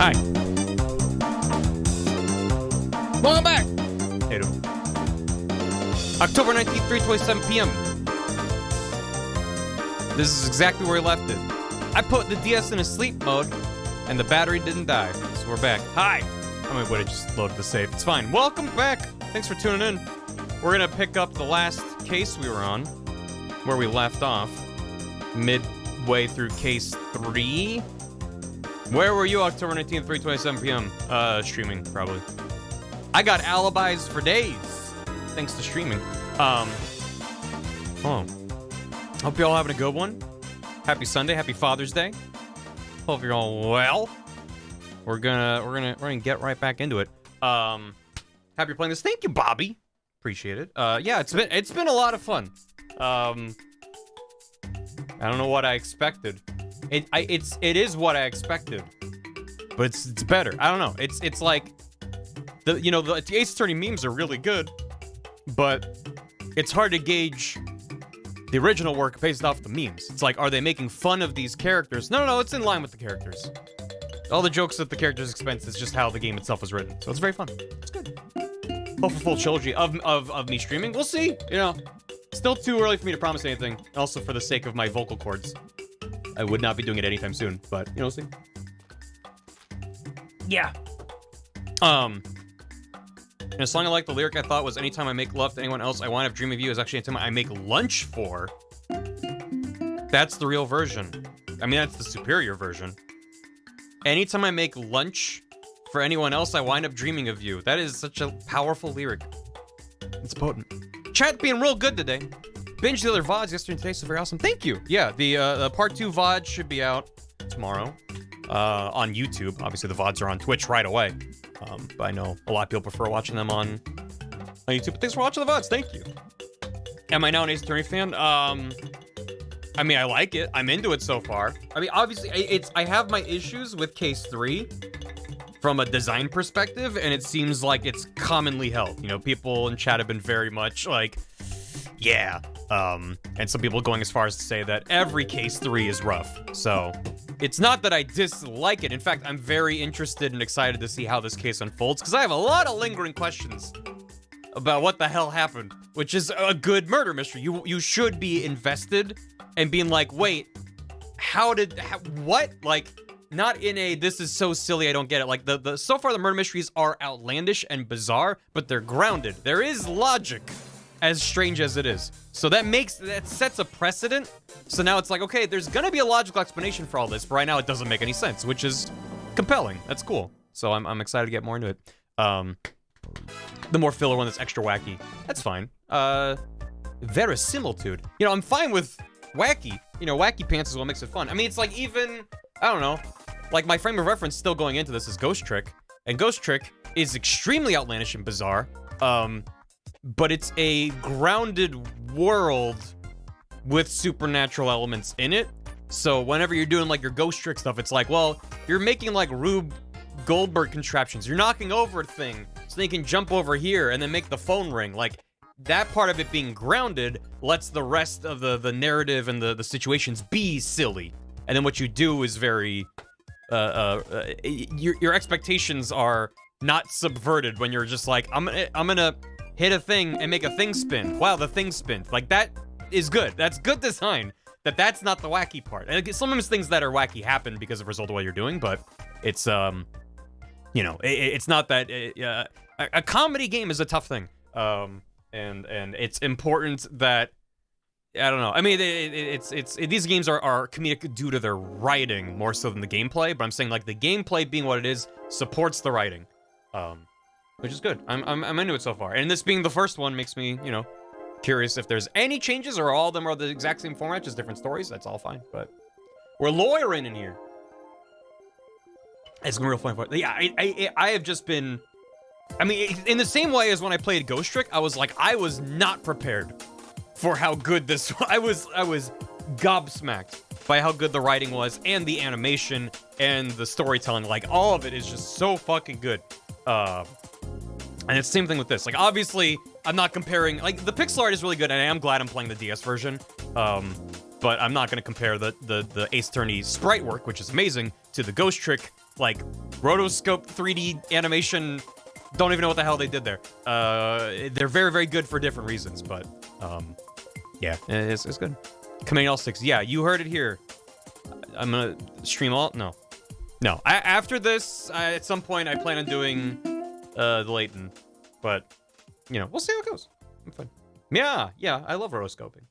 Hi. Welcome back. Hey, dude. October 19th, 3:27 p.m. This is exactly where we left it. I put the DS in a sleep mode, and the battery didn't die. So we're back. Hi. I mean, would have just loaded the save. It's fine. Welcome back. Thanks for tuning in. We're gonna pick up the last case we were on, where we left off, midway through case 3. Where were you October 19th, 3:27 p.m.? Streaming, probably. I got alibis for days, thanks to streaming. Oh. Hope you're all having a good one. Happy Sunday, happy Father's Day. Hope you're all well. We're gonna get right back into it. Happy you're playing this. Thank you, Bobby. Appreciate it. Yeah, it's been a lot of fun. I don't know what I expected. It is what I expected, but it's better. I don't know. It's like the Ace Attorney memes are really good, but it's hard to gauge the original work based off the memes. It's like, are they making fun of these characters? No, it's in line with the characters. All the jokes at the characters' expense is just how the game itself is written. So it's very fun. It's good. Hope for full trilogy of me streaming. We'll see. Still too early for me to promise anything. Also, for the sake of my vocal cords, I would not be doing it anytime soon. But we'll see. Yeah. And a song I like, the lyric I thought was, anytime I make love to anyone else, I wind up dreaming of you, is actually anytime I make lunch for. That's the real version. I mean, that's the superior version. Anytime I make lunch for anyone else, I wind up dreaming of you. That is such a powerful lyric. It's potent. Chat being real good today. Binge the other VODs yesterday and today, so very awesome. Thank you. Yeah, the part 2 VOD should be out tomorrow on YouTube. Obviously, the VODs are on Twitch right away. But I know a lot of people prefer watching them on YouTube. But thanks for watching the VODs. Thank you. Am I now an Ace Attorney fan? I mean, I like it. I'm into it so far. I mean, obviously, I have my issues with Case 3 from a design perspective, and it seems like it's commonly held. People in chat have been very much like, yeah. And some people going as far as to say that every Case 3 is rough. So it's not that I dislike it. In fact, I'm very interested and excited to see how this case unfolds, because I have a lot of lingering questions about what the hell happened, which is a good murder mystery. You should be invested and being like, wait, what? Like, not in a, this is so silly, I don't get it. Like, so far the murder mysteries are outlandish and bizarre, but they're grounded. There is logic, as strange as it is. So that sets a precedent. So now it's like, okay, there's gonna be a logical explanation for all this, but right now it doesn't make any sense, which is compelling. That's cool. So I'm excited to get more into it. The more filler one that's extra wacky, that's fine. Verisimilitude. I'm fine with wacky. You know, wacky pants is what makes it fun. I mean, it's like even, I don't know, like my frame of reference still going into this is Ghost Trick. And Ghost Trick is extremely outlandish and bizarre. But it's a grounded world with supernatural elements in it. So whenever you're doing like your Ghost Trick stuff, it's like, well, you're making like Rube Goldberg contraptions. You're knocking over a thing so they can jump over here and then make the phone ring. Like, that part of it being grounded lets the rest of the narrative and the situations be silly. And then what you do is very, your expectations are not subverted when you're just like, I'm gonna hit a thing and make a thing spin. Wow, the thing spins. Like, that is good. That's good design. That's not the wacky part. And sometimes things that are wacky happen because of a result of what you're doing, but it's, you know, it's not that, a comedy game is a tough thing. And it's important that, I don't know. I mean, these games are comedic due to their writing more so than the gameplay, but I'm saying like the gameplay being what it is supports the writing, which is good. I'm into it so far. And this being the first one makes me, you know, curious if there's any changes or all of them are the exact same format, just different stories. That's all fine, but we're lawyering in here. It's gonna be real fun. Yeah, I have just been, I mean, in the same way as when I played Ghost Trick, I was like, I was not prepared for how good this was. I was gobsmacked by how good the writing was and the animation and the storytelling. Like, all of it is just so fucking good. And it's the same thing with this. Like, obviously, I'm not comparing, like, the pixel art is really good, and I am glad I'm playing the DS version. But I'm not gonna compare the Ace Attorney sprite work, which is amazing, to the Ghost Trick, like, rotoscope 3D animation. Don't even know what the hell they did there. They're very, very good for different reasons, but, yeah, it's good. Command L6, yeah, you heard it here. I'm gonna stream all, no. After this, at some point, I plan on doing, the Layton, but, you know, we'll see how it goes. I'm fine. Yeah, I love rotoscoping.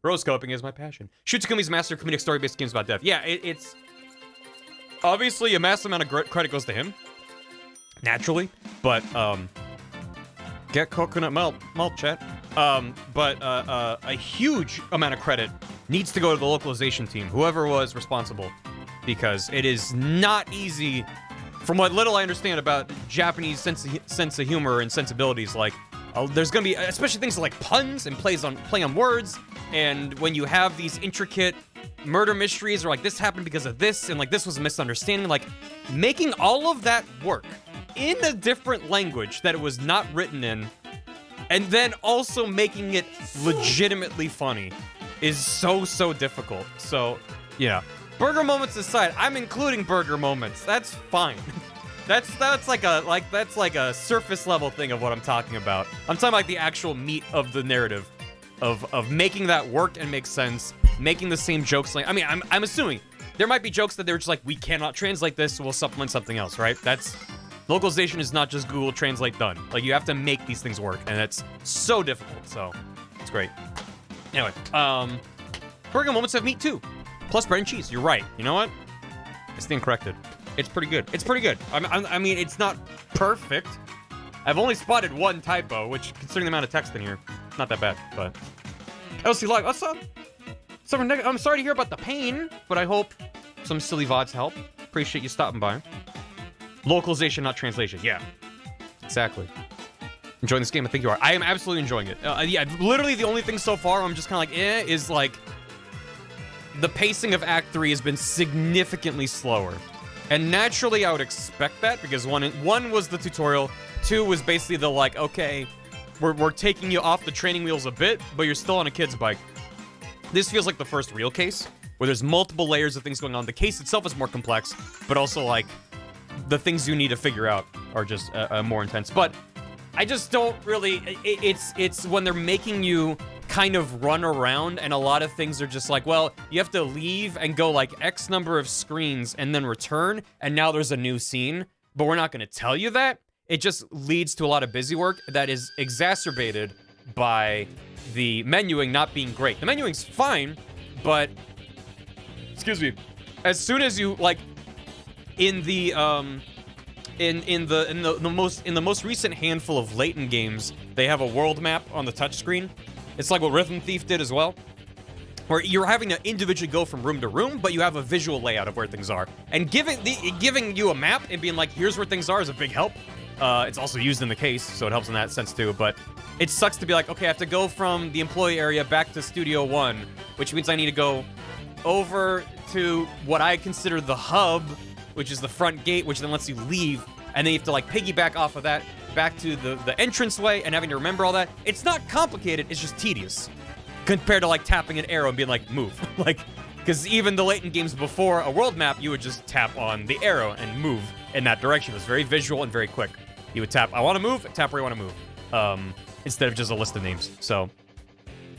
Rotoscoping is my passion. Shutsukumi's master of comedic story-based games about death. Yeah, it's, obviously, a massive amount of credit goes to him. Naturally, but, get coconut malt, chat. But a huge amount of credit needs to go to the localization team, whoever was responsible, because it is not easy, from what little I understand about Japanese sense of humor and sensibilities. Like, there's gonna be, especially things like puns and play on words, and when you have these intricate murder mysteries, or like this happened because of this, and like this was a misunderstanding, like making all of that work in a different language that it was not written in, and then also making it legitimately funny is so difficult. So, yeah. Burger moments aside, I'm including burger moments. That's fine. That's like a surface level thing of what I'm talking about. I'm talking about the actual meat of the narrative, of making that work and make sense, making the same jokes. Like, I mean, I'm assuming there might be jokes that they're just like, we cannot translate this, so we'll supplement something else, right? That's, localization is not just Google Translate done. Like, you have to make these things work, and it's so difficult, so it's great. Anyway, burger moments have meat too. Plus bread and cheese, you're right. You know what? I stand corrected. It's pretty good. It's pretty good. I mean, it's not perfect. I've only spotted one typo, which, considering the amount of text in here, not that bad, but... LC Live, what's up? I'm sorry to hear about the pain, but I hope some silly VODs help. Appreciate you stopping by. Localization, not translation. Yeah, exactly. Enjoying this game? I think you are. I am absolutely enjoying it. Yeah, literally the only thing so far I'm just kind of like, is like, the pacing of Act 3 has been significantly slower. And naturally, I would expect that, because one was the tutorial, 2 was basically the like, okay, we're taking you off the training wheels a bit, but you're still on a kid's bike. This feels like the first real case, where there's multiple layers of things going on. The case itself is more complex, but also, like, the things you need to figure out are just more intense. But I just don't really, it's when they're making you kind of run around, and a lot of things are just like, well, you have to leave and go like X number of screens and then return, and now there's a new scene, but we're not going to tell you that. It just leads to a lot of busy work that is exacerbated by the menuing not being great. The menuing's fine, but, excuse me, as soon as you, like, in the most recent handful of Layton games, they have a world map on the touchscreen. It's like what Rhythm Thief did as well. where you're having to individually go from room to room, but you have a visual layout of where things are. And giving you a map and being like, here's where things are is a big help. It's also used in the case, so it helps in that sense too. But it sucks to be like, okay, I have to go from the employee area back to Studio 1, which means I need to go over to what I consider the hub, which is the front gate, which then lets you leave. And then you have to like piggyback off of that back to the entranceway and having to remember all that. It's not complicated, it's just tedious. Compared to like tapping an arrow and being like, move. Like, because even the Layton games before a world map, you would just tap on the arrow and move in that direction. It was very visual and very quick. You would tap, I want to move, tap where you want to move. Instead of just a list of names. So,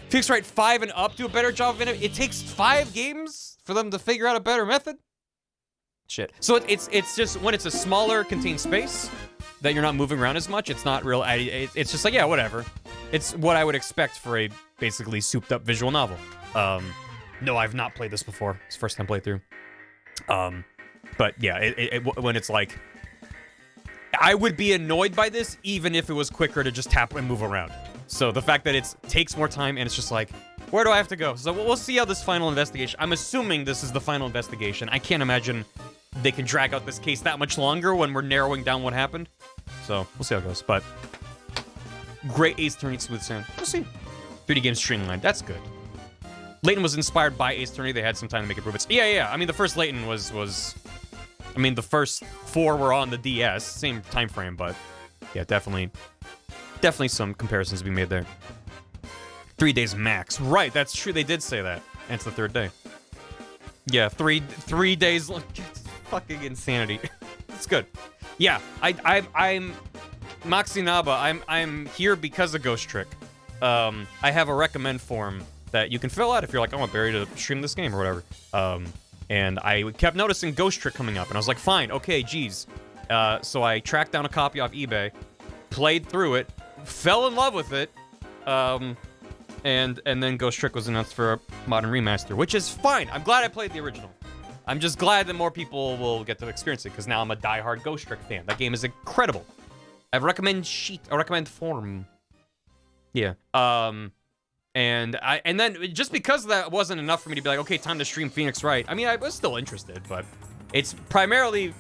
Phoenix Wright 5 and up do a better job of it. It takes 5 games for them to figure out a better method. Shit. So it's just, when it's a smaller contained space, that you're not moving around as much, it's not real, it's just like, yeah, whatever. It's what I would expect for a basically souped up visual novel. No, I've not played this before. It's first time playthrough. But yeah, when it's like, I would be annoyed by this even if it was quicker to just tap and move around. So the fact that it takes more time and it's just like, where do I have to go? So we'll see how this final investigation, I'm assuming this is the final investigation. I can't imagine they can drag out this case that much longer when we're narrowing down what happened. So we'll see how it goes. But great Ace Attorney smooth sound. We'll see. 3D game streamlined. That's good. Layton was inspired by Ace Attorney. They had some time to make improvements. Yeah. I mean, the first Layton was... I mean, the first 4 were on the DS. Same time frame, but... Yeah, definitely some comparisons to be made there. 3 days max. Right, that's true. They did say that. And it's the 3rd day. Yeah, three days... Fucking insanity. It's good. Yeah, I'm... Moxie Naba, I'm here because of Ghost Trick. I have a recommend form that you can fill out if you're like, I want Barry to stream this game or whatever. And I kept noticing Ghost Trick coming up, and I was like, fine, okay, geez. So I tracked down a copy off eBay, played through it, fell in love with it, and then Ghost Trick was announced for a modern remaster, which is fine. I'm glad I played the original. I'm just glad that more people will get to experience it, because now I'm a diehard Ghost Trick fan. That game is incredible. I have a recommend form. Yeah. And then just because that wasn't enough for me to be like, okay, time to stream Phoenix Wright. I mean, I was still interested, but it's primarily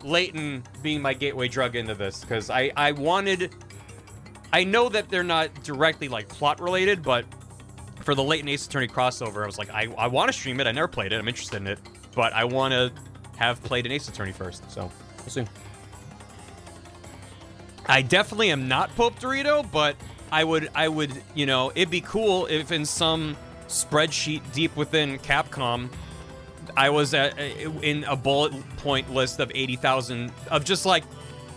Layton being my gateway drug into this, because I know that they're not directly like plot related, but for the Layton Ace Attorney crossover, I was like, I want to stream it. I never played it. I'm interested in it, but I want to have played an Ace Attorney first. So we'll see. I definitely am not Pope Dorito, but I would, you know, it'd be cool if in some spreadsheet deep within Capcom, I was in a bullet point list of 80,000 of just like,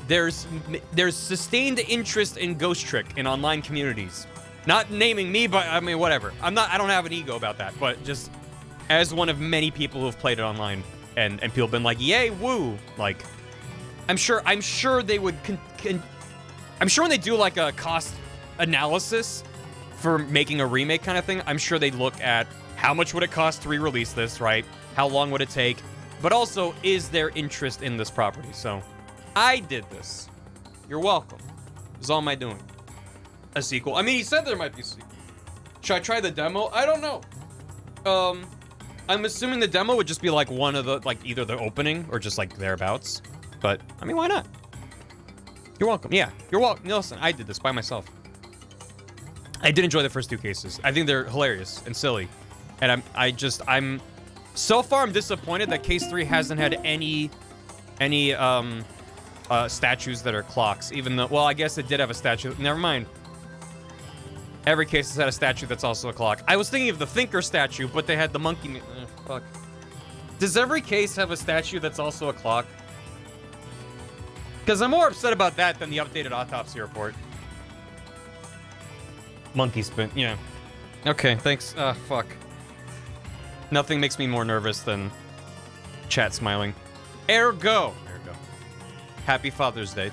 there's sustained interest in Ghost Trick in online communities. Not naming me, but I mean, whatever. I don't have an ego about that, but just as one of many people who have played it online and people have been like, yay, woo. Like, I'm sure they would, I'm sure when they do like a cost analysis for making a remake kind of thing, I'm sure they'd look at how much would it cost to re-release this, right? How long would it take? But also, is there interest in this property? So, I did this. You're welcome. This is all am I doing. A sequel. I mean, he said there might be a sequel. Should I try the demo? I don't know. I'm assuming the demo would just be like one of the, like either the opening or just like thereabouts. But, I mean, why not? You're welcome. Yeah, you're welcome. Listen, I did this by myself. I did enjoy the first 2 cases. I think they're hilarious and silly. And I'm so far I'm disappointed that case 3 hasn't had any statues that are clocks, even though, well, I guess it did have a statue. Never mind. Every case has had a statue that's also a clock. I was thinking of the Thinker statue, but they had the monkey. Fuck. Does every case have a statue that's also a clock? Because I'm more upset about that than the updated autopsy report. Monkey spin, yeah. Okay, thanks. Fuck. Nothing makes me more nervous than chat smiling. Ergo. Happy Father's Day.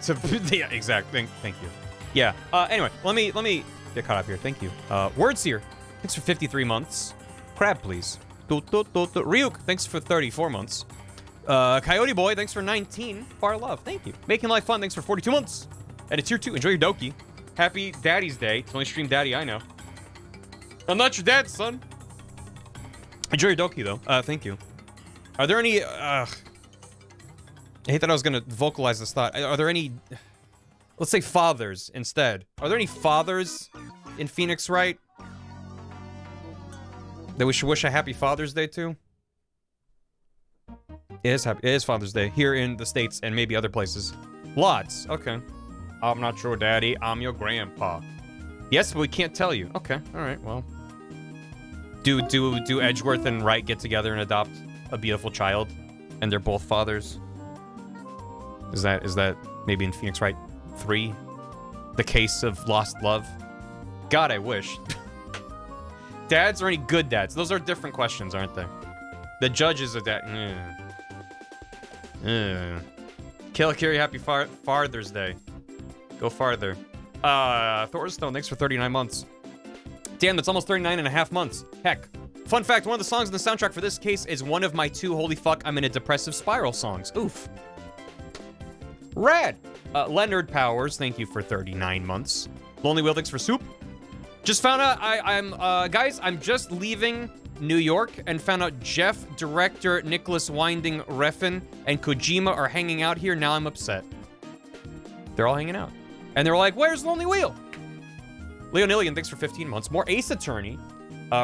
Yeah, exactly. Thank you. Yeah. Anyway, let me get caught up here. Thank you. Words here. Thanks for 53 months. Crab, please. Ryuk, thanks for 34 months. Coyote Boy, thanks for 19. Far love, thank you. Making Life Fun, thanks for 42 months. And a tier 2, enjoy your Doki. Happy Daddy's Day. It's the only stream daddy I know. I'm not your dad, son. Enjoy your Doki, though. Thank you. Are there any... I hate that I was going to vocalize this thought. Are there any... Let's say fathers instead. Are there any fathers in Phoenix, Wright? That we should wish a happy Father's Day to? It is Father's Day here in the States and maybe other places. Lots. Okay. I'm not your daddy. I'm your grandpa. Yes, but we can't tell you. Okay. All right. Well. Do Edgeworth and Wright get together and adopt a beautiful child, and they're both fathers? Is that maybe in Phoenix Wright 3, the case of lost love? God, I wish. Dads or any good dads? Those are different questions, aren't they? The judge is a dad. Kilikiri, happy Father's Day. Go farther. Thorstone, thanks for 39 months. Damn, that's almost 39 and a half months. Heck. Fun fact, one of the songs in the soundtrack for this case is one of my 2 holy fuck, I'm in a depressive spiral songs. Oof. Rad. Leonard Powers, thank you for 39 months. Lonely Will, thanks for soup. Just found out guys, I'm just leaving New York and found out Jeff, director Nicholas Winding Refn, and Kojima are hanging out here. Now I'm upset. They're all hanging out. And they're like, where's Lonely Wheel? Leonillion, thanks for 15 months. More Ace Attorney.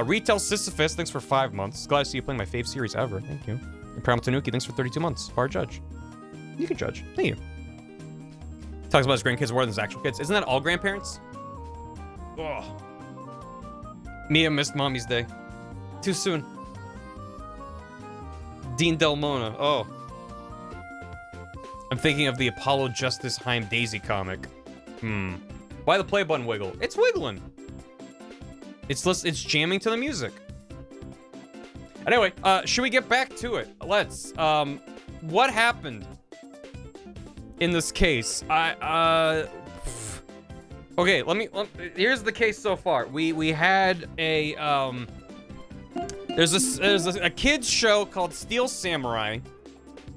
Retail Sisyphus, thanks for 5 months. Glad to see you playing my fave series ever. Thank you. And Primal Tanuki, thanks for 32 months. Far judge. You can judge. Thank you. Talks about his grandkids more than his actual kids. Isn't that all grandparents? Ugh. Mia missed Mommy's Day. Too soon. Dean Del Mona. Oh. I'm thinking of the Apollo Justice Heim Daisy comic. Why the play button wiggle? It's wiggling. It's jamming to the music. Anyway, should we get back to it? Let's. What happened in this case? Okay, here's the case so far. We had a there's a kids show called Steel Samurai,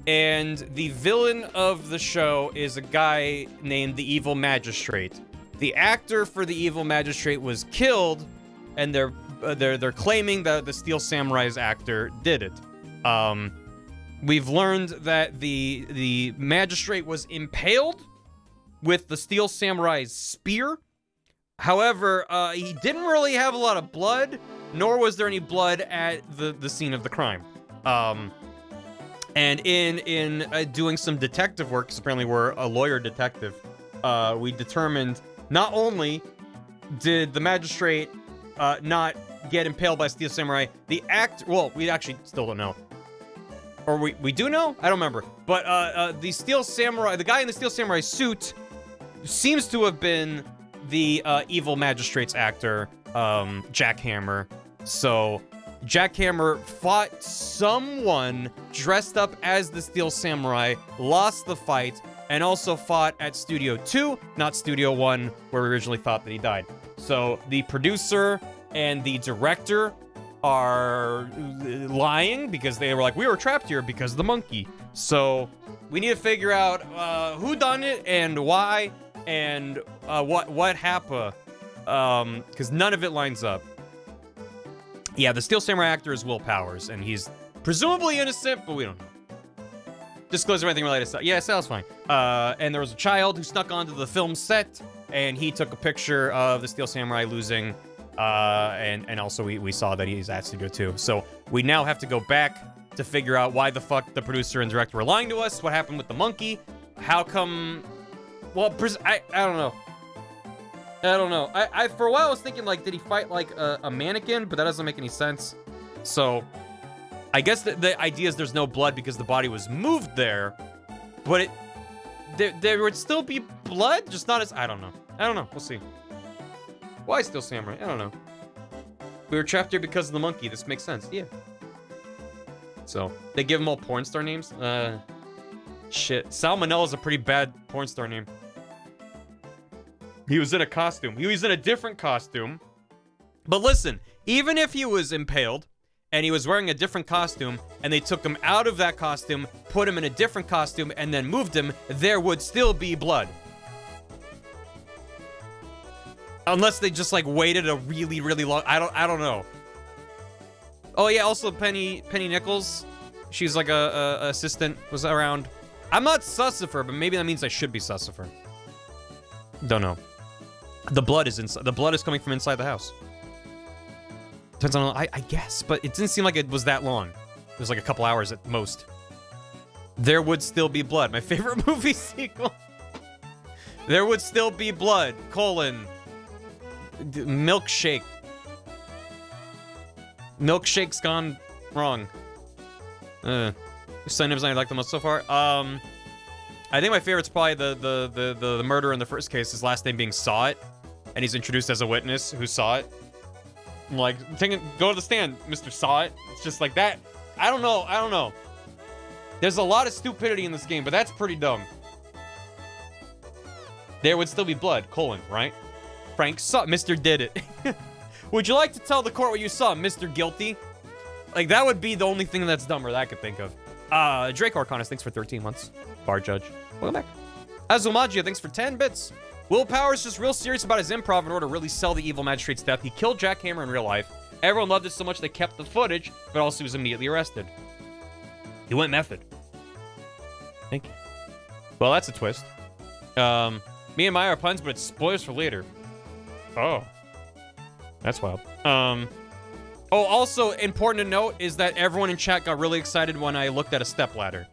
and the villain of the show is a guy named the Evil Magistrate. The actor for the Evil Magistrate was killed, and they're claiming that the Steel Samurai's actor did it. We've learned that the magistrate was impaled with the Steel Samurai's spear. However, he didn't really have a lot of blood, nor was there any blood at the scene of the crime. And in doing some detective work, because apparently we're a lawyer detective, we determined not only did the magistrate not get impaled by Steel Samurai, well, we actually still don't know. Or we do know? I don't remember. But the Steel Samurai, the guy in the Steel Samurai suit seems to have been the Evil Magistrate's actor, Jack Hammer. So Jack Hammer fought someone dressed up as the Steel Samurai, lost the fight, and also fought at Studio 2, not Studio 1, where we originally thought that he died. So the producer and the director are lying because they were like, we were trapped here because of the monkey. So we need to figure out who done it and why and what happened, because none of it lines up. Yeah, the Steel Samurai actor is Will Powers, and he's presumably innocent, but we don't know. Disclose everything related to stuff. Yeah, sounds fine. And there was a child who snuck onto the film set, and he took a picture of the Steel Samurai losing, and also we saw that he's at Studio 2. So we now have to go back to figure out why the fuck the producer and director were lying to us, what happened with the monkey, how come... Well, I don't know. I don't know. I for a while I was thinking, like, did he fight like a mannequin? But that doesn't make any sense. So I guess the idea is there's no blood because the body was moved there. But there would still be blood, just not as... I don't know. We'll see. Why Steel Samurai? I don't know. We were trapped here because of the monkey. This makes sense. Yeah. So they give them all porn star names. Shit. Salmonella is a pretty bad porn star name. He was in a costume. He was in a different costume. But listen, even if he was impaled and he was wearing a different costume and they took him out of that costume, put him in a different costume, and then moved him, there would still be blood. Unless they just like waited a really, really long... I don't know. Oh yeah, also Penny Nichols. She's like a assistant, was around. I'm not sus of her, but maybe that means I should be sus of her. Don't know. The blood is inside. The blood is coming from inside the house. Depends on, I guess, but it didn't seem like it was that long. It was like a couple hours at most. There would still be blood. My favorite movie sequel. There would still be blood. : milkshake. Milkshake's gone wrong. Synonyms I like the most so far. I think my favorite's probably the murderer in the first case. His last name being Saw It, and he's introduced as a witness who saw it. I'm like, go to the stand, Mr. Saw It. It's just like that. I don't know. There's a lot of stupidity in this game, but that's pretty dumb. There would still be blood, : right? Frank saw Mr. Did It. Would you like to tell the court what you saw, Mr. Guilty? Like, that would be the only thing that's dumber that I could think of. Drake Arcanus, thanks for 13 months. Bar Judge, welcome back. Azumagia, thanks for 10 bits. Will Power's just real serious about his improv in order to really sell the evil magistrate's death. He killed Jack Hammer in real life. Everyone loved it so much they kept the footage, but also he was immediately arrested. He went method. Thank you. Well, that's a twist. Me and Maya are puns, but it's spoilers for later. Oh. That's wild. Oh, also important to note is that everyone in chat got really excited when I looked at a stepladder.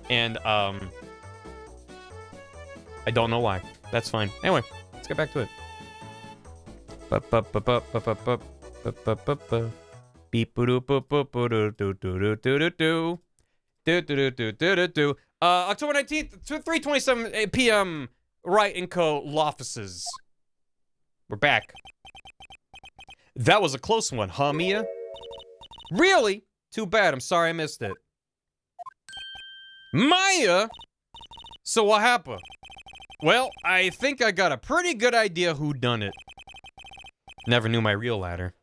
And, I don't know why. That's fine. Anyway, let's get back to it. October 19th, 3:27 p.m. Wright and Co. Loffices. We're back. That was a close one, huh, Mia? Really? Too bad. I'm sorry I missed it. Maya? So what happened? Well, I think I got a pretty good idea who done it. Never knew my real ladder.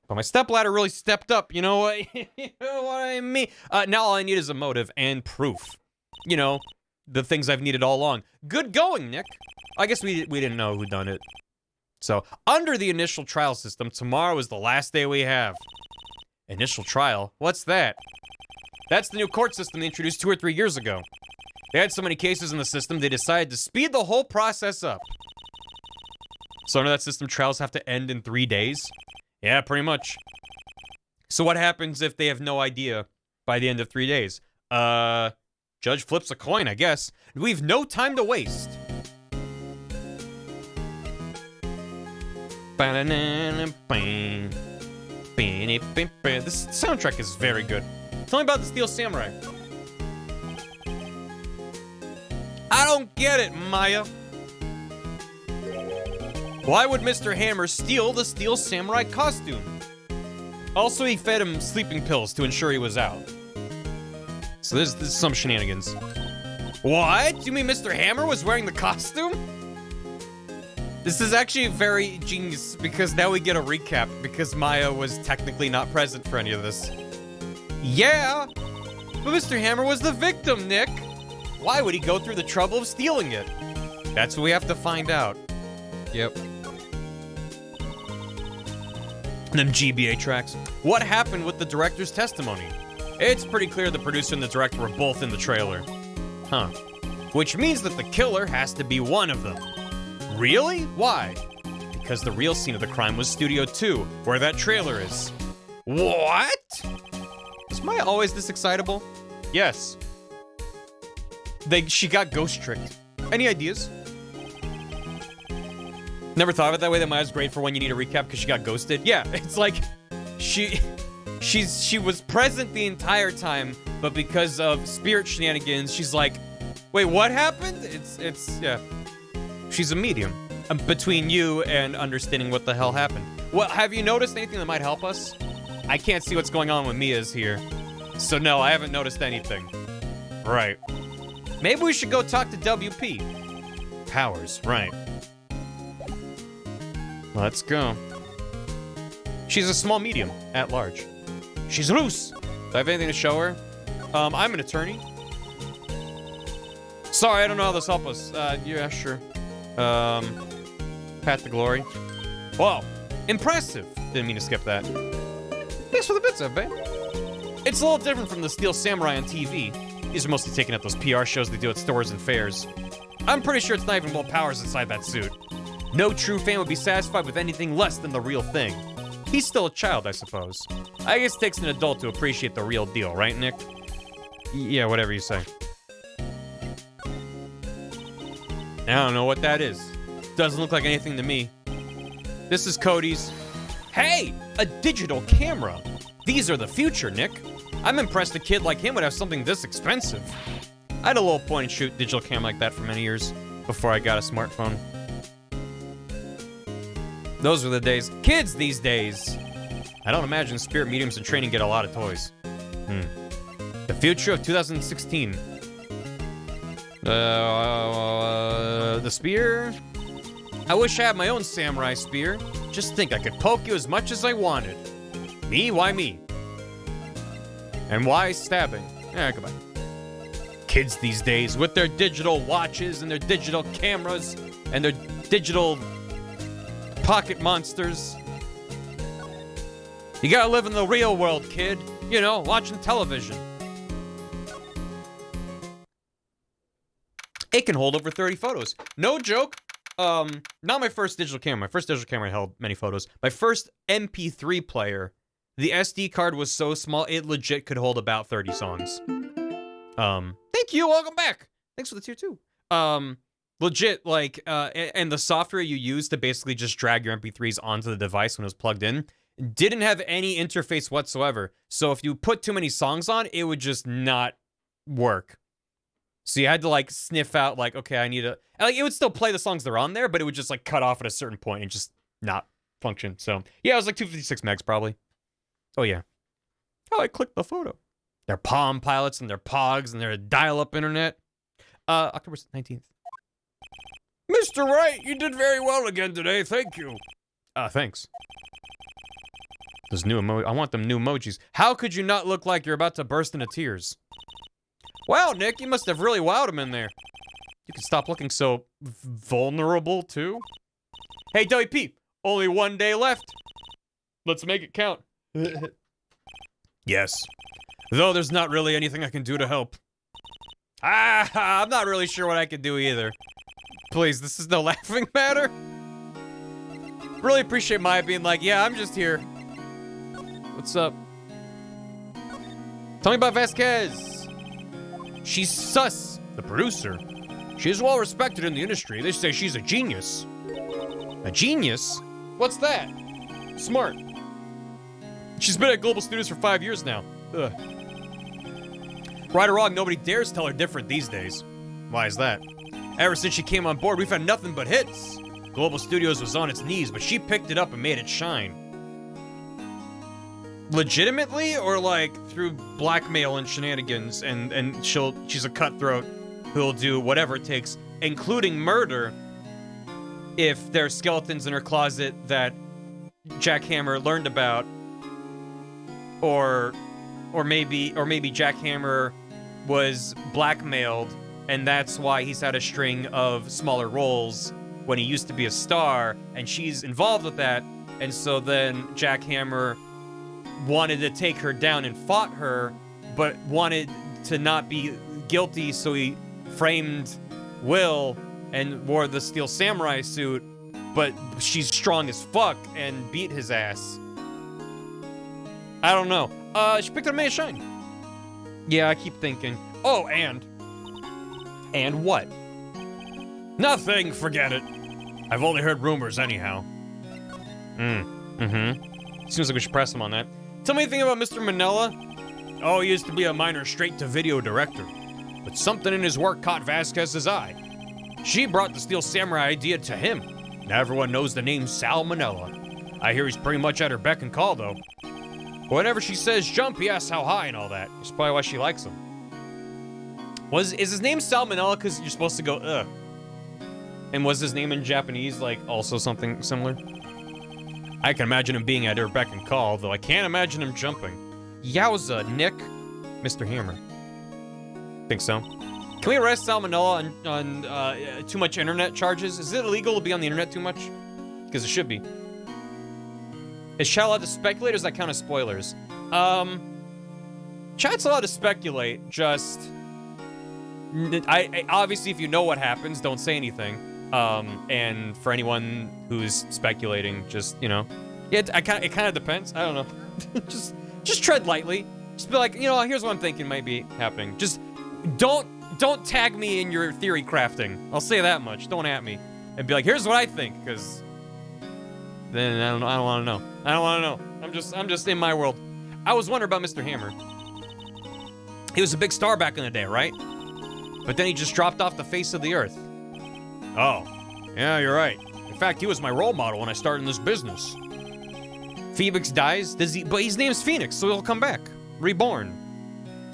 But my stepladder really stepped up, you know what? You know what I mean? Now all I need is a motive and proof. You know, the things I've needed all along. Good going, Nick. I guess we didn't know who done it. So, under the initial trial system, tomorrow is the last day we have. Initial trial? What's that? That's the new court system they introduced 2 or 3 years ago. They had so many cases in the system, they decided to speed the whole process up. So under that system, trials have to end in 3 days? Yeah, pretty much. So what happens if they have no idea by the end of 3 days? Judge flips a coin, I guess. We've no time to waste. This soundtrack is very good. Tell me about the Steel Samurai. I don't get it, Maya. Why would Mr. Hammer steal the Steel Samurai costume? Also, he fed him sleeping pills to ensure he was out. So there's some shenanigans. What? You mean Mr. Hammer was wearing the costume? This is actually very genius because now we get a recap because Maya was technically not present for any of this. Yeah, but Mr. Hammer was the victim, Nick. Why would he go through the trouble of stealing it? That's what we have to find out. Yep. Them GBA tracks. What happened with the director's testimony? It's pretty clear the producer and the director were both in the trailer. Huh. Which means that the killer has to be one of them. Really? Why? Because the real scene of the crime was Studio 2, where that trailer is. What? Is Maya always this excitable? Yes. She got ghost tricked. Any ideas? Never thought of it that way, that Maya's great for when you need a recap because she got ghosted. Yeah, it's like she was present the entire time, but because of spirit shenanigans, she's like, wait, what happened? Yeah. She's a medium between you and understanding what the hell happened. Well, have you noticed anything that might help us? I can't see what's going on when Mia's here. So no, I haven't noticed anything. Right. Maybe we should go talk to WP. Powers, right. Let's go. She's a small medium, at large. She's loose. Do I have anything to show her? I'm an attorney. Sorry, I don't know how this helps us. Yeah, sure. Path to Glory. Whoa, impressive. Didn't mean to skip that. Thanks for the bits, babe. It's a little different from the Steel Samurai on TV. These are mostly taken at those PR shows they do at stores and fairs. I'm pretty sure it's not even Will Powers inside that suit. No true fan would be satisfied with anything less than the real thing. He's still a child, I suppose. I guess it takes an adult to appreciate the real deal, right, Nick? Yeah, whatever you say. I don't know what that is. Doesn't look like anything to me. This is Cody's. Hey, a digital camera. These are the future, Nick. I'm impressed a kid like him would have something this expensive. I had a little point-and-shoot digital camera like that for many years before I got a smartphone. Those were the days. Kids these days. I don't imagine spirit mediums in training get a lot of toys. The future of 2016. The spear? I wish I had my own samurai spear. Just think, I could poke you as much as I wanted. Me? Why me? And why stabbing? Goodbye. Kids these days with their digital watches and their digital cameras and their digital pocket monsters. You gotta live in the real world, kid. You know, watching television. It can hold over 30 photos. No joke. Not my first digital camera. My first digital camera held many photos. My first MP3 player, the SD card was so small, it legit could hold about 30 songs. Thank you, welcome back. Thanks for the tier 2. Legit, like, and the software you use to basically just drag your MP3s onto the device when it was plugged in didn't have any interface whatsoever. So if you put too many songs on, it would just not work. So you had to, like, sniff out, like, okay, I need a... Like, it would still play the songs that are on there, but it would just, like, cut off at a certain point and just not function. So, yeah, it was like 256 megs, probably. Oh, yeah. Oh, I clicked the photo. Their Palm Pilots and their Pogs and their dial-up internet. October 19th. Mr. Wright, you did very well again today. Thank you. Thanks. Those new emoji... I want them new emojis. How could you not look like you're about to burst into tears? Wow, Nick, you must have really wowed him in there. You can stop looking so vulnerable, too. Hey, WP, only 1 day left. Let's make it count. Yes. Though there's not really anything I can do to help. I'm not really sure what I can do either. Please, this is no laughing matter. Really appreciate Maya being like, yeah, I'm just here. What's up? Tell me about Vasquez. She's sus, the producer. She's well respected in the industry. They say she's a genius. A genius? What's that? Smart. She's been at Global Studios for 5 years now. Ugh. Right or wrong, nobody dares tell her different these days. Why is that? Ever since she came on board, we've had nothing but hits. Global Studios was on its knees, but she picked it up and made it shine. Legitimately, or like through blackmail and shenanigans, and she's a cutthroat who'll do whatever it takes, including murder, if there's skeletons in her closet that Jack Hammer learned about, or maybe Jack Hammer was blackmailed, and that's why he's had a string of smaller roles when he used to be a star, and she's involved with that, and so then Jack Hammer wanted to take her down and fought her, but wanted to not be guilty, so he framed Will and wore the Steel Samurai suit, but she's strong as fuck and beat his ass. I don't know. She picked up May Shine. Yeah, I keep thinking. Oh, and what? Nothing, forget it. I've only heard rumors anyhow. Seems like we should press him on that. Tell me anything about Mr. Manella? Oh, he used to be a minor straight-to-video director, but something in his work caught Vasquez's eye. She brought the Steel Samurai idea to him. Now everyone knows the name Sal Manella. I hear he's pretty much at her beck and call, though. Whenever she says jump, he asks how high and all that. It's probably why she likes him. Is his name Sal Manella because you're supposed to go, ugh? And was his name in Japanese, like, also something similar? I can imagine him being at her beck and call, though I can't imagine him jumping. Yowza, Nick. Mr. Hammer. Think so. Can we arrest Salmonella on too much internet charges? Is it illegal to be on the internet too much? Because it should be. Is chat allowed to speculate, or does that count as spoilers? Chat's allowed to speculate, just... I obviously, if you know what happens, don't say anything. And for anyone who's speculating, just, you know... Yeah, it kind of depends. I don't know. just tread lightly. Just be like, you know, here's what I'm thinking might be happening. Just don't tag me in your theory crafting. I'll say that much. Don't at me. And be like, here's what I think, because... Then I don't want to know. I don't want to know. I'm just in my world. I was wondering about Mr. Hammer. He was a big star back in the day, right? But then he just dropped off the face of the earth. Oh, yeah, you're right. In fact, he was my role model when I started in this business. Phoenix dies, but his name's Phoenix, so he'll come back, reborn,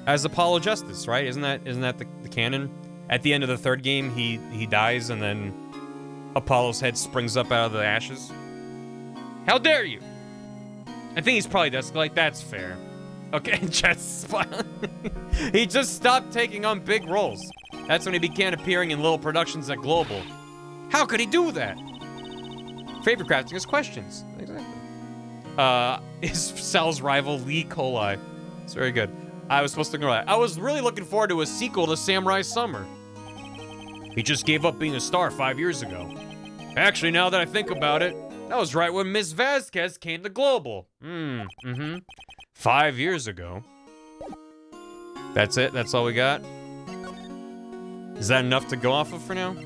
as Apollo Justice, right? Isn't that the canon? At the end of the third game, he dies, and then Apollo's head springs up out of the ashes. How dare you? I think he's probably just like, that's fair. Okay, just he just stopped taking on big roles. That's when he began appearing in little productions at Global. How could he do that? Favorite crafting is questions. Exactly. Is Sal's rival Lee Coli. It's very good. I was supposed to go right. I was really looking forward to a sequel to Samurai Summer. He just gave up being a star 5 years ago. Actually, now that I think about it, that was right when Ms. Vasquez came to Global. 5 years ago. That's it? That's all we got? Is that enough to go off of for now?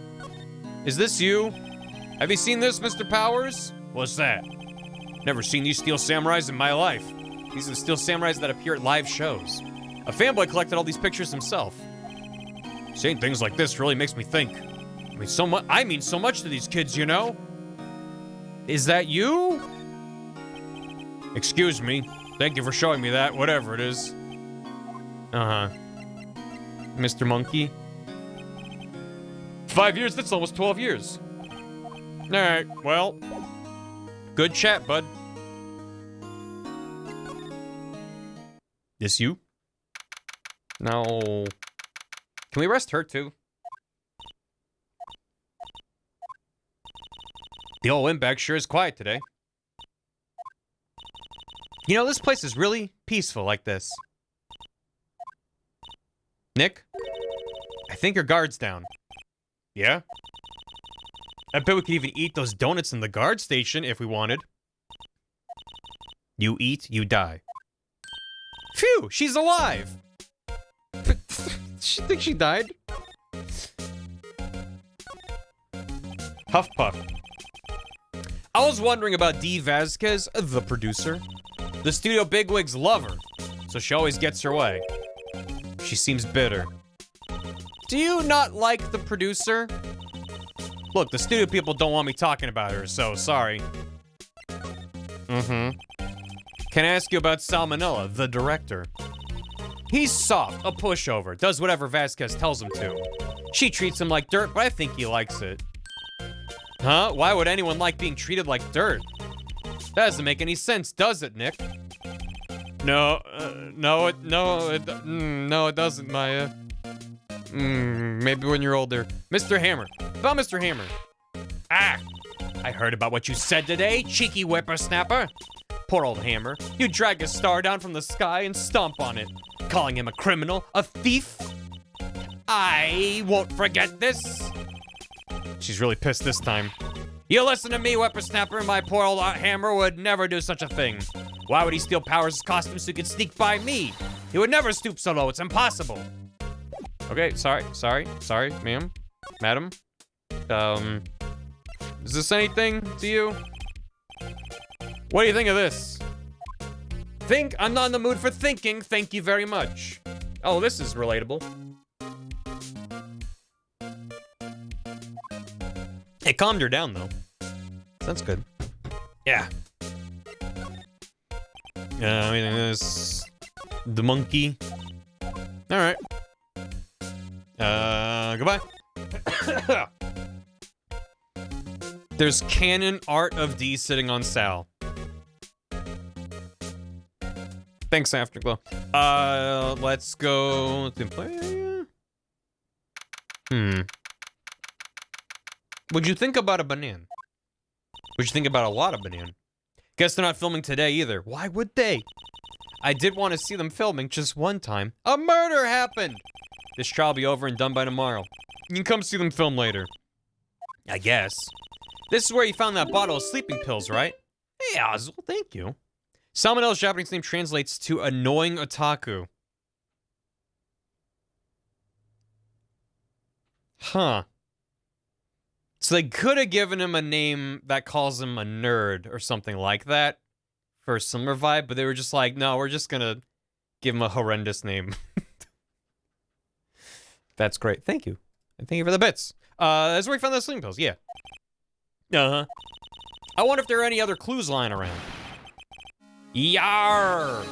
Is this you? Have you seen this, Mr. Powers? What's that? Never seen these Steel Samurais in my life. These are the Steel Samurais that appear at live shows. A fanboy collected all these pictures himself. Saying things like this really makes me think. I mean so much to these kids, you know? Is that you? Excuse me. Thank you for showing me that, whatever it is. Uh-huh. Mr. Monkey? 5 years? That's almost 12 years. Alright, well. Good chat, bud. This you? No. Can we arrest her, too? The old windbag sure is quiet today. You know, this place is really peaceful like this. Nick? I think your guard's down. Yeah? I bet we could even eat those donuts in the guard station if we wanted. You eat, you die. Phew, she's alive! She thinks she died? Huff Puff. I was wondering about Dee Vasquez, the producer. The studio bigwigs love her, so she always gets her way. She seems bitter. Do you not like the producer? Look, the studio people don't want me talking about her, so sorry. Can I ask you about Salmonella, the director? He's soft, a pushover, does whatever Vasquez tells him to. She treats him like dirt, but I think he likes it. Huh? Why would anyone like being treated like dirt? That doesn't make any sense, does it, Nick? No, it doesn't, Maya. Maybe when you're older. Mr. Hammer. About Mr. Hammer. Ah! I heard about what you said today, cheeky whippersnapper. Poor old Hammer. You drag a star down from the sky and stomp on it. Calling him a criminal, a thief. I won't forget this. She's really pissed this time. You listen to me, whippersnapper. My poor old Hammer would never do such a thing. Why would he steal Powers' costume so he could sneak by me? He would never stoop so low. It's impossible. Okay, sorry, ma'am. Madam. Is this anything to you? What do you think of this? I'm not in the mood for thinking. Thank you very much. Oh, this is relatable. It calmed her down, though. That's good. Yeah. I mean, this... The monkey. Alright. Goodbye. There's canon art of D sitting on Sal. Thanks, Afterglow. Let's go to play. Would you think about a banana? Would you think about a lot of banana? Guess they're not filming today either. Why would they? I did want to see them filming just one time. A murder happened! This trial will be over and done by tomorrow. You can come see them film later. I guess. This is where you found that bottle of sleeping pills, right? Hey, Oz, well, thank you. Salmonel's Japanese name translates to annoying otaku. Huh. So they could have given him a name that calls him a nerd or something like that for a similar vibe, but they were just like, no, we're just gonna give him a horrendous name. That's great. Thank you. And thank you for the bits. That's where we found those sleeping pills, yeah. Uh-huh. I wonder if there are any other clues lying around. Yarr!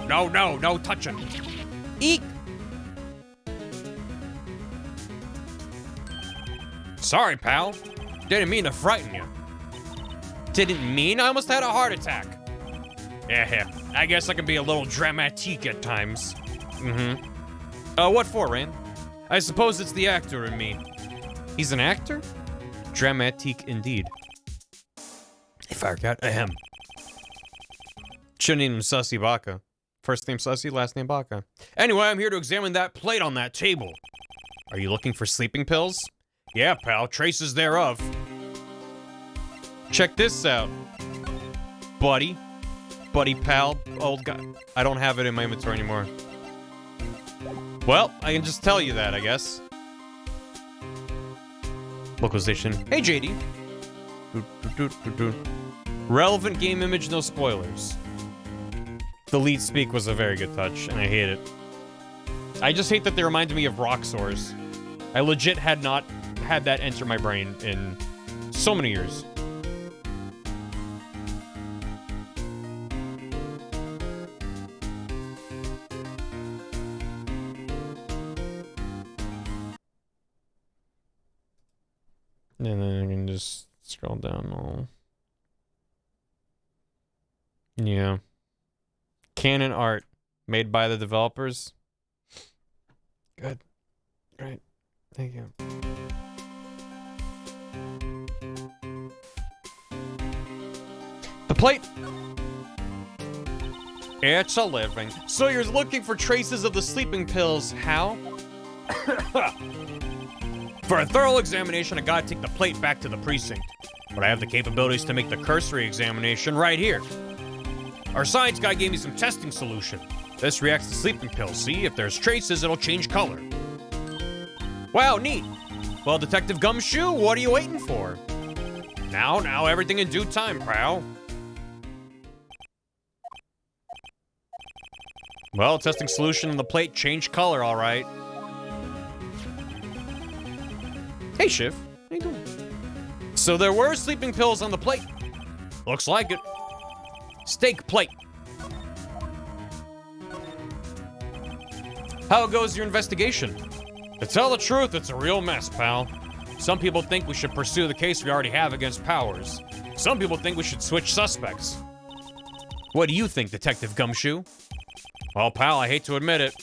No touching. Eek! Sorry, pal. Didn't mean to frighten you. Didn't mean? I almost had a heart attack. Yeah, I guess I can be a little dramatique at times. What for, Rand? I suppose it's the actor in me. He's an actor? Dramatique indeed. If I forgot, ahem. Shouldn't name him Sussy Baka. First name Sussy, last name Baka. Anyway, I'm here to examine that plate on that table. Are you looking for sleeping pills? Yeah, pal, traces thereof. Check this out. Buddy, pal, old guy. I don't have it in my inventory anymore. Well, I can just tell you that, I guess. Localization. Hey, JD. Relevant game image, no spoilers. The lead speak was a very good touch, and I hate it. I just hate that they reminded me of Roxors. I legit had not had that enter my brain in so many years. And then I can just scroll down all. Yeah. Canon art made by the developers. Good. Great. Thank you. The plate. It's a living. So you're looking for traces of the sleeping pills. How? For a thorough examination, I gotta take the plate back to the precinct. But I have the capabilities to make the cursory examination right here. Our science guy gave me some testing solution. This reacts to sleeping pills. See, if there's traces, it'll change color. Wow, neat. Well, Detective Gumshoe, what are you waiting for? Now, everything in due time, pal. Well, testing solution in the plate changed color, all right. Hey, Shiv. How you doing? So there were sleeping pills on the plate. Looks like it. Steak plate. How goes your investigation? To tell the truth, it's a real mess, pal. Some people think we should pursue the case we already have against Powers. Some people think we should switch suspects. What do you think, Detective Gumshoe? Well, pal, I hate to admit it.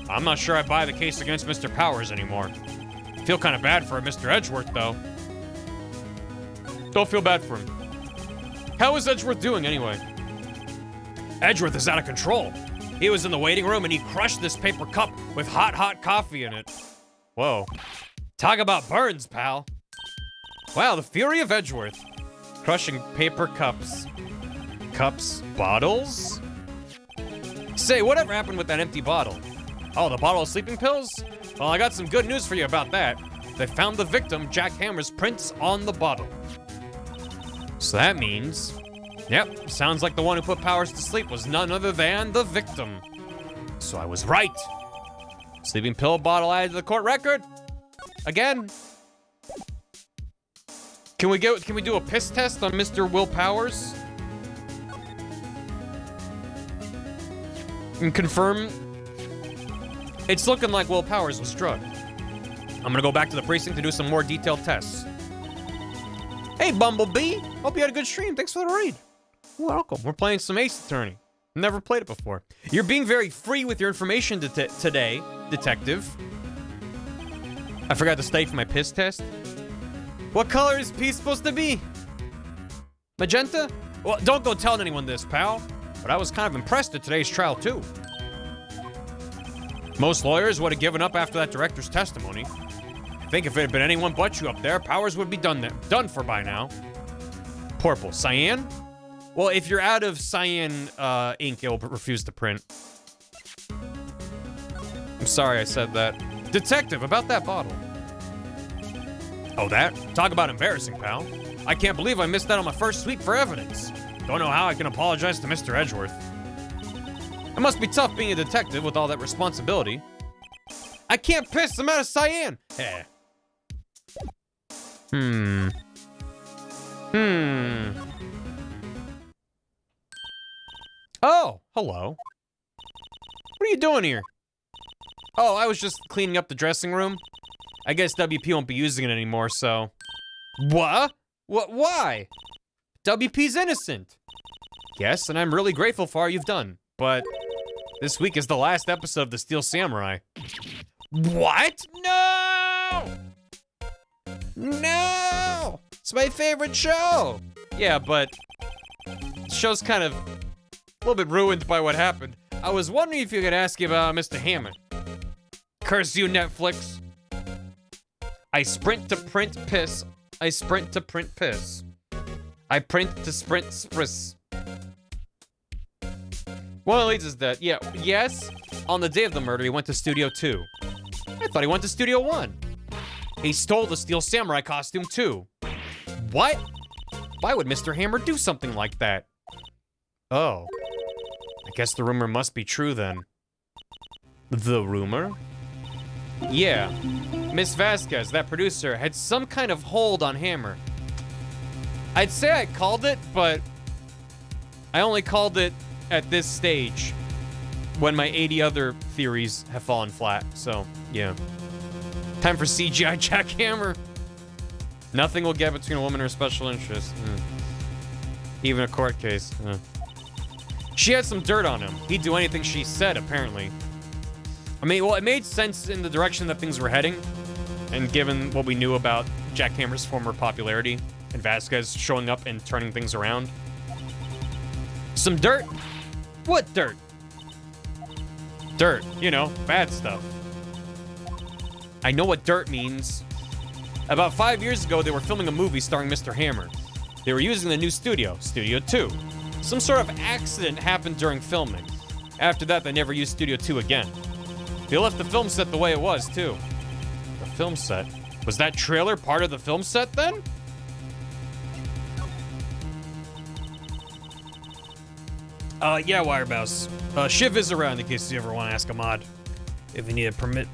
I'm not sure I buy the case against Mr. Powers anymore. Feel kind of bad for Mr. Edgeworth, though. Don't feel bad for him. How is Edgeworth doing, anyway? Edgeworth is out of control. He was in the waiting room and he crushed this paper cup with hot coffee in it. Whoa. Talk about burns, pal. Wow, the fury of Edgeworth. Crushing paper cups. Cups? Bottles? Say, whatever happened with that empty bottle? Oh, the bottle of sleeping pills? Well, I got some good news for you about that. They found the victim, Jack Hammer's prints on the bottle. So that means... Yep, sounds like the one who put Powers to sleep was none other than the victim. So I was right. Sleeping pill bottle added to the court record. Again. Can we do a piss test on Mr. Will Powers? And confirm it's looking like Will Powers was drugged. I'm gonna go back to the precinct to do some more detailed tests. Hey, Bumblebee. Hope you had a good stream. Thanks for the raid. Welcome. We're playing some Ace Attorney. Never played it before. You're being very free with your information today, Detective. I forgot to stay for my piss test. What color is pee supposed to be? Magenta? Well, don't go telling anyone this, pal. But I was kind of impressed at today's trial, too. Most lawyers would have given up after that director's testimony. I think if it had been anyone but you up there, Powers would be done for by now. Purple. Cyan? Well, if you're out of cyan ink, it'll refuse to print. I'm sorry I said that. Detective, about that bottle. Oh, that? Talk about embarrassing, pal. I can't believe I missed that on my first sweep for evidence. Don't know how I can apologize to Mr. Edgeworth. It must be tough being a detective with all that responsibility. I can't piss, I'm out of cyan. Eh. Oh, hello. What are you doing here? Oh, I was just cleaning up the dressing room. I guess WP won't be using it anymore, so... What? Why? WP's innocent. Yes, and I'm really grateful for all you've done, but... This week is the last episode of The Steel Samurai. What? No! No! It's my favorite show! Yeah, but... The show's kind of... a little bit ruined by what happened. I was wondering if you could ask you about Mr. Hammer. Curse you, Netflix. I sprint to print piss. I sprint to print piss. I print to sprint spris. Well, it leads us that, yeah, yes, on the day of the murder, he went to Studio 2. I thought he went to Studio 1. He stole the Steel Samurai costume, too. What? Why would Mr. Hammer do something like that? Oh. I guess the rumor must be true, then. The rumor? Yeah. Miss Vasquez, that producer, had some kind of hold on Hammer. I'd say I called it, but I only called it at this stage when my 80 other theories have fallen flat, so, yeah. Time for CGI jackhammer. Nothing will get between a woman and her special interest. Even a court case. She had some dirt on him. He'd do anything she said, apparently. I mean, well, it made sense in the direction that things were heading, and given what we knew about Jackhammer's former popularity, and Vasquez showing up and turning things around. Some dirt? What dirt? Dirt, you know, bad stuff. I know what dirt means. About 5 years ago, they were filming a movie starring Mr. Hammer. They were using the new studio, Studio 2. Some sort of accident happened during filming. After that, they never used Studio 2 again. They left the film set the way it was, too. The film set? Was that trailer part of the film set, then? Yeah, Wiremouse. Shiv is around in case you ever want to ask a mod. If you need a permit.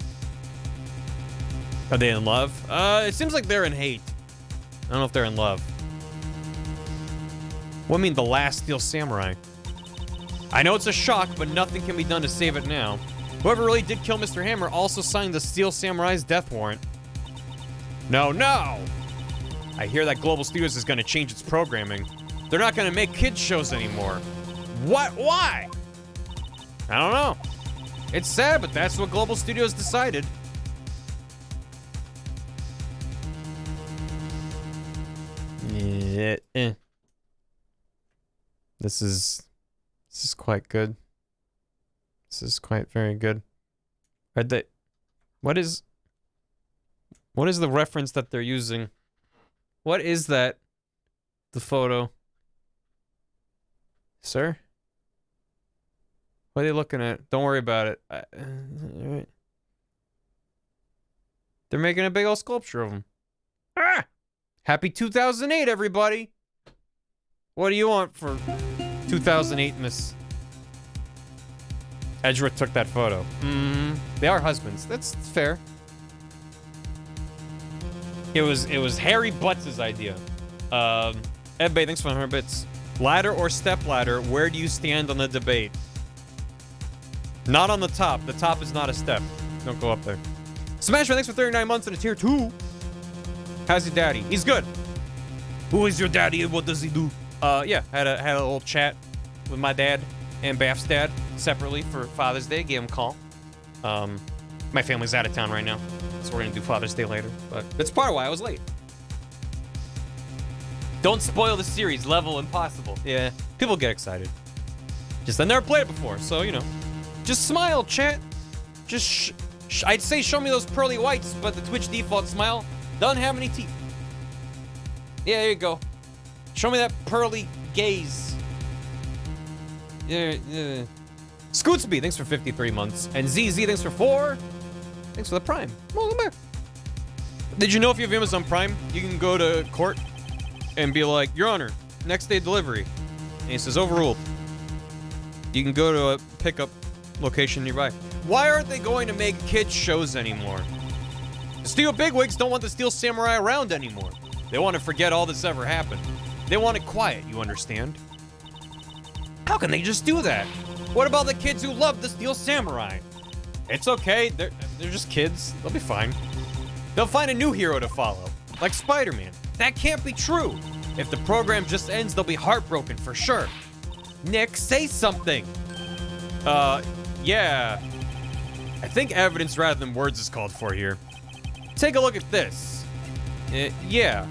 Are they in love? It seems like they're in hate. I don't know if they're in love. What do you mean, the last Steel Samurai? I know it's a shock, but nothing can be done to save it now. Whoever really did kill Mr. Hammer also signed the Steel Samurai's death warrant. No, no! I hear that Global Studios is gonna change its programming. They're not gonna make kids shows anymore. What? Why? I don't know. It's sad, but that's what Global Studios decided. Yeah. This is quite good. This is quite very good. What is the reference that they're using? What is that? The photo. Sir? What are they looking at? Don't worry about it. Alright. They're making a big old sculpture of him. Ah! Happy 2008, everybody! What do you want for 2008, Miss? Edgeworth took that photo. They are husbands. That's fair. It was Harry Butts' idea. Ed Bay, thanks for 100 bits. Ladder or step ladder, where do you stand on the debate? Not on the top. The top is not a step. Don't go up there. Smashman, thanks for 39 months in a tier 2. How's your daddy? He's good. Who is your daddy and what does he do? Yeah, had a little chat with my dad and Baff's dad separately for Father's Day. Gave him a call. My family's out of town right now, so we're gonna do Father's Day later. But that's part of why I was late. Don't spoil the series. Level impossible. Yeah, people get excited. Just I never played it before, so, you know. Just smile, chat. Just, I'd say show me those pearly whites, but the Twitch default smile doesn't have any teeth. Yeah, there you go. Show me that pearly gaze. Yeah. Scootsby, thanks for 53 months. And ZZ, thanks for 4. Thanks for the Prime. Welcome back. Did you know if you have Amazon Prime, you can go to court and be like, Your Honor, next day delivery. And he says, overruled. You can go to a pickup location nearby. Why aren't they going to make kids shows anymore? The Steel Bigwigs don't want the Steel Samurai around anymore. They want to forget all this ever happened. They want it quiet, you understand? How can they just do that? What about the kids who love the Steel Samurai? It's okay, they're just kids. They'll be fine. They'll find a new hero to follow, like Spider-Man. That can't be true. If the program just ends, they'll be heartbroken for sure. Nick, say something. Yeah. I think evidence rather than words is called for here. Take a look at this. Yeah.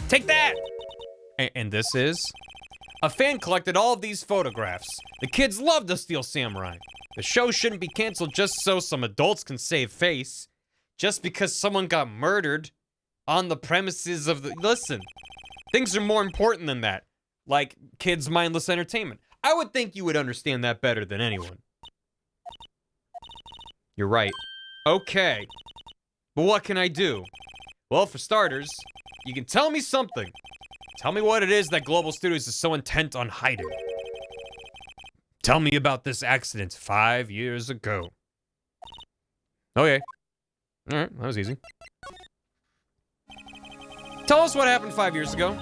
Take that! And this is? A fan collected all of these photographs. The kids love the Steel Samurai. The show shouldn't be canceled just so some adults can save face. Just because someone got murdered on the premises of the... Listen, things are more important than that. Like kids' mindless entertainment. I would think you would understand that better than anyone. You're right. Okay. But what can I do? Well, for starters, you can tell me something. Tell me what it is that Global Studios is so intent on hiding. Tell me about this accident 5 years ago. Okay. Alright, that was easy. Tell us what happened 5 years ago.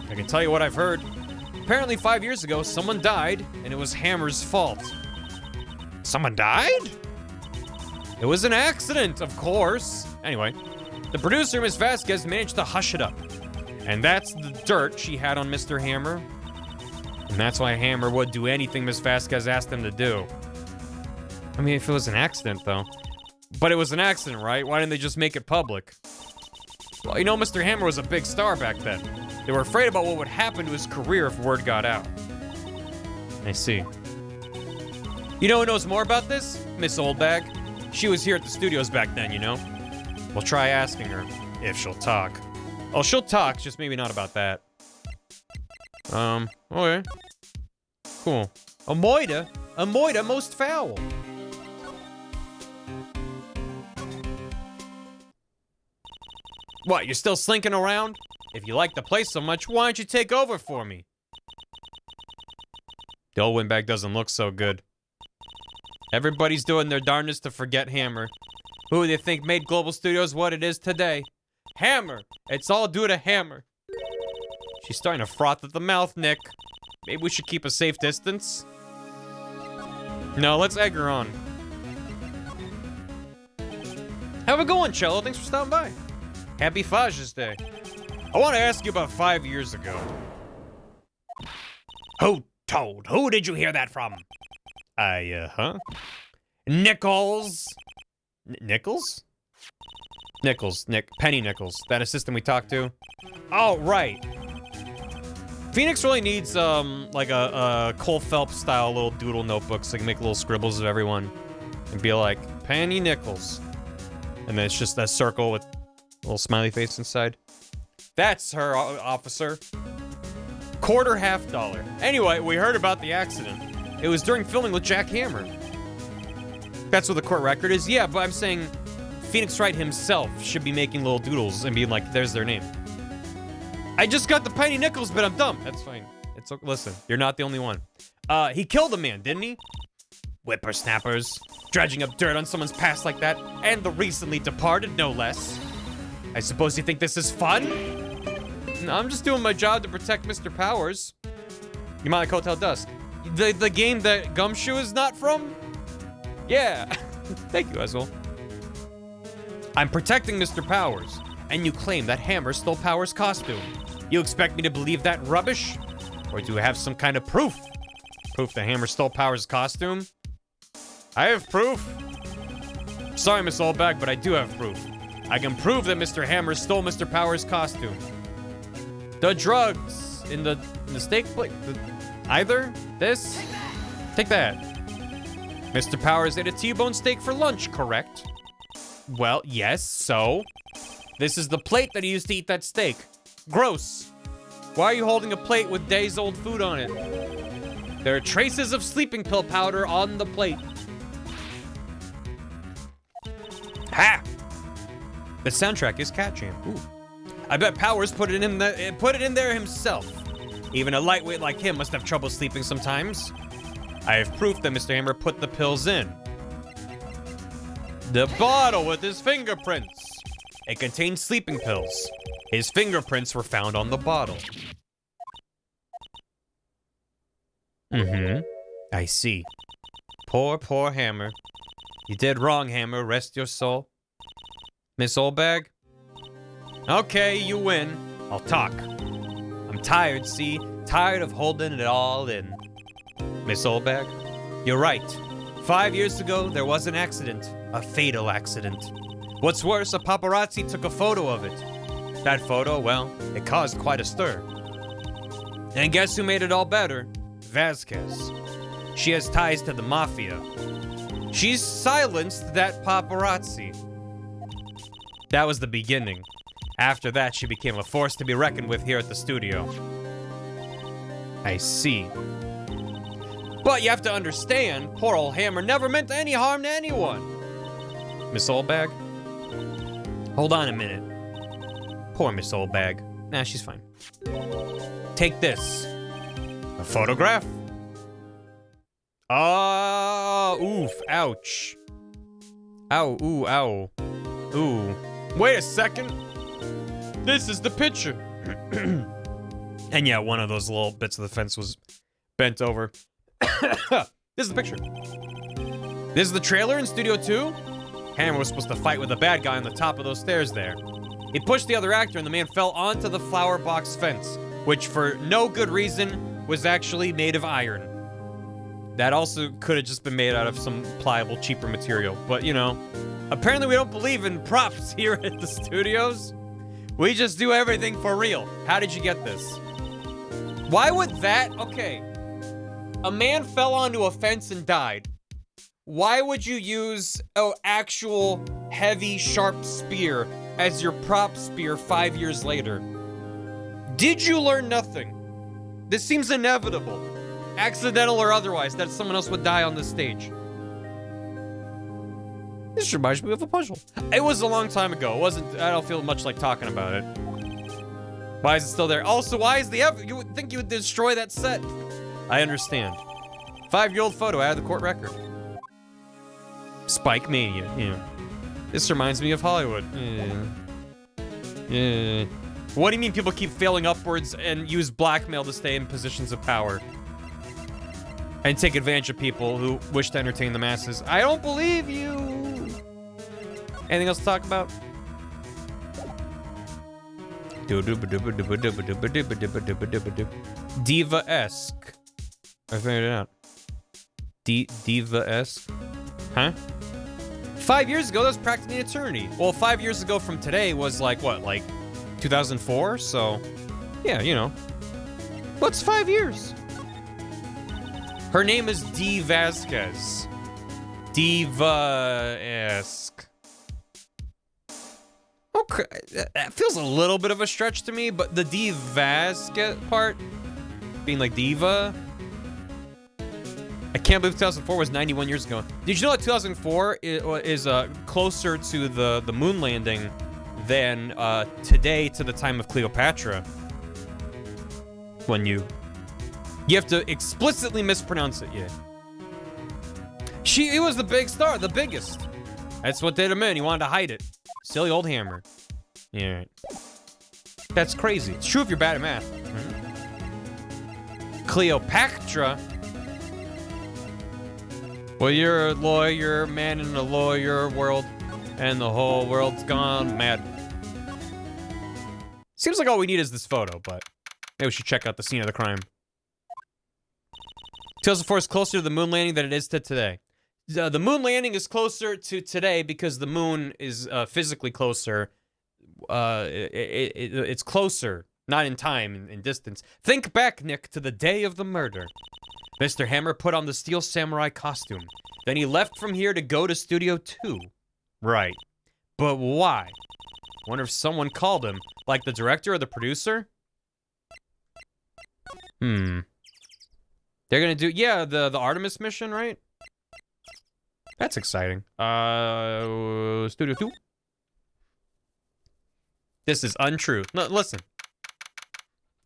I can tell you what I've heard. Apparently 5 years ago, someone died, and it was Hammer's fault. Someone died? It was an accident, of course. Anyway, the producer, Ms. Vasquez, managed to hush it up. And that's the dirt she had on Mr. Hammer. And that's why Hammer would do anything Ms. Vasquez asked him to do. I mean, if it was an accident, though. But it was an accident, right? Why didn't they just make it public? Well, you know, Mr. Hammer was a big star back then. They were afraid about what would happen to his career if word got out. I see. You know who knows more about this? Miss Oldbag. She was here at the studios back then, you know? We'll try asking her, if she'll talk. Oh, she'll talk, just maybe not about that. Okay. Cool. A moida most foul. What, you're still slinking around? If you like the place so much, why don't you take over for me? The old windbag doesn't look so good. Everybody's doing their darndest to forget Hammer. Who do you think made Global Studios what it is today? Hammer! It's all due to Hammer. She's starting to froth at the mouth, Nick. Maybe we should keep a safe distance? No, let's egg her on. How's it going, Cello? Thanks for stopping by. Happy Father's Day. I want to ask you about 5 years ago. Who told? Who did you hear that from? Nichols. Nichols? Nichols, Penny Nichols. That assistant we talked to. Oh, right. Phoenix really needs, like a Cole Phelps style little doodle notebook so they can make little scribbles of everyone. And be like, Penny Nichols. And then it's just a circle with a little smiley face inside. That's her, officer. $0.25. Anyway, we heard about the accident. It was during filming with Jack Hammer. That's what the court record is? Yeah, but I'm saying Phoenix Wright himself should be making little doodles and being like, there's their name. I just got the Penny Nichols, but I'm dumb. That's fine. It's okay. Listen, you're not the only one. He killed a man, didn't he? Whippersnappers. Dredging up dirt on someone's past like that. And the recently departed, no less. I suppose you think this is fun? No, I'm just doing my job to protect Mr. Powers. You might like Hotel Dusk. The game that Gumshoe is not from? Yeah. Thank you, Aswell. I'm protecting Mr. Powers, and you claim that Hammer stole Powers' costume. You expect me to believe that rubbish? Or do you have some kind of proof? Proof that Hammer stole Powers' costume? I have proof. Sorry, Miss Oldbag, but I do have proof. I can prove that Mr. Hammer stole Mr. Powers' costume. The drugs in the steak plate. Either this. Take that. Mr. Powers ate a T-bone steak for lunch, correct? Well, yes, so? This is the plate that he used to eat that steak. Gross. Why are you holding a plate with days-old food on it? There are traces of sleeping pill powder on the plate. Ha! The soundtrack is Cat Jam. Ooh. I bet Powers put it in there himself. Even a lightweight like him must have trouble sleeping sometimes. I have proof that Mr. Hammer put the pills in. The bottle with his fingerprints. It contained sleeping pills. His fingerprints were found on the bottle. I see. Poor, poor Hammer. You did wrong, Hammer. Rest your soul. Miss Oldbag? Okay, you win. I'll talk. I'm tired, see? Tired of holding it all in. Miss Oldbag? You're right. 5 years ago, there was an accident. A fatal accident. What's worse, a paparazzi took a photo of it. That photo, well, it caused quite a stir. And guess who made it all better? Vasquez. She has ties to the mafia. She's silenced that paparazzi. That was the beginning. After that, she became a force to be reckoned with here at the studio. I see. But you have to understand, poor old Hammer never meant any harm to anyone. Miss Oldbag? Hold on a minute. Poor Miss Oldbag. Nah, she's fine. Take this. A photograph? Oh, oof, ouch. Ow, ooh, ow. Ooh. Wait a second. This is the picture. And yeah, one of those little bits of the fence was bent over. This is the picture. This is the trailer in Studio 2. Hammer was supposed to fight with a bad guy on the top of those stairs there. He pushed the other actor and the man fell onto the flower box fence, which for no good reason was actually made of iron. That also could have just been made out of some pliable, cheaper material. But, you know, apparently we don't believe in props here at the studios. We just do everything for real. How did you get this? Why would that? Okay. A man fell onto a fence and died. Why would you use an actual heavy, sharp spear as your prop spear 5 years later? Did you learn nothing? This seems inevitable. Accidental or otherwise, that someone else would die on this stage. This reminds me of a puzzle. It was a long time ago. It wasn't, I don't feel much like talking about it. Why is it still there? Also, why is you would think you would destroy that set? I understand. 5-year-old photo out of the court record. Spike Mania, yeah. This reminds me of Hollywood. Yeah. What do you mean people keep failing upwards and use blackmail to stay in positions of power? And take advantage of people who wish to entertain the masses. I don't believe you. Anything else to talk about? Diva-esque. I figured it out. Diva-esque? Huh? 5 years ago, that was practically an eternity. Well, 5 years ago from today was like, what, like 2004? So, yeah, you know. What's 5 years? Her name is Dee Vasquez. Diva-esque. Okay, that feels a little bit of a stretch to me, but the Dee Vasquez part, being like diva, I can't believe 2004 was 91 years ago. Did you know that 2004 is closer to the moon landing than today to the time of Cleopatra? When you have to explicitly mispronounce it, yeah. He was the big star, the biggest. That's what did him in. He wanted to hide it. Silly old Hammer. Yeah. That's crazy. It's true if you're bad at math. Cleopatra. Well, you're a lawyer, man in a lawyer world, and the whole world's gone mad. Seems like all we need is this photo, but maybe we should check out the scene of the crime. 2004 is closer to the moon landing than it is to today. The moon landing is closer to today because the moon is physically closer. It's closer Not in time, in distance. Think back, Nick, to the day of the murder. Mr. Hammer put on the Steel Samurai costume. Then he left from here to go to Studio 2. Right. But why? Wonder if someone called him. Like the director or the producer? They're gonna do... Yeah, the Artemis mission, right? That's exciting. Studio 2? This is untrue. No, listen.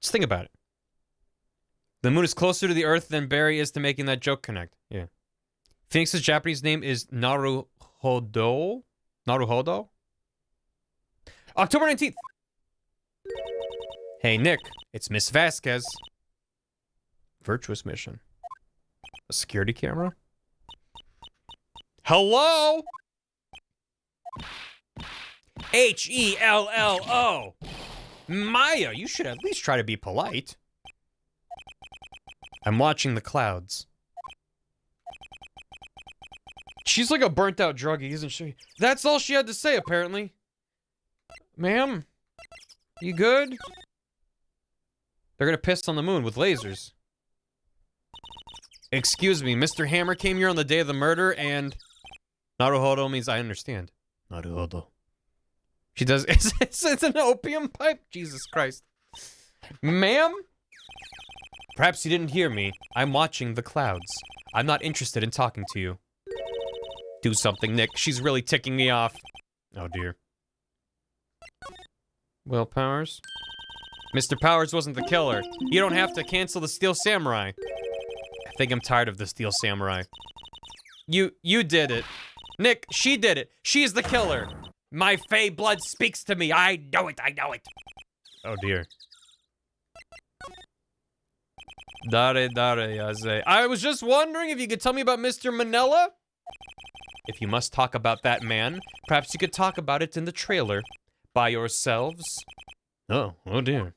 Just think about it. The moon is closer to the Earth than Barry is to making that joke connect. Yeah. Phoenix's Japanese name is Naruhodo? Naruhodo? October 19th. Hey, Nick. It's Miss Vasquez. Virtuous mission. A security camera? Hello? Hello. Maya, you should at least try to be polite. I'm watching the clouds. She's like a burnt-out druggie, isn't she? That's all she had to say, apparently. Ma'am? You good? They're gonna piss on the moon with lasers. Excuse me, Mr. Hammer came here on the day of the murder, and... Naruhodo means I understand. Naruhodo. She does... It's an opium pipe? Jesus Christ. Ma'am? Perhaps you didn't hear me. I'm watching the clouds. I'm not interested in talking to you. Do something, Nick. She's really ticking me off. Oh, dear. Will Powers? Mr. Powers wasn't the killer. You don't have to cancel the Steel Samurai. I think I'm tired of the Steel Samurai. You did it. Nick, she did it. She's the killer. My Fey blood speaks to me. I know it. Oh, dear. I was just wondering if you could tell me about Mr. Manila? If you must talk about that man, perhaps you could talk about it in the trailer. By yourselves. Oh dear.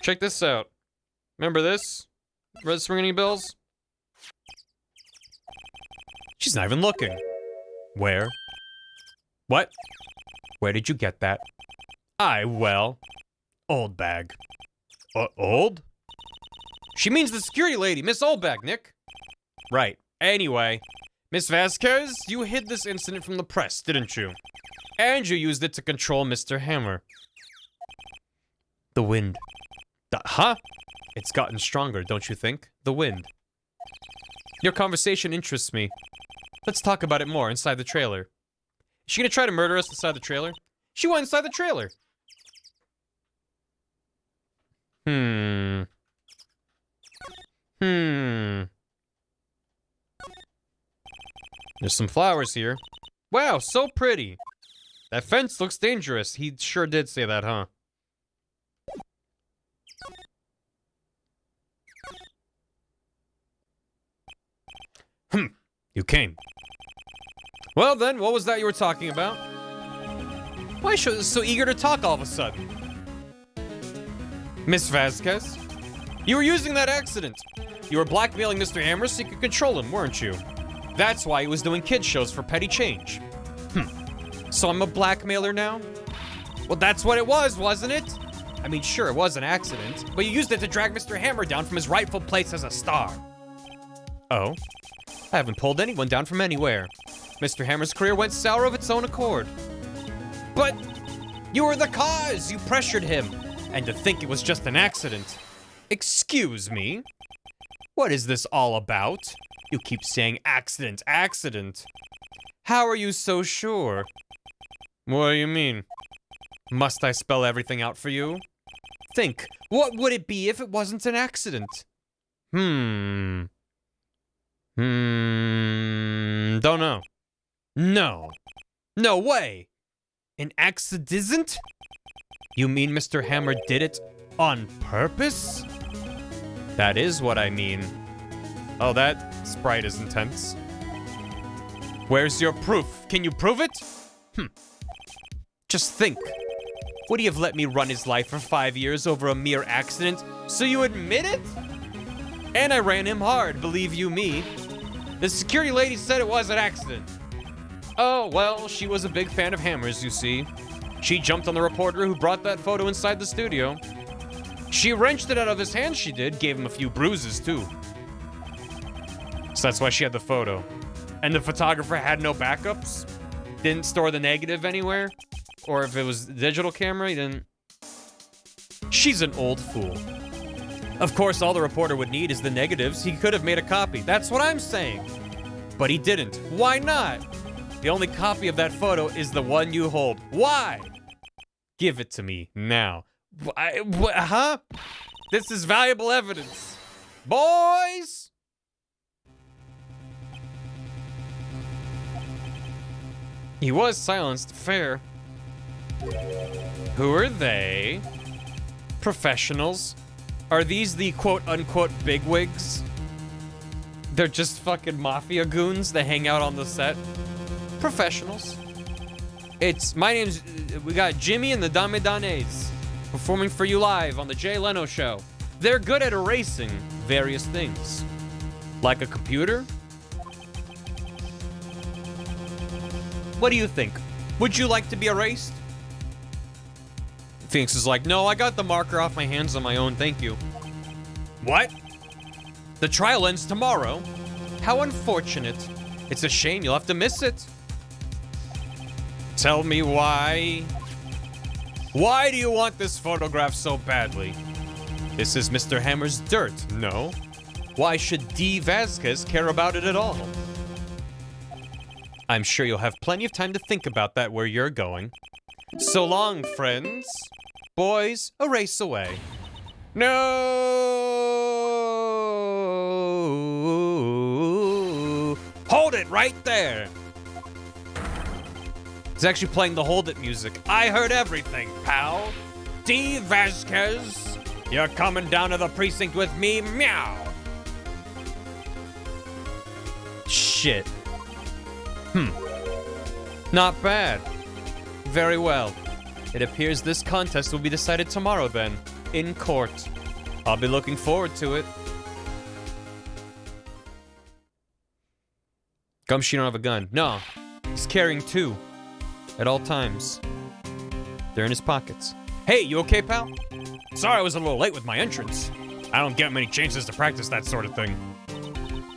Check this out. Remember this? Does this ring any bells? She's not even looking. Where? What? Where did you get that? Well, old bag. Old? She means the security lady, Miss Oldbag, Nick. Right. Anyway, Miss Vasquez, you hid this incident from the press, didn't you? And you used it to control Mr. Hammer. The wind. Huh? It's gotten stronger, don't you think? The wind. Your conversation interests me. Let's talk about it more inside the trailer. Is she gonna try to murder us inside the trailer? She went inside the trailer. There's some flowers here. Wow, so pretty. That fence looks dangerous. He sure did say that, huh? You came. Well then, what was that you were talking about? Why is she so eager to talk all of a sudden? Miss Vasquez? You were using that accident. You were blackmailing Mr. Hammer so you could control him, weren't you? That's why he was doing kid shows for petty change. So I'm a blackmailer now? Well, that's what it was, wasn't it? I mean, sure, it was an accident, but you used it to drag Mr. Hammer down from his rightful place as a star. Oh? I haven't pulled anyone down from anywhere. Mr. Hammer's career went sour of its own accord. But you were the cause! You pressured him. And to think it was just an accident. Excuse me? What is this all about? You keep saying accident, accident. How are you so sure? What do you mean? Must I spell everything out for you? Think, what would it be if it wasn't an accident? Don't know. No. No way. An accident? You mean Mr. Hammer did it on purpose? That is what I mean. Oh, that sprite is intense. Where's your proof? Can you prove it? Just think. Would he have let me run his life for 5 years over a mere accident? So you admit it? And I ran him hard, believe you me. The security lady said it was an accident. Oh, well, she was a big fan of Hammers, you see. She jumped on the reporter who brought that photo inside the studio. She wrenched it out of his hand, she did. Gave him a few bruises, too. So that's why she had the photo. And the photographer had no backups? Didn't store the negative anywhere? Or if it was a digital camera, he didn't... She's an old fool. Of course, all the reporter would need is the negatives. He could have made a copy. That's what I'm saying. But he didn't. Why not? The only copy of that photo is the one you hold. Why? Give it to me now. Huh? This is valuable evidence. Boys! He was silenced. Fair. Who are they? Professionals. Are these the quote-unquote bigwigs? They're just fucking mafia goons that hang out on the set. Professionals. We got Jimmy and the Dame Danes performing for you live on the Jay Leno Show. They're good at erasing various things. Like a computer? What do you think? Would you like to be erased? Phoenix is like, no, I got the marker off my hands on my own, thank you. What? The trial ends tomorrow. How unfortunate. It's a shame you'll have to miss it. Tell me why. Why do you want this photograph so badly? This is Mr. Hammer's dirt, no? Why should D. Vasquez care about it at all? I'm sure you'll have plenty of time to think about that where you're going. So long, friends. Boys, a race away. No! Hold it right there! He's actually playing the Hold It music. I heard everything, pal. D. Vasquez, you're coming down to the precinct with me, meow. Shit. Not bad. Very well. It appears this contest will be decided tomorrow then, in court. I'll be looking forward to it. Gumshoe don't have a gun. No, he's carrying two at all times. They're in his pockets. Hey, you okay, pal? Sorry I was a little late with my entrance. I don't get many chances to practice that sort of thing.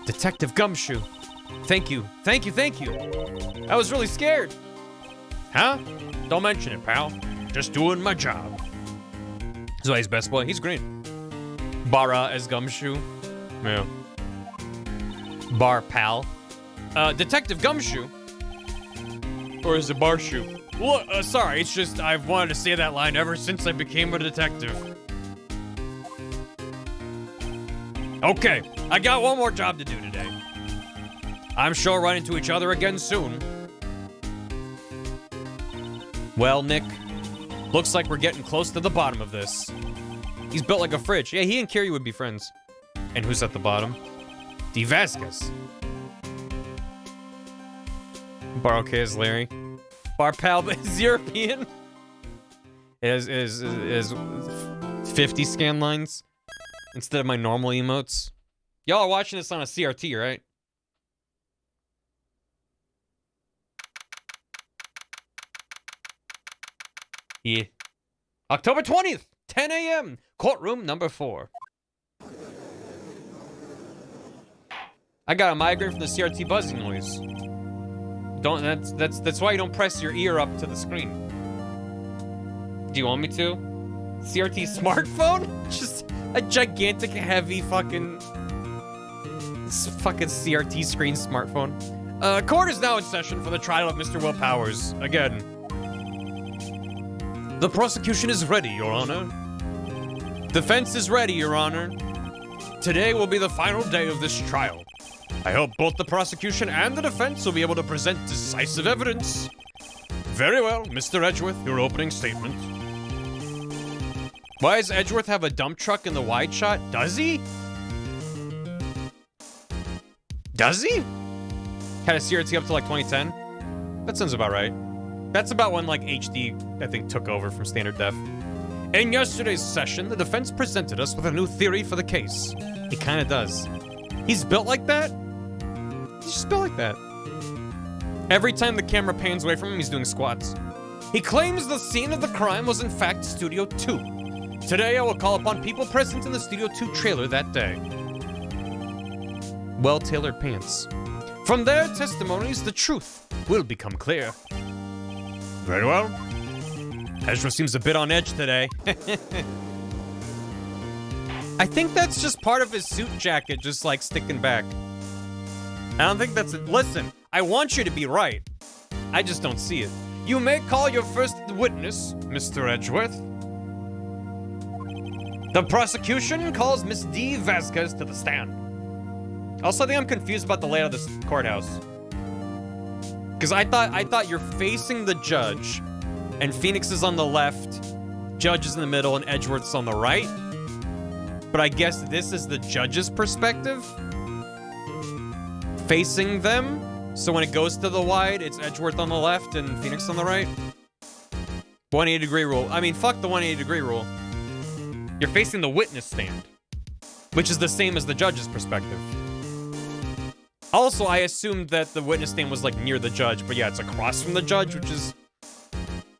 Detective Gumshoe. Thank you. Thank you, thank you. I was really scared. Huh? Don't mention it, pal. Just doing my job. So he's best boy. He's great. Bara as Gumshoe. Yeah. Bar pal. Detective Gumshoe. Or is it Barshoe? Well, sorry, it's just I've wanted to say that line ever since I became a detective. Okay, I got one more job to do today. I'm sure we'll run into each other again soon. Well, Nick, looks like we're getting close to the bottom of this. He's built like a fridge. Yeah, he and Kiri would be friends. And who's at the bottom? D. Vasquez. Bar okay is Larry. Bar pal is European. Is 50 scan lines instead of my normal emotes. Y'all are watching this on a CRT, right? Yeah. October 20th, 10 a.m. Courtroom number 4. I got a migraine from the CRT buzzing noise. That's why you don't press your ear up to the screen. Do you want me to? CRT smartphone? Just a gigantic, heavy fucking CRT screen smartphone. Court is now in session for the trial of Mr. Will Powers. Again. The prosecution is ready, Your Honor. Defense is ready, Your Honor. Today will be the final day of this trial. I hope both the prosecution and the defense will be able to present decisive evidence. Very well, Mr. Edgeworth, your opening statement. Why does Edgeworth have a dump truck in the wide shot? Does he? Does he? Had a CRT up to like 2010? That sounds about right. That's about when like HD, I think, took over from standard def. In yesterday's session, the defense presented us with a new theory for the case. He kind of does. He's built like that? He's just built like that. Every time the camera pans away from him, he's doing squats. He claims the scene of the crime was in fact Studio 2. Today I will call upon people present in the Studio 2 trailer that day. Well-tailored pants. From their testimonies, the truth will become clear. Very well. Ezra seems a bit on edge today. I think that's just part of his suit jacket, just like sticking back. I don't think that's it. Listen, I want you to be right. I just don't see it. You may call your first witness, Mr. Edgeworth. The prosecution calls Miss D. Vasquez to the stand. Also, I think I'm confused about the layout of this courthouse. Because I thought you're facing the judge, and Phoenix is on the left, Judge is in the middle, and Edgeworth's on the right. But I guess this is the judge's perspective? Facing them? So when it goes to the wide, it's Edgeworth on the left and Phoenix on the right? 180-degree rule. I mean, fuck the 180-degree rule. You're facing the witness stand, which is the same as the judge's perspective. Also, I assumed that the witness stand was, like, near the judge, but yeah, it's across from the judge, which is...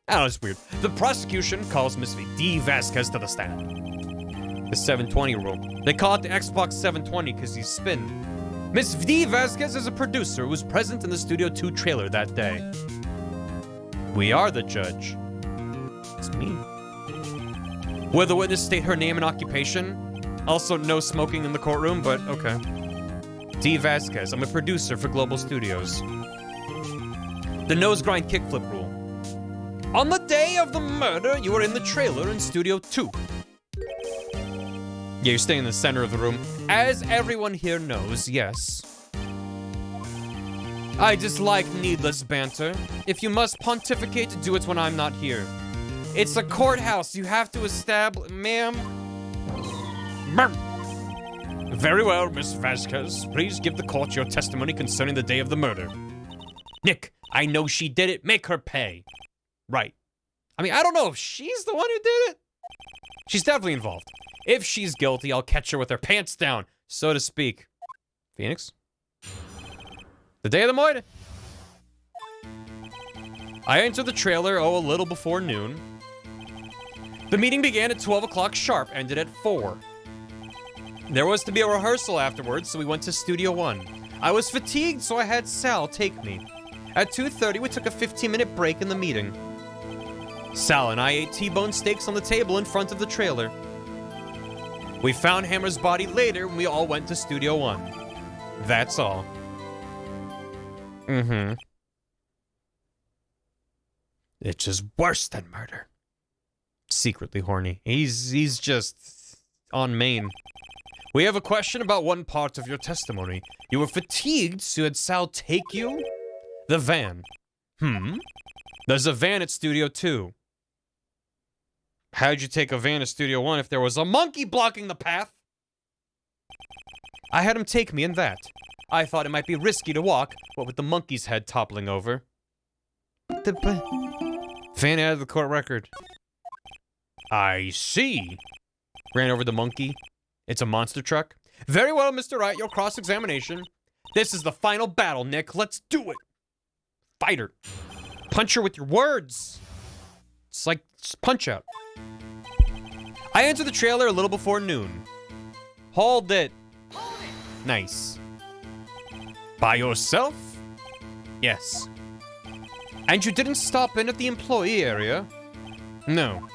I don't know, it's weird. The prosecution calls Miss D. Vasquez to the stand. The 720 rule. They call it the Xbox 720 because he's spin. Miss D. Vasquez is a producer who was present in the Studio 2 trailer that day. We are the judge. It's me. Will the witness state her name and occupation? Also, no smoking in the courtroom, but okay. D. Vasquez, I'm a producer for Global Studios. The nose grind kickflip rule. On the day of the murder, you were in the trailer in Studio 2. Yeah, you're staying in the center of the room. As everyone here knows, yes. I dislike needless banter. If you must pontificate, do it when I'm not here. It's a courthouse. You have to establish... Ma'am? Very well, Miss Vasquez. Please give the court your testimony concerning the day of the murder. Nick, I know she did it. Make her pay. Right. I mean, I don't know if she's the one who did it. She's definitely involved. If she's guilty, I'll catch her with her pants down, so to speak. Phoenix? The day of the murder. I entered the trailer, a little before noon. The meeting began at 12 o'clock sharp, ended at 4. There was to be a rehearsal afterwards, so we went to Studio 1. I was fatigued, so I had Sal take me. At 2:30, we took a 15-minute break in the meeting. Sal and I ate T-bone steaks on the table in front of the trailer. We found Hammer's body later when we all went to Studio 1. That's all. Mm-hmm. It's just worse than murder. Secretly horny. He's just on main. We have a question about one part of your testimony. You were fatigued, so had Sal take you? The van. There's a van at Studio 2. How'd you take a van to Studio 1 if there was a monkey blocking the path? I had him take me in that. I thought it might be risky to walk, what with the monkey's head toppling over. Van out of the court record. I see. Ran over the monkey. It's a monster truck. Very well, Mr. Wright, your cross-examination. This is the final battle, Nick. Let's do it. Fight her. Punch her with your words. It's like Punch-Out. I entered the trailer a little before noon. Hold it. Nice. By yourself? Yes. And you didn't stop in at the employee area? No.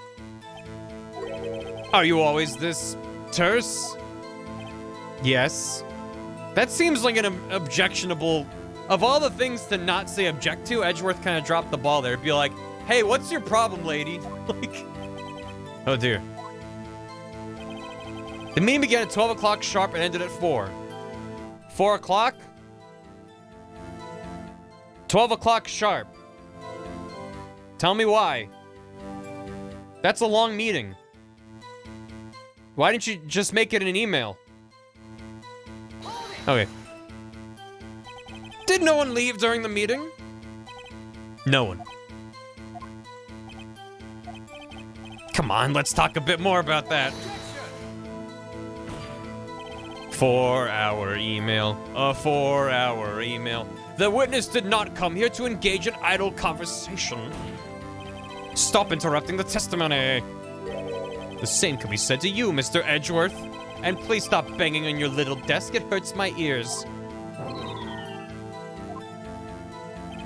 Are you always this terse? Yes. That seems like an objectionable... Of all the things to not say object to, Edgeworth kind of dropped the ball there. It'd be like, hey, what's your problem, lady? Like... Oh, dear. The meeting began at 12 o'clock sharp and ended at 4. 4 o'clock? 12 o'clock sharp. Tell me why. That's a long meeting. Why didn't you just make it an email? Okay. Did no one leave during the meeting? No one. Come on, let's talk a bit more about that. 4-hour email. A 4-hour email. The witness did not come here to engage in idle conversation. Stop interrupting the testimony. The same can be said to you, Mr. Edgeworth. And please stop banging on your little desk. It hurts my ears.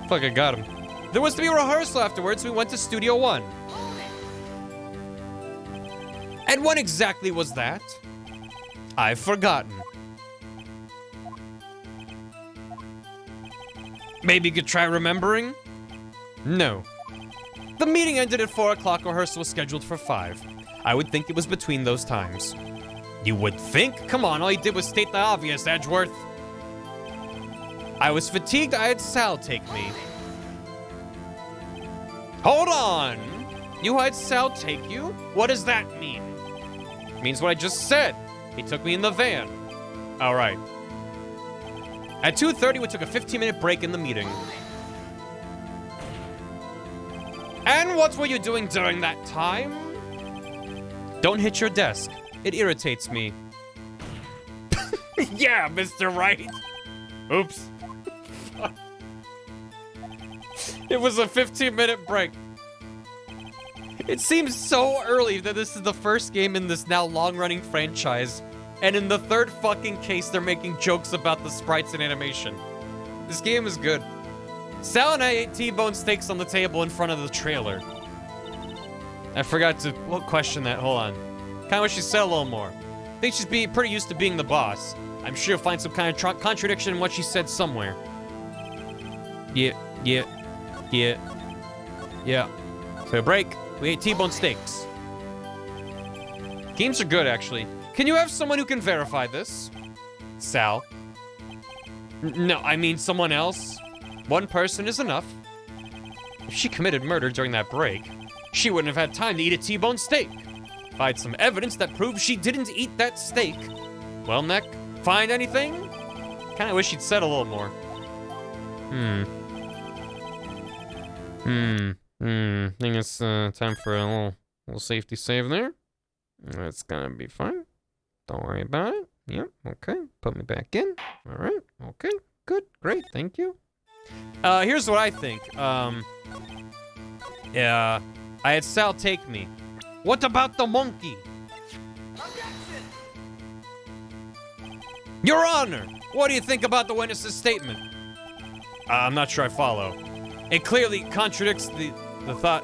Fuck, I got him. There was to be a rehearsal afterwards. We went to Studio One. And when exactly was that? I've forgotten. Maybe you could try remembering? No. The meeting ended at 4 o'clock. Rehearsal was scheduled for 5. I would think it was between those times. You would think? Come on, all you did was state the obvious, Edgeworth. I was fatigued. I had Sal take me. Hold on. You had Sal take you? What does that mean? It means what I just said. He took me in the van. All right. At 2:30, we took a 15-minute break in the meeting. And what were you doing during that time? Don't hit your desk. It irritates me. Yeah, Mr. Wright. Oops. It was a 15-minute break. It seems so early that this is the first game in this now long-running franchise. And in the third fucking case, they're making jokes about the sprites and animation. This game is good. Sal and I ate T-bone steaks on the table in front of the trailer. I forgot to question that. Hold on. Kinda wish she said a little more. I think she's pretty used to being the boss. I'm sure you'll find some kind of contradiction in what she said somewhere. Yeah. So break. We ate T-bone steaks. Games are good, actually. Can you have someone who can verify this? Sal. No, I mean someone else. One person is enough. If she committed murder during that break, she wouldn't have had time to eat a T-bone steak. If I had some evidence that proves she didn't eat that steak. Well, Neck, find anything? Kinda wish she'd said a little more. Think it's time for a little safety save there. That's gonna be fine. Don't worry about it. Yep, okay. Put me back in. All right, okay. Good, great, thank you. Here's what I think. Yeah, I had Sal take me. What about the monkey? Objection! Your Honor, what do you think about the witness's statement? I'm not sure I follow. It clearly contradicts the thought.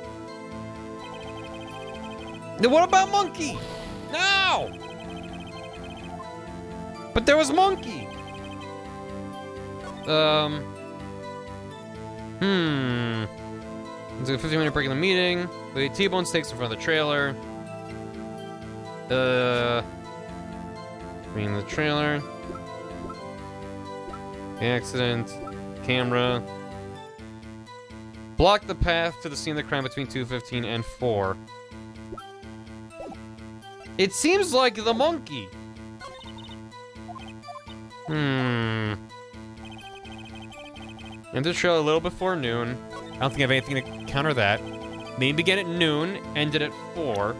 Then what about monkey? No! But there was monkey. It's a 15-minute break in the meeting. We ate T-bone steaks in front of the trailer. The trailer. The accident. Camera. Block the path to the scene of the crime between 2:15 and 4. It seems like the monkey. Enter the trailer a little before noon. I don't think I have anything to counter that. Meeting began at noon, ended at 4.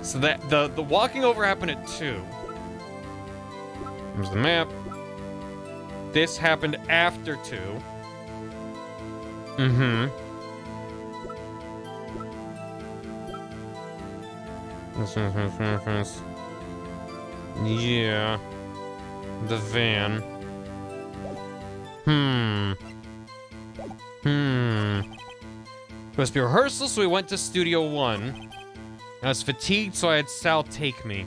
So that the walking over happened at 2. Here's the map. This happened after 2. Yeah. The van. It must be rehearsal, so we went to Studio One. I was fatigued, so I had Sal take me.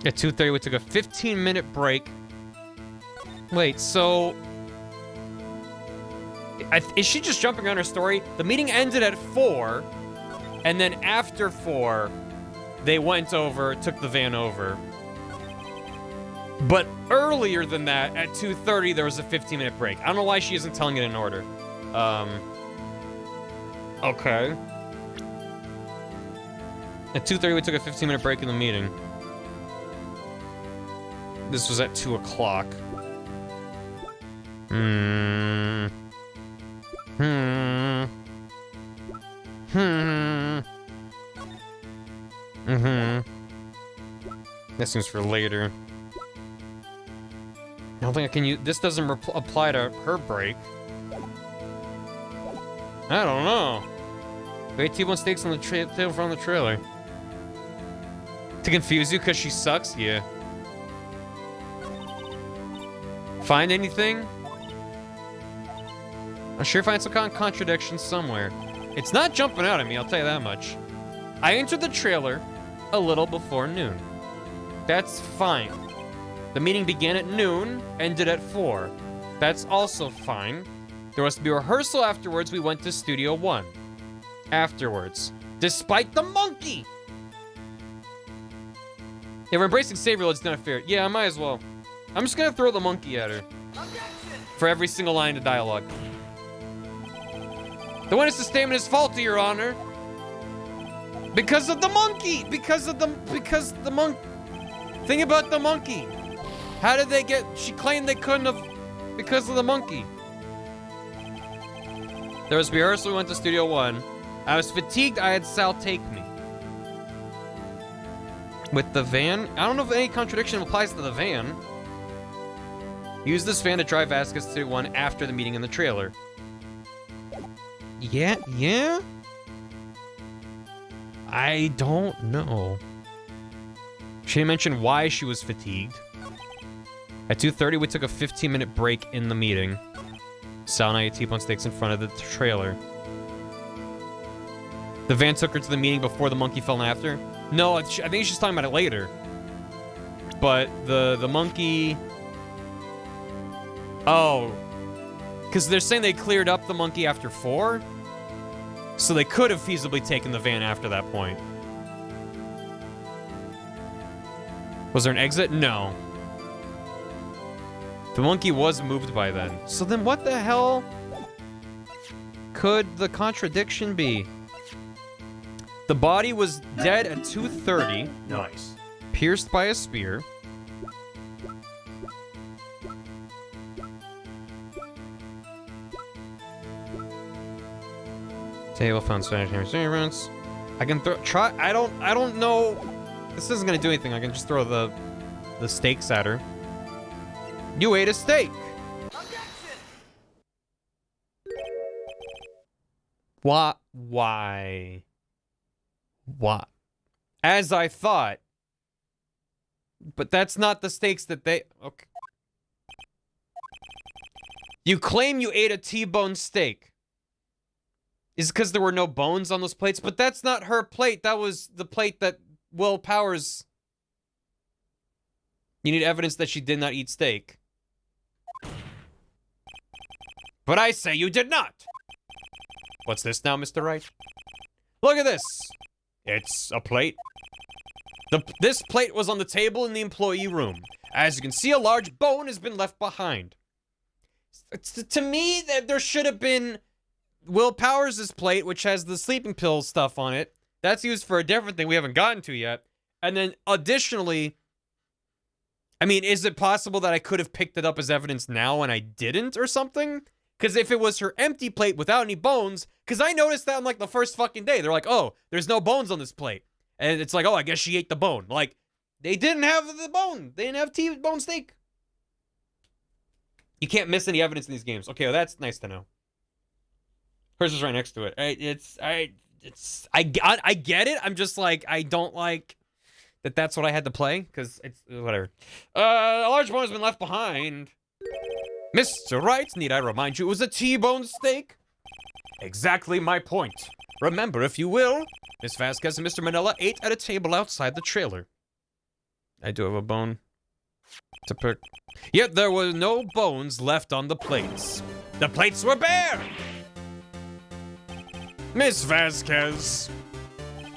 At 2:30, we took a 15-minute break. Wait, so... is she just jumping on her story? The meeting ended at 4, and then after 4, they went over, took the van over. But earlier than that, at 2:30, there was a 15-minute break. I don't know why she isn't telling it in order. Okay. At 2:30, we took a 15-minute break in the meeting. This was at 2 o'clock. That seems for later. I don't think I can use... This doesn't apply to her break. I don't know. Wait, T-bone steaks on the table from the trailer. To confuse you because she sucks? Yeah. Find anything? I'm sure find some kind of contradiction somewhere. It's not jumping out at me, I'll tell you that much. I entered the trailer a little before noon. That's fine. The meeting began at noon, ended at 4. That's also fine. There was to be a rehearsal afterwards. We went to Studio 1. Afterwards. Despite the monkey! If we're embracing Savior, let's not fear it. Yeah, I might as well. I'm just gonna throw the monkey at her. For every single line of dialogue. The witness statement is faulty, Your Honor. Because of the monkey! Because the monkey. Think about the monkey. How did they get... She claimed they couldn't have... Because of the monkey. There was rehearsal, we went to Studio 1. I was fatigued, I had Sal take me. With the van? I don't know if any contradiction applies to the van. Use this van to drive Vasquez to Studio 1 after the meeting in the trailer. Yeah? I don't know. She mentioned why she was fatigued. At 2:30, we took a 15-minute break in the meeting. Sal and I ate T-bone steaks in front of the trailer. The van took her to the meeting before the monkey fell in after. No, I think she's talking about it later. But the monkey... Oh. Because they're saying they cleared up the monkey after 4? So they could have feasibly taken the van after that point. Was there an exit? No. The monkey was moved by then. So then what the hell could the contradiction be? The body was dead at 2:30. Nice. Pierced by a spear. Table found Spanish servants. I can try. I don't know. This isn't gonna do anything. I can just throw the steaks at her. You ate a steak. What? Why? What? As I thought. But that's not the steaks that they... Okay. You claim you ate a T-bone steak. Is it because there were no bones on those plates? But that's not her plate. That was the plate that Will Powers... You need evidence that she did not eat steak. But I say you did not. What's this now, Mr. Wright? Look at this. It's a plate. This plate was on the table in the employee room. As you can see, a large bone has been left behind. To me, there should have been Will Powers' plate, which has the sleeping pill stuff on it. That's used for a different thing we haven't gotten to yet. And then, additionally, I mean, is it possible that I could have picked it up as evidence now and I didn't or something? Because if it was her empty plate without any bones, because I noticed that on, like, the first fucking day. They're like, oh, there's no bones on this plate. And it's like, oh, I guess she ate the bone. Like, they didn't have the bone. They didn't have T-bone steak. You can't miss any evidence in these games. Okay, well, that's nice to know. Hers is right next to it. I get it. I'm just like, I don't like that that's what I had to play, because it's, whatever. A large bone has been left behind. Mr. Wright, need I remind you, it was a T-bone steak? Exactly my point. Remember, if you will, Miss Vasquez and Mr. Manila ate at a table outside the trailer. I do have a bone to pick. Yet there were no bones left on the plates. The plates were bare! Miss Vasquez.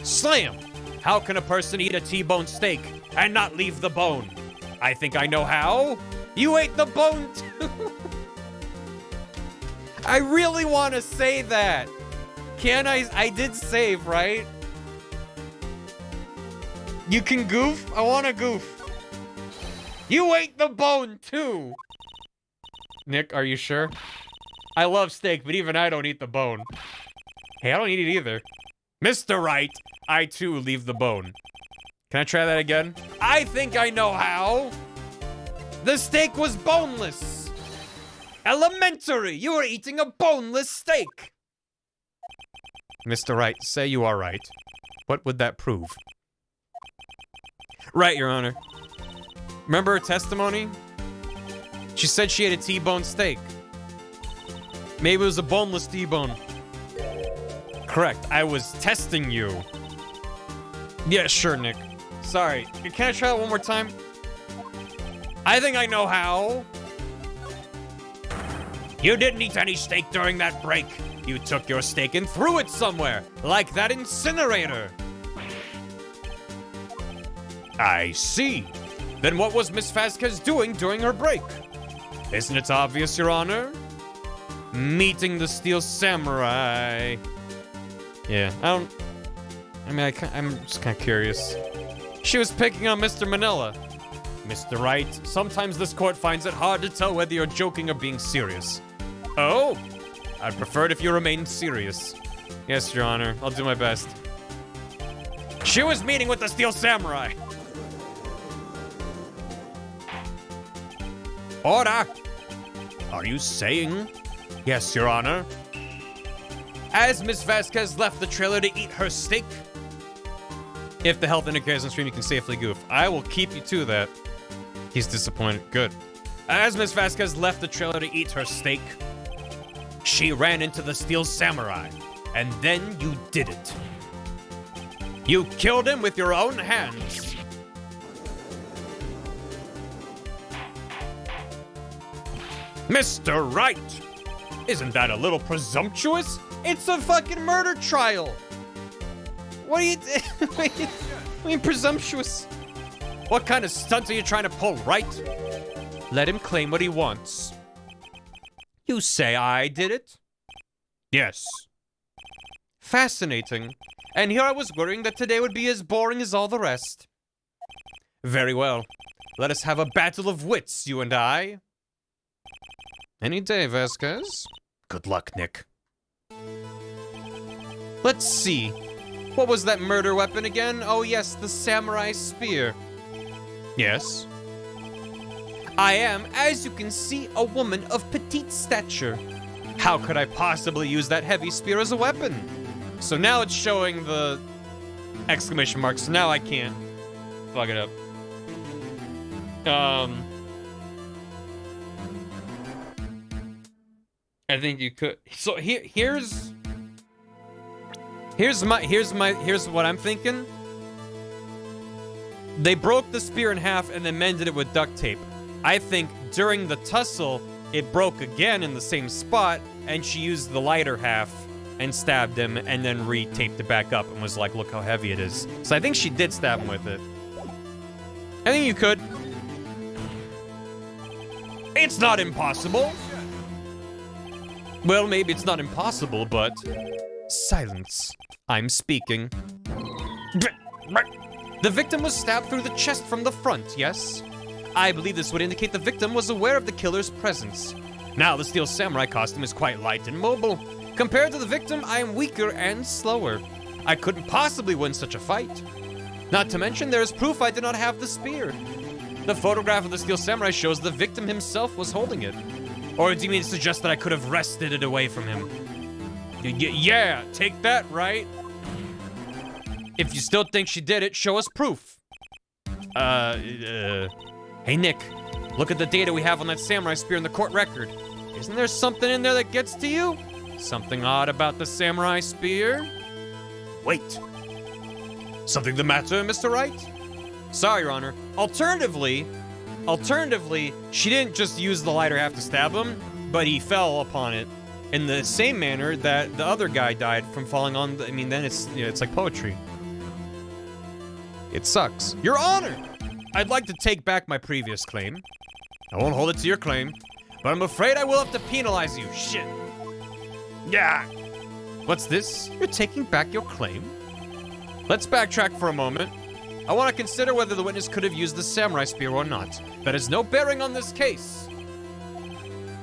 Slam! How can a person eat a T-bone steak and not leave the bone? I think I know how. You ate the bone too. I really want to say that. Can I? I did save, right? You can goof? I want to goof. You ate the bone too. Nick, are you sure? I love steak, but even I don't eat the bone. Hey, I don't eat it either. Mr. Wright, I too leave the bone. Can I try that again? I think I know how. The steak was boneless. Elementary, you were eating a boneless steak. Mr. Wright, say you are right. What would that prove? Right, Your Honor. Remember her testimony? She said she ate a T-bone steak. Maybe it was a boneless T-bone. Correct. I was testing you. Yeah, sure, Nick. Sorry. Can I try that one more time? I think I know how. You didn't eat any steak during that break. You took your steak and threw it somewhere, like that incinerator. I see. Then what was Miss Vasquez doing during her break? Isn't it obvious, Your Honor? Meeting the Steel Samurai. Yeah, I'm just kind of curious. She was picking on Mr. Manila. Mr. Wright, sometimes this court finds it hard to tell whether you're joking or being serious. Oh, I'd prefer it if you remained serious. Yes, Your Honor, I'll do my best. She was meeting with the Steel Samurai. Order! Are you saying? Yes, Your Honor. As Miss Vasquez left the trailer to eat her steak. If the health indicators on stream, you can safely goof. I will keep you to that. He's disappointed. Good. As Miss Vasquez left the trailer to eat her steak, she ran into the Steel Samurai, and then you did it. You killed him with your own hands. Mr. Wright! Isn't that a little presumptuous? It's a fucking murder trial! What are you... what do you mean presumptuous? What kind of stunt are you trying to pull, Wright? Let him claim what he wants. You say I did it? Yes. Fascinating. And here I was worrying that today would be as boring as all the rest. Very well. Let us have a battle of wits, you and I. Any day, Vasquez. Good luck, Nick. Let's see. What was that murder weapon again? Oh yes, the samurai spear. Yes. I am, as you can see, a woman of petite stature. How could I possibly use that heavy spear as a weapon? So now it's showing the exclamation mark, so now I can't fuck it up. I think you could. So here's what I'm thinking. They broke the spear in half and then mended it with duct tape. I think during the tussle, it broke again in the same spot, and she used the lighter half and stabbed him and then re-taped it back up and was like, look how heavy it is. So I think she did stab him with it. I think you could. It's not impossible. Well, maybe it's not impossible, but... Silence. I'm speaking. The victim was stabbed through the chest from the front, yes? I believe this would indicate the victim was aware of the killer's presence. Now, the Steel Samurai costume is quite light and mobile. Compared to the victim, I am weaker and slower. I couldn't possibly win such a fight. Not to mention, there is proof I did not have the spear. The photograph of the Steel Samurai shows the victim himself was holding it. Or do you mean to suggest that I could have wrested it away from him? Yeah, take that, right? If you still think she did it, show us proof. Hey, Nick, look at the data we have on that samurai spear in the court record. Isn't there something in there that gets to you? Something odd about the samurai spear? Wait. Something the matter, Mr. Wright? Sorry, Your Honor. Alternatively, she didn't just use the lighter half to stab him, but he fell upon it in the same manner that the other guy died from falling on the, I mean, then it's, you know, it's like poetry. It sucks. Your Honor! I'd like to take back my previous claim. I won't hold it to your claim, but I'm afraid I will have to penalize you. Shit. Yeah. What's this? You're taking back your claim? Let's backtrack for a moment. I want to consider whether the witness could have used the samurai spear or not. That has no bearing on this case.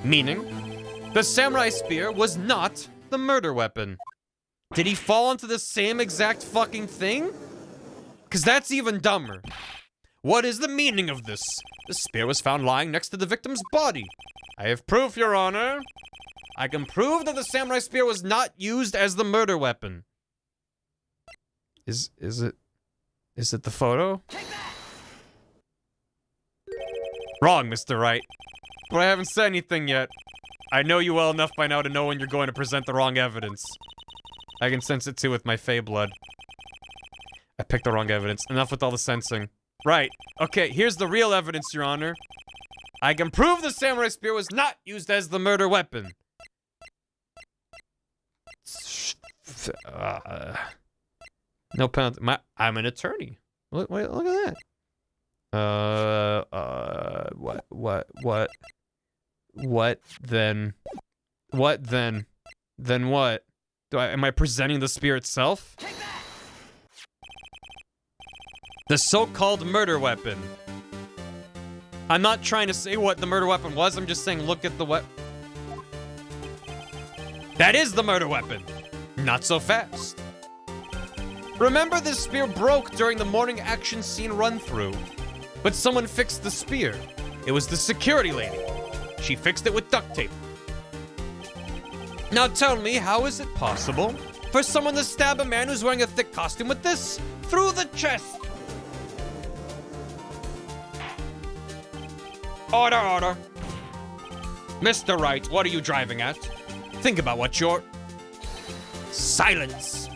Meaning, the samurai spear was not the murder weapon. Did he fall into the same exact fucking thing? Because that's even dumber. What is the meaning of this? The spear was found lying next to the victim's body. I have proof, Your Honor. I can prove that the samurai spear was not used as the murder weapon. Is it the photo? Wrong, Mr. Wright. But I haven't said anything yet. I know you well enough by now to know when you're going to present the wrong evidence. I can sense it too with my Fey blood. I picked the wrong evidence. Enough with all the sensing. Right. Okay, here's the real evidence, Your Honor. I can prove the samurai spear was not used as the murder weapon. No penalty. I'm an attorney. Look at that. What then? What then? Then what? Am I presenting the spear itself? The so-called murder weapon. I'm not trying to say what the murder weapon was, I'm just saying look at the That is the murder weapon. Not so fast. Remember, this spear broke during the morning action scene run-through. But someone fixed the spear. It was the security lady. She fixed it with duct tape. Now tell me, how is it possible for someone to stab a man who's wearing a thick costume with this? Through the chest! Order, order. Mr. Wright, what are you driving at? Think about what you're... Silence!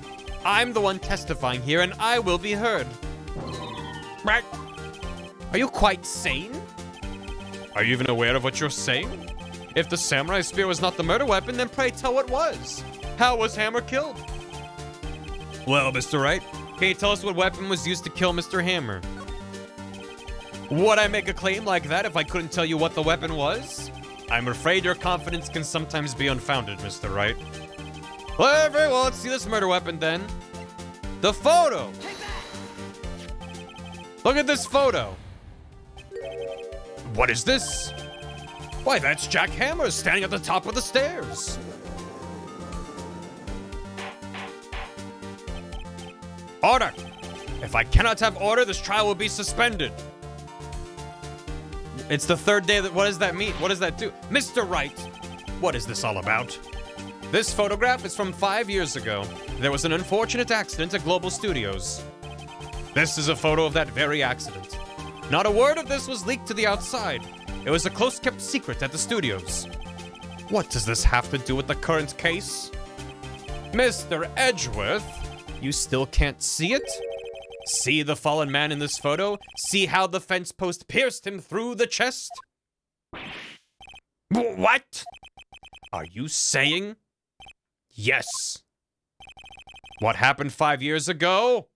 I'm the one testifying here, and I will be heard. Right? Are you quite sane? Are you even aware of what you're saying? If the samurai spear was not the murder weapon, then pray tell what was. How was Hammer killed? Well, Mr. Wright, can you tell us what weapon was used to kill Mr. Hammer? Would I make a claim like that if I couldn't tell you what the weapon was? I'm afraid your confidence can sometimes be unfounded, Mr. Wright. Well, very well, let's see this murder weapon then. The photo! Look at this photo. What is this? Why, that's Jack Hammer standing at the top of the stairs. Order! If I cannot have order, this trial will be suspended. It's the third day that... What does that mean? What does that do? Mr. Wright, what is this all about? This photograph is from 5 years ago. There was an unfortunate accident at Global Studios. This is a photo of that very accident. Not a word of this was leaked to the outside. It was a close-kept secret at the studios. What does this have to do with the current case? Mr. Edgeworth, you still can't see it? See the fallen man in this photo? See how the fence post pierced him through the chest? What? Are you saying? Yes. What happened 5 years ago?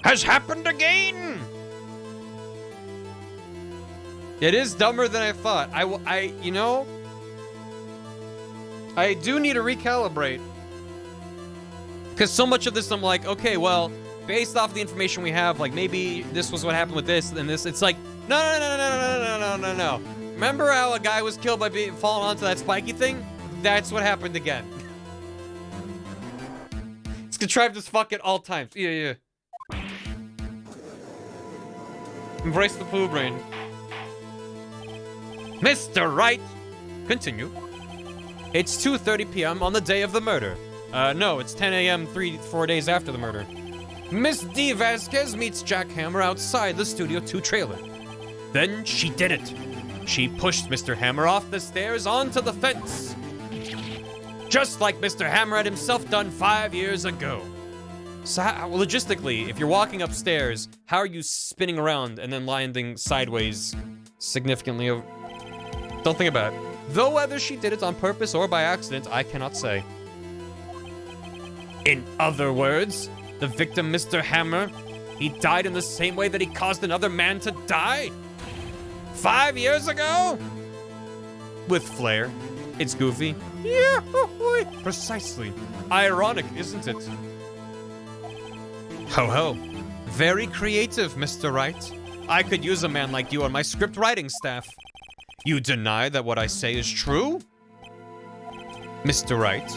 Has happened again! It is dumber than I thought. You know, I do need to recalibrate. Because so much of this, I'm like, okay, well, based off the information we have, like, maybe this was what happened with this and this. It's like, no. Remember how a guy was killed by falling onto that spiky thing? That's what happened again. It's contrived as fuck at all times. Yeah. Embrace the poo brain. Mr. Wright! Continue. It's 2:30 p.m. on the day of the murder. No, it's 10 a.m. 4 days after the murder. Miss D. Vasquez meets Jack Hammer outside the Studio 2 trailer. Then she did it. She pushed Mr. Hammer off the stairs onto the fence. Just like Mr. Hammer had himself done 5 years ago. So logistically, if you're walking upstairs, how are you spinning around and then landing sideways significantly over? Don't think about it. Though whether she did it on purpose or by accident, I cannot say. In other words, the victim, Mr. Hammer, he died in the same way that he caused another man to die? 5 years ago? With flair. It's goofy. Yeah, precisely. Ironic, isn't it? Ho. Very creative, Mr. Wright. I could use a man like you on my script writing staff. You deny that what I say is true? Mr. Wright,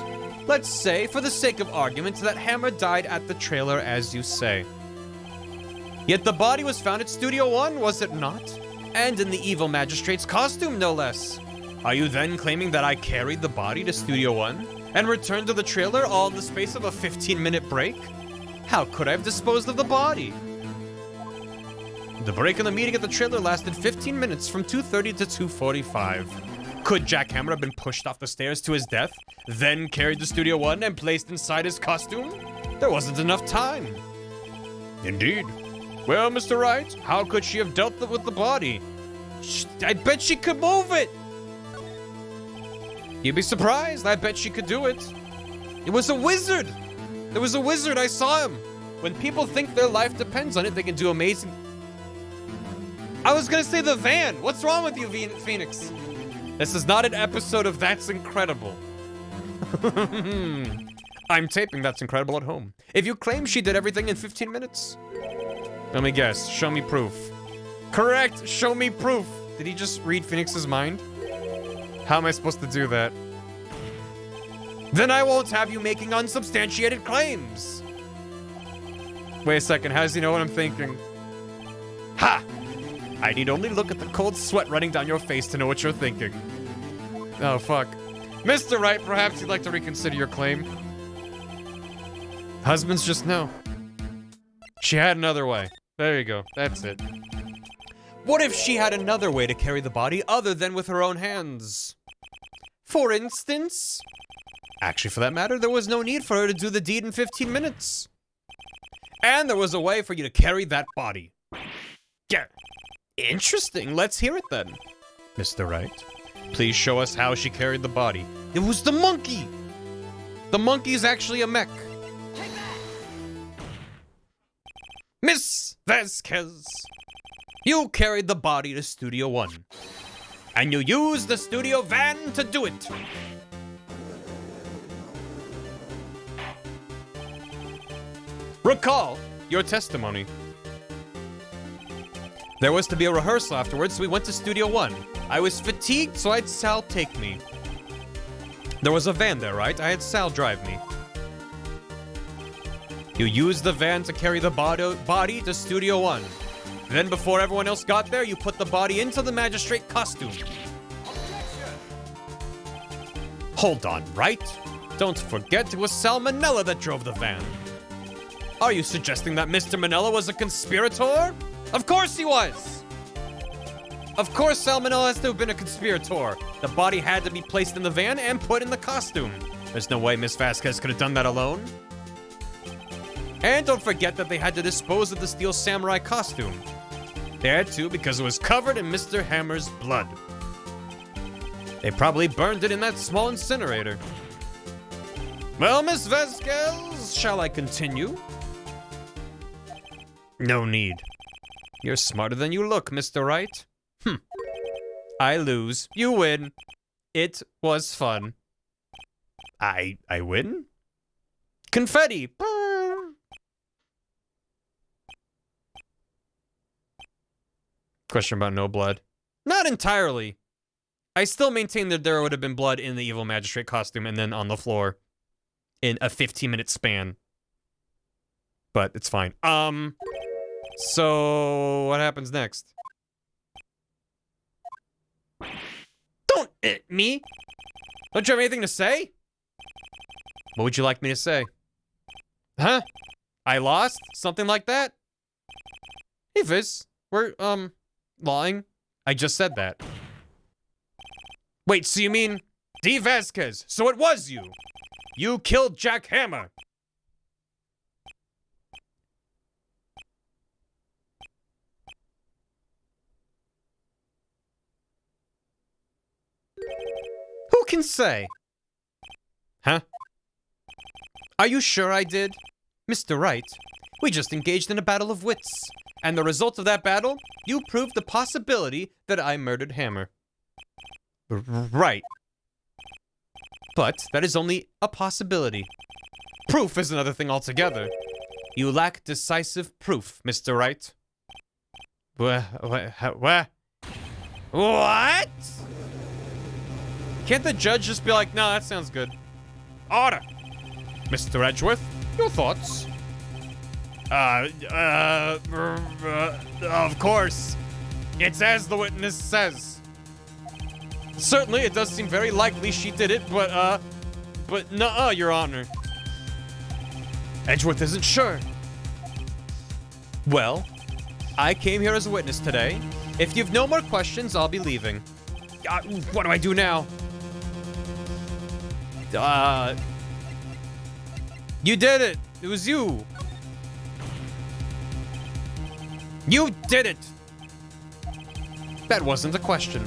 let's say, for the sake of argument, that Hammer died at the trailer as you say. Yet the body was found at Studio 1, was it not? And in the evil magistrate's costume, no less. Are you then claiming that I carried the body to Studio One and returned to the trailer all in the space of a 15-minute break? How could I have disposed of the body? The break in the meeting at the trailer lasted 15 minutes from 2:30 to 2:45. Could Jack Hammer have been pushed off the stairs to his death, then carried to Studio One and placed inside his costume? There wasn't enough time. Indeed. Well, Mr. Wright, how could she have dealt with the body? I bet she could move it. You'd be surprised. I bet she could do it. It was a wizard. There was a wizard. I saw him. When people think their life depends on it, they can do amazing... I was gonna say the van. What's wrong with you, Phoenix? This is not an episode of That's Incredible. I'm taping That's Incredible at home. If you claim she did everything in 15 minutes... Let me guess. Show me proof. Correct. Show me proof. Did he just read Phoenix's mind? How am I supposed to do that? Then I won't have you making unsubstantiated claims. Wait a second. How does he know what I'm thinking? Ha! I need only look at the cold sweat running down your face to know what you're thinking. Oh, fuck. Mr. Wright, perhaps you'd like to reconsider your claim. Husbands just know. She had another way. There you go. That's it. What if she had another way to carry the body other than with her own hands? For instance... Actually, for that matter, there was no need for her to do the deed in 15 minutes. And there was a way for you to carry that body. Yeah. Interesting. Let's hear it then. Mr. Wright, please show us how she carried the body. It was the monkey! The monkey's actually a mech. Miss Vasquez, you carried the body to Studio One. And you used the studio van to do it. Recall your testimony. There was to be a rehearsal afterwards, so we went to Studio One. I was fatigued, so I had Sal take me. There was a van there, right? I had Sal drive me. You used the van to carry the body to Studio One. Then before everyone else got there, you put the body into the magistrate costume. Hold on, right? Don't forget it was Salmonella that drove the van. Are you suggesting that Mr. Manella was a conspirator? Of course he was! Of course Salmonella has to have been a conspirator. The body had to be placed in the van and put in the costume. There's no way Miss Vasquez could have done that alone. And don't forget that they had to dispose of the Steel Samurai costume. They had to because it was covered in Mr. Hammer's blood. They probably burned it in that small incinerator. Well, Miss Vasquez, shall I continue? No need. You're smarter than you look, Mr. Wright. I lose. You win. It was fun. I win? Confetti. Question about no blood. Not entirely. I still maintain that there would have been blood in the evil magistrate costume and then on the floor in a 15-minute span. But it's fine. So what happens next? Don't hit me. Don't you have anything to say? What would you like me to say? Huh? I lost? Something like that? Hey, Viz. We're, lying. I just said that. Wait, so you mean D. Vasquez? So it was you. You killed Jack Hammer. Who can say? Huh? Are you sure I did? Mr. Wright, we just engaged in a battle of wits. And the result of that battle, you proved the possibility that I murdered Hammer. Right. But that is only a possibility. Proof is another thing altogether. You lack decisive proof, Mr. Wright. What? Can't the judge just be like, no, that sounds good? Order! Mr. Edgeworth, your thoughts? Of course. It's as the witness says. Certainly, it does seem very likely she did it, but nuh-uh, Your Honor. Edgeworth isn't sure. Well, I came here as a witness today. If you've no more questions, I'll be leaving. What do I do now? You did it. It was you. You did it. That wasn't a question.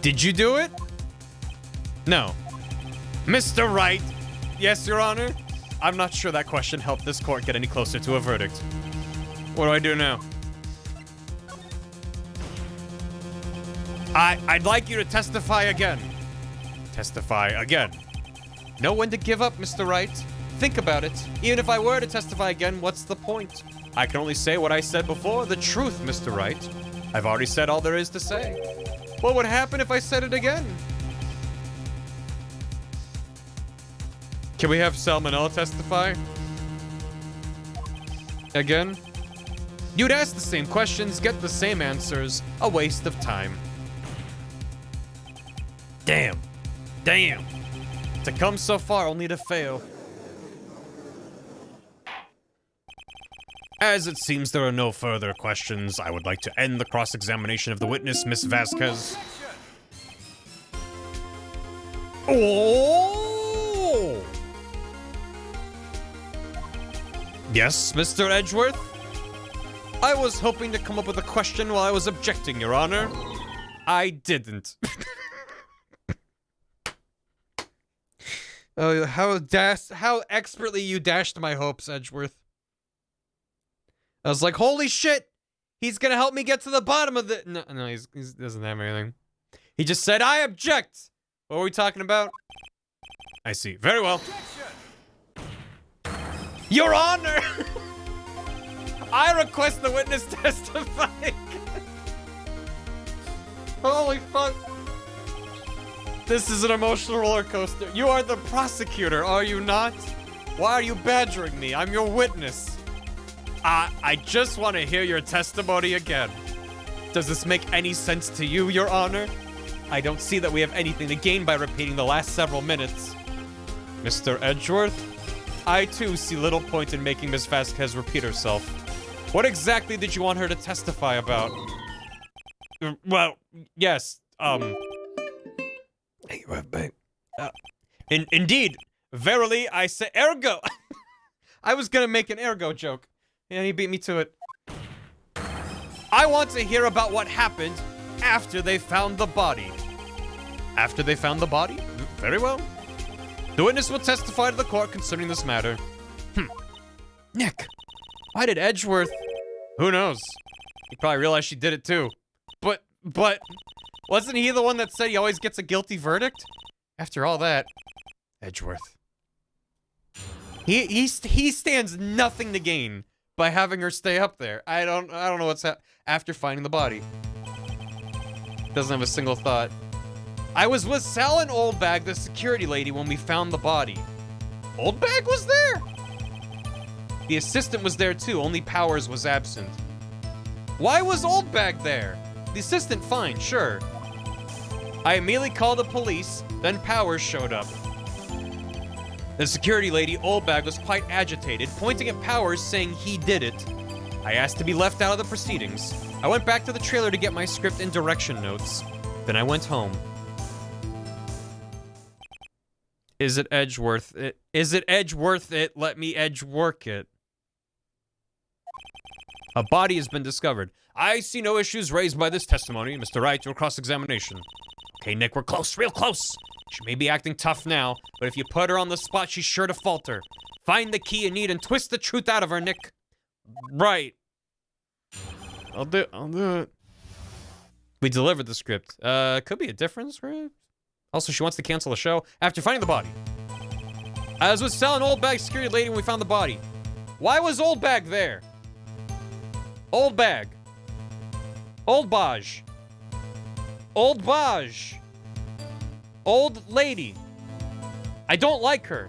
Did you do it? No. Mr. Wright. Yes, Your Honor. I'm not sure that question helped this court get any closer to a verdict. What do I do now? I'd like you to testify again. Testify again. Know when to give up, Mr. Wright. Think about it. Even if I were to testify again, what's the point? I can only say what I said before, the truth, Mr. Wright. I've already said all there is to say. What would happen if I said it again? Can we have Salmonella testify? Again? You'd ask the same questions, get the same answers. A waste of time. Damn. Damn. To come so far, only to fail. As it seems there are no further questions, I would like to end the cross-examination of the witness, Miss Vasquez. Oh! Yes, Mr. Edgeworth? I was hoping to come up with a question while I was objecting, Your Honor. I didn't. Oh, how expertly you dashed my hopes, Edgeworth. I was like, holy shit! He's gonna help me get to the bottom of the... No, he doesn't have anything. He just said, I object! What were we talking about? I see. Very well. Your Honor! I request the witness testify. Holy fuck. This is an emotional roller coaster. You are the prosecutor, are you not? Why are you badgering me? I'm your witness. I just want to hear your testimony again. Does this make any sense to you, Your Honor? I don't see that we have anything to gain by repeating the last several minutes. Mr. Edgeworth, I too see little point in making Miss Vasquez repeat herself. What exactly did you want her to testify about? Well, yes, Indeed, verily I say ergo. I was gonna make an ergo joke. Yeah, he beat me to it. I want to hear about what happened after they found the body. After they found the body? Very well. The witness will testify to the court concerning this matter. Nick, why did Edgeworth... Who knows? He probably realized she did it too. But, wasn't he the one that said he always gets a guilty verdict? After all that, Edgeworth. He stands nothing to gain by having her stay up there. I don't know what's after finding the body. Doesn't have a single thought. I was with Sal and Oldbag, the security lady, when we found the body. Oldbag was there? The assistant was there too, only Powers was absent. Why was Oldbag there? The assistant, fine, sure. I immediately called the police, then Powers showed up. The security lady, Oldbag, was quite agitated, pointing at Powers, saying he did it. I asked to be left out of the proceedings. I went back to the trailer to get my script and direction notes. Then I went home. Is it Edgeworth it? Is it Edgeworth it? Let me edge work it. A body has been discovered. I see no issues raised by this testimony. Mr. Wright, your cross-examination. Okay, Nick, we're close, real close. She may be acting tough now, but if you put her on the spot, she's sure to falter. Find the key you need and twist the truth out of her, Nick. Right. I'll do it. We delivered the script. Could be a different script. Also, she wants to cancel the show after finding the body. I was with Sal and Oldbag security lady when we found the body. Why was Oldbag there? Oldbag. Oldbaj. Oldbaj. Old lady. I don't like her.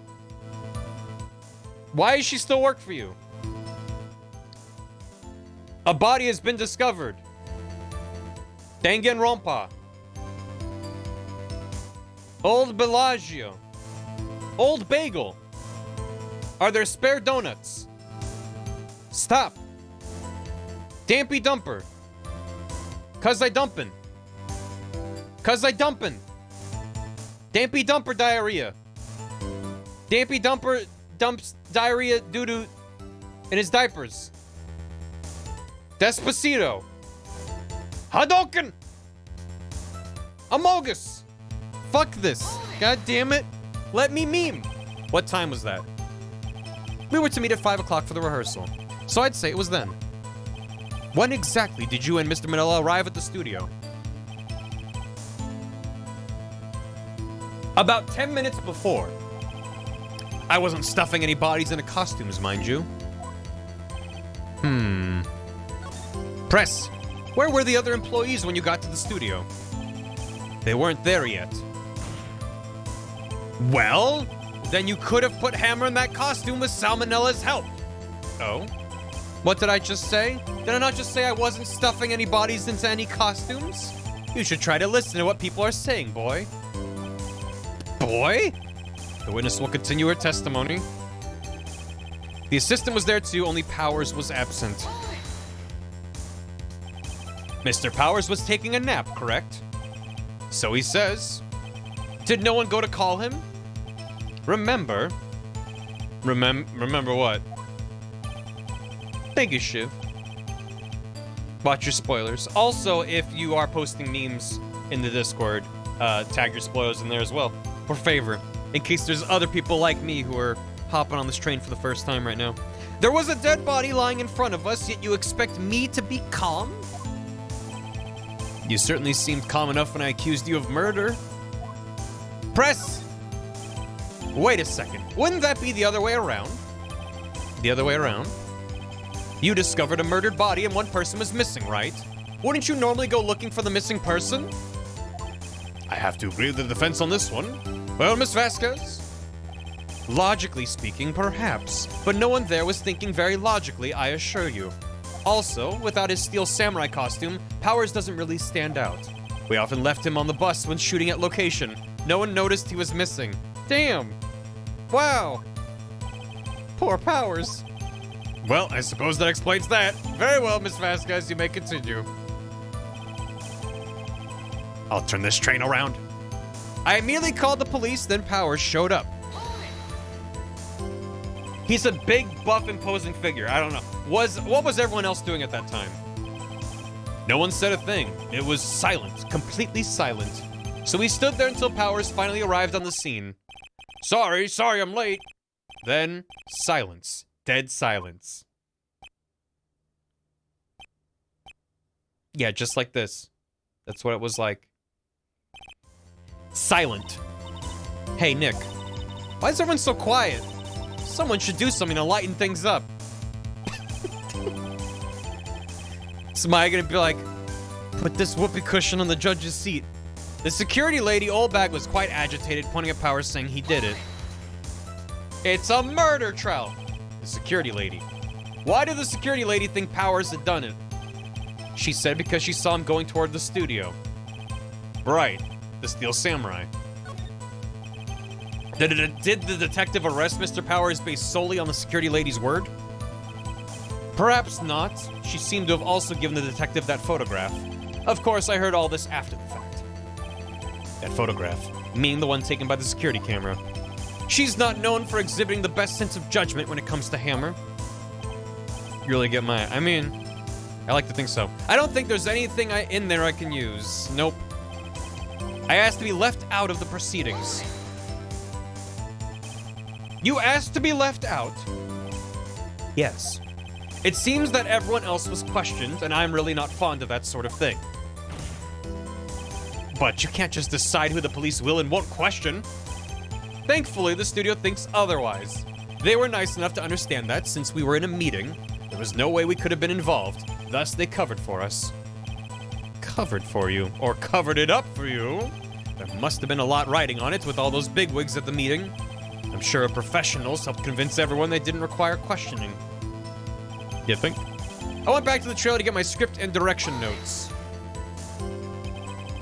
Why does she still work for you? A body has been discovered. Danganronpa. Old Bellagio. Old Bagel. Are there spare donuts? Stop. Dampy Dumper. Cause I dumpin'. Cause I dumpin'. Dampy Dumper diarrhea. Dampy Dumper dumps diarrhea doo-doo in his diapers. Despacito. Hadouken! Amogus! Fuck this. God damn it. Let me meme. What time was that? We were to meet at 5 o'clock for the rehearsal, so I'd say it was then. When exactly did you and Mr. Manila arrive at the studio? About 10 minutes before. I wasn't stuffing any bodies into costumes, mind you. Press, where were the other employees when you got to the studio? They weren't there yet. Well, then you could have put Hammer in that costume with Salmonella's help. Oh? What did I just say? Did I not just say I wasn't stuffing any bodies into any costumes? You should try to listen to what people are saying, boy. Boy? The witness will continue her testimony. The assistant was there too, only Powers was absent. Mr. Powers was taking a nap, correct? So he says. Did no one go to call him? Remember what? Thank you, Shiv. Watch your spoilers. Also, if you are posting memes in the Discord, tag your spoilers in there as well. For favor. In case there's other people like me who are hopping on this train for the first time right now. There was a dead body lying in front of us, yet you expect me to be calm? You certainly seemed calm enough when I accused you of murder. Press! Wait a second. Wouldn't that be the other way around? The other way around? You discovered a murdered body and one person was missing, right? Wouldn't you normally go looking for the missing person? I have to agree with the defense on this one. Well, Miss Vasquez? Logically speaking, perhaps. But no one there was thinking very logically, I assure you. Also, without his steel samurai costume, Powers doesn't really stand out. We often left him on the bus when shooting at location. No one noticed he was missing. Damn. Wow. Poor Powers. Well, I suppose that explains that. Very well, Miss Vasquez, you may continue. I'll turn this train around. I immediately called the police, then Powers showed up. He's a big, buff, imposing figure. I don't know. What was everyone else doing at that time? No one said a thing. It was silent, completely silent. So we stood there until Powers finally arrived on the scene. Sorry, I'm late. Then, silence. Dead silence. Yeah, just like this. That's what it was like. Silent. Hey, Nick. Why is everyone so quiet? Someone should do something to lighten things up. Is Maya gonna be like, put this whoopee cushion on the judge's seat? The security lady, Oldbag, was quite agitated, pointing at Powers, saying he did it. It's a murder trial. The security lady. Why did the security lady think Powers had done it? She said because she saw him going toward the studio. Right. The Steel Samurai. Did the detective arrest Mr. Powers based solely on the security lady's word? Perhaps not. She seemed to have also given the detective that photograph. Of course, I heard all this after the fact. That photograph, meaning the one taken by the security camera. She's not known for exhibiting the best sense of judgment when it comes to Hammer. You really get my... I mean, I like to think so. I don't think there's anything in there I can use. Nope. I asked to be left out of the proceedings. You asked to be left out? Yes. It seems that everyone else was questioned, and I'm really not fond of that sort of thing. But you can't just decide who the police will and won't question. Thankfully, the studio thinks otherwise. They were nice enough to understand that since we were in a meeting, there was no way we could have been involved. Thus, they covered for us. Covered for you, or covered it up for you. There must have been a lot riding on it with all those bigwigs at the meeting. I'm sure professionals helped convince everyone they didn't require questioning. You think? I went back to the trailer to get my script and direction notes.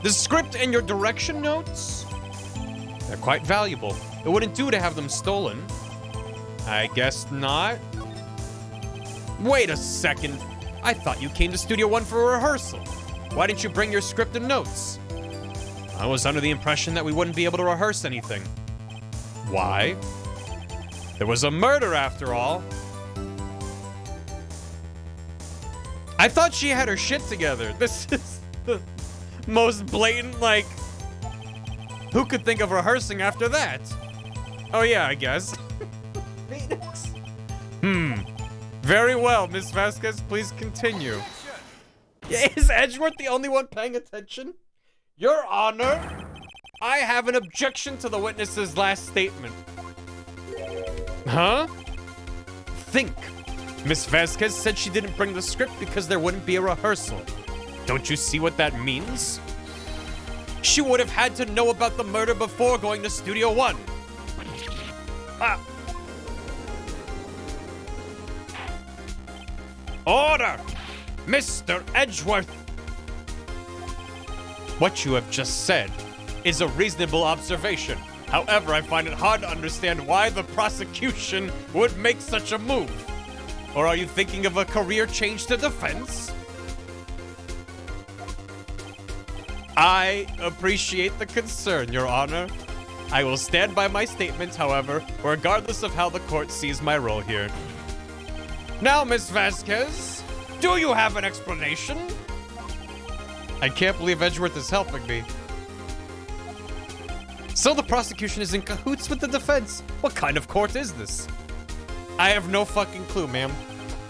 The script and your direction notes? They're quite valuable. It wouldn't do to have them stolen. I guess not. Wait a second. I thought you came to Studio One for a rehearsal. Why didn't you bring your script and notes? I was under the impression that we wouldn't be able to rehearse anything. Why? There was a murder after all. I thought she had her shit together. This is the most blatant, like... Who could think of rehearsing after that? Oh yeah, I guess. Phoenix. Very well, Miss Vasquez, please continue. Is Edgeworth the only one paying attention? Your Honor, I have an objection to the witness's last statement. Huh? Think. Miss Vasquez said she didn't bring the script because there wouldn't be a rehearsal. Don't you see what that means? She would have had to know about the murder before going to Studio One. Ah. Order! Mr. Edgeworth! What you have just said is a reasonable observation. However, I find it hard to understand why the prosecution would make such a move. Or are you thinking of a career change to defense? I appreciate the concern, Your Honor. I will stand by my statements, however, regardless of how the court sees my role here. Now, Miss Vasquez, do you have an explanation? I can't believe Edgeworth is helping me. So the prosecution is in cahoots with the defense. What kind of court is this? I have no fucking clue, ma'am.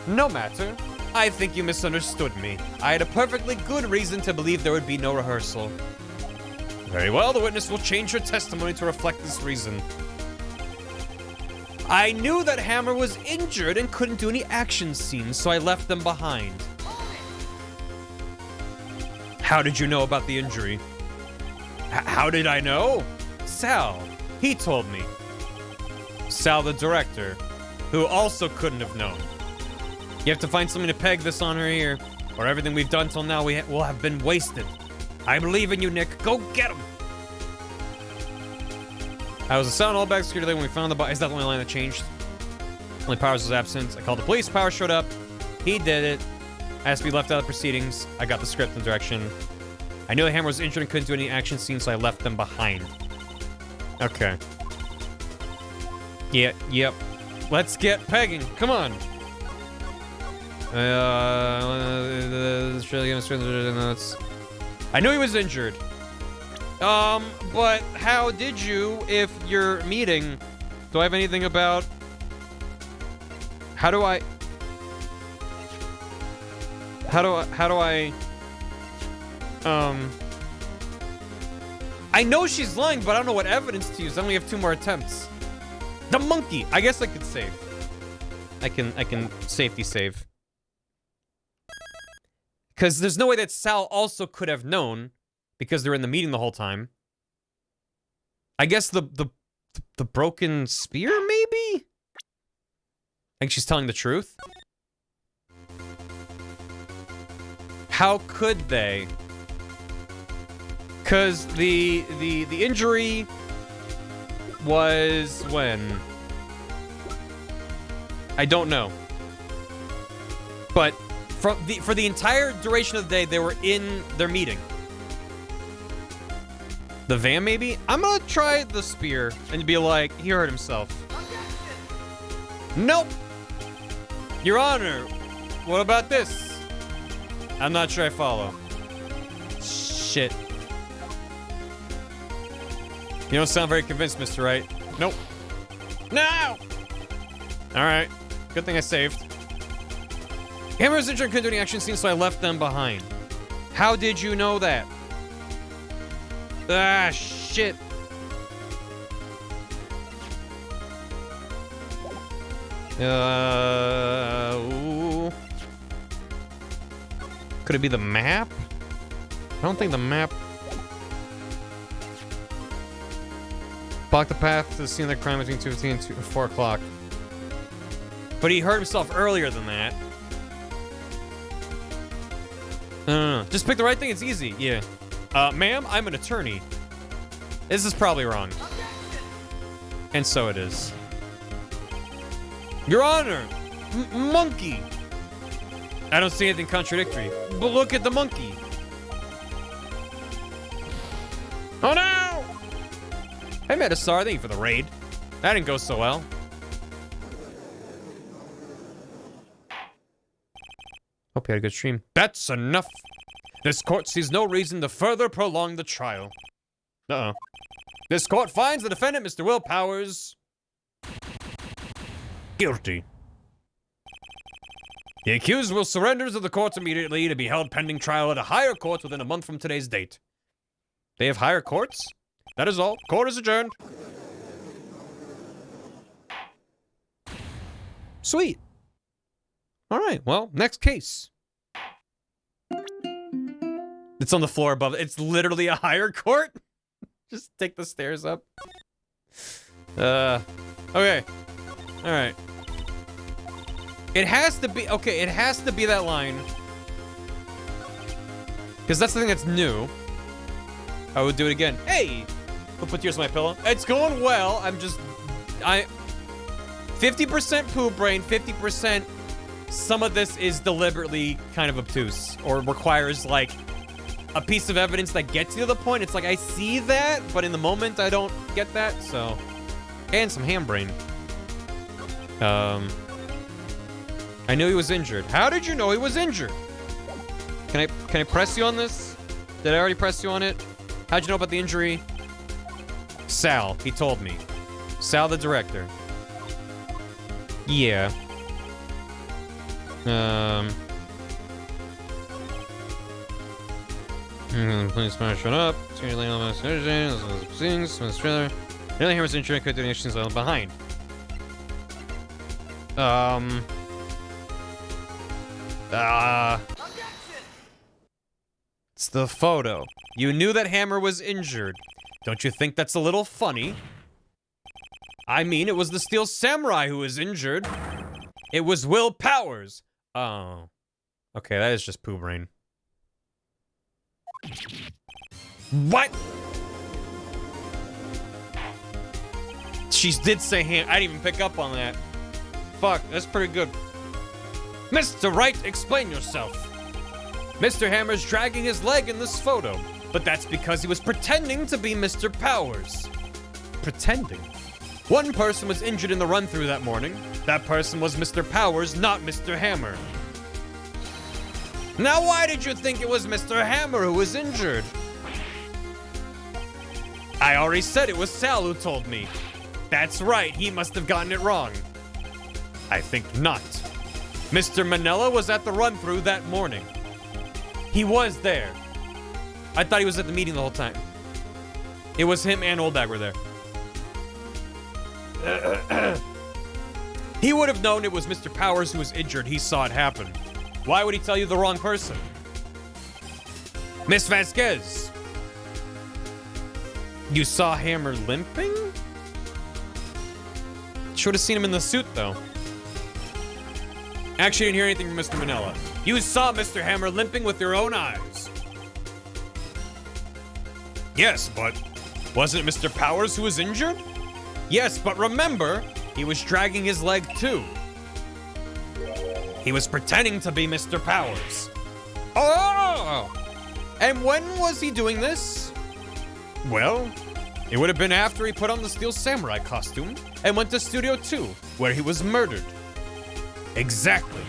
No matter. I think you misunderstood me. I had a perfectly good reason to believe there would be no rehearsal. Very well, the witness will change her testimony to reflect this reason. I knew that Hammer was injured and couldn't do any action scenes, so I left them behind. How did you know about the injury? How did I know? Sal. He told me. Sal, the director, who also couldn't have known. You have to find something to peg this on her ear, or everything we've done till now will have been wasted. I believe in you, Nick. Go get him! I was a sound all back security when we found the body. Is that the only line that changed? Only Powers was absent. I called the police. Powers showed up. He did it. Asked to be left out of proceedings. I got the script and direction. I knew the Hammer was injured and couldn't do any action scenes, so I left them behind. Okay. Yeah, yep. Let's get pegging. Come on. I knew he was injured. But how did you, if you're meeting, do I have anything about, how do I I know she's lying, but I don't know what evidence to use. I only have 2 more attempts. The monkey! I guess I could save. I can safety save. Because there's no way that Sal also could have known, because they're in the meeting the whole time. I guess the broken spear, maybe? I think she's telling the truth. How could they? Because the injury was when? I don't know. But for the entire duration of the day, they were in their meeting. The van, maybe? I'm gonna try the spear and be like, he hurt himself. Nope. Your Honor, what about this? I'm not sure I follow. Shit. You don't sound very convinced, Mr. Wright. Nope. No! Alright. Good thing I saved. Hammer was injured and couldn't do any action scenes, so I left them behind. How did you know that? Ah, shit. Ooh. Could it be the map? I don't think the map. Block the path to the scene of the crime between 2:15 and 4 o'clock. But he hurt himself earlier than that. No. Just pick the right thing, it's easy. Yeah. Ma'am, I'm an attorney. This is probably wrong. And so it is. Your Honor! Monkey! I don't see anything contradictory. But look at the monkey. Oh no! Hey, Metastar, thank you for the raid. That didn't go so well. Hope you had a good stream. That's enough. This court sees no reason to further prolong the trial. Uh-oh. This court finds the defendant, Mr. Will Powers, guilty. The accused will surrender to the courts immediately to be held pending trial at a higher court within a month from today's date. They have higher courts? That is all. Court is adjourned. Sweet. All right, well, next case. It's on the floor above. It's literally a higher court. Just take the stairs up. Okay. All right. It has to be, okay, it has to be that line. Because that's the thing that's new. I would do it again. Hey! Who put tears on my pillow? It's going well. 50% poop brain, 50% some of this is deliberately kind of obtuse. Or requires, like, a piece of evidence that gets you to the point. It's like, I see that, but in the moment, I don't get that, so. And some ham brain. I knew he was injured. How did you know he was injured? Can I press you on this? Did I already press you on it? How'd you know about the injury? Sal, he told me. Sal, the director. Yeah. Please smash it up. Nearly Hammer's injury could donations behind. It's the photo. You knew that Hammer was injured. Don't you think that's a little funny? I mean, it was the Steel Samurai who was injured. It was Will Powers. Oh. Okay, that is just poo brain. What? She did say Ham. I didn't even pick up on that. Fuck, that's pretty good. Mr. Wright, explain yourself. Mr. Hammer's dragging his leg in this photo, but that's because he was pretending to be Mr. Powers. Pretending? One person was injured in the run-through that morning. That person was Mr. Powers, not Mr. Hammer. Now why did you think it was Mr. Hammer who was injured? I already said it was Sal who told me. That's right, he must have gotten it wrong. I think not. Mr. Manella was at the run-through that morning. He was there. I thought he was at the meeting the whole time. It was him and Oldbag were there. He would have known it was Mr. Powers who was injured. He saw it happen. Why would he tell you the wrong person? Miss Vasquez. You saw Hammer limping? Should have seen him in the suit, though. Actually, didn't hear anything from Mr. Manella. You saw Mr. Hammer limping with your own eyes. Yes, but wasn't it Mr. Powers who was injured? Yes, but remember, he was dragging his leg too. He was pretending to be Mr. Powers. Oh! And when was he doing this? Well, it would have been after he put on the Steel Samurai costume and went to Studio 2, where he was murdered. Exactly.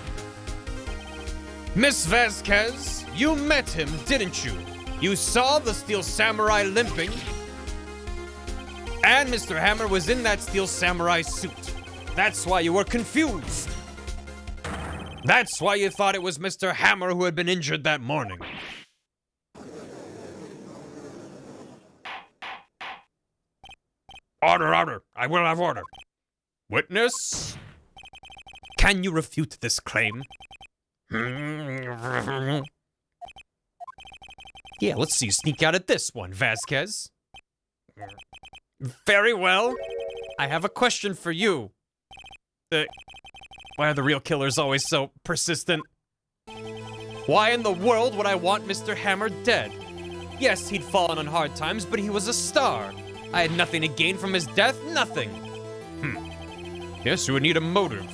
Miss Vasquez, you met him, didn't you? You saw the Steel Samurai limping. And Mr. Hammer was in that Steel Samurai suit. That's why you were confused. That's why you thought it was Mr. Hammer who had been injured that morning. Order, order. I will have order. Witness? Can you refute this claim? Yeah, let's see you sneak out at this one, Vasquez. Very well. I have a question for you. Why are the real killers always so persistent? Why in the world would I want Mr. Hammer dead? Yes, he'd fallen on hard times, but he was a star. I had nothing to gain from his death, nothing. Yes, you would need a motive.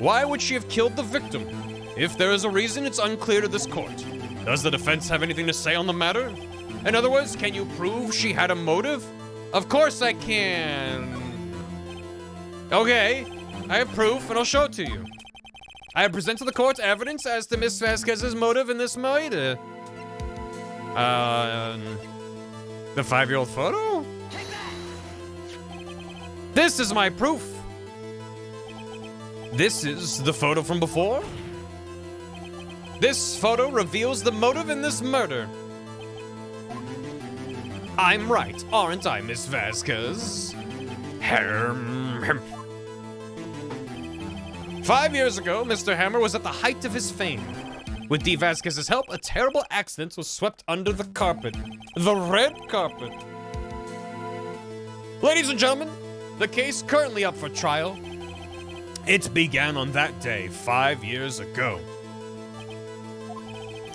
Why would she have killed the victim? If there is a reason, it's unclear to this court. Does the defense have anything to say on the matter? In other words, can you prove she had a motive? Of course I can. Okay, I have proof, and I'll show it to you. I have presented the court evidence as to Miss Vasquez's motive in this murder. The 5-year-old photo? This is my proof. This is the photo from before. This photo reveals the motive in this murder. I'm right, aren't I, Miss Vasquez? 5 years ago, Mr. Hammer was at the height of his fame. With D. Vasquez's help, a terrible accident was swept under the carpet. The red carpet. Ladies and gentlemen, the case currently up for trial. It began on that day 5 years ago.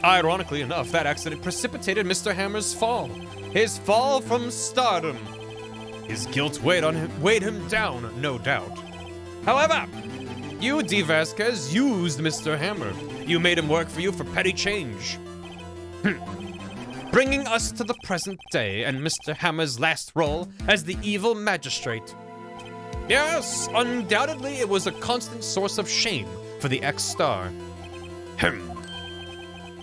Ironically enough, that accident precipitated Mr. Hammer's fall. His fall from stardom. His guilt weighed him down, no doubt. However, you, D. Vasquez, used Mr. Hammer. You made him work for you for petty change. Bringing us to the present day and Mr. Hammer's last role as the evil magistrate. Yes, undoubtedly it was a constant source of shame for the ex-star.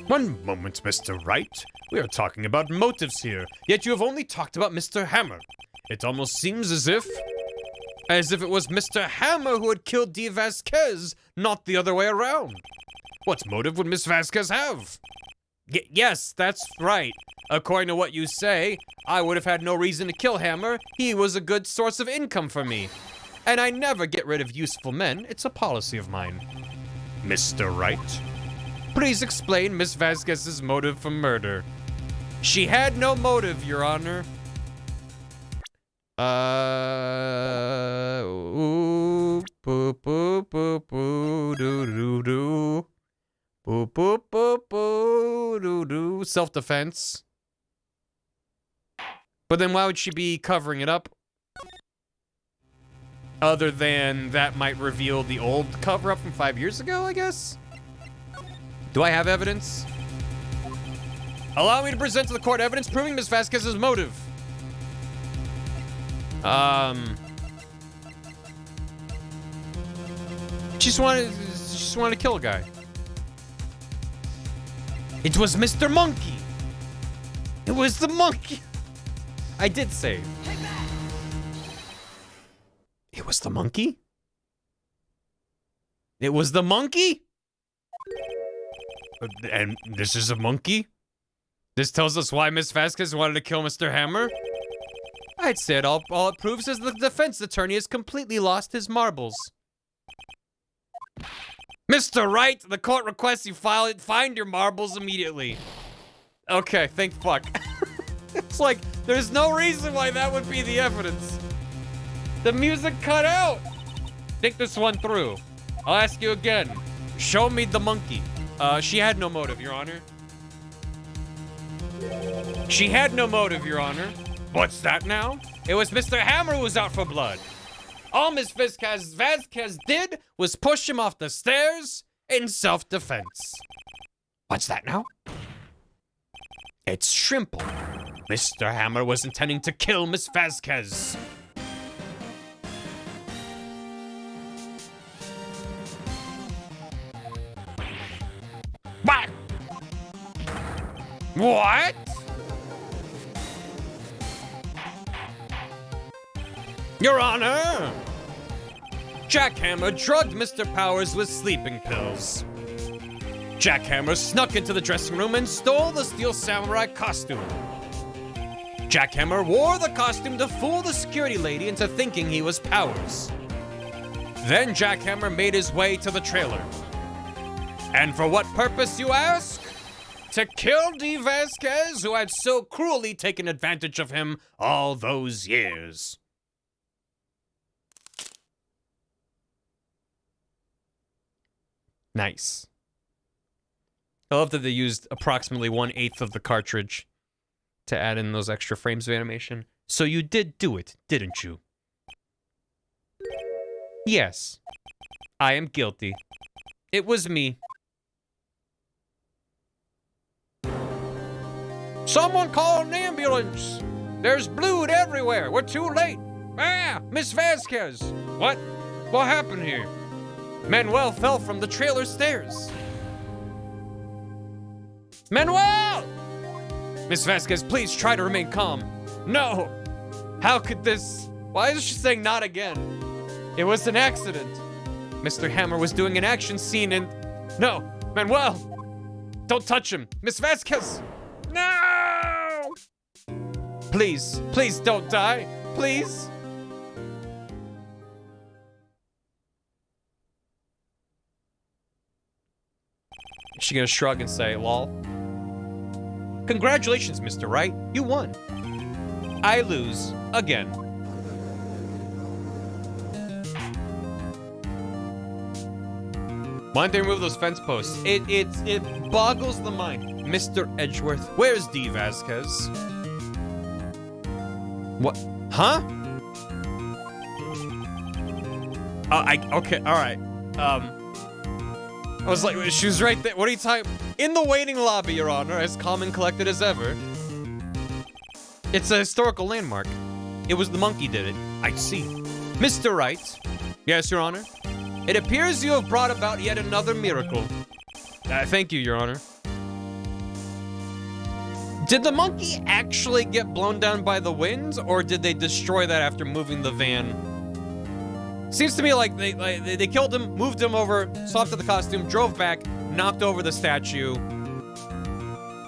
One moment, Mr. Wright. We are talking about motives here, yet you have only talked about Mr. Hammer. It almost seems as if it was Mr. Hammer who had killed D. Vasquez, not the other way around. What motive would Miss Vasquez have? Yes, that's right. According to what you say, I would have had no reason to kill Hammer. He was a good source of income for me. And I never get rid of useful men. It's a policy of mine. Mr. Wright, please explain Miss Vasquez's motive for murder. She had no motive, Your Honor. Ooh, boo, boo, boo, boo, doo, doo, doo. Boo, boo, boo, boo, doo, doo. Self-defense. But then why would she be covering it up? Other than that might reveal the old cover-up from 5 years ago, I guess? Do I have evidence? Allow me to present to the court evidence proving Miss Vasquez's motive. She just wanted to kill a guy. It was Mr. Monkey. It was the monkey. I did say. It was the monkey? It was the monkey? And this is a monkey? This tells us why Miss Vasquez wanted to kill Mr. Hammer? I'd say all it proves is the defense attorney has completely lost his marbles. Mr. Wright, the court requests you find your marbles immediately. Okay, thank fuck. It's like, there's no reason why that would be the evidence. The music cut out. Think this one through. I'll ask you again. Show me the monkey. She had no motive, Your Honor. She had no motive, Your Honor. What's that now? It was Mr. Hammer who was out for blood. All Miss Vasquez did was push him off the stairs in self-defense. What's that now? It's simple. Mr. Hammer was intending to kill Miss Vasquez. What? What? Your Honor! Jack Hammer drugged Mr. Powers with sleeping pills. Jack Hammer snuck into the dressing room and stole the Steel Samurai costume. Jack Hammer wore the costume to fool the security lady into thinking he was Powers. Then Jack Hammer made his way to the trailer. And for what purpose, you ask? To kill D. Vasquez, who had so cruelly taken advantage of him all those years. Nice. I love that they used approximately 1/8 of the cartridge to add in those extra frames of animation. So you did do it, didn't you? Yes, I am guilty. It was me. Someone call an ambulance! There's blood everywhere! We're too late! Ah! Miss Vasquez! What? What happened here? Manuel fell from the trailer stairs. Manuel! Miss Vasquez, please try to remain calm. No! How could this... Why is she saying not again? It was an accident. Mr. Hammer was doing an action scene and... No! Manuel! Don't touch him! Miss Vasquez! No! Please, please don't die. Please. She's gonna shrug and say, lol. Congratulations, Mr. Wright. You won. I lose again. Why don't they remove those fence posts? It boggles the mind. Mr. Edgeworth, where's D. Vasquez? What? Huh? Okay, all right. I was like, she was right there. What are you talking? In the waiting lobby, Your Honor, as calm and collected as ever. It's a historical landmark. It was the monkey did it. I see. Mr. Wright. Yes, Your Honor. It appears you have brought about yet another miracle. Thank you, Your Honor. Did the monkey actually get blown down by the winds, or did they destroy that after moving the van? Seems to me like they killed him, moved him over, swapped out the costume, drove back, knocked over the statue.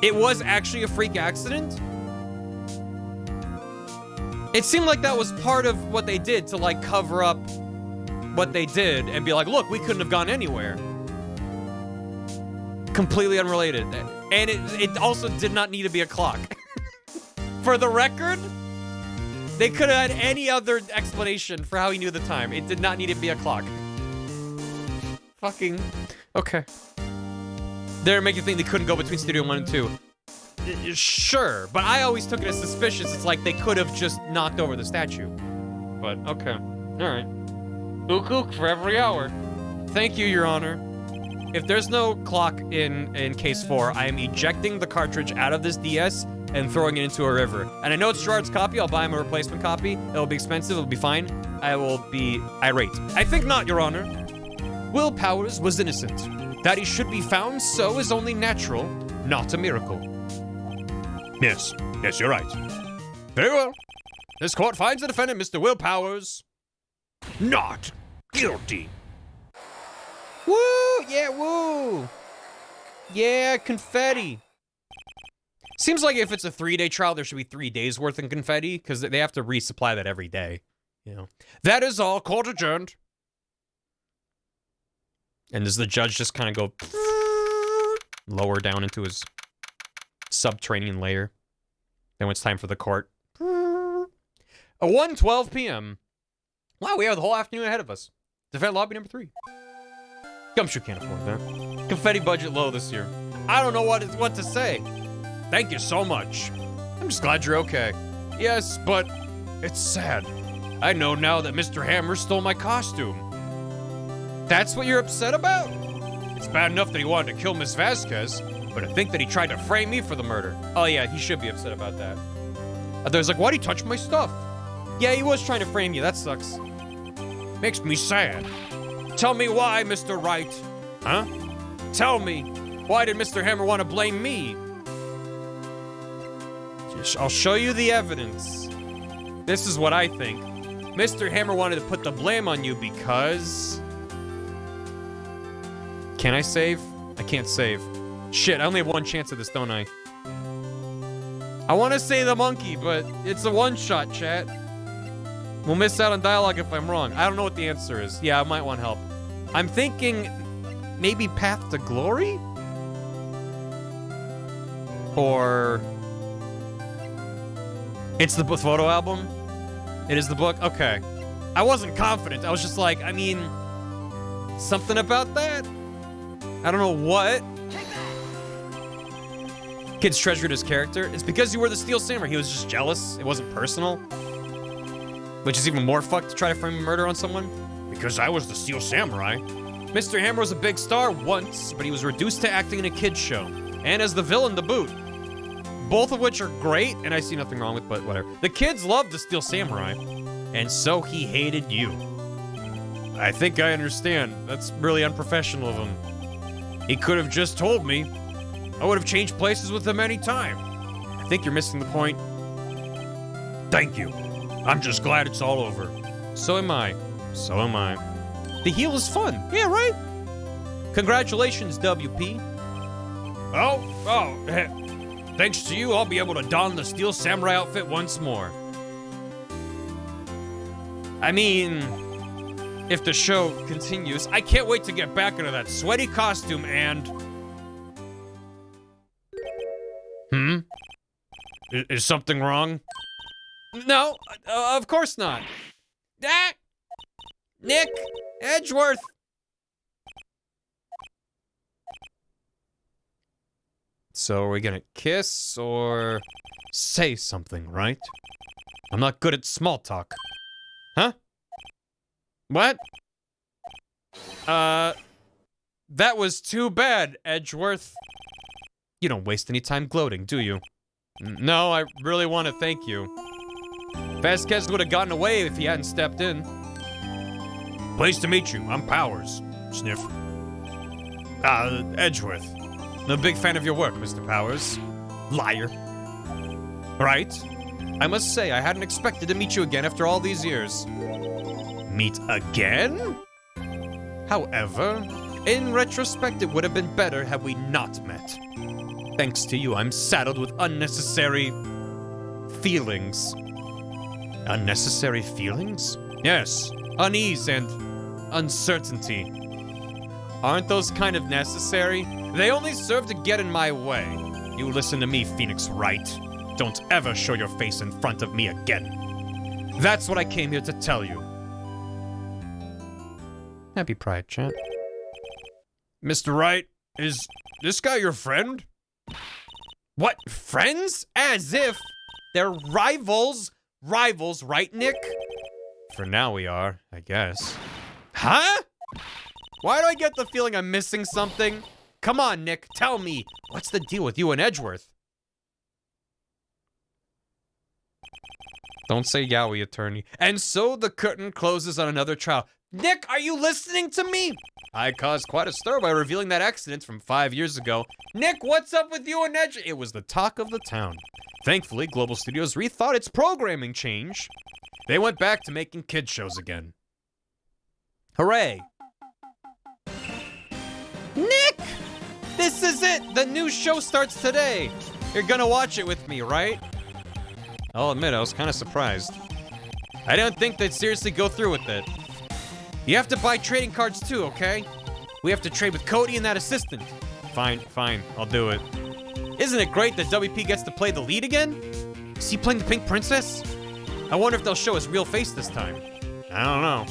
It was actually a freak accident? It seemed like that was part of what they did to like cover up what they did and be like, look, we couldn't have gone anywhere. Completely unrelated. And it also did not need to be a clock. For the record, they could have had any other explanation for how he knew the time. It did not need to be a clock. Fucking... Okay. They're making you think they couldn't go between Studio 1 and 2. Sure, but I always took it as suspicious. It's like they could have just knocked over the statue. But, okay. Alright. Ook ook for every hour. Thank you, Your Honor. If there's no clock in case 4, I am ejecting the cartridge out of this DS and throwing it into a river. And I know it's Gerard's copy. I'll buy him a replacement copy. It'll be expensive. It'll be fine. I will be irate. I think not, Your Honor. Will Powers was innocent. That he should be found so is only natural, not a miracle. Yes. Yes, you're right. Very well. This court finds the defendant, Mr. Will Powers, not guilty. Woo! Yeah, woo! Yeah, confetti. Seems like if it's a 3-day trial, there should be 3 days worth of confetti, because they have to resupply that every day. You know. That is all. Court adjourned. And does the judge just kind of go lower down into his subterranean layer? Then when it's time for the court. 1:12 p.m. Wow, we have the whole afternoon ahead of us. Defend lobby number 3. Gumshoe can't afford that. Confetti budget low this year. I don't know what to say. Thank you so much. I'm just glad you're okay. Yes, but it's sad. I know now that Mr. Hammer stole my costume. That's what you're upset about? It's bad enough that he wanted to kill Miss Vasquez, but to think that he tried to frame me for the murder. Oh yeah, he should be upset about that. There's like, why'd he touch my stuff? Yeah, he was trying to frame you, that sucks. Makes me sad. Tell me why, Mr. Wright. Huh? Tell me, why did Mr. Hammer want to blame me? I'll show you the evidence. This is what I think. Mr. Hammer wanted to put the blame on you because... Can I save? I can't save. Shit, I only have one chance at this, don't I? I want to say the monkey, but it's a one-shot, chat. We'll miss out on dialogue if I'm wrong. I don't know what the answer is. Yeah, I might want help. I'm thinking maybe Path to Glory? Or... It's the photo album? It is the book? Okay. I wasn't confident. I was just like, I mean... Something about that? I don't know what. Kids treasured his character. It's because you were the Steel Samurai. He was just jealous. It wasn't personal. Which is even more fucked to try to frame a murder on someone. Because I was the Steel Samurai. Mr. Hammer was a big star once, but he was reduced to acting in a kid's show. And as the villain to boot. Both of which are great, and I see nothing wrong with, but whatever. The kids loved the Steel Samurai, and so he hated you. I think I understand. That's really unprofessional of him. He could have just told me. I would have changed places with him any time. I think you're missing the point. Thank you. I'm just glad it's all over. So am I. So am I. The heel is fun. Yeah, right? Congratulations, WP. Thanks to you, I'll be able to don the Steel Samurai outfit once more. I mean, if the show continues, I can't wait to get back into that sweaty costume and... Is something wrong? No, of course not. Ah! Nick! Edgeworth! So are we gonna kiss or say something, right? I'm not good at small talk. Huh? What? That was too bad, Edgeworth. You don't waste any time gloating, do you? No, I really want to thank you. Vasquez would have gotten away if he hadn't stepped in. Pleased to meet you. I'm Powers. Sniff. Edgeworth. I'm a big fan of your work, Mr. Powers. Liar. Right? I must say, I hadn't expected to meet you again after all these years. Meet again? However, in retrospect, it would have been better had we not met. Thanks to you, I'm saddled with unnecessary feelings. Unnecessary feelings? Yes, unease and uncertainty. Aren't those kind of necessary? They only serve to get in my way. You listen to me, Phoenix Wright. Don't ever show your face in front of me again. That's what I came here to tell you. Happy Pride, chat. Mr. Wright, is this guy your friend? What, friends? As if they're rivals. Rivals, right, Nick? For now we are, I guess. Huh? Why do I get the feeling I'm missing something? Come on, Nick, tell me. What's the deal with you and Edgeworth? Don't say yowie, attorney. And so the curtain closes on another trial. Nick, are you listening to me? I caused quite a stir by revealing that accident from 5 years ago. Nick, what's up with you and Edge? It was the talk of the town. Thankfully, Global Studios rethought its programming change. They went back to making kids shows again. Hooray. Nick! This is it! The new show starts today! You're gonna watch it with me, right? I'll admit, I was kind of surprised. I didn't think they'd seriously go through with it. You have to buy trading cards too, okay? We have to trade with Cody and that assistant. Fine, I'll do it. Isn't it great that WP gets to play the lead again? Is he playing the Pink Princess? I wonder if they'll show his real face this time. I don't know.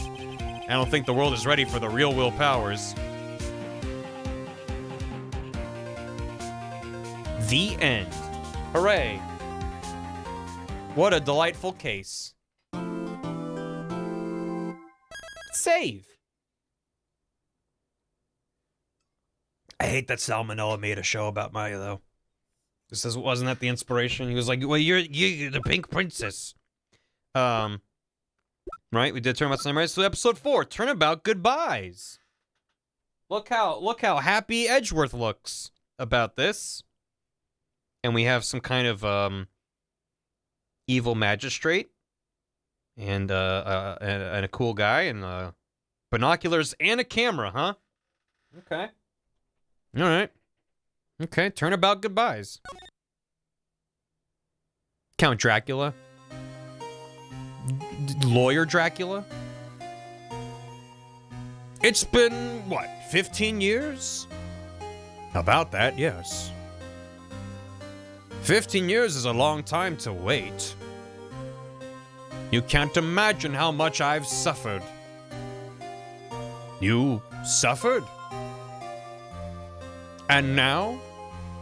I don't think the world is ready for the real Will Powers. The end. Hooray. What a delightful case. Save. I hate that Salmonella made a show about Maya, though. This wasn't that the inspiration? He was like, well, you're the Pink Princess. Right, we did Turnabout Samurai. So episode 4, Turnabout Goodbyes. Look how happy Edgeworth looks about this. And we have some kind of evil magistrate and a cool guy and binoculars and a camera, huh? Okay. All right. Okay, Turnabout Goodbyes. Count Dracula. Lawyer Dracula. It's been, what, 15 years? About that, yes. 15 years is a long time to wait. You can't imagine how much I've suffered. You suffered? And now,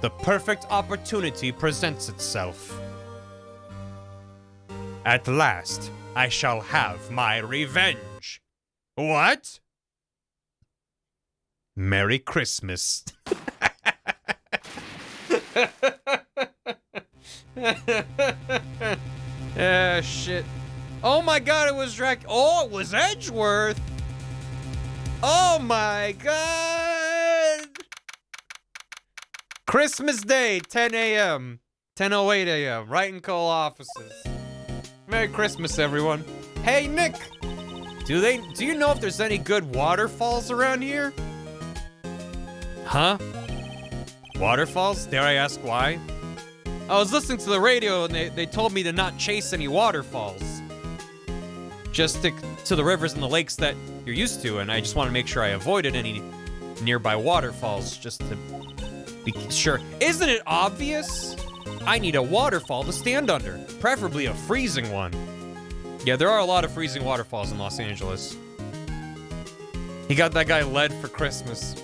the perfect opportunity presents itself. At last, I shall have my revenge. What? Merry Christmas. Ah, shit. Oh my god, it was Oh, it was Edgeworth. Oh my god. Christmas Day, 10 a.m. 10:08 a.m. Wright and Co. offices. Merry Christmas, everyone. Hey, Nick. Do you know if there's any good waterfalls around here? Huh? Waterfalls? Dare I ask why? I was listening to the radio and they told me to not chase any waterfalls. Just stick to the rivers and the lakes that you're used to, and I just want to make sure I avoided any nearby waterfalls just to be sure. Isn't it obvious? I need a waterfall to stand under, preferably a freezing one. Yeah, there are a lot of freezing waterfalls in Los Angeles. He got that guy lead for Christmas.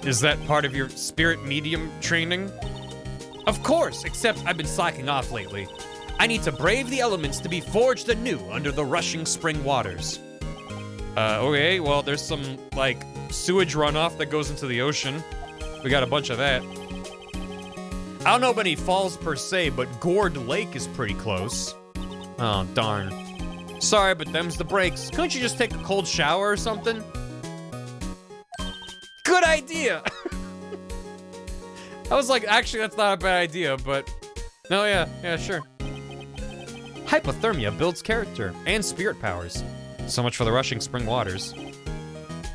Is that part of your spirit medium training? Of course, except I've been slacking off lately. I need to brave the elements to be forged anew under the rushing spring waters. Okay, well, there's some, like, sewage runoff that goes into the ocean. We got a bunch of that. I don't know about any falls per se, but Gourd Lake is pretty close. Oh, darn. Sorry, but them's the breaks. Couldn't you just take a cold shower or something? Good idea! I was like, actually, that's not a bad idea, but... No, yeah, sure. Hypothermia builds character and spirit powers. So much for the rushing spring waters.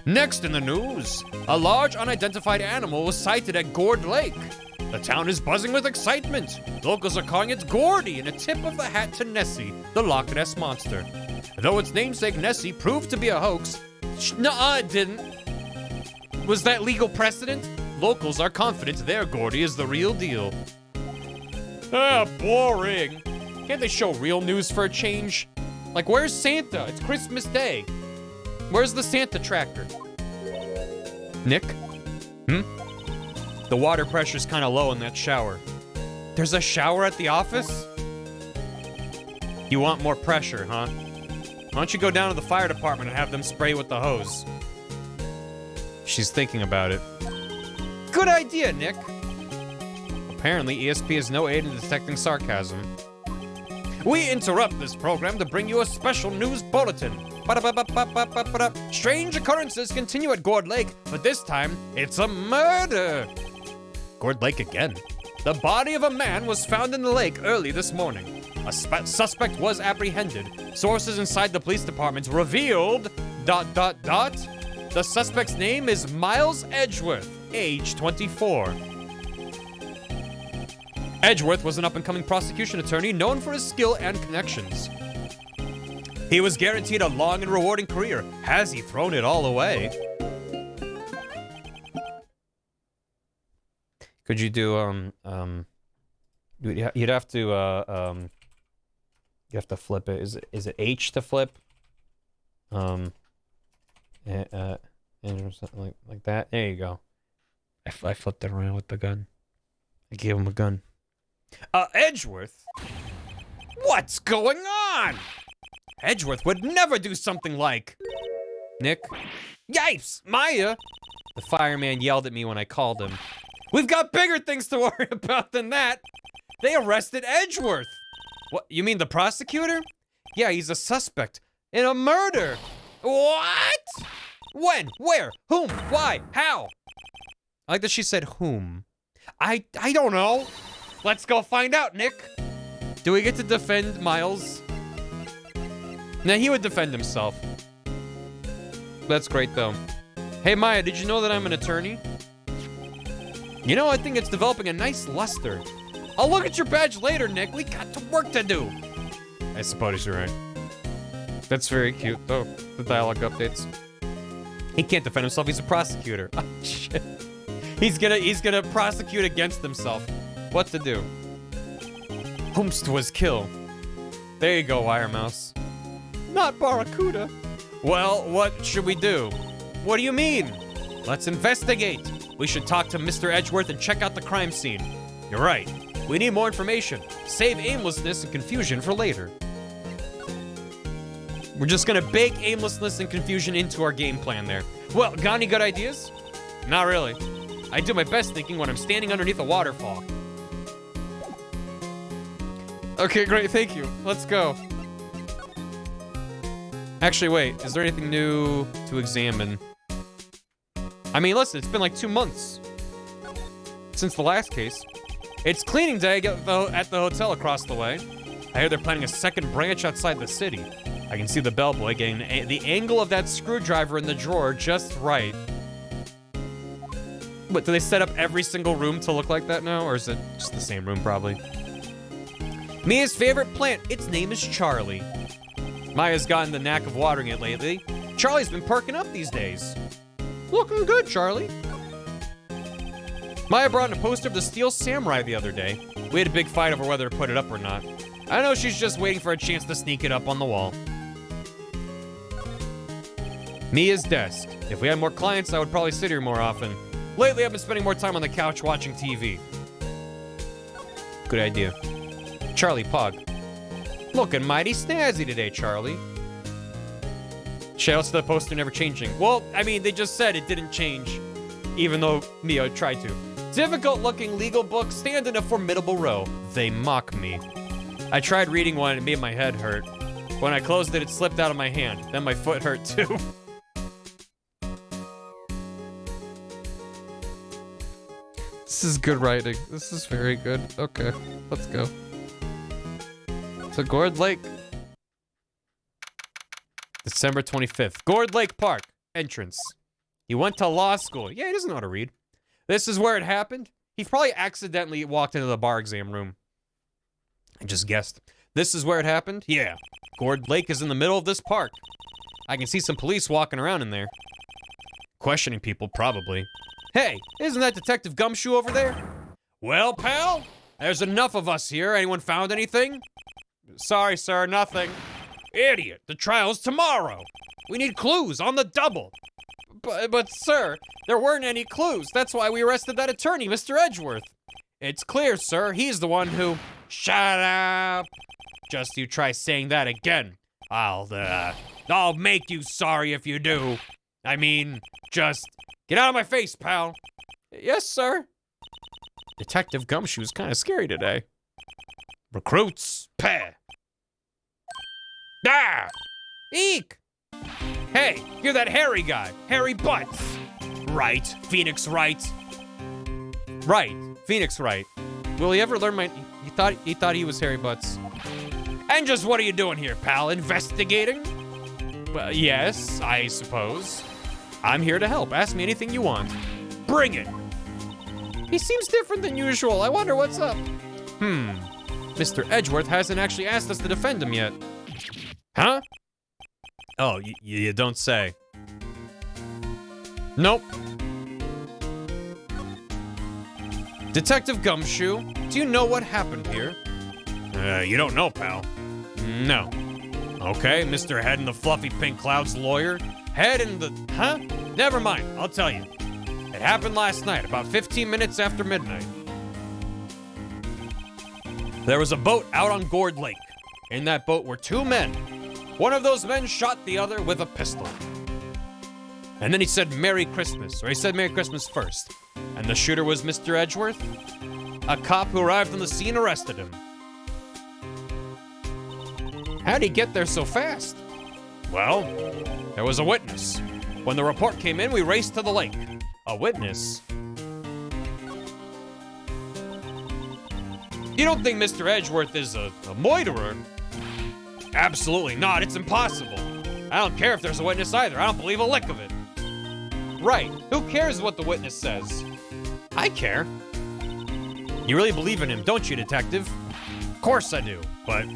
Next in the news, a large unidentified animal was sighted at Gourd Lake. The town is buzzing with excitement. Locals are calling it Gordy and a tip of the hat to Nessie, the Loch Ness Monster. Though its namesake Nessie proved to be a hoax, nuh-uh, it didn't. Was that legal precedent? Locals are confident their Gordy is the real deal. Ah, boring. Can't they show real news for a change? Like, where's Santa? It's Christmas Day. Where's the Santa tractor? Nick? The water pressure's kind of low in that shower. There's a shower at the office? You want more pressure, huh? Why don't you go down to the fire department and have them spray with the hose? She's thinking about it. Good idea, Nick. Apparently, ESP has no aid in detecting sarcasm. We interrupt this program to bring you a special news bulletin. Strange occurrences continue at Gourd Lake, but this time, it's a murder. Gourd Lake again. The body of a man was found in the lake early this morning. A suspect was apprehended. Sources inside the police department revealed... The suspect's name is Miles Edgeworth, age 24. Edgeworth was an up-and-coming prosecution attorney known for his skill and connections. He was guaranteed a long and rewarding career. Has he thrown it all away? Could you do, you'd have to, you have to flip it. Is it H to flip? And something like that. There you go. I flipped it around with the gun. I gave him a gun. Edgeworth? What's going on? Edgeworth would never do something like... Nick? Yipes! Maya! The fireman yelled at me when I called him. We've got bigger things to worry about than that. They arrested Edgeworth. What, you mean the prosecutor? Yeah, he's a suspect in a murder. What? When? Where? Whom? Why? How? I like that she said whom. I don't know. Let's go find out, Nick. Do we get to defend Miles? Nah, he would defend himself. That's great, though. Hey, Maya, did you know that I'm an attorney? You know, I think it's developing a nice luster. I'll look at your badge later, Nick. We got work to do. I suppose you're right. That's very cute, though. The dialogue updates. He can't defend himself. He's a prosecutor. Oh, shit. He's gonna prosecute against himself. What to do? Whomst was kill. There you go, Wire Mouse. Not Barracuda. Well, what should we do? What do you mean? Let's investigate. We should talk to Mr. Edgeworth and check out the crime scene. You're right. We need more information. Save aimlessness and confusion for later. We're just gonna bake aimlessness and confusion into our game plan there. Well, got any good ideas? Not really. I do my best thinking when I'm standing underneath a waterfall. Okay, great, thank you. Let's go. Actually, wait, is there anything new to examine? I mean, listen, it's been like 2 months since the last case. It's cleaning day at the hotel across the way. I hear they're planning a second branch outside the city. I can see the bellboy getting the angle of that screwdriver in the drawer just right. What, do they set up every single room to look like that now? Or is it just the same room, probably? Mia's favorite plant, its name is Charlie. Maya's gotten the knack of watering it lately. Charlie's been perking up these days. Looking good, Charlie. Maya brought in a poster of the Steel Samurai the other day. We had a big fight over whether to put it up or not. I know she's just waiting for a chance to sneak it up on the wall. Mia's desk. If we had more clients, I would probably sit here more often. Lately, I've been spending more time on the couch watching TV. Good idea. Charlie Pog. Looking mighty snazzy today, Charlie. Shoutouts to the poster never changing. Well, I mean, they just said it didn't change, even though Mia tried to. Difficult-looking legal books stand in a formidable row. They mock me. I tried reading one and it made my head hurt. When I closed it, it slipped out of my hand. Then my foot hurt too. This is good writing. This is very good. Okay, let's go. To Gourd Lake. December 25th. Gourd Lake Park. Entrance. He went to law school. Yeah, he doesn't know how to read. This is where it happened. He probably accidentally walked into the bar exam room. I just guessed. This is where it happened? Yeah. Gourd Lake is in the middle of this park. I can see some police walking around in there. Questioning people, probably. Hey, isn't that Detective Gumshoe over there? Well, pal, there's enough of us here. Anyone found anything? Sorry, sir, nothing. Idiot, the trial's tomorrow. We need clues on the double. But sir, there weren't any clues. That's why we arrested that attorney, Mr. Edgeworth. It's clear, sir. He's the one who... Shut up. Just you try saying that again. I'll make you sorry if you do. I mean, just get out of my face, pal. Yes, sir. Detective Gumshoe's kind of scary today. Recruits, peh. Ah! Eek! Hey, you're that hairy guy. Hairy Butts. Right, Phoenix Wright. Right, Phoenix Wright. Will he ever learn my... He thought he was Hairy Butts. And just what are you doing here, pal? Investigating? Well, yes, I suppose. I'm here to help. Ask me anything you want. Bring it. He seems different than usual. I wonder what's up. Mr. Edgeworth hasn't actually asked us to defend him yet. Huh? Oh, you don't say. Nope. Detective Gumshoe, do you know what happened here? You don't know, pal. No. Okay, Mr. Head in the Fluffy Pink Cloud's lawyer. Head in the... Huh? Never mind, I'll tell you. It happened last night, about 15 minutes after midnight. There was a boat out on Gourd Lake. In that boat were 2 men. One of those men shot the other with a pistol. And then he said Merry Christmas, or he said Merry Christmas first. And the shooter was Mr. Edgeworth. A cop who arrived on the scene arrested him. How'd he get there so fast? Well, there was a witness. When the report came in, we raced to the lake. A witness? You don't think Mr. Edgeworth is a moiterer? Absolutely not. It's impossible. I don't care if there's a witness either. I don't believe a lick of it. Right. Who cares what the witness says? I care. You really believe in him, don't you, detective? Of course I do, but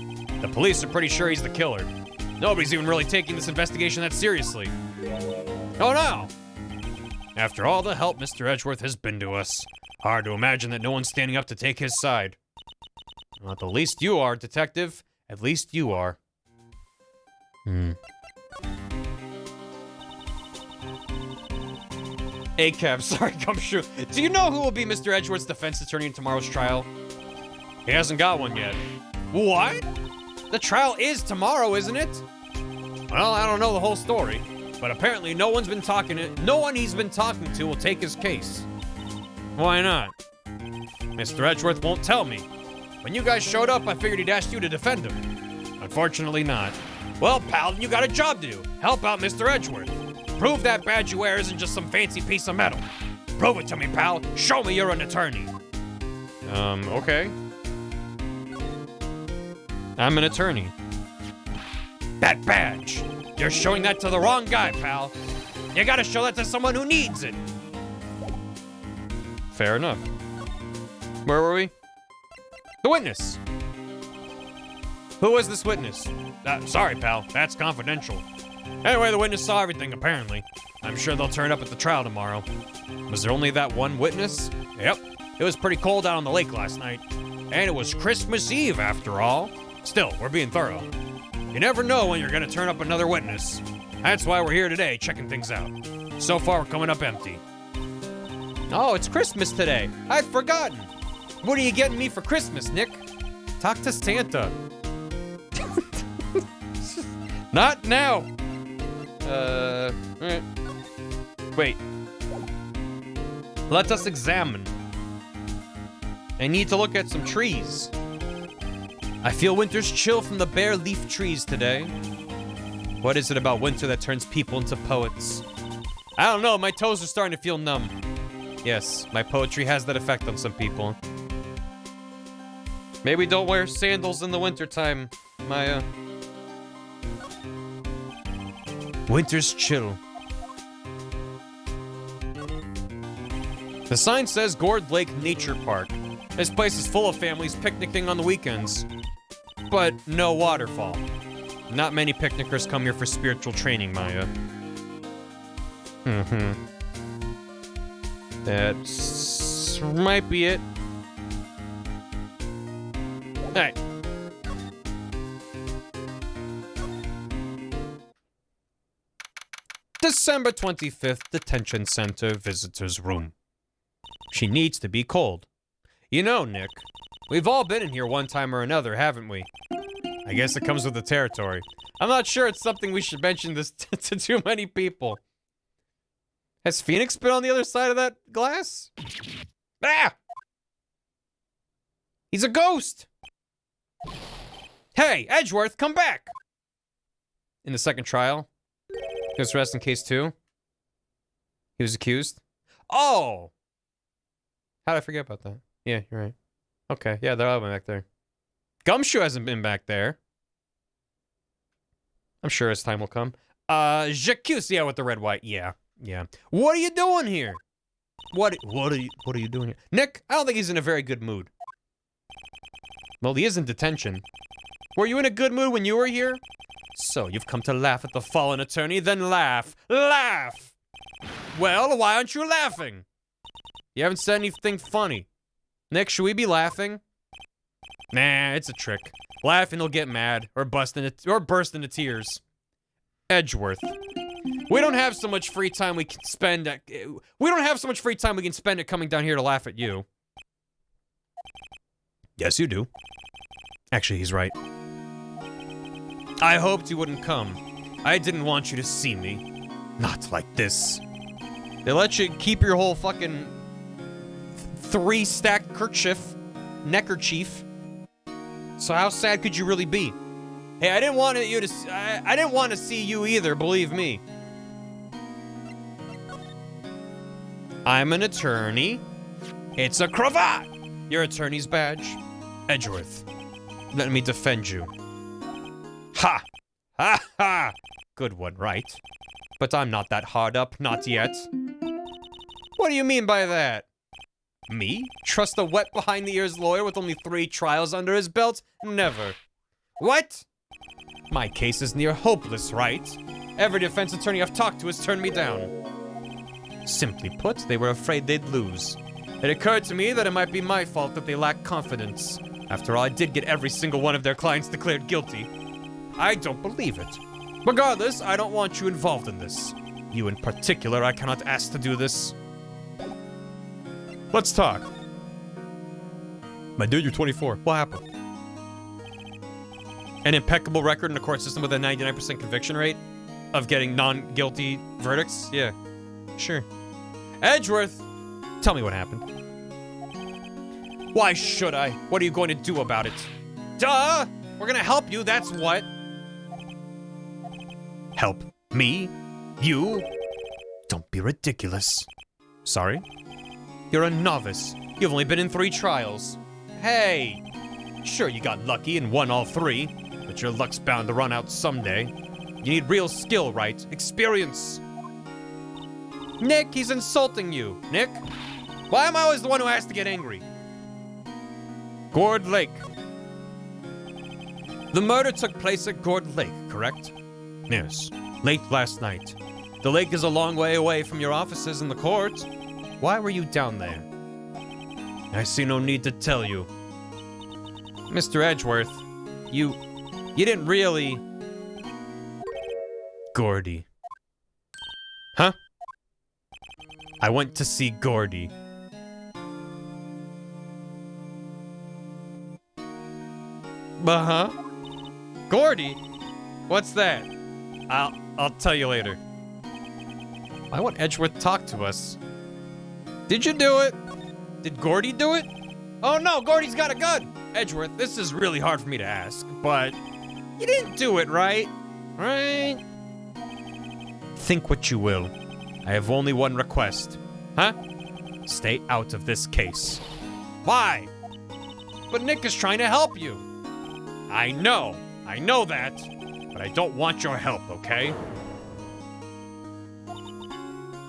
the police are pretty sure he's the killer. Nobody's even really taking this investigation that seriously. Oh no! After all the help Mr. Edgeworth has been to us, hard to imagine that no one's standing up to take his side. Well, at the least you are, detective. At least you are. ACAB, sorry, Gumshoe. Do you know who will be Mr. Edgeworth's defense attorney in tomorrow's trial? He hasn't got one yet. What? The trial is tomorrow, isn't it? Well, I don't know the whole story, but apparently no one he's been talking to will take his case. Why not? Mr. Edgeworth won't tell me. When you guys showed up, I figured he'd ask you to defend him. Unfortunately not. Well, pal, you got a job to do. Help out Mr. Edgeworth. Prove that badge you wear isn't just some fancy piece of metal. Prove it to me, pal. Show me you're an attorney. Okay. I'm an attorney. That badge. You're showing that to the wrong guy, pal. You gotta show that to someone who needs it. Fair enough. Where were we? The witness. Who was this witness? Sorry, pal. That's confidential. Anyway, the witness saw everything, apparently. I'm sure they'll turn up at the trial tomorrow. Was there only that one witness? Yep. It was pretty cold out on the lake last night. And it was Christmas Eve, after all. Still, we're being thorough. You never know when you're gonna turn up another witness. That's why we're here today, checking things out. So far, we're coming up empty. Oh, it's Christmas today. I'd forgotten. What are you getting me for Christmas, Nick? Talk to Santa. Not now. Alright. Wait. Let us examine. I need to look at some trees. I feel winter's chill from the bare leaf trees today. What is it about winter that turns people into poets? I don't know, my toes are starting to feel numb. Yes, my poetry has that effect on some people. Maybe don't wear sandals in the wintertime, Maya. Winter's chill. The sign says Gourd Lake Nature Park. This place is full of families picnicking on the weekends. But no waterfall. Not many picnickers come here for spiritual training, Maya. That might be it. Alright. December 25th, Detention Center Visitor's Room. She needs to be cold. You know, Nick, we've all been in here one time or another, haven't we? I guess it comes with the territory. I'm not sure it's something we should mention this to too many people. Has Phoenix been on the other side of that glass? Ah! He's a ghost! Hey, Edgeworth, come back! In the second trial, he was arrested in case 2. He was accused. Oh! How did I forget about that? Yeah, you're right. Okay, yeah, they're all back there. Gumshoe hasn't been back there. I'm sure his time will come. J'accuse, yeah, with the red white. Yeah. What are you doing here? What are you doing here? Nick, I don't think he's in a very good mood. Well, he is in detention. Were you in a good mood when you were here? So, you've come to laugh at the fallen attorney, then laugh. Laugh! Well, why aren't you laughing? You haven't said anything funny. Nick, should we be laughing? Nah, it's a trick. Laughing, he'll get mad, or burst into tears. Edgeworth. We don't have so much free time we can spend coming down here to laugh at you. Yes, you do. Actually, he's right. I hoped you wouldn't come. I didn't want you to see me. Not like this. They let you keep your whole fucking 3-stack neckerchief. So how sad could you really be? Hey, I didn't want to see you either, believe me. I'm an attorney. It's a cravat. Your attorney's badge. Edgeworth, let me defend you. Ha! Ha ha! Good one, right? But I'm not that hard up, not yet. What do you mean by that? Me? Trust a wet behind-the-ears lawyer with only 3 trials under his belt? Never. What? My case is near hopeless, right? Every defense attorney I've talked to has turned me down. Simply put, they were afraid they'd lose. It occurred to me that it might be my fault that they lacked confidence. After all, I did get every single one of their clients declared guilty. I don't believe it. Regardless, I don't want you involved in this. You in particular, I cannot ask to do this. Let's talk. My dude, you're 24. What happened? an impeccable record in a court system with a 99% conviction rate of getting non-guilty verdicts? Yeah, sure. Edgeworth, tell me what happened. Why should I? What are you going to do about it? Duh! We're gonna help you, that's what. Help me? You? Don't be ridiculous. Sorry? You're a novice. You've only been in 3 trials. Hey! Sure, you got lucky and won all 3, but your luck's bound to run out someday. You need real skill, right? Experience. Nick, he's insulting you. Nick? Why am I always the one who has to get angry? Gourd Lake. The murder took place at Gourd Lake, correct? Yes. Late last night. The lake is a long way away from your offices in the court. Why were you down there? I see no need to tell you. Mr. Edgeworth, you didn't really... Gordy. Huh? I went to see Gordy. Uh-huh. Gordy? What's that? I'll tell you later. Why won't Edgeworth talk to us? Did you do it? Did Gordy do it? Oh no, Gordy's got a gun! Edgeworth, this is really hard for me to ask, but you didn't do it, right? Right? Think what you will. I have only one request. Huh? Stay out of this case. Why? But Nick is trying to help you. I know that, but I don't want your help, okay?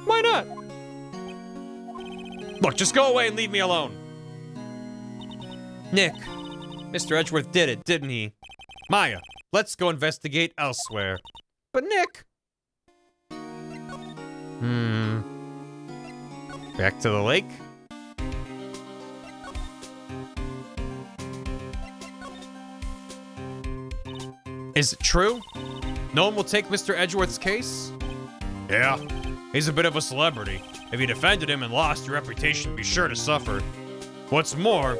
Why not? Look, just go away and leave me alone. Nick, Mr. Edgeworth did it, didn't he? Maya, let's go investigate elsewhere. But Nick... Back to the lake? Is it true? No one will take Mr. Edgeworth's case? Yeah, he's a bit of a celebrity. If you defended him and lost, your reputation would be sure to suffer. What's more,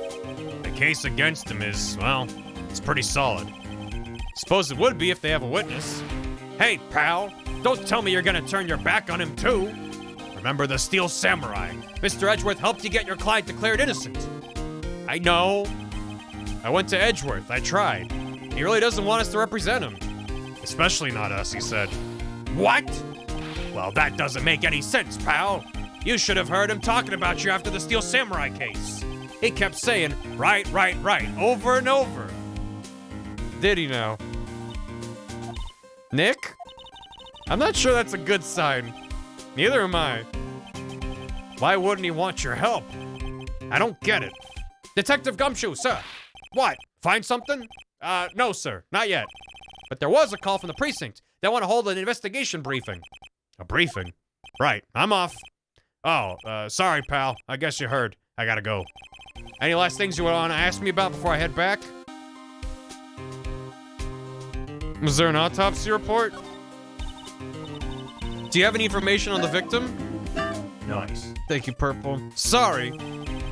the case against him is, well, it's pretty solid. Suppose it would be if they have a witness. Hey, pal, don't tell me you're gonna turn your back on him too. Remember the Steel Samurai. Mr. Edgeworth helped you get your client declared innocent. I know. I went to Edgeworth, I tried. He really doesn't want us to represent him. Especially not us, he said. What? Well, that doesn't make any sense, pal. You should have heard him talking about you after the Steel Samurai case. He kept saying, right, over and over. Did he now? Nick? I'm not sure that's a good sign. Neither am I. Why wouldn't he want your help? I don't get it. Detective Gumshoe, sir. What? Find something? No, sir. Not yet. But there was a call from the precinct. They want to hold an investigation briefing. A briefing? Right. I'm off. Oh, sorry, pal. I guess you heard. I gotta go. Any last things you want to ask me about before I head back? Was there an autopsy report? Do you have any information on the victim? Nice. Thank you, Purple. Sorry.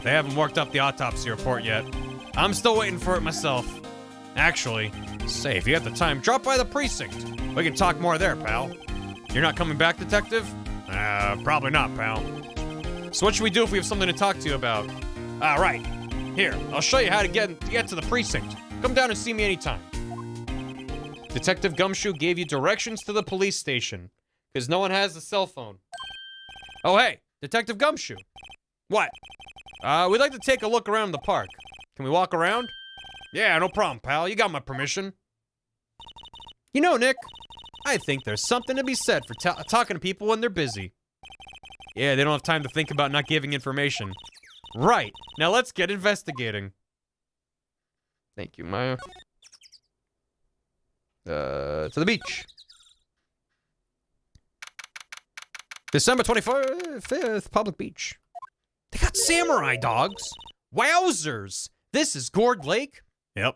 They haven't worked up the autopsy report yet. I'm still waiting for it myself. Actually, say, if you have the time, drop by the precinct. We can talk more there, pal. You're not coming back, Detective? Probably not, pal. So what should we do if we have something to talk to you about? Right. Here, I'll show you how to get to the precinct. Come down and see me anytime. Detective Gumshoe gave you directions to the police station, because no one has a cell phone. Oh, hey, Detective Gumshoe. What? We'd like to take a look around the park. Can we walk around? Yeah, no problem, pal. You got my permission. You know, Nick, I think there's something to be said for talking to people when they're busy. Yeah, they don't have time to think about not giving information. Right. Now let's get investigating. Thank you, Maya. To the beach. December 25th, public beach. They got samurai dogs. Wowzers. This is Gourd Lake? Yep.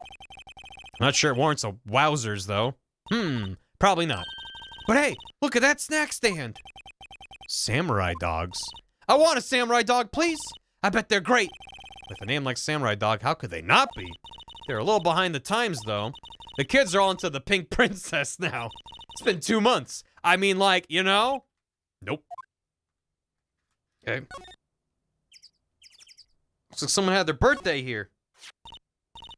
Not sure it warrants a wowzers, though. Probably not. But hey, look at that snack stand. Samurai dogs. I want a samurai dog, please. I bet they're great. With a name like Samurai Dog, how could they not be? They're a little behind the times, though. The kids are all into the pink princess now. It's been 2 months. I mean, like, you know? Nope. Okay. Looks like someone had their birthday here.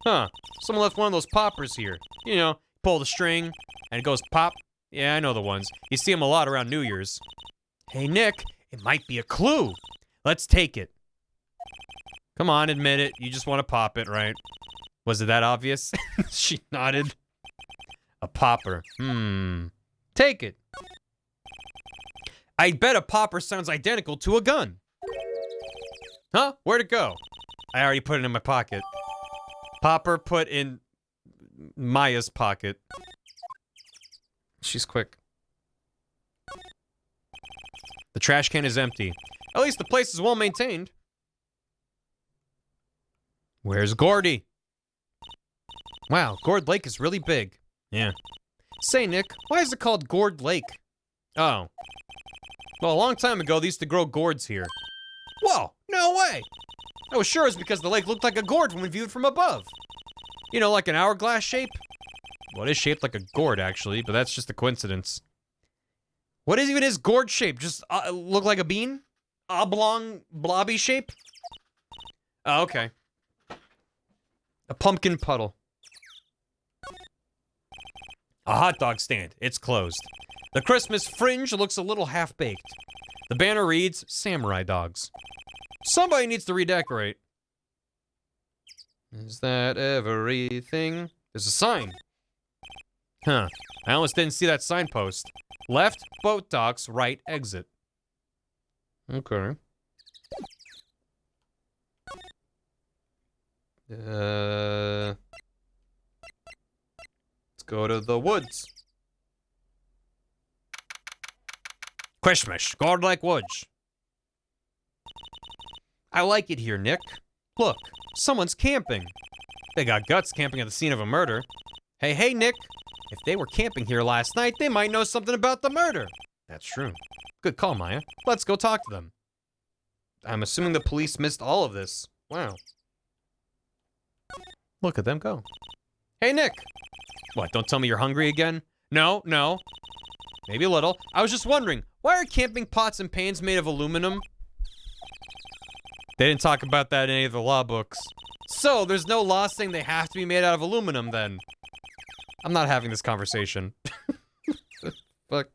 Huh. Someone left one of those poppers here. You know, pull the string, and it goes pop. Yeah, I know the ones. You see them a lot around New Year's. Hey, Nick, it might be a clue. Let's take it. Come on, admit it. You just want to pop it, right? Was it that obvious? She nodded. A popper. Take it. I bet a popper sounds identical to a gun. Huh? Where'd it go? I already put it in my pocket. Popper put in Maya's pocket. She's quick. The trash can is empty. At least the place is well maintained. Where's Gordy? Wow, Gourd Lake is really big. Yeah. Say, Nick, why is it called Gourd Lake? Oh. Well, a long time ago, they used to grow gourds here. Whoa, no way! I was sure it was because the lake looked like a gourd when viewed from above. You know, like an hourglass shape? Well, it is shaped like a gourd, actually, but that's just a coincidence. What is even his gourd shape? Just look like a bean? Oblong, blobby shape? Oh, okay. A pumpkin puddle. A hot dog stand. It's closed. The Christmas fringe looks a little half-baked. The banner reads, Samurai Dogs. Somebody needs to redecorate. Is that everything? There's a sign. Huh. I almost didn't see that signpost. Left, boat docks, right, exit. Okay. Let's go to the woods. Christmas, Gourd Lake Woods. I like it here, Nick. Look, someone's camping. They got guts camping at the scene of a murder. Hey, Nick. If they were camping here last night, they might know something about the murder. That's true. Good call, Maya. Let's go talk to them. I'm assuming the police missed all of this. Wow. Look at them go. Hey, Nick. What, don't tell me you're hungry again? No. Maybe a little. I was just wondering, why are camping pots and pans made of aluminum? They didn't talk about that in any of the law books. So, there's no law saying they have to be made out of aluminum, then. I'm not having this conversation. Fuck.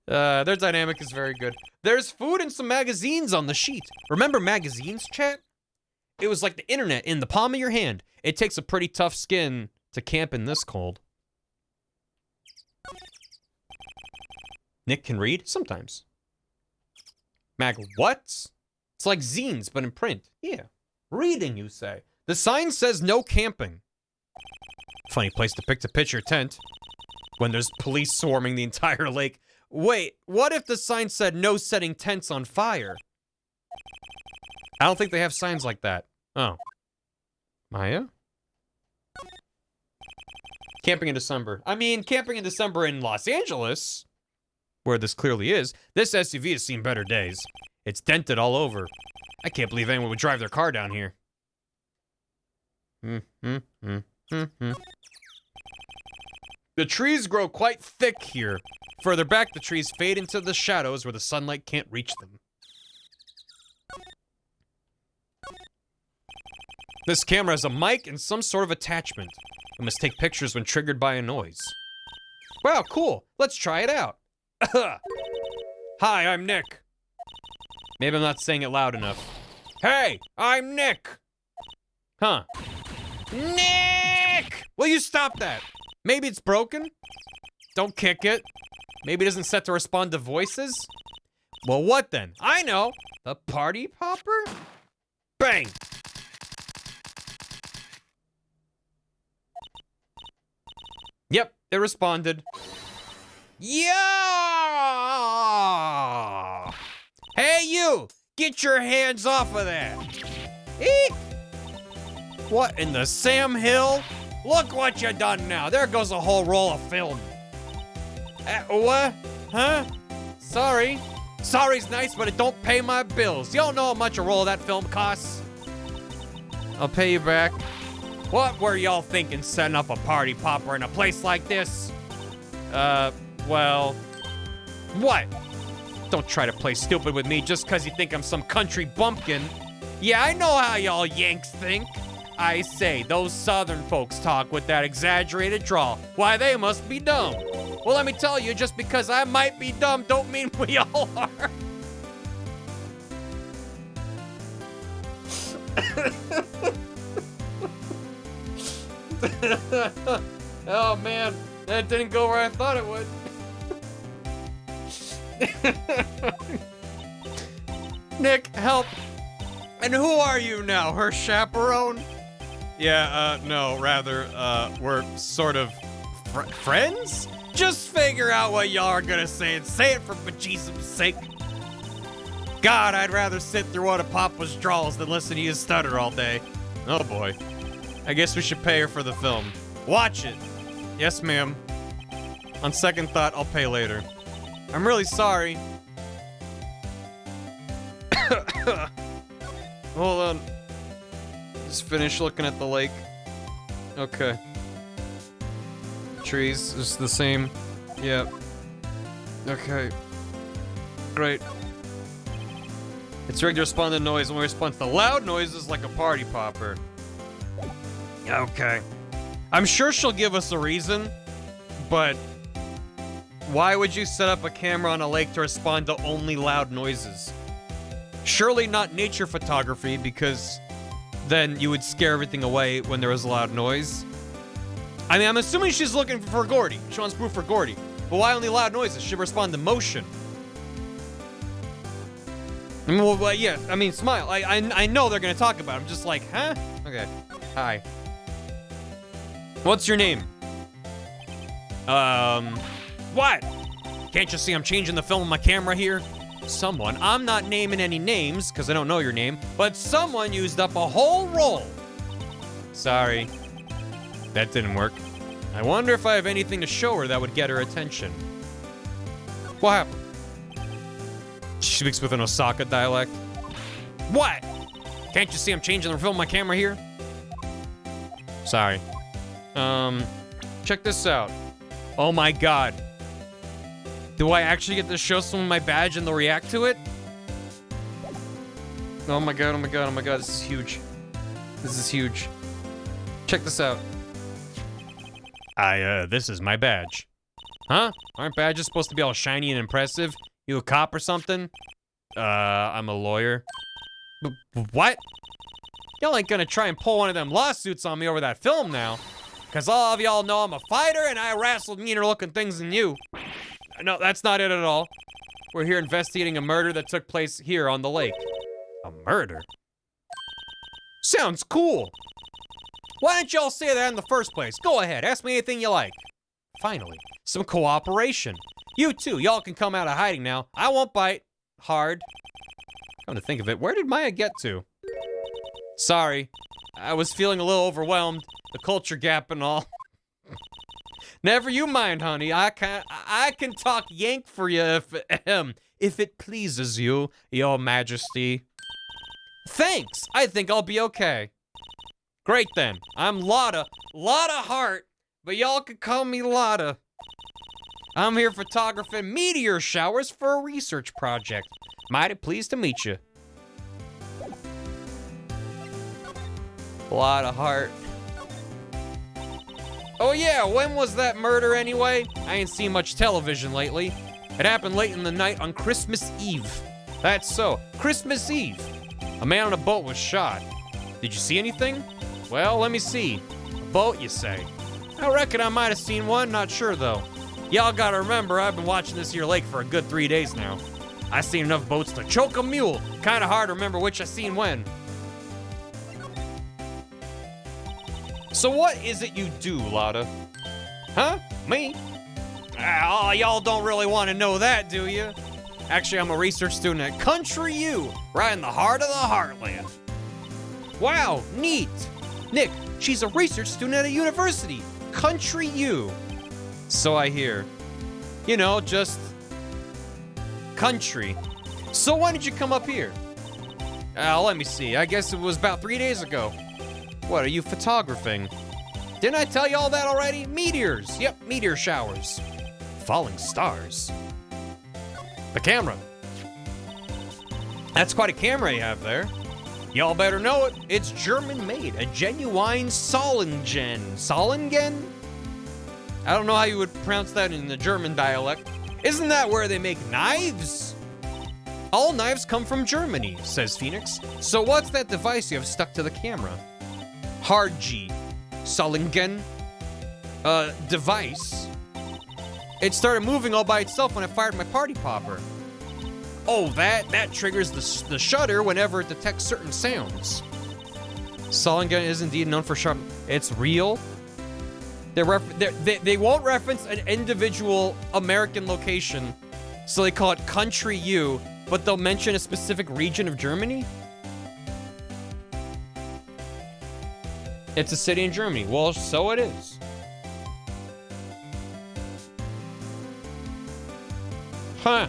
Their dynamic is very good. There's food and some magazines on the sheet. Remember magazines, chat? It was like the internet in the palm of your hand. It takes a pretty tough skin to camp in this cold. Nick can read? Sometimes. What? It's like zines, but in print. Yeah. Reading, you say. The sign says no camping. Funny place to pick to pitch your tent. When there's police swarming the entire lake. Wait, what if the sign said no setting tents on fire? I don't think they have signs like that. Oh. Maya? Camping in December. I mean, camping in December in Los Angeles, where this clearly is, this SUV has seen better days. It's dented all over. I can't believe anyone would drive their car down here. The trees grow quite thick here. Further back, the trees fade into the shadows where the sunlight can't reach them. This camera has a mic and some sort of attachment. It must take pictures when triggered by a noise. Wow, cool. Let's try it out. Hi, I'm Nick. Maybe I'm not saying it loud enough. Hey, I'm Nick. Huh. Nick! Will you stop that? Maybe it's broken? Don't kick it. Maybe it isn't set to respond to voices? Well, what then? I know. The party popper? Bang! Yep, it responded. Yeah! Hey, you! Get your hands off of that! Eek! What in the Sam Hill? Look what you done now. There goes a whole roll of film. What? Huh? Sorry. Sorry's nice, but it don't pay my bills. You don't know how much a roll of that film costs. I'll pay you back. What were y'all thinking setting up a party popper in a place like this? Well... What? Don't try to play stupid with me just because you think I'm some country bumpkin. Yeah, I know how y'all Yanks think. I say, those southern folks talk with that exaggerated drawl. Why, they must be dumb. Well, let me tell you, just because I might be dumb don't mean we all are. Oh, man. That didn't go where I thought it would. Nick, help. And who are you now, her chaperone? Yeah, no, rather, we're sort of friends? Just figure out what y'all are gonna say and say it for bejesus sake. God, I'd rather sit through one of Papa's draws than listen to you stutter all day. Oh boy. I guess we should pay her for the film. Watch it. Yes, ma'am. On second thought, I'll pay later. I'm really sorry. Hold on. Just finish looking at the lake. Okay. Trees, just the same. Yep. Okay. Great. It's rigged to respond to noise when we respond to the loud noises like a party popper. Okay. I'm sure she'll give us a reason, but why would you set up a camera on a lake to respond to only loud noises? Surely not nature photography, because then you would scare everything away when there was a loud noise. I mean, I'm assuming she's looking for Gordy. She wants proof for Gordy. But why only loud noises? She should respond to motion. I mean, well, yeah, I mean, smile. I know they're gonna talk about it. I'm just like, huh? Okay. Hi. What's your name? What? Can't you see I'm changing the film on my camera here? Someone, I'm not naming any names because I don't know your name, but someone used up a whole roll. Sorry. That didn't work. I wonder if I have anything to show her that would get her attention. What happened? She speaks with an Osaka dialect. What? Can't you see I'm changing the film on my camera here? Sorry. Check this out. Oh my god. Do I actually get to show someone my badge and they'll react to it? Oh my god, oh my god, oh my god, this is huge. This is huge. Check this out. This is my badge. Huh? Aren't badges supposed to be all shiny and impressive? You a cop or something? I'm a lawyer. What? Y'all ain't gonna try and pull one of them lawsuits on me over that film now. Cause all of y'all know I'm a fighter and I wrestled meaner looking things than you. No, that's not it at all. We're here investigating a murder that took place here on the lake. A murder? Sounds cool. Why didn't y'all say that in the first place? Go ahead, ask me anything you like. Finally, some cooperation. You too, y'all can come out of hiding now. I won't bite. Hard. Come to think of it, where did Maya get to? Sorry, I was feeling a little overwhelmed. The culture gap and all. Never you mind, honey. I can talk Yank for you if it pleases you, your majesty. Thanks. I think I'll be okay. Great then. I'm Lotta Hart, but y'all can call me Lotta. I'm here photographing meteor showers for a research project. Mighty pleased to meet you. Lotta Hart. Oh yeah, when was that murder anyway? I ain't seen much television lately. It happened late in the night on Christmas Eve. That's so, Christmas Eve. A man on a boat was shot. Did you see anything? Well, let me see. A boat, you say? I reckon I might have seen one, not sure though. Y'all gotta remember, I've been watching this here lake for a good 3 days now. I seen enough boats to choke a mule. Kinda hard to remember which I seen when. So what is it you do, Lotta? Huh? Me? Oh, y'all don't really want to know that, do you? Actually, I'm a research student at Country U, right in the heart of the heartland. Wow, neat. Nick, she's a research student at a university. Country U. So I hear. You know, just country. So when did you come up here? Let me see. I guess it was about 3 days ago. What, are you photographing? Didn't I tell you all that already? Meteors. Yep, meteor showers. Falling stars. The camera. That's quite a camera you have there. Y'all better know it. It's German-made. A genuine Solingen. Solingen? I don't know how you would pronounce that in the German dialect. Isn't that where they make knives? All knives come from Germany, says Phoenix. So what's that device you have stuck to the camera? Hard G. Solingen. Device. It started moving all by itself when I fired my party popper. Oh, that triggers the shutter whenever it detects certain sounds. Solingen is indeed known for sharp. It's real. They won't reference an individual American location, so they call it Country U, but they'll mention a specific region of Germany. It's a city in Germany. Well, so it is. Huh.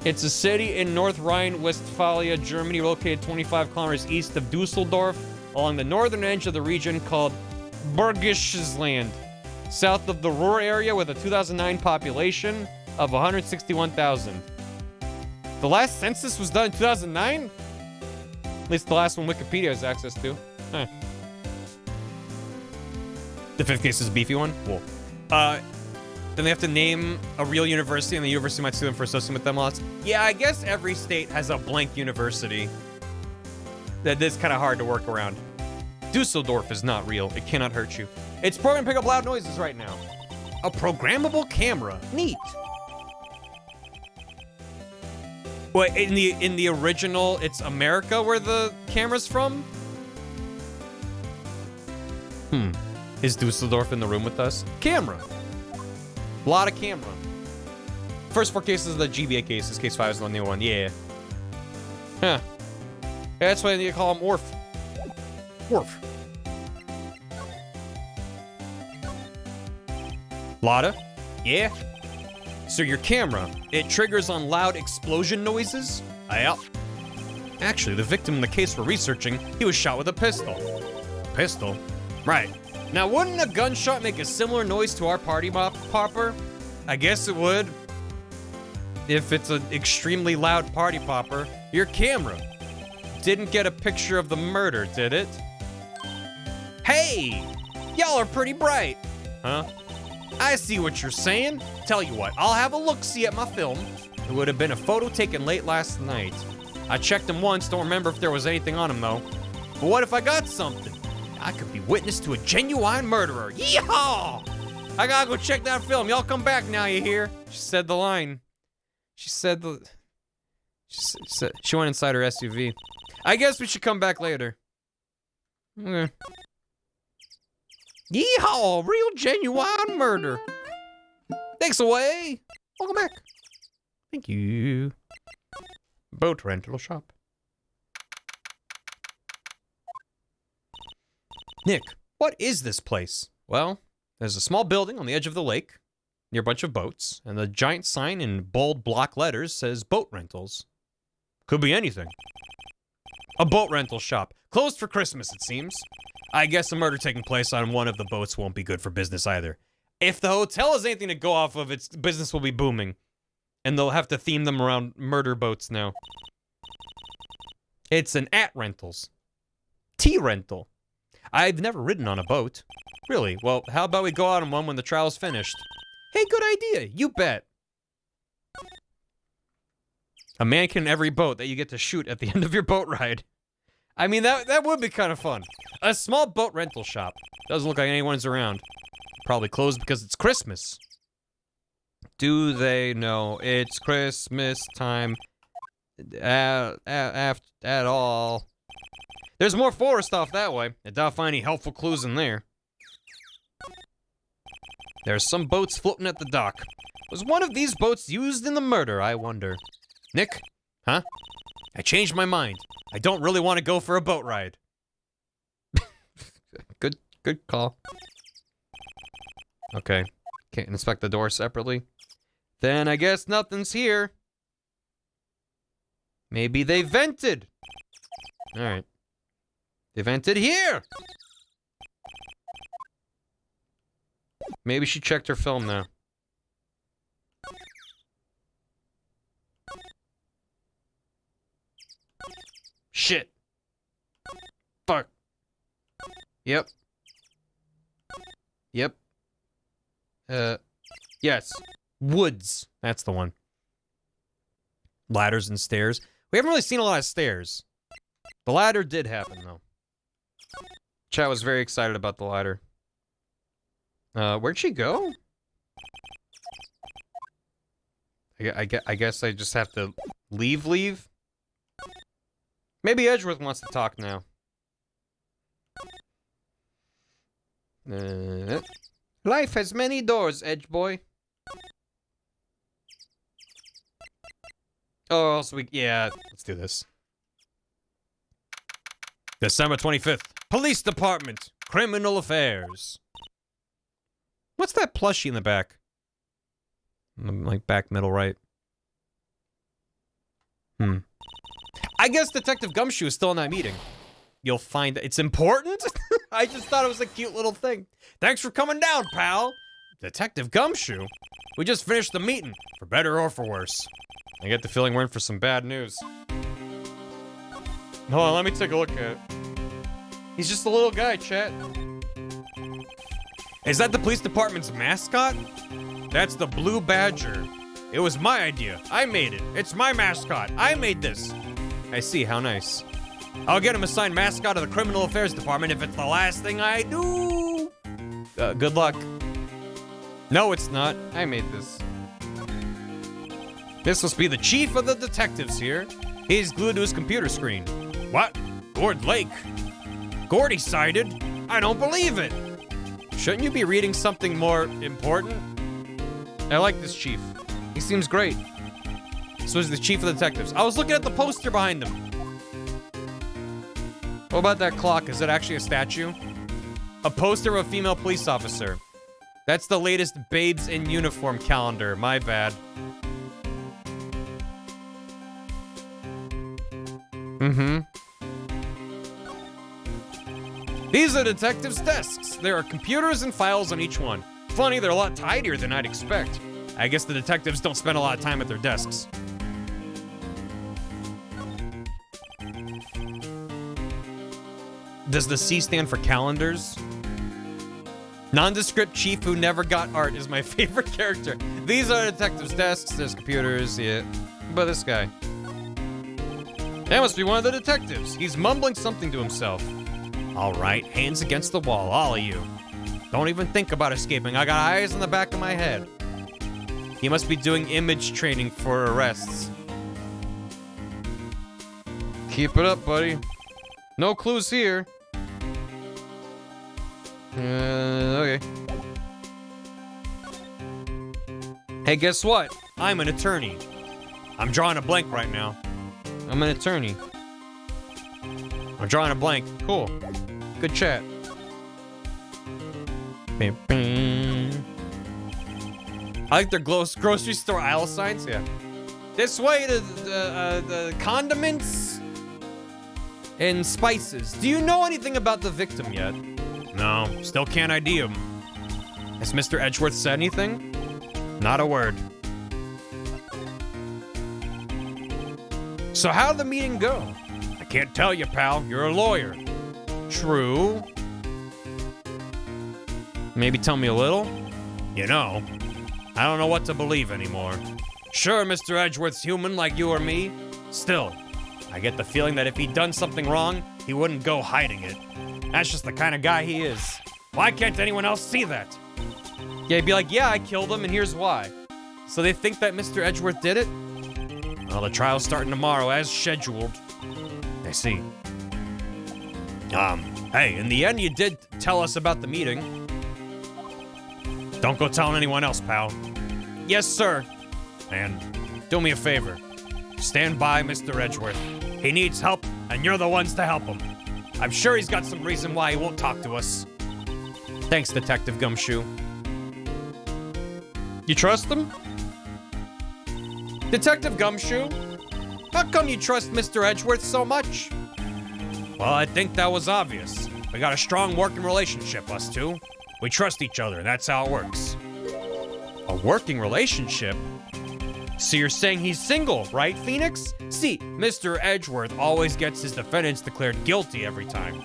It's a city in North Rhine-Westphalia, Germany, located 25 kilometers east of Dusseldorf, along the northern edge of the region called Bergisches Land, south of the Ruhr area with a 2009 population of 161,000. The last census was done in 2009? At least the last one Wikipedia has access to. Huh. The fifth case is a beefy one? Cool. Then they have to name a real university, and the university might sue them for associating with them lots. Yeah, I guess every state has a blank university. That is kind of hard to work around. Dusseldorf is not real. It cannot hurt you. It's programmed to pick up loud noises right now. A programmable camera. Neat. Wait, in the original, it's America where the camera's from? Is Dusseldorf in the room with us? Camera. A lot of camera. First 4 cases are the GBA cases. Case 5 is the new one. Yeah. Huh. That's why you call him Orf. Orf. Lotta? Yeah. So your camera, it triggers on loud explosion noises? Yep. Actually, the victim in the case we're researching, he was shot with a pistol. Pistol? Right. Now, wouldn't a gunshot make a similar noise to our party popper? I guess it would. If it's an extremely loud party popper. Your camera didn't get a picture of the murder, did it? Hey! Y'all are pretty bright. Huh? I see what you're saying. Tell you what, I'll have a look-see at my film. It would have been a photo taken late last night. I checked him once, don't remember if there was anything on him, though. But what if I got something? I could be witness to a genuine murderer. Yeehaw! I gotta go check that film. Y'all come back now, you hear? She said the line. She said the... She went inside her SUV. I guess we should come back later. Okay. Yeehaw! Real genuine murder. Thanks away. Welcome back. Thank you. Boat rental shop. Nick, what is this place? Well, there's a small building on the edge of the lake, near a bunch of boats, and the giant sign in bold block letters says boat rentals. Could be anything. A boat rental shop. Closed for Christmas, it seems. I guess a murder taking place on one of the boats won't be good for business either. If the hotel has anything to go off of, its business will be booming. And they'll have to theme them around murder boats now. It's an @rentals. T-rental. I've never ridden on a boat. Really? Well, how about we go out on one when the trial's finished? Hey, good idea. You bet. A mannequin in every boat that you get to shoot at the end of your boat ride. I mean, that would be kind of fun. A small boat rental shop. Doesn't look like anyone's around. Probably closed because it's Christmas. Do they know it's Christmas time at all? There's more forest off that way. I doubt I'll find any helpful clues in there. There's some boats floating at the dock. Was one of these boats used in the murder, I wonder? Nick? Huh? I changed my mind. I don't really want to go for a boat ride. Good call. Okay. Can't inspect the door separately. Then I guess nothing's here. Maybe they vented. Alright. They vented here! Maybe she checked her film now. Shit. Fuck. Yep. Yep. Yes. Woods. That's the one. Ladders and stairs. We haven't really seen a lot of stairs. The ladder did happen, though. Chat was very excited about the ladder. Where'd she go? I guess I just have to leave? Maybe Edgeworth wants to talk now. Life has many doors, Edge boy. Oh, so yeah, let's do this. December 25th, Police Department, Criminal Affairs. What's that plushie in the back? Like back middle right. I guess Detective Gumshoe is still in that meeting. You'll find it's important? I just thought it was a cute little thing. Thanks for coming down, pal. Detective Gumshoe? We just finished the meeting, for better or for worse. I get the feeling we're in for some bad news. Hold on, let me take a look at it. He's just a little guy, chat. Is that the police department's mascot? That's the Blue Badger. It was my idea. I made it. It's my mascot. I made this. I see, how nice. I'll get him assigned mascot of the Criminal Affairs Department if it's the last thing I do. Good luck. No, it's not. I made this. This must be the chief of the detectives here. He's glued to his computer screen. What? Gord Lake? Gordy sighted? I don't believe it. Shouldn't you be reading something more important? I like this chief. He seems great. So he's the chief of the detectives. I was looking at the poster behind him. What about that clock? Is it actually a statue? A poster of a female police officer. That's the latest Babes in Uniform calendar. My bad. These are detectives' desks. There are computers and files on each one. Funny, they're a lot tidier than I'd expect. I guess the detectives don't spend a lot of time at their desks. Does the C stand for calendars? Nondescript chief who never got art is my favorite character. These are detectives' desks. There's computers, yeah. But this guy. That must be one of the detectives. He's mumbling something to himself. All right, hands against the wall, all of you. Don't even think about escaping. I got eyes in the back of my head. He must be doing image training for arrests. Keep it up, buddy. No clues here. Okay. Hey, guess what? I'm an attorney. I'm drawing a blank right now. I'm an attorney. I'm drawing a blank. Cool. Good chat. I like their grocery store aisle signs. Yeah. This way to the condiments and spices. Do you know anything about the victim yet? No. Still can't ID him. Has Mr. Edgeworth said anything? Not a word. So how'd the meeting go? I can't tell you, pal. You're a lawyer. True. Maybe tell me a little? You know, I don't know what to believe anymore. Sure, Mr. Edgeworth's human like you or me. Still, I get the feeling that if he'd done something wrong, he wouldn't go hiding it. That's just the kind of guy he is. Why can't anyone else see that? Yeah, he'd be like, yeah, I killed him, and here's why. So they think that Mr. Edgeworth did it? Well, the trial's starting tomorrow, as scheduled. I see. Hey, in the end, you did tell us about the meeting. Don't go telling anyone else, pal. Yes, sir. And do me a favor. Stand by Mr. Edgeworth. He needs help, and you're the ones to help him. I'm sure he's got some reason why he won't talk to us. Thanks, Detective Gumshoe. You trust him? Detective Gumshoe? How come you trust Mr. Edgeworth so much? Well, I think that was obvious. We got a strong working relationship, us two. We trust each other, that's how it works. A working relationship? So you're saying he's single, right, Phoenix? See, Mr. Edgeworth always gets his defendants declared guilty every time.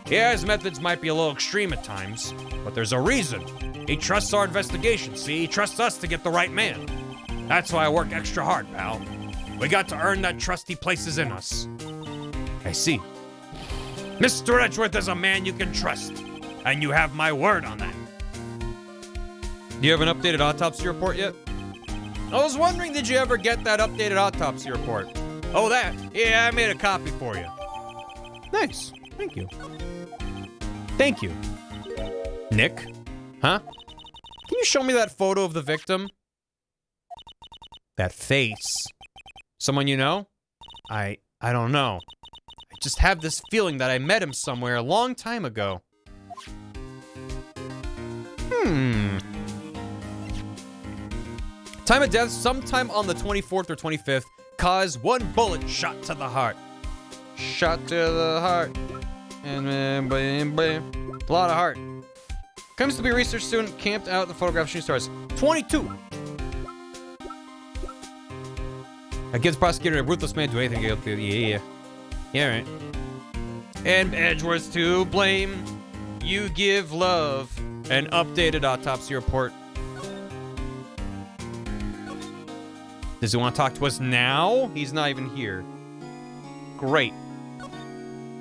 Yeah, his methods might be a little extreme at times, but there's a reason. He trusts our investigation, see? He trusts us to get the right man. That's why I work extra hard, pal. We got to earn that trust he places in us. I see. Mr. Edgeworth is a man you can trust, and you have my word on that. Do you have an updated autopsy report yet? I was wondering, did you ever get that updated autopsy report? Oh, that? Yeah, I made a copy for you. Nice. Thank you. Thank you. Nick? Huh? Can you show me that photo of the victim? That face. Someone you know? I don't know. I just have this feeling that I met him somewhere a long time ago. Time of death sometime on the 24th or 25th. Cause 1 bullet shot to the heart. Shot to the heart. And bam, bam. A lot of heart. Comes to be a research student camped out in the photograph shooting stars. 22. Against prosecutor, a ruthless man do anything guilty. Yeah, right. And Edgeworth to blame. You give love. An updated autopsy report. Does he want to talk to us now? He's not even here. Great.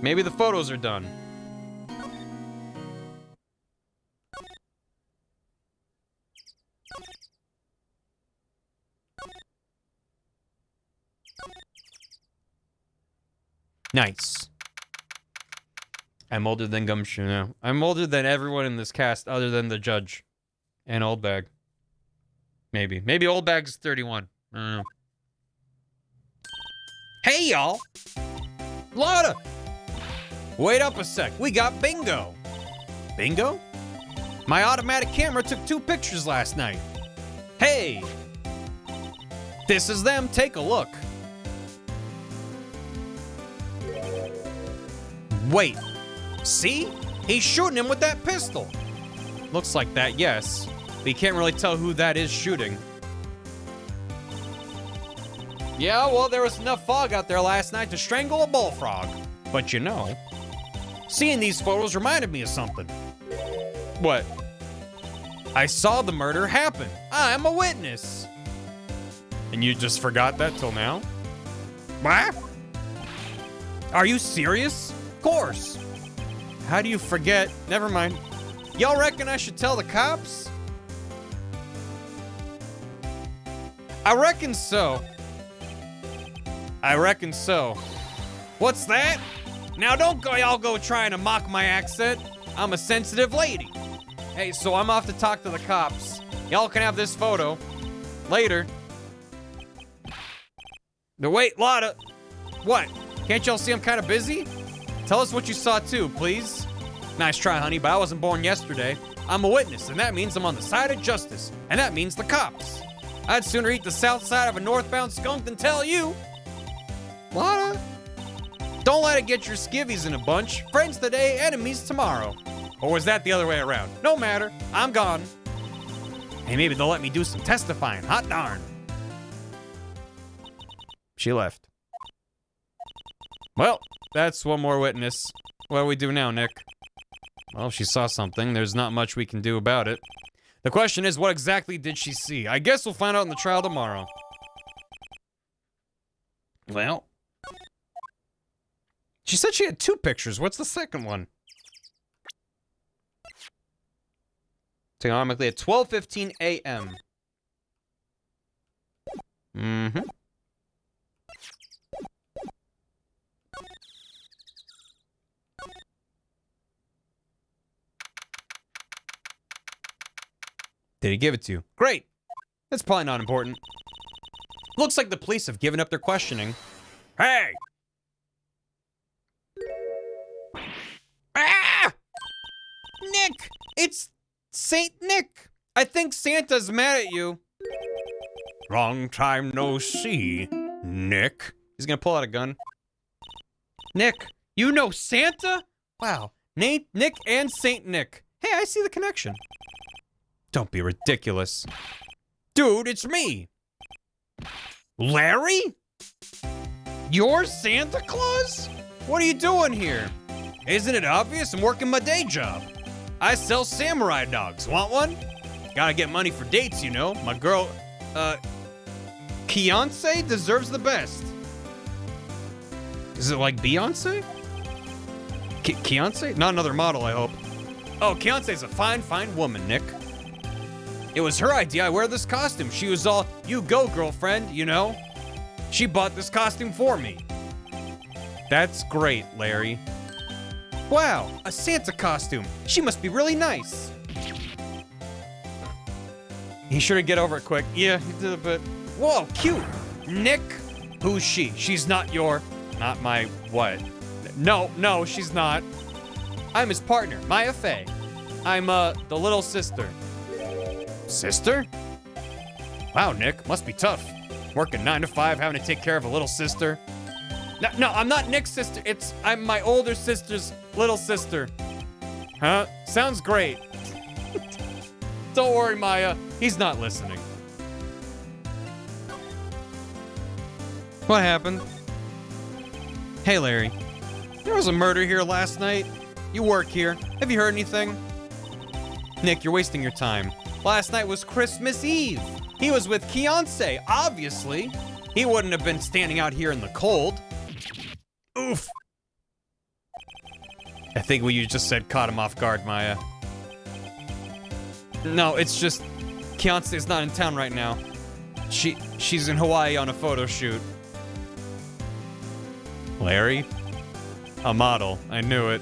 Maybe the photos are done. Nice. I'm older than Gumshoe now. I'm older than everyone in this cast other than the judge. And Old Bag. Maybe. Maybe Old Bag's 31. I don't know. Hey, y'all! Lotta! Wait up a sec. We got bingo. Bingo? My automatic camera took 2 pictures last night. Hey! This is them. Take a look. Wait. See? He's shooting him with that pistol. Looks like that, yes. But you can't really tell who that is shooting. Yeah, well, there was enough fog out there last night to strangle a bullfrog. But you know, seeing these photos reminded me of something. What? I saw the murder happen. I'm a witness. And you just forgot that till now? What? Are you serious? Of course. How do you forget? Never mind. Y'all reckon I should tell the cops? I reckon so. I reckon so. What's that? Now don't y'all go trying to mock my accent. I'm a sensitive lady. Hey, so I'm off to talk to the cops. Y'all can have this photo. Later. No, wait, Lotta. What? Can't y'all see I'm kind of busy? Tell us what you saw too, please. Nice try, honey, but I wasn't born yesterday. I'm a witness, and that means I'm on the side of justice. And that means the cops. I'd sooner eat the south side of a northbound skunk than tell you. Lotta? Don't let it get your skivvies in a bunch. Friends today, enemies tomorrow. Or was that the other way around? No matter. I'm gone. Hey, maybe they'll let me do some testifying. Hot darn. She left. Well, that's one more witness. What do we do now, Nick? Well, if she saw something, there's not much we can do about it. The question is, what exactly did she see? I guess we'll find out in the trial tomorrow. Well. She said she had 2 pictures. What's the second one? Economically at 12:15 a.m. Mm-hmm. Did he give it to you? Great. That's probably not important. Looks like the police have given up their questioning. Hey! Ah! Nick! It's Saint Nick! I think Santa's mad at you. Long time no see, Nick. He's gonna pull out a gun. Nick, You know Santa? Wow. Nick and Saint Nick. Hey, I see the connection. Don't be ridiculous. Dude, it's me. Larry? You're Santa Claus? What are you doing here? Isn't it obvious? I'm working my day job. I sell samurai dogs. Want one? Gotta get money for dates, you know. My girl, Beyonce deserves the best. Is it like Beyonce? Beyonce? Not another model, I hope. Oh, Beyonce's a fine, fine woman, Nick. It was her idea I wear this costume. She was all, you go, girlfriend, you know? She bought this costume for me. That's great, Larry. Wow, a Santa costume. She must be really nice. He sure to get over it quick. Yeah, he did a bit. Whoa, cute. Nick, who's she? She's not my what? No, she's not. I'm his partner, Maya Fey. I'm, the little sister. Sister? Wow, Nick, must be tough. Working 9 to 5, having to take care of a little sister. No, I'm not Nick's sister. I'm my older sister's little sister. Huh? Sounds great. Don't worry, Maya. He's not listening. What happened? Hey, Larry. There was a murder here last night. You work here. Have you heard anything? Nick, you're wasting your time. Last night was Christmas Eve. He was with Beyonce, obviously. He wouldn't have been standing out here in the cold. Oof. I think what you just said caught him off guard, Maya. No, it's just Beyonce's not in town right now. She's in Hawaii on a photo shoot. Larry? A model. I knew it.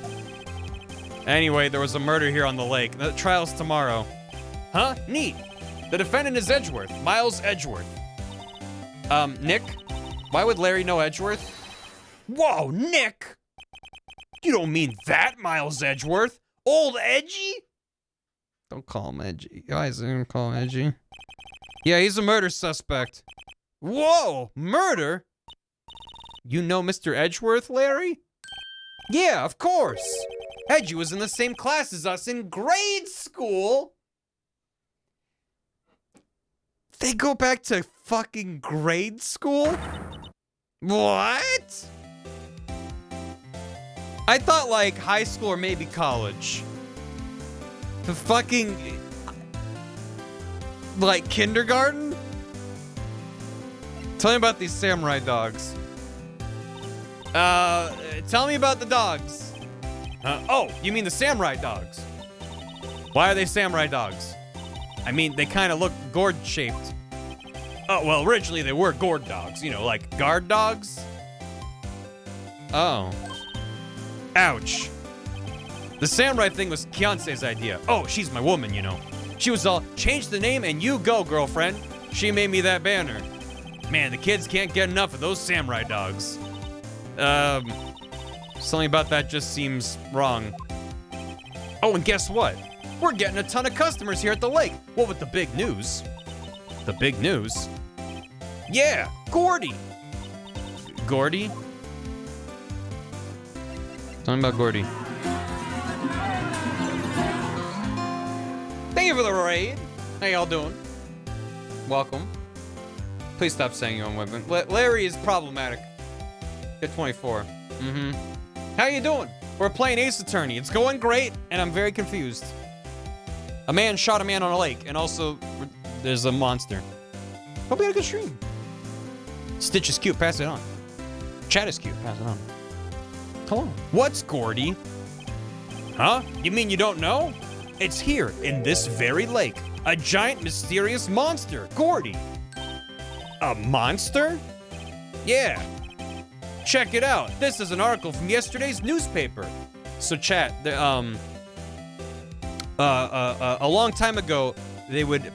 Anyway, there was a murder here on the lake. The trial's tomorrow. Huh? Neat. The defendant is Edgeworth. Miles Edgeworth. Nick? Why would Larry know Edgeworth? Whoa, Nick! You don't mean that, Miles Edgeworth? Old Edgy? Don't call him Edgy. Why is it call him Edgy? Yeah, he's a murder suspect. Whoa, murder? You know Mr. Edgeworth, Larry? Yeah, of course. Edgy was in the same class as us in grade school. They go back to fucking grade school? What? I thought like high school or maybe college. The fucking... like kindergarten? Tell me about these samurai dogs. Tell me about the dogs. Oh, you mean the samurai dogs? Why are they samurai dogs? I mean, they kind of look gourd-shaped. Oh, well, originally they were gourd dogs. You know, like guard dogs? Oh. Ouch. The samurai thing was Beyonce's idea. Oh, she's my woman, you know. She was all, change the name and you go, girlfriend. She made me that banner. Man, the kids can't get enough of those samurai dogs. Something about that just seems wrong. Oh, and guess what? We're getting a ton of customers here at the lake. What with the big news? The big news? Yeah, Gordy. Gordy? Tell me about Gordy. Thank you for the raid. How y'all doing? Welcome. Please stop saying your own weapon. Larry is problematic. Hit 24. How you doing? We're playing Ace Attorney. It's going great, and I'm very confused. A man shot a man on a lake, and also there's a monster. Hope you had a good stream. Stitch is cute, pass it on. Chat is cute, pass it on. Hello. What's Gordy? Huh? You mean you don't know? It's here, in this very lake. A giant, mysterious monster, Gordy. A monster? Yeah. Check it out. This is an article from yesterday's newspaper. So chat, a long time ago, they would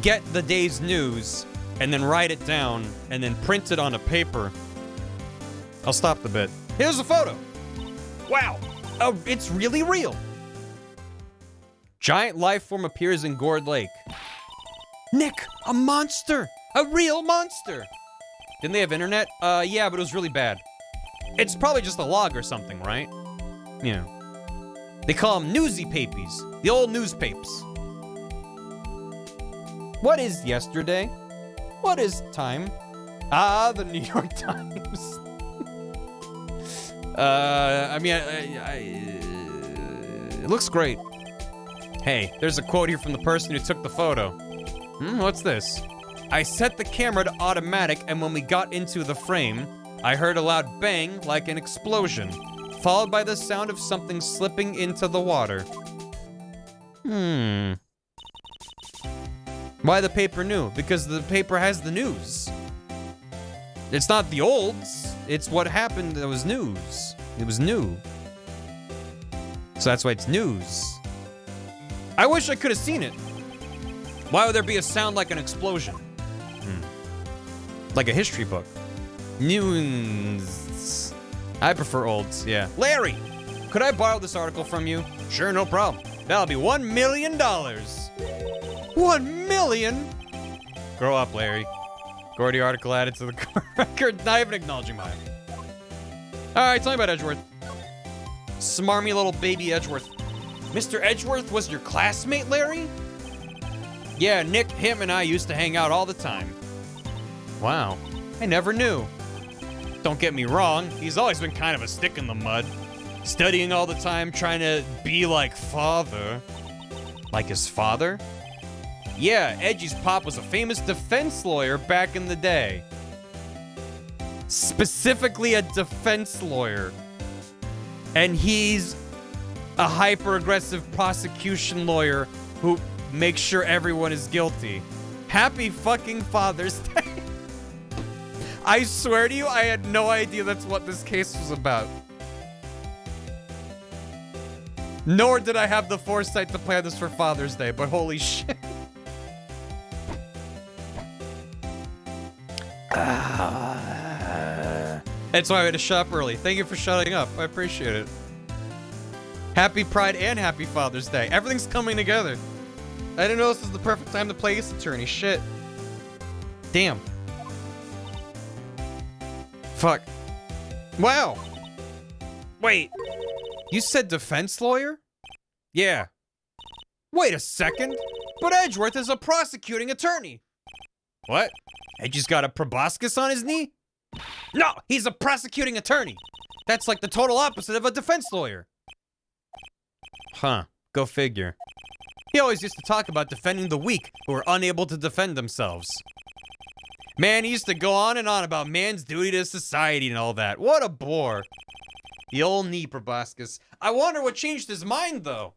get the day's news and then write it down and then print it on a paper. I'll stop the bit. Here's a photo. Wow. Oh, it's really real. Giant life form appears in Gourd Lake. Nick, a monster. A real monster. Didn't they have internet? Yeah, but it was really bad. It's probably just a log or something, right? Yeah. They call them newsy papies. The old newspapers. What is yesterday? What is time? Ah, the New York Times. I mean, it looks great. Hey, there's a quote here from the person who took the photo. What's this? I set the camera to automatic, and when we got into the frame, I heard a loud bang like an explosion, followed by the sound of something slipping into the water. Why the paper new? Because the paper has the news. It's not the olds. It's what happened that was news. It was new. So that's why it's news. I wish I could have seen it. Why would there be a sound like an explosion? Like a history book. News. I prefer olds, yeah. Larry, could I borrow this article from you? Sure, no problem. That'll be $1 million. 1 million? Grow up, Larry. Gordy article added to the record. Not even acknowledging mine. All right, tell me about Edgeworth. Smarmy little baby Edgeworth. Mr. Edgeworth was your classmate, Larry? Yeah, Nick, him, and I used to hang out all the time. Wow, I never knew. Don't get me wrong, he's always been kind of a stick in the mud. Studying all the time, trying to be like father. Like his father? Yeah, Edgy's pop was a famous defense lawyer back in the day. Specifically a defense lawyer. And he's a hyper-aggressive prosecution lawyer who makes sure everyone is guilty. Happy fucking Father's Day. I swear to you, I had no idea that's what this case was about. Nor did I have the foresight to plan this for Father's Day, but holy shit. That's why I had to shut up early. Thank you for shutting up. I appreciate it. Happy Pride and Happy Father's Day. Everything's coming together. I didn't know this was the perfect time to play Ace Attorney. Shit. Damn. Fuck. Wow. Wait. You said defense lawyer? Yeah. Wait a second. But Edgeworth is a prosecuting attorney. What? Edgy's got a proboscis on his knee? No, he's a prosecuting attorney. That's like the total opposite of a defense lawyer. Huh. Go figure. He always used to talk about defending the weak who are unable to defend themselves. Man, he used to go on and on about man's duty to society and all that. What a bore. The old knee proboscis. I wonder what changed his mind, though.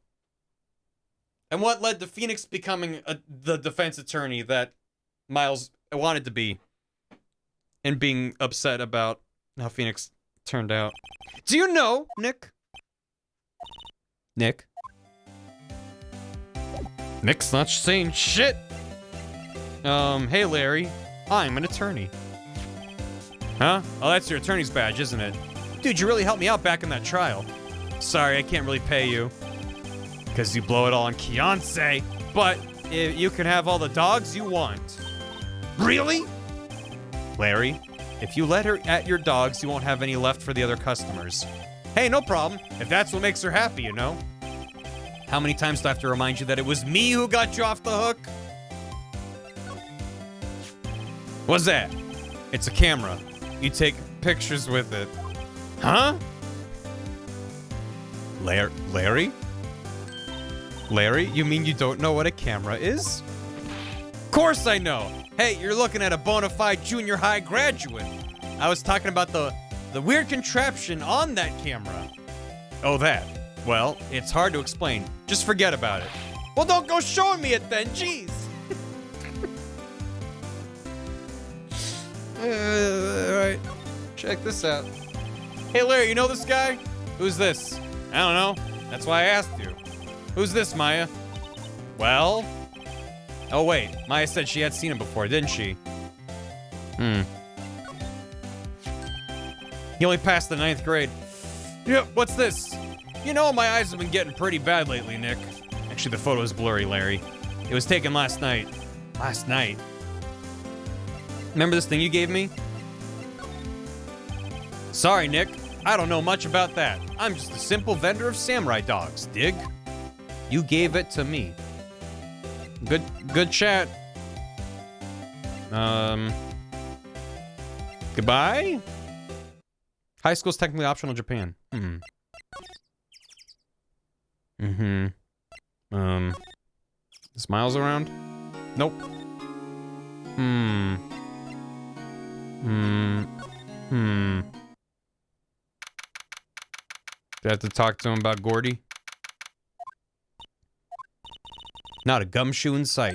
And what led to Phoenix becoming the defense attorney that Miles wanted to be. And being upset about how Phoenix turned out. Do you know, Nick? Nick? Nick's not saying shit. Hey Larry, I'm an attorney. Huh? Oh, that's your attorney's badge, isn't it? Dude, you really helped me out back in that trial. Sorry, I can't really pay you. Because you blow it all on Keonce. But you can have all the dogs you want. Really? Larry, if you let her at your dogs, you won't have any left for the other customers. Hey, no problem. If that's what makes her happy, you know? How many times do I have to remind you that it was me who got you off the hook? What's that? It's a camera. You take pictures with it. Huh? Larry? Larry, you mean you don't know what a camera is? Of course I know. Hey, you're looking at a bona fide junior high graduate. I was talking about the weird contraption on that camera. Oh, that. Well, it's hard to explain. Just forget about it. Well, don't go showing me it then, jeez. Alright. Check this out. Hey, Larry, you know this guy? Who's this? I don't know. That's why I asked you. Who's this, Maya? Well... Oh, wait. Maya said she had seen him before, didn't she? He only passed the 9th grade. Yep, what's this? You know, my eyes have been getting pretty bad lately, Nick. Actually, the photo is blurry, Larry. It was taken last night. Last night? Remember this thing you gave me? Sorry, Nick. I don't know much about that. I'm just a simple vendor of samurai dogs, dig? You gave it to me. Good chat. Goodbye? High school's technically optional in Japan. Smiles around? Nope. Do I have to talk to him about Gordy? Not a gumshoe in sight.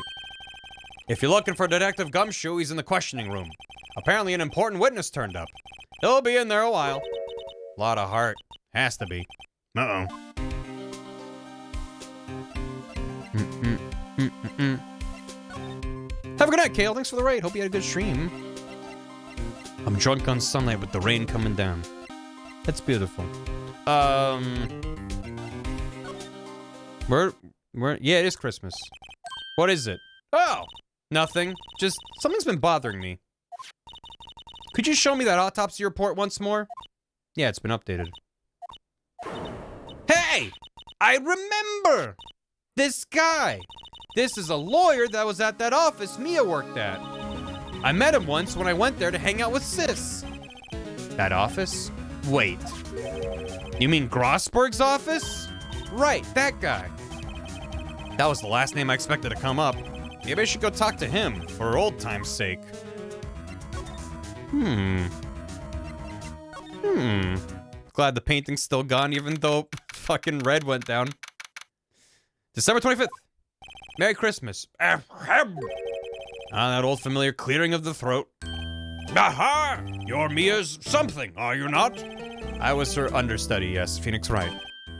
If you're looking for Detective Gumshoe, he's in the questioning room. Apparently an important witness turned up. He'll be in there a while. Lot of heart. Has to be. Uh-oh. Have a good night, Kale. Thanks for the raid. Hope you had a good stream. I'm drunk on sunlight with the rain coming down. That's beautiful. Yeah, it is Christmas. What is it? Oh, nothing. Just something's been bothering me. Could you show me that autopsy report once more? Yeah, it's been updated. Hey! I remember! This guy! This is a lawyer that was at that office Mia worked at. I met him once when I went there to hang out with Sis. That office? Wait. You mean Grossberg's office? Right, that guy. That was the last name I expected to come up. Maybe I should go talk to him, for old time's sake. Glad the painting's still gone, even though fucking red went down. December 25th. Merry Christmas. That old familiar clearing of the throat. Aha! You're Mia's something, are you not? I was her understudy, yes, Phoenix Wright.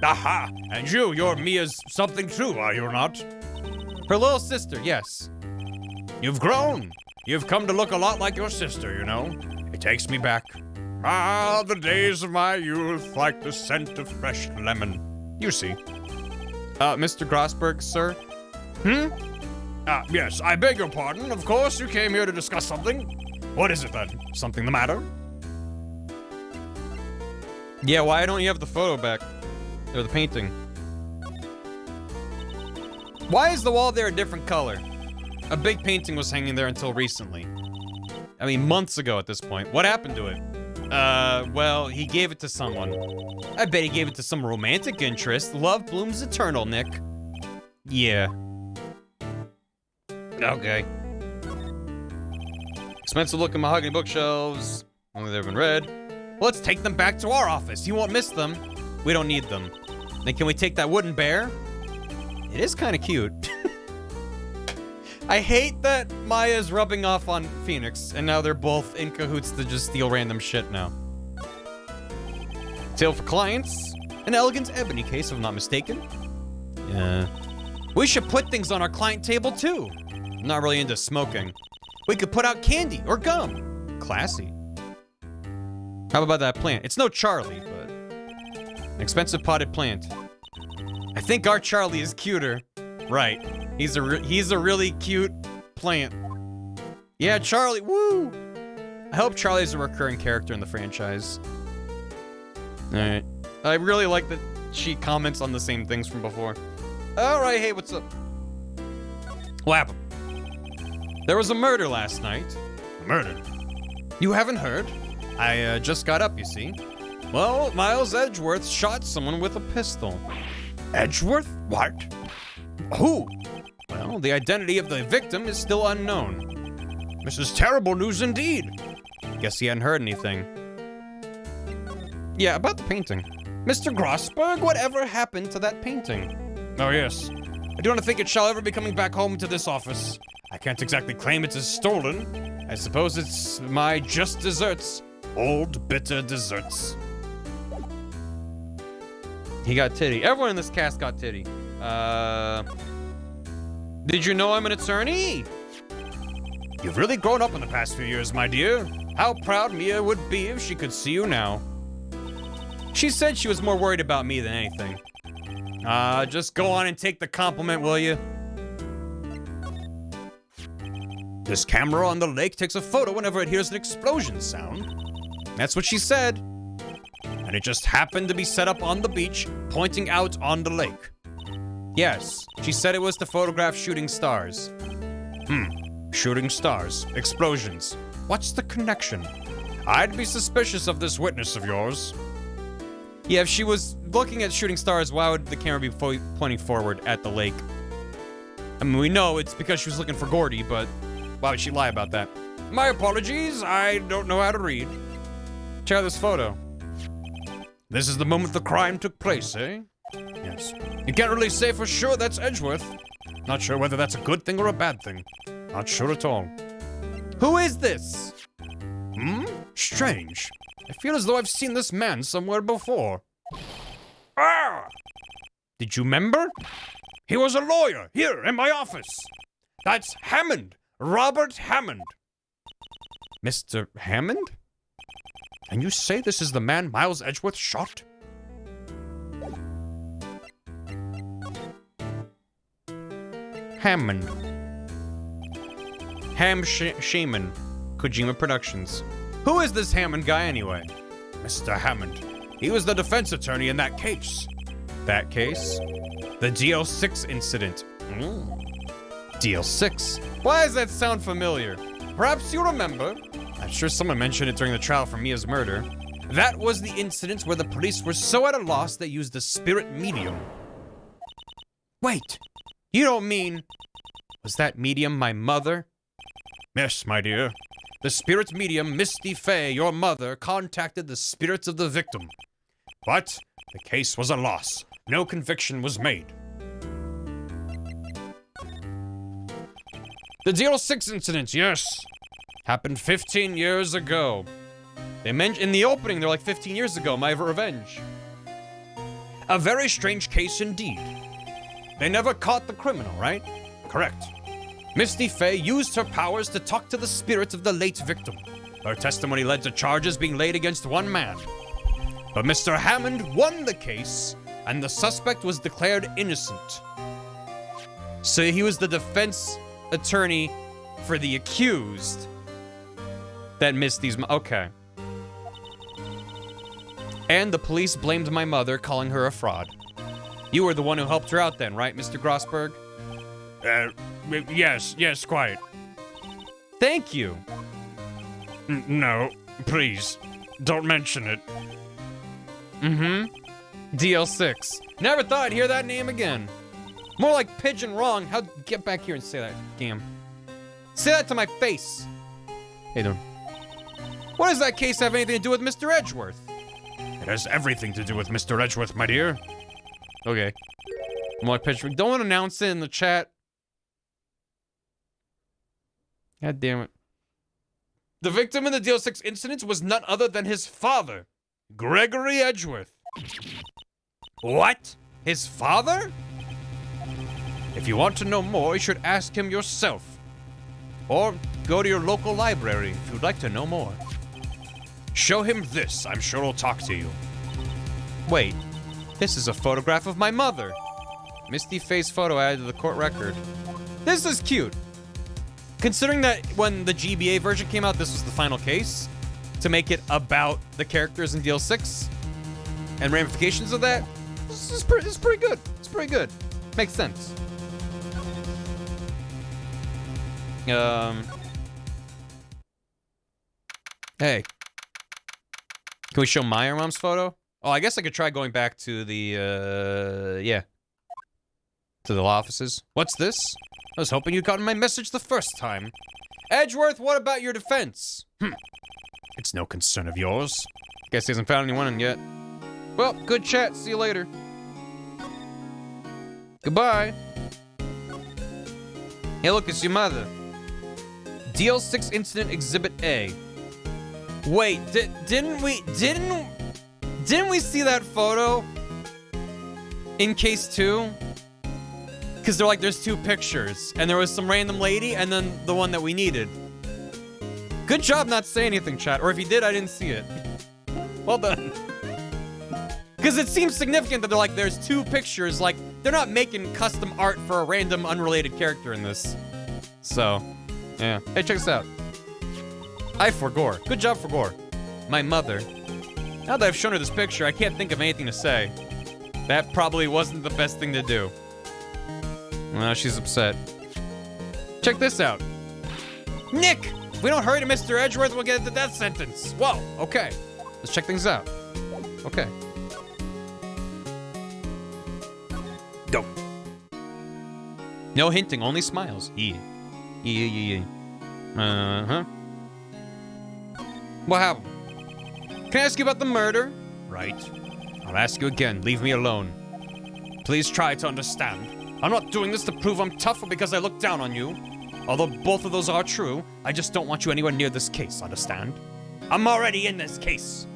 Aha! And you're Mia's something too, are you not? Her little sister, yes. You've grown. You've come to look a lot like your sister, you know. It takes me back. Ah, the days of my youth, like the scent of fresh lemon. You see. Mr. Grossberg, sir? Yes, I beg your pardon. Of course, you came here to discuss something. What is it then? Something the matter? Yeah, why don't you have the photo back? Or the painting? Why is the wall there a different color? A big painting was hanging there until recently. I mean, months ago at this point. What happened to it? Well, he gave it to someone. I bet he gave it to some romantic interest. Love blooms eternal, Nick. Yeah. Okay. Expensive looking mahogany bookshelves. Only they've been read. Well, let's take them back to our office. You won't miss them. We don't need them. Then can we take that wooden bear? It is kind of cute. I hate that Maya's rubbing off on Phoenix, and now they're both in cahoots to just steal random shit now. Tale for clients. An elegant ebony case, if I'm not mistaken. Yeah. We should put things on our client table, too. I'm not really into smoking. We could put out candy or gum. Classy. How about that plant? It's no Charlie, but... an expensive potted plant. I think our Charlie is cuter. Right. He's a really cute plant. Yeah, Charlie, woo! I hope Charlie's a recurring character in the franchise. Alright. I really like that she comments on the same things from before. Alright, hey, what's up? What happened? There was a murder last night. A murder? You haven't heard? I just got up, you see. Well, Miles Edgeworth shot someone with a pistol. Edgeworth? What? Who? Well, the identity of the victim is still unknown. This is terrible news indeed. Guess he hadn't heard anything. Yeah, about the painting. Mr. Grossberg, whatever happened to that painting? Oh, yes. I do not think it shall ever be coming back home to this office. I can't exactly claim it is stolen. I suppose it's my just desserts. Old, bitter desserts. He got titty. Everyone in this cast got titty. Did you know I'm an attorney? You've really grown up in the past few years, my dear. How proud Mia would be if she could see you now. She said she was more worried about me than anything. Just go on and take the compliment, will you? This camera on the lake takes a photo whenever it hears an explosion sound. That's what she said. And and it just happened to be set up on the beach, pointing out on the lake. Yes, she said it was to photograph shooting stars. Shooting stars. Explosions. What's the connection? I'd be suspicious of this witness of yours. Yeah, if she was looking at shooting stars, why would the camera be pointing forward at the lake? I mean, we know it's because she was looking for Gordy, but why would she lie about that? My apologies, I don't know how to read. Check out this photo. This is the moment the crime took place, eh? Yes. You can't really say for sure that's Edgeworth. Not sure whether that's a good thing or a bad thing. Not sure at all. Who is this? Strange. I feel as though I've seen this man somewhere before. Ah! Did you remember? He was a lawyer here in my office. That's Hammond. Robert Hammond. Mr. Hammond? And you say this is the man Miles Edgeworth shot? Hammond. Shaman. Kojima Productions. Who is this Hammond guy anyway? Mr. Hammond. He was the defense attorney in that case. That case? The DL6 incident. DL6? Why does that sound familiar? Perhaps you remember. I'm sure someone mentioned it during the trial for Mia's murder. That was the incident where the police were so at a loss they used the spirit medium. Wait, you don't mean... Was that medium my mother? Yes, my dear. The spirit medium, Misty Fey, your mother, contacted the spirits of the victim. But the case was a loss. No conviction was made. The DL6 incident, yes. Happened 15 years ago. They mentioned in the opening, they're like 15 years ago, my revenge. A very strange case indeed. They never caught the criminal, right? Correct. Misty Fey used her powers to talk to the spirits of the late victim. Her testimony led to charges being laid against one man. But Mr. Hammond won the case, and the suspect was declared innocent. So he was the defense attorney for the accused that Misty's... Okay. And the police blamed my mother, calling her a fraud. You were the one who helped her out then, right, Mr. Grossberg? Yes, quite. Thank you. No, please, don't mention it. DL6. Never thought I'd hear that name again. More like Pigeon Wrong. How? Get back here and say that, damn. Say that to my face. Hey, there. What does that case have anything to do with Mr. Edgeworth? It has everything to do with Mr. Edgeworth, my dear. Okay. More like Pigeon. Don't announce it in the chat. God damn it. The victim in the DL6 incident was none other than his father, Gregory Edgeworth. What? His father? If you want to know more, you should ask him yourself. Or go to your local library if you'd like to know more. Show him this, I'm sure he'll talk to you. Wait, this is a photograph of my mother. Misty Face photo added to the court record. This is cute. Considering that when the GBA version came out, this was the final case, to make it about the characters in DL6 and ramifications of that, it's pretty good. It's pretty good. Makes sense. Hey. Can we show my mom's photo? Oh, I guess I could try going back to the, yeah. To the law offices. What's this? I was hoping you'd gotten my message the first time. Edgeworth, what about your defense? It's no concern of yours. Guess he hasn't found anyone yet. Well, good chat. See you later. Goodbye. Hey, look, it's your mother. DL6 Incident Exhibit A. Wait, didn't we see that photo in case 2? Because they're like, there's 2 pictures, and there was some random lady, and then the one that we needed. Good job not saying anything, chat. Or if you did, I didn't see it. Well done. Because it seems significant that they're like, there's 2 pictures. Like, they're not making custom art for a random, unrelated character in this. So, yeah. Hey, check this out. I Forgore. Good job, Forgore. My mother. Now that I've shown her this picture, I can't think of anything to say. That probably wasn't the best thing to do. Well, she's upset. Check this out. Nick! If we don't hurry to Mr. Edgeworth, we'll get the death sentence. Whoa, okay. Let's check things out. Okay. Go. No hinting, only smiles. Yeah. Yeah. Uh-huh. What happened? Can I ask you about the murder? Right. I'll ask you again. Leave me alone. Please try to understand. I'm not doing this to prove I'm tough or because I look down on you. Although both of those are true, I just don't want you anywhere near this case, understand? I'm already in this case.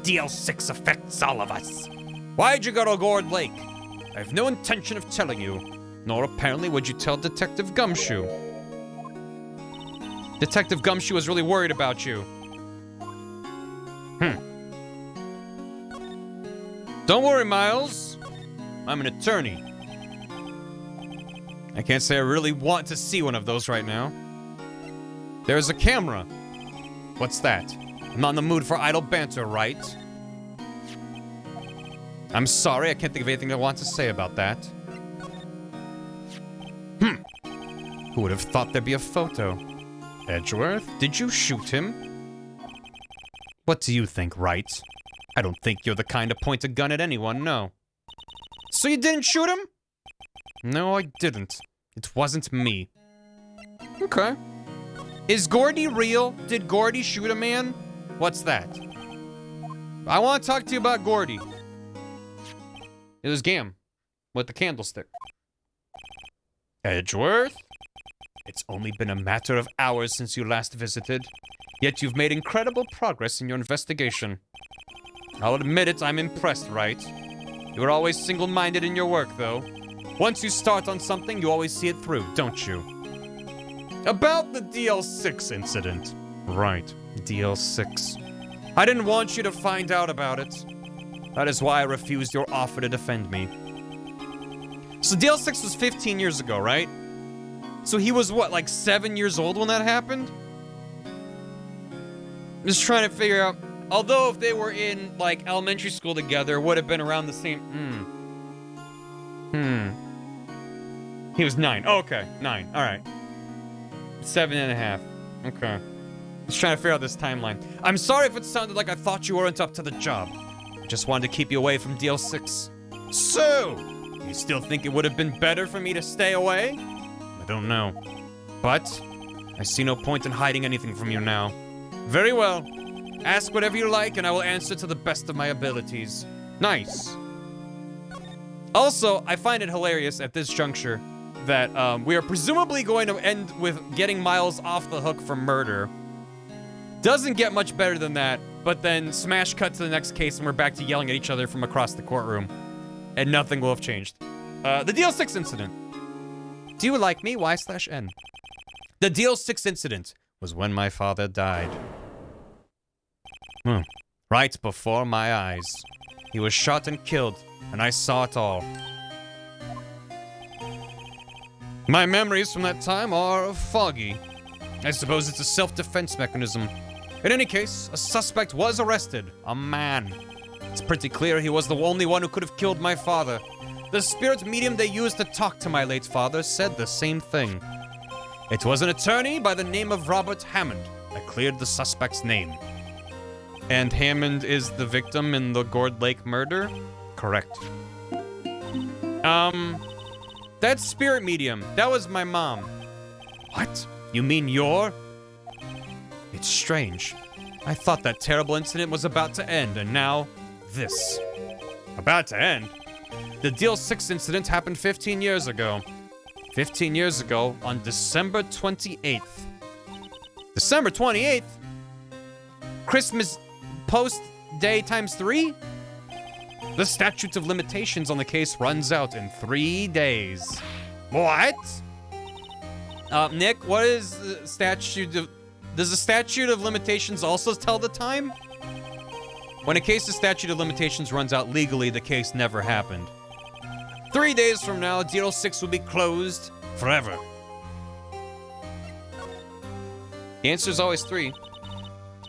DL6 affects all of us. Why'd you go to Gourd Lake? I have no intention of telling you. Nor apparently would you tell Detective Gumshoe. Detective Gumshoe was really worried about you. Don't worry, Miles. I'm an attorney. I can't say I really want to see one of those right now. There's a camera. What's that? I'm not in the mood for idle banter, right? I'm sorry, I can't think of anything I want to say about that. Who would have thought there'd be a photo? Edgeworth, did you shoot him? What do you think, Wright? I don't think you're the kind to point a gun at anyone, no. So you didn't shoot him? No, I didn't. It wasn't me. Okay. Is Gordy real? Did Gordy shoot a man? What's that? I want to talk to you about Gordy. It was Gam. With the candlestick. Edgeworth? It's only been a matter of hours since you last visited. Yet you've made incredible progress in your investigation. I'll admit it, I'm impressed, Wright. You're always single-minded in your work, though. Once you start on something, you always see it through, don't you? About the DL6 incident. Right, DL6. I didn't want you to find out about it. That is why I refused your offer to defend me. So DL6 was 15 years ago, right? So he was, what, like 7 years old when that happened? I'm just trying to figure out... Although if they were in, like, elementary school together, it would have been around the same... He was 9. Oh, okay. 9. Alright. 7.5. Okay. Just trying to figure out this timeline. I'm sorry if it sounded like I thought you weren't up to the job. I just wanted to keep you away from DL6. So, you still think it would have been better for me to stay away? I don't know. But, I see no point in hiding anything from you now. Very well. Ask whatever you like, and I will answer to the best of my abilities. Nice. Also, I find it hilarious at this juncture that we are presumably going to end with getting Miles off the hook for murder. Doesn't get much better than that, but then smash cut to the next case and we're back to yelling at each other from across the courtroom. And nothing will have changed. The DL6 incident. Do you like me? Y/N. The DL6 incident was when my father died. Right before my eyes. He was shot and killed, and I saw it all. My memories from that time are foggy. I suppose it's a self-defense mechanism. In any case, a suspect was arrested. A man. It's pretty clear he was the only one who could have killed my father. The spirit medium they used to talk to my late father said the same thing. It was an attorney by the name of Robert Hammond that cleared the suspect's name. And Hammond is the victim in the Gourd Lake murder? Correct. That spirit medium, that was my mom. What? You mean you're? It's strange. I thought that terrible incident was about to end, and now, this. About to end? The DL6 incident happened 15 years ago. 15 years ago, on December 28th. December 28th? Christmas post day times 3? The statute of limitations on the case runs out in 3 days. What? Nick, what is the statute of... Does the statute of limitations also tell the time? When a case's statute of limitations runs out legally, the case never happened. 3 days from now, DL6 will be closed forever. The answer is always 3.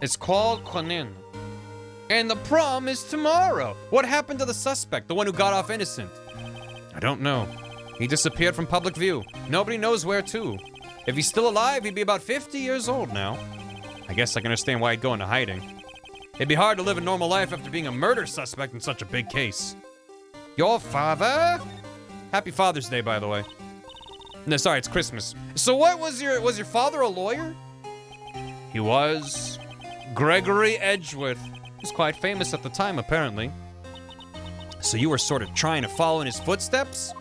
It's called Quanin. And the prom is tomorrow. What happened to the suspect, the one who got off innocent? I don't know. He disappeared from public view. Nobody knows where to. If he's still alive, he'd be about 50 years old now. I guess I can understand why he'd go into hiding. It'd be hard to live a normal life after being a murder suspect in such a big case. Your father? Happy Father's Day, by the way. No, sorry, it's Christmas. So what was your father a lawyer? He was. Gregory Edgeworth. He was quite famous at the time, apparently. So you were sort of trying to follow in his footsteps?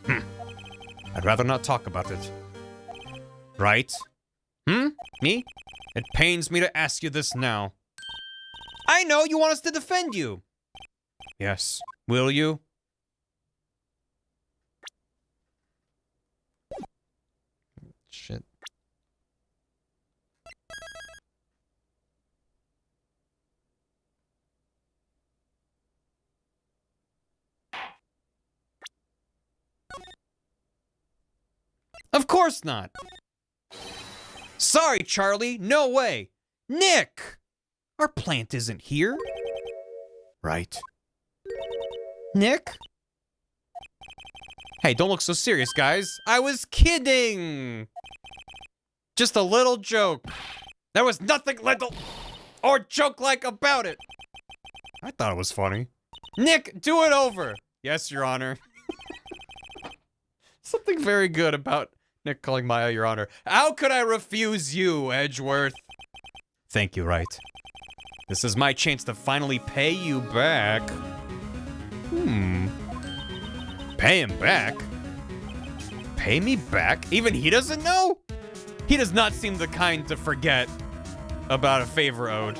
I'd rather not talk about it. Right? Me? It pains me to ask you this now. I know, you want us to defend you. Yes. Will you? Shit. Of course not. Sorry, Charlie. No way. Nick! Our plant isn't here. Right. Nick? Hey, don't look so serious, guys. I was kidding. Just a little joke. There was nothing little or joke-like about it. I thought it was funny. Nick, do it over. Yes, Your Honor. Something very good about Nick calling Maya Your Honor. How could I refuse you, Edgeworth? Thank you, Wright. This is my chance to finally pay you back. Pay him back? Pay me back? Even he doesn't know? He does not seem the kind to forget about a favor owed.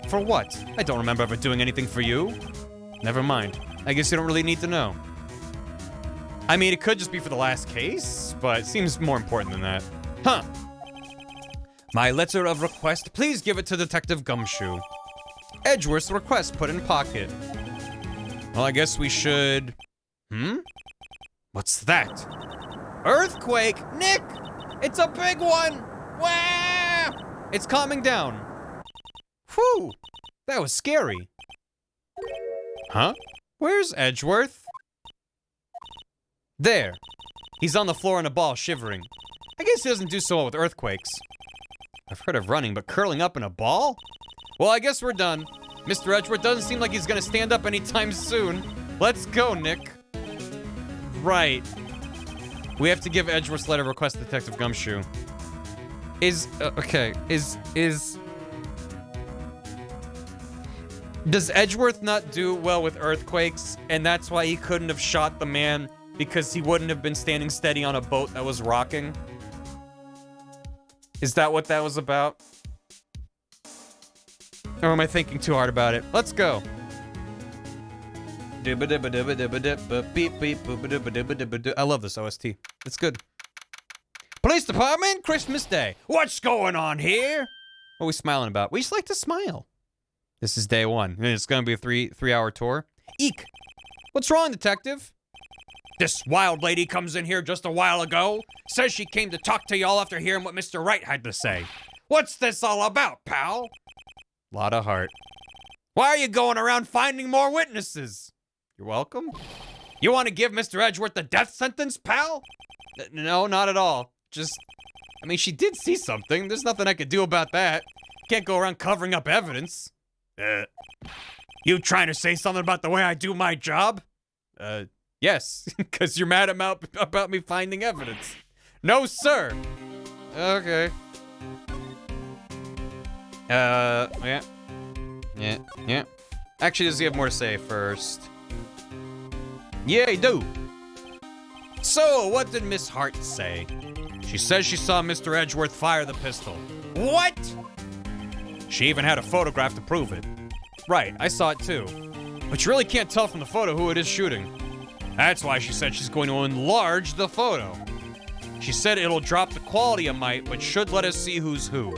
For what? I don't remember ever doing anything for you. Never mind. I guess you don't really need to know. I mean, it could just be for the last case, but it seems more important than that. Huh. My letter of request, please give it to Detective Gumshoe. Edgeworth's request put in pocket. Well, I guess we should... What's that? Earthquake! Nick! It's a big one! Wah! It's calming down. Whew! That was scary. Huh? Where's Edgeworth? There. He's on the floor in a ball, shivering. I guess he doesn't do so well with earthquakes. I've heard of running, but curling up in a ball? Well, I guess we're done. Mr. Edgeworth doesn't seem like he's gonna stand up anytime soon. Let's go, Nick. Right. We have to give Edgeworth's letter of request to Detective Gumshoe. Does Edgeworth not do well with earthquakes, and that's why he couldn't have shot the man because he wouldn't have been standing steady on a boat that was rocking? Is that what that was about? Or am I thinking too hard about it? Let's go. I love this OST. It's good. Police department, Christmas Day. What's going on here? What are we smiling about? We just like to smile. This is day one. And it's gonna be a three-hour tour. Eek. What's wrong, detective? This wild lady comes in here just a while ago. Says she came to talk to y'all after hearing what Mr. Wright had to say. What's this all about, pal? Lot of heart. Why are you going around finding more witnesses? You're welcome. You want to give Mr. Edgeworth the death sentence, pal? No, not at all. Just, I mean, she did see something. There's nothing I could do about that. Can't go around covering up evidence. You trying to say something about the way I do my job? Yes, because you're mad about me finding evidence. No, sir. Okay. Yeah. Actually, does he have more to say first? Yeah, he do. So, what did Miss Hart say? She says she saw Mr. Edgeworth fire the pistol. What? She even had a photograph to prove it. Right, I saw it too. But you really can't tell from the photo who it is shooting. That's why she said she's going to enlarge the photo. She said it'll drop the quality a mite, but should let us see who's who.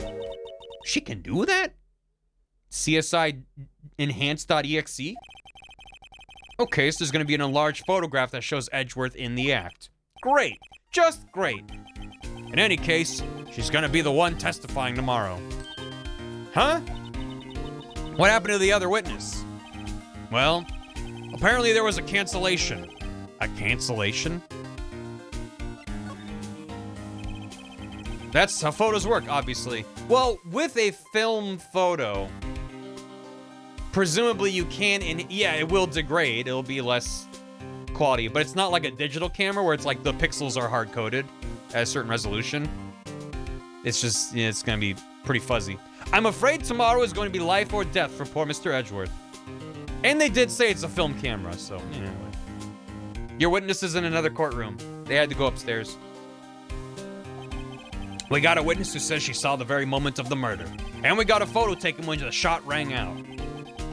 She can do that? CSI enhanced.exe? Okay, so there's gonna be an enlarged photograph that shows Edgeworth in the act. Great, just great. In any case, she's gonna be the one testifying tomorrow. Huh? What happened to the other witness? Well, apparently there was a cancellation. A cancellation? That's how photos work, obviously. Well, with a film photo, presumably you can, and yeah, it will degrade. It'll be less quality, but it's not like a digital camera where it's like the pixels are hard-coded at a certain resolution. It's just, yeah, it's gonna be pretty fuzzy. I'm afraid tomorrow is going to be life or death for poor Mr. Edgeworth. And they did say it's a film camera, so anyway. Your witness is in another courtroom. They had to go upstairs. We got a witness who says she saw the very moment of the murder. And we got a photo taken when the shot rang out.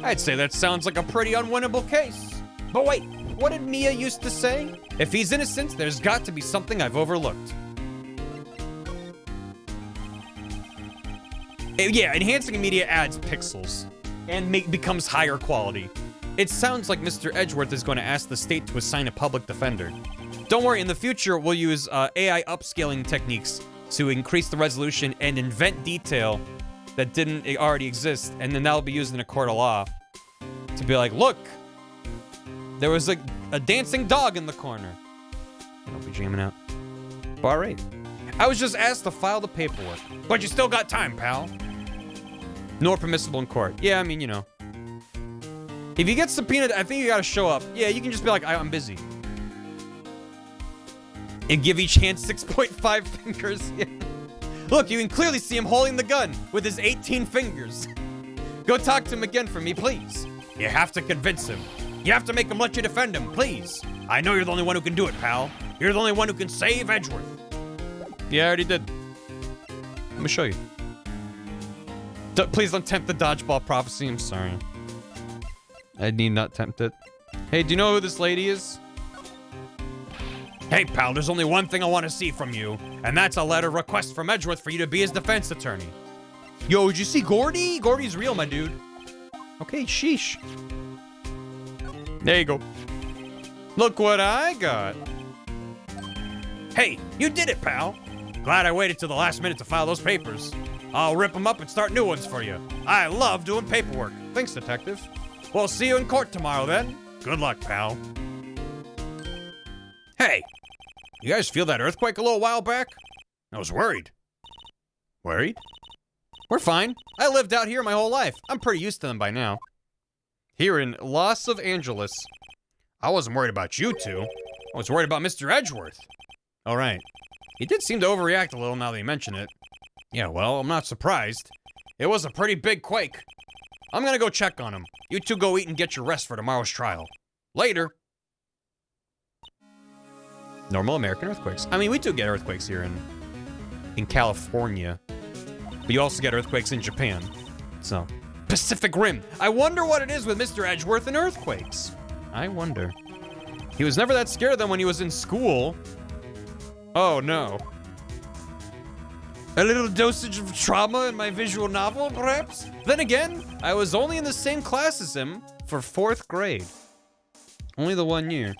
I'd say that sounds like a pretty unwinnable case. But wait, what did Mia used to say? If he's innocent, there's got to be something I've overlooked. Yeah, enhancing media adds pixels and becomes higher quality. It sounds like Mr. Edgeworth is going to ask the state to assign a public defender. Don't worry, in the future, we'll use AI upscaling techniques to increase the resolution and invent detail that didn't already exist, and then that'll be used in a court of law to be like, look, there was a dancing dog in the corner. I'll be jamming out. All right. I was just asked to file the paperwork, but you still got time, pal. Nor permissible in court. Yeah, I mean, you know. If you get subpoenaed, I think you gotta show up. Yeah, you can just be like, I'm busy. And give each hand 6.5 fingers. Yeah. Look, you can clearly see him holding the gun with his 18 fingers. Go talk to him again for me, please. You have to convince him. You have to make him let you defend him, please. I know you're the only one who can do it, pal. You're the only one who can save Edgeworth. Yeah, I already did. Let me show you. Please don't tempt the dodgeball prophecy. I'm sorry. I need not tempt it. Hey, do you know who this lady is? Hey, pal, there's only one thing I want to see from you, and that's a letter of request from Edgeworth for you to be his defense attorney. Yo, did you see Gordy? Gordy's real, my dude. Okay, sheesh. There you go. Look what I got. Hey, you did it, pal. Glad I waited till the last minute to file those papers. I'll rip them up and start new ones for you. I love doing paperwork. Thanks, detective. We'll see you in court tomorrow, then. Good luck, pal. Hey, you guys feel that earthquake a little while back? I was worried. Worried? We're fine. I lived out here my whole life. I'm pretty used to them by now. Here in Los Angeles. I wasn't worried about you two. I was worried about Mr. Edgeworth. All right. He did seem to overreact a little now that you mention it. Yeah, well, I'm not surprised. It was a pretty big quake. I'm gonna go check on him. You two go eat and get your rest for tomorrow's trial. Later. Normal American earthquakes. I mean, we do get earthquakes here in California. But you also get earthquakes in Japan. So, Pacific Rim. I wonder what it is with Mr. Edgeworth and earthquakes. I wonder. He was never that scared of them when he was in school. Oh, no. A little dosage of trauma in my visual novel, perhaps? Then again, I was only in the same class as him for 4th grade. Only the 1 year.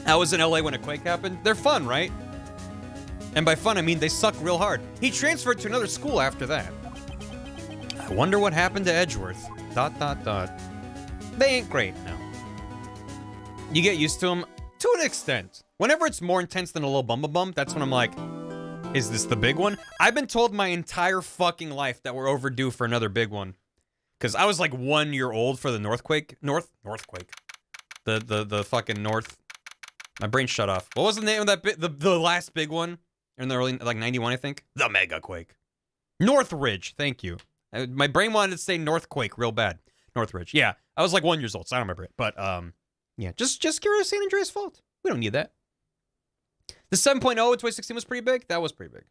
I was in LA when a quake happened. They're fun, right? And by fun, I mean they suck real hard. He transferred to another school after that. I wonder what happened to Edgeworth. ... They ain't great now. You get used to them to an extent. Whenever it's more intense than a little bum, that's when I'm like, is this the big one? I've been told my entire fucking life that we're overdue for another big one. Because I was like 1 year old for the Northquake. Northquake. The fucking North. My brain shut off. What was the name of that the last big one? In the early, like 91, I think? The Mega Quake. Northridge, thank you. My brain wanted to say Northquake real bad. Northridge, yeah. I was like 1 year old, so I don't remember it. But, yeah, just curious San Andreas fault. We don't need that. The 7.0 in 2016 was pretty big. That was pretty big.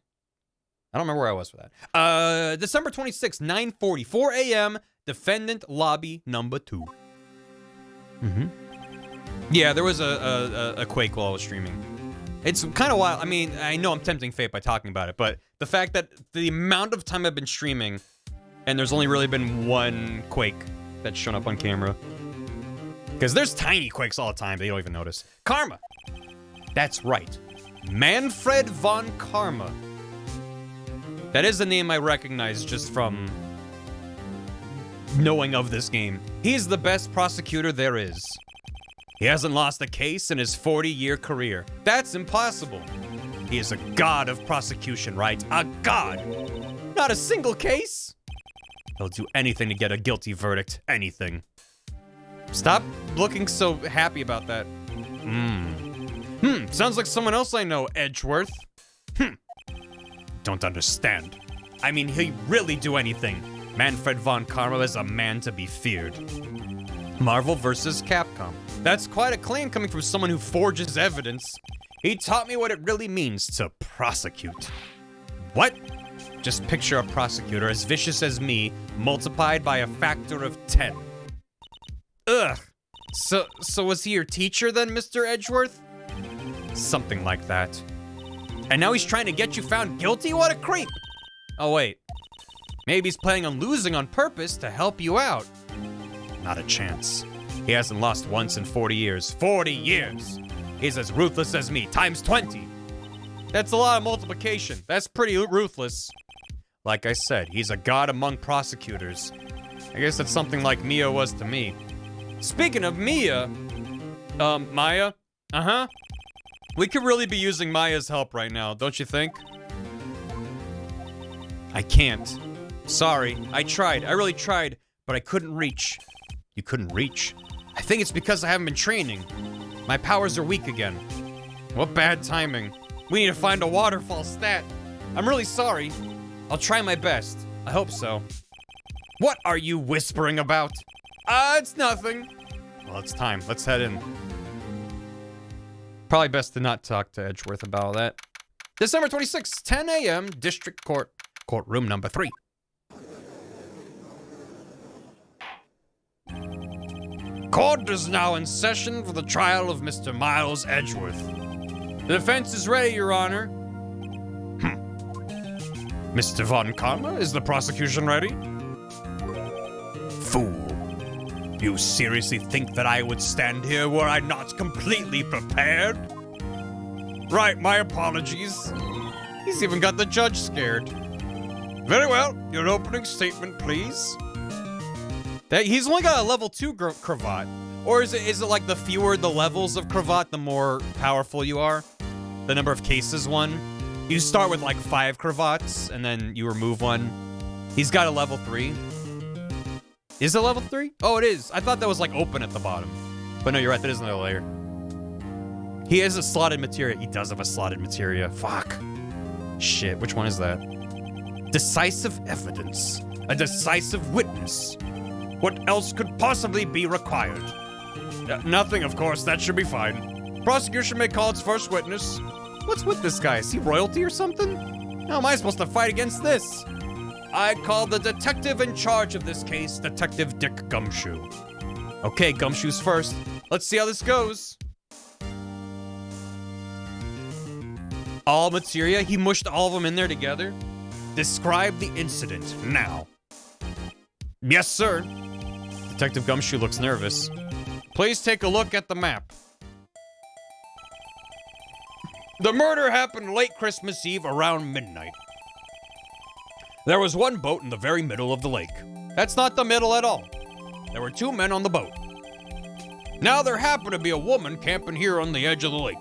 I don't remember where I was for that. December 26, 9:44 a.m. Defendant Lobby number 2. Mm-hmm. Yeah, there was a quake while I was streaming. It's kind of wild. I mean, I know I'm tempting fate by talking about it, but the fact that the amount of time I've been streaming, and there's only really been one quake that's shown up on camera. Because there's tiny quakes all the time that you don't even notice. Karma. That's right. Manfred von Karma. That is a name I recognize just from knowing of this game. He's the best prosecutor there is. He hasn't lost a case in his 40-year career. That's impossible. He is a god of prosecution, right? A god! Not a single case? He'll do anything to get a guilty verdict. Anything. Stop looking so happy about that. Sounds like someone else I know, Edgeworth. Don't understand. I mean, he'll really do anything. Manfred von Karma is a man to be feared. Marvel vs. Capcom. That's quite a claim coming from someone who forges evidence. He taught me what it really means to prosecute. What? Just picture a prosecutor as vicious as me, multiplied by a factor of 10. Ugh. So was he your teacher then, Mr. Edgeworth? Something like that. And now he's trying to get you found guilty? What a creep! Oh wait. Maybe he's planning on losing on purpose to help you out. Not a chance. He hasn't lost once in 40 years. 40 years! He's as ruthless as me, times 20. That's a lot of multiplication. That's pretty ruthless. Like I said, he's a god among prosecutors. I guess that's something like Mia was to me. Speaking of Mia, Maya? Uh-huh. We could really be using Maya's help right now, don't you think? I can't. Sorry, I tried. I really tried, but I couldn't reach. You couldn't reach? I think it's because I haven't been training. My powers are weak again. What bad timing. We need to find a waterfall stat. I'm really sorry. I'll try my best. I hope so. What are you whispering about? It's nothing. Well, it's time. Let's head in. Probably best to not talk to Edgeworth about all that. December 26th, 10 a.m., District Court. Courtroom number 3. Court is now in session for the trial of Mr. Miles Edgeworth. The defense is ready, Your Honor. Mr. Von Karma, is the prosecution ready? Fool. You seriously think that I would stand here were I not completely prepared? Right, my apologies. He's even got the judge scared. Very well, your opening statement, please. He's only got a level 2 cravat. Or is it like the fewer the levels of cravat, the more powerful you are? The number of cases won? You start with like 5 cravats, and then you remove one. He's got a level 3. Is it level 3? Oh, it is. I thought that was like open at the bottom. But no, you're right, that is another layer. He has a slotted materia. He does have a slotted materia. Fuck. Shit, which one is that? Decisive evidence. A decisive witness. What else could possibly be required? Nothing, of course. That should be fine. Prosecution may call its first witness. What's with this guy? Is he royalty or something? How am I supposed to fight against this? I call the detective in charge of this case, Detective Dick Gumshoe. Okay, Gumshoe's first. Let's see how this goes. All materia? He mushed all of them in there together? Describe the incident now. Yes, sir. Detective Gumshoe looks nervous. Please take a look at the map. The murder happened late Christmas Eve around midnight. There was one boat in the very middle of the lake. That's not the middle at all. There were 2 men on the boat. Now there happened to be a woman camping here on the edge of the lake.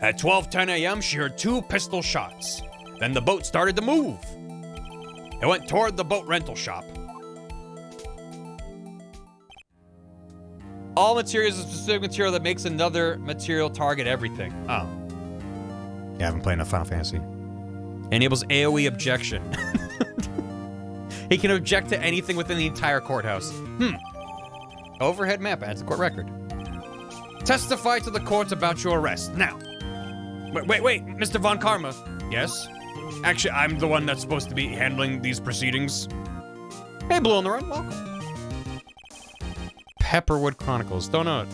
At 12:10 a.m., she heard 2 pistol shots. Then the boat started to move. It went toward the boat rental shop. All material is a specific material that makes another material target everything. Oh. Yeah, I haven't played enough Final Fantasy. Enables AoE objection. He can object to anything within the entire courthouse. Overhead map adds a court record. Testify to the court about your arrest. Now. Wait, Mr. Von Karma. Yes? Actually, I'm the one that's supposed to be handling these proceedings. Hey, Blue on the Run, welcome. Pepperwood Chronicles, don't know it.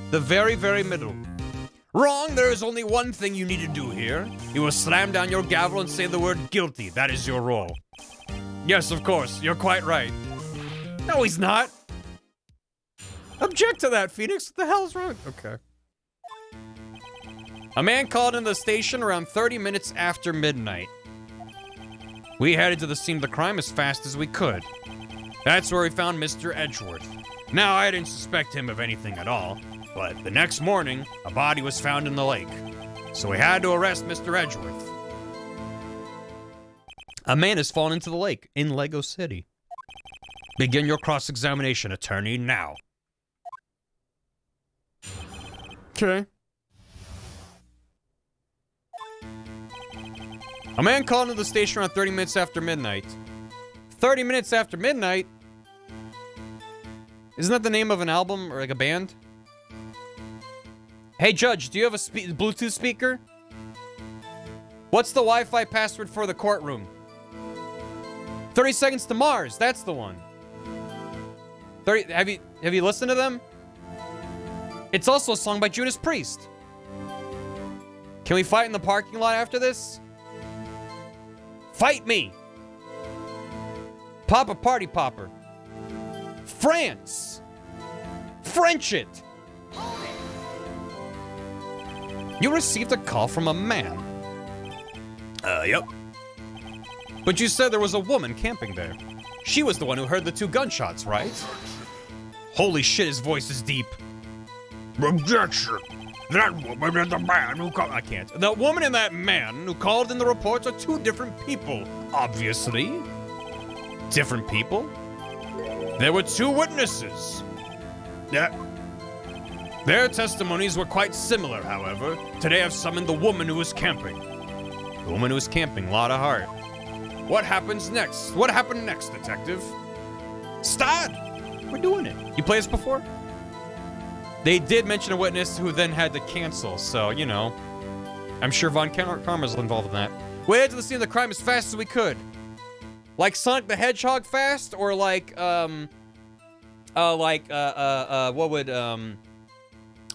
The very, very middle. Wrong, there is only one thing you need to do here. You will slam down your gavel and say the word guilty. That is your role. Yes, of course, you're quite right. No, he's not. Object to that, Phoenix. What the hell's wrong? Okay. A man called in the station around 30 minutes after midnight. We headed to the scene of the crime as fast as we could. That's where we found Mr. Edgeworth. Now, I didn't suspect him of anything at all, but the next morning, a body was found in the lake. So we had to arrest Mr. Edgeworth. A man has fallen into the lake in Lego City. Begin your cross-examination, attorney, now. Okay. A man called into the station around 30 minutes after midnight. 30 minutes after midnight? Isn't that the name of an album or like a band? Hey, Judge, do you have a Bluetooth speaker? What's the Wi-Fi password for the courtroom? 30 Seconds to Mars, that's the one. Have you listened to them? It's also a song by Judas Priest. Can we fight in the parking lot after this? Fight me! Papa Party Popper. France! French it! You received a call from a man. Yep. But you said there was a woman camping there. She was the one who heard the 2 gunshots, right? Holy shit, his voice is deep. Objection! That woman and the man who called... I can't. The woman and that man who called in the reports are 2 different people, obviously. Different people? There were 2 witnesses. Yeah. Their testimonies were quite similar, however. Today I've summoned the woman who was camping. The woman who was camping, lot of heart. What happens next? What happened next, detective? Start! We're doing it. You played this before? They did mention a witness who then had to cancel, so, you know. I'm sure Von Karma's involved in that. We headed to the scene of the crime as fast as we could. Like Sonic the Hedgehog fast, or like,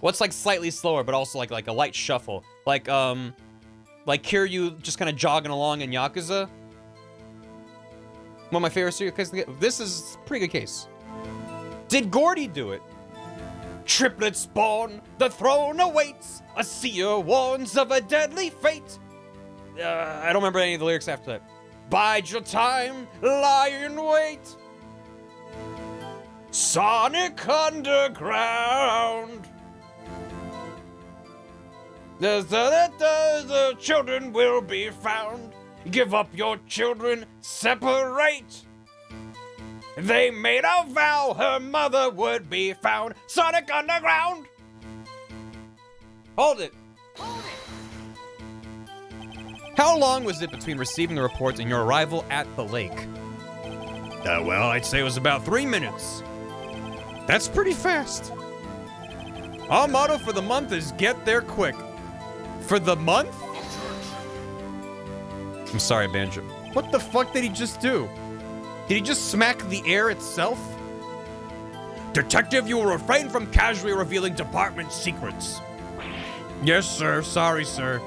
what's like slightly slower, but also like a light shuffle? Like Kiryu just kind of jogging along in Yakuza. One of my favorite serial cases. This is a pretty good case. Did Gordy do it? Triplets spawn, the throne awaits, a seer warns of a deadly fate. I don't remember any of the lyrics after that. Bide your time, lie in wait. Sonic Underground. The children will be found. Give up your children, separate. They made a vow her mother would be found. Sonic Underground. Hold it. How long was it between receiving the reports and your arrival at the lake? Well, I'd say it was about 3 minutes. That's pretty fast. Our motto for the month is get there quick. For the month? I'm sorry, Banjo. What the fuck did he just do? Did he just smack the air itself? Detective, you will refrain from casually revealing department secrets. Yes, sir. Sorry, sir.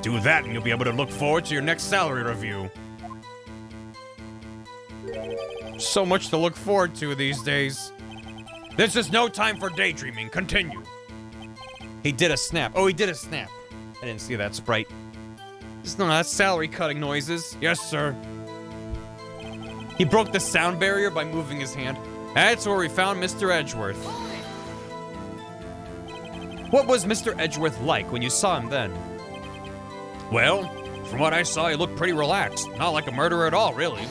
Do that and you'll be able to look forward to your next salary review. So much to look forward to these days. This is no time for daydreaming. Continue. He did a snap. Oh, he did a snap. I didn't see that, Sprite. No, that's salary cutting noises. Yes, sir. He broke the sound barrier by moving his hand. That's where we found Mr. Edgeworth. What was Mr. Edgeworth like when you saw him then? Well, from what I saw, he looked pretty relaxed. Not like a murderer at all, really.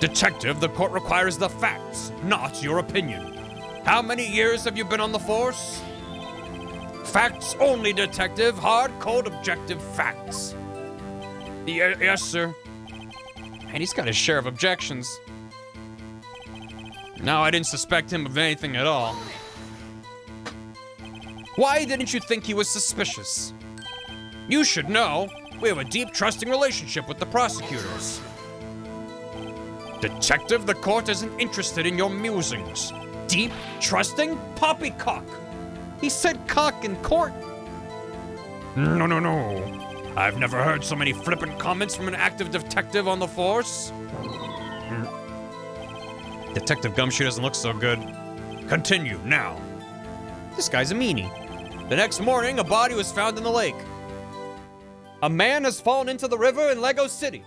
Detective, the court requires the facts, not your opinion. How many years have you been on the force? Facts only, detective. Hard, cold, objective facts. Yes, sir. And he's got his share of objections. No, I didn't suspect him of anything at all. Why didn't you think he was suspicious? You should know. We have a deep, trusting relationship with the prosecutors. Detective, the court isn't interested in your musings. Deep, trusting, poppycock. He said cock in court. No. I've never heard so many flippant comments from an active detective on the force. Detective Gumshoe doesn't look so good. Continue, now. This guy's a meanie. The next morning, a body was found in the lake. A man has fallen into the river in Lego City.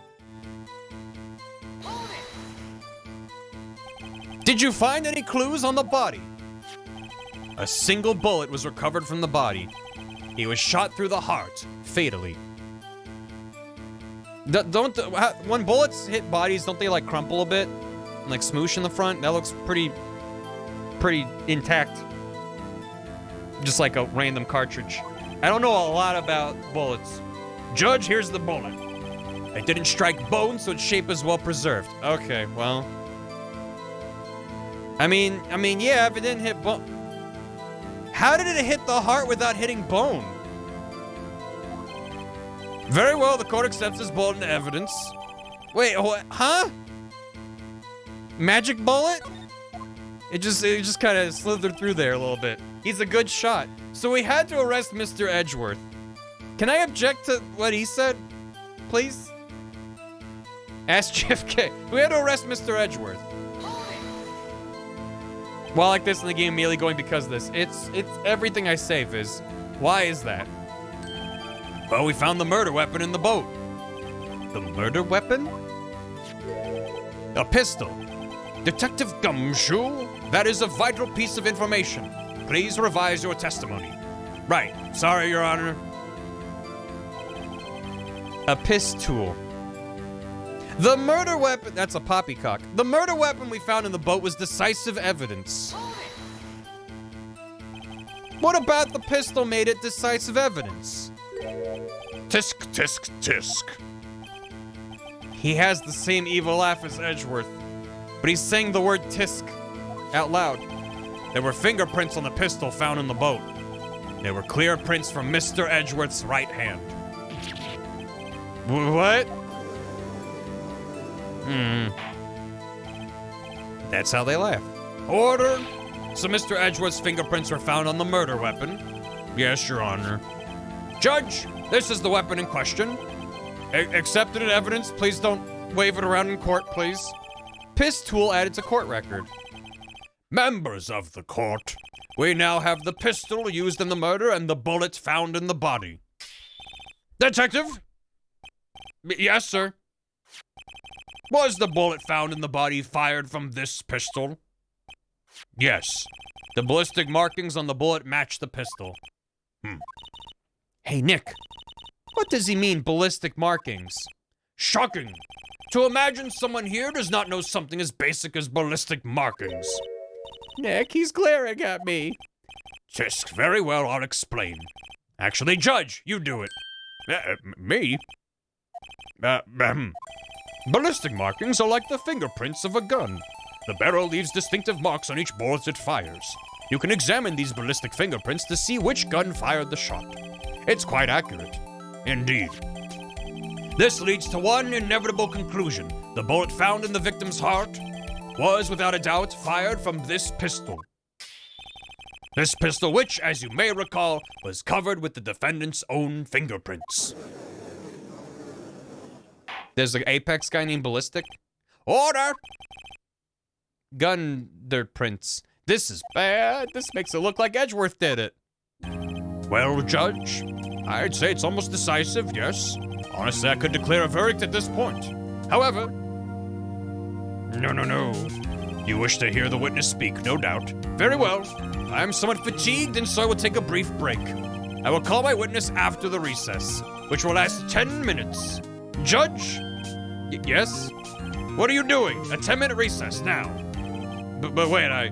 Did you find any clues on the body? A single bullet was recovered from the body. He was shot through the heart, fatally. When bullets hit bodies, don't they like crumple a bit? And, like smoosh in the front? That looks pretty intact. Just like a random cartridge. I don't know a lot about bullets. Judge, here's the bullet. It didn't strike bone, so its shape is well preserved. Okay, well. I mean, yeah, if it didn't hit bone. How did it hit the heart without hitting bone? Very well, the court accepts this bullet into evidence. Wait, what? Huh? Magic bullet? It just kind of slithered through there a little bit. He's a good shot. So we had to arrest Mr. Edgeworth. Can I object to what he said, please? Ask JFK. We had to arrest Mr. Edgeworth. Well, I like this in the game, immediately going because of this. It's everything I say, Viz. Why is that? Well, we found the murder weapon in the boat. The murder weapon? A pistol. Detective Gumshoe, that is a vital piece of information. Please revise your testimony. Right. Sorry, Your Honor. A pistol. The murder weapon... That's a poppycock. The murder weapon we found in the boat was decisive evidence. What about the pistol made it decisive evidence? Tisk, tisk, tisk. He has the same evil laugh as Edgeworth, but he's saying the word tisk out loud. There were fingerprints on the pistol found in the boat. There were clear prints from Mr. Edgeworth's right hand. What? That's how they laugh. Order! So Mr. Edgeworth's fingerprints were found on the murder weapon. Yes, Your Honor. Judge, this is the weapon in question. Accepted in evidence. Please don't wave it around in court, please. Pistol added to court record. Members of the court, we now have the pistol used in the murder and the bullet found in the body. Detective? Yes, sir. Was the bullet found in the body fired from this pistol? Yes. The ballistic markings on the bullet match the pistol. Hey, Nick. What does he mean, ballistic markings? Shocking. To imagine someone here does not know something as basic as ballistic markings. Nick, he's glaring at me. Tisk, very well, I'll explain. Actually, Judge, you do it. Me? Ballistic markings are like the fingerprints of a gun. The barrel leaves distinctive marks on each bullet it fires. You can examine these ballistic fingerprints to see which gun fired the shot. It's quite accurate. Indeed. This leads to one inevitable conclusion. The bullet found in the victim's heart was, without a doubt, fired from this pistol. This pistol, which, as you may recall, was covered with the defendant's own fingerprints. There's an Apex guy named Ballistic. Order! Gun dirt prints. This is bad. This makes it look like Edgeworth did it. Well, Judge, I'd say it's almost decisive, yes. Honestly, I could declare a verdict at this point. However... No. You wish to hear the witness speak, no doubt. Very well. I am somewhat fatigued, and so I will take a brief break. I will call my witness after the recess, which will last 10 minutes. Judge? Yes? What are you doing? A 10-minute recess now. But wait,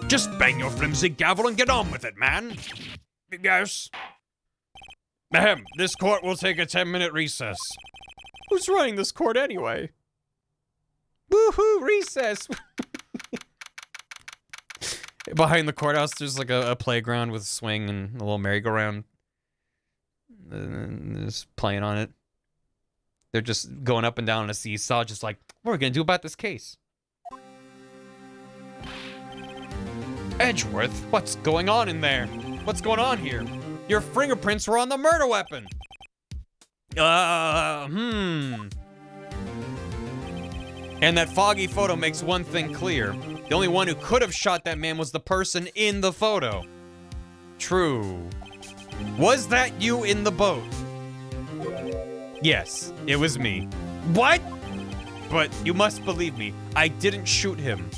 Just bang your flimsy gavel and get on with it, man. Yes. Ahem, this court will take a 10-minute recess. Who's running this court anyway? Woohoo, recess! Behind the courthouse, there's like a playground with a swing and a little merry-go-round. And just playing on it. They're just going up and down on a seesaw, just like, what are we gonna do about this case? Edgeworth, what's going on in there? What's going on here? Your fingerprints were on the murder weapon. And that foggy photo makes one thing clear. The only one who could have shot that man was the person in the photo. True. Was that you in the boat? Yes, it was me. What? but you must believe me. I didn't shoot him.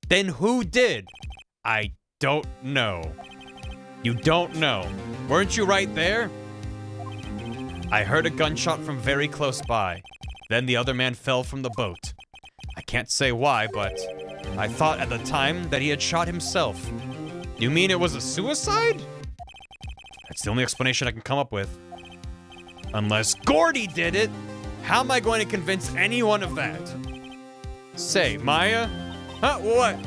Then who did? I don't know. You don't know. Weren't you right there? I heard a gunshot from very close by. Then the other man fell from the boat. I can't say why, but I thought at the time that he had shot himself. You mean it was a suicide? That's the only explanation I can come up with. Unless Gordy did it. How am I going to convince anyone of that? Say, Maya? Huh? What?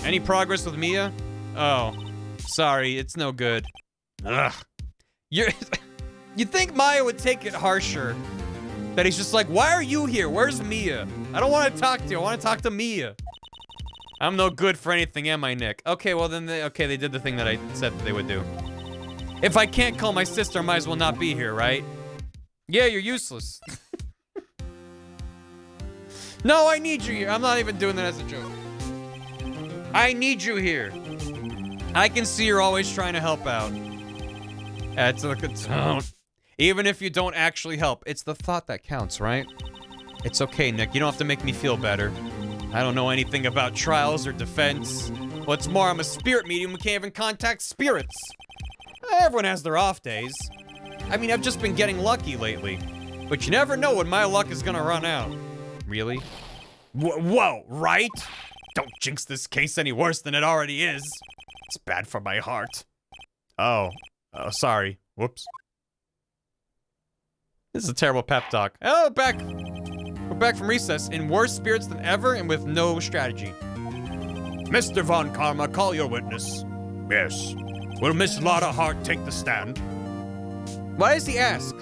Any progress with Mia? Oh, sorry, it's no good. Ugh. You think Maya would take it harsher? That he's just like, why are you here? Where's Mia? I don't want to talk to you. I want to talk to Mia. I'm no good for anything, am I, Nick? Okay, well then, they did the thing that I said that they would do. If I can't call my sister, I might as well not be here, right? Yeah, you're useless. No, I need you here. I'm not even doing that as a joke. I need you here. I can see you're always trying to help out. That's a good tone. Even if you don't actually help, it's the thought that counts, right? It's okay, Nick. You don't have to make me feel better. I don't know anything about trials or defense. What's more, I'm a spirit medium who can't even contact spirits. Everyone has their off days. I mean, I've just been getting lucky lately. But you never know when my luck is gonna run out. Really? Whoa, right? Don't jinx this case any worse than it already is. It's bad for my heart. Oh, sorry. Whoops. This is a terrible pep talk. Oh, we're back from recess in worse spirits than ever and with no strategy. Mr. Von Karma, call your witness. Yes. Will Miss Lotta Hart take the stand? Why does he ask?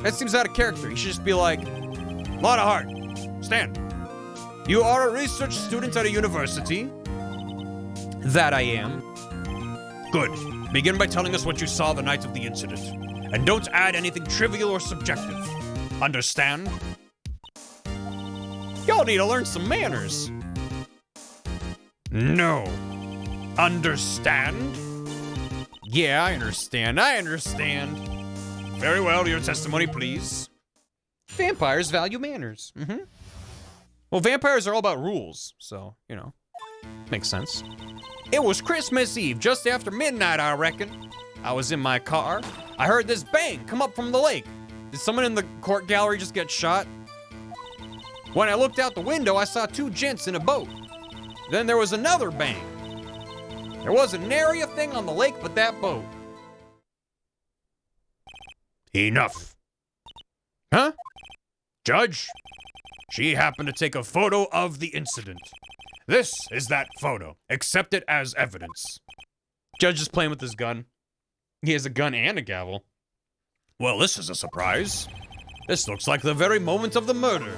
That seems out of character. He should just be like, Lotta Hart, stand. You are a research student at a university? That I am. Good. Begin by telling us what you saw the night of the incident. And don't add anything trivial or subjective. Understand? Y'all need to learn some manners. No. Understand? Yeah, I understand. Very well, your testimony, please. Vampires value manners. Well, vampires are all about rules, so, you know, makes sense. It was Christmas Eve, just after midnight, I reckon. I was in my car. I heard this bang come up from the lake. Did someone in the court gallery just get shot? When I looked out the window, I saw two gents in a boat. Then there was another bang. There wasn't nary a thing on the lake but that boat. Enough. Huh? Judge, she happened to take a photo of the incident. This is that photo. Accept it as evidence. Judge is playing with his gun. He has a gun and a gavel. Well, this is a surprise. This looks like the very moment of the murder.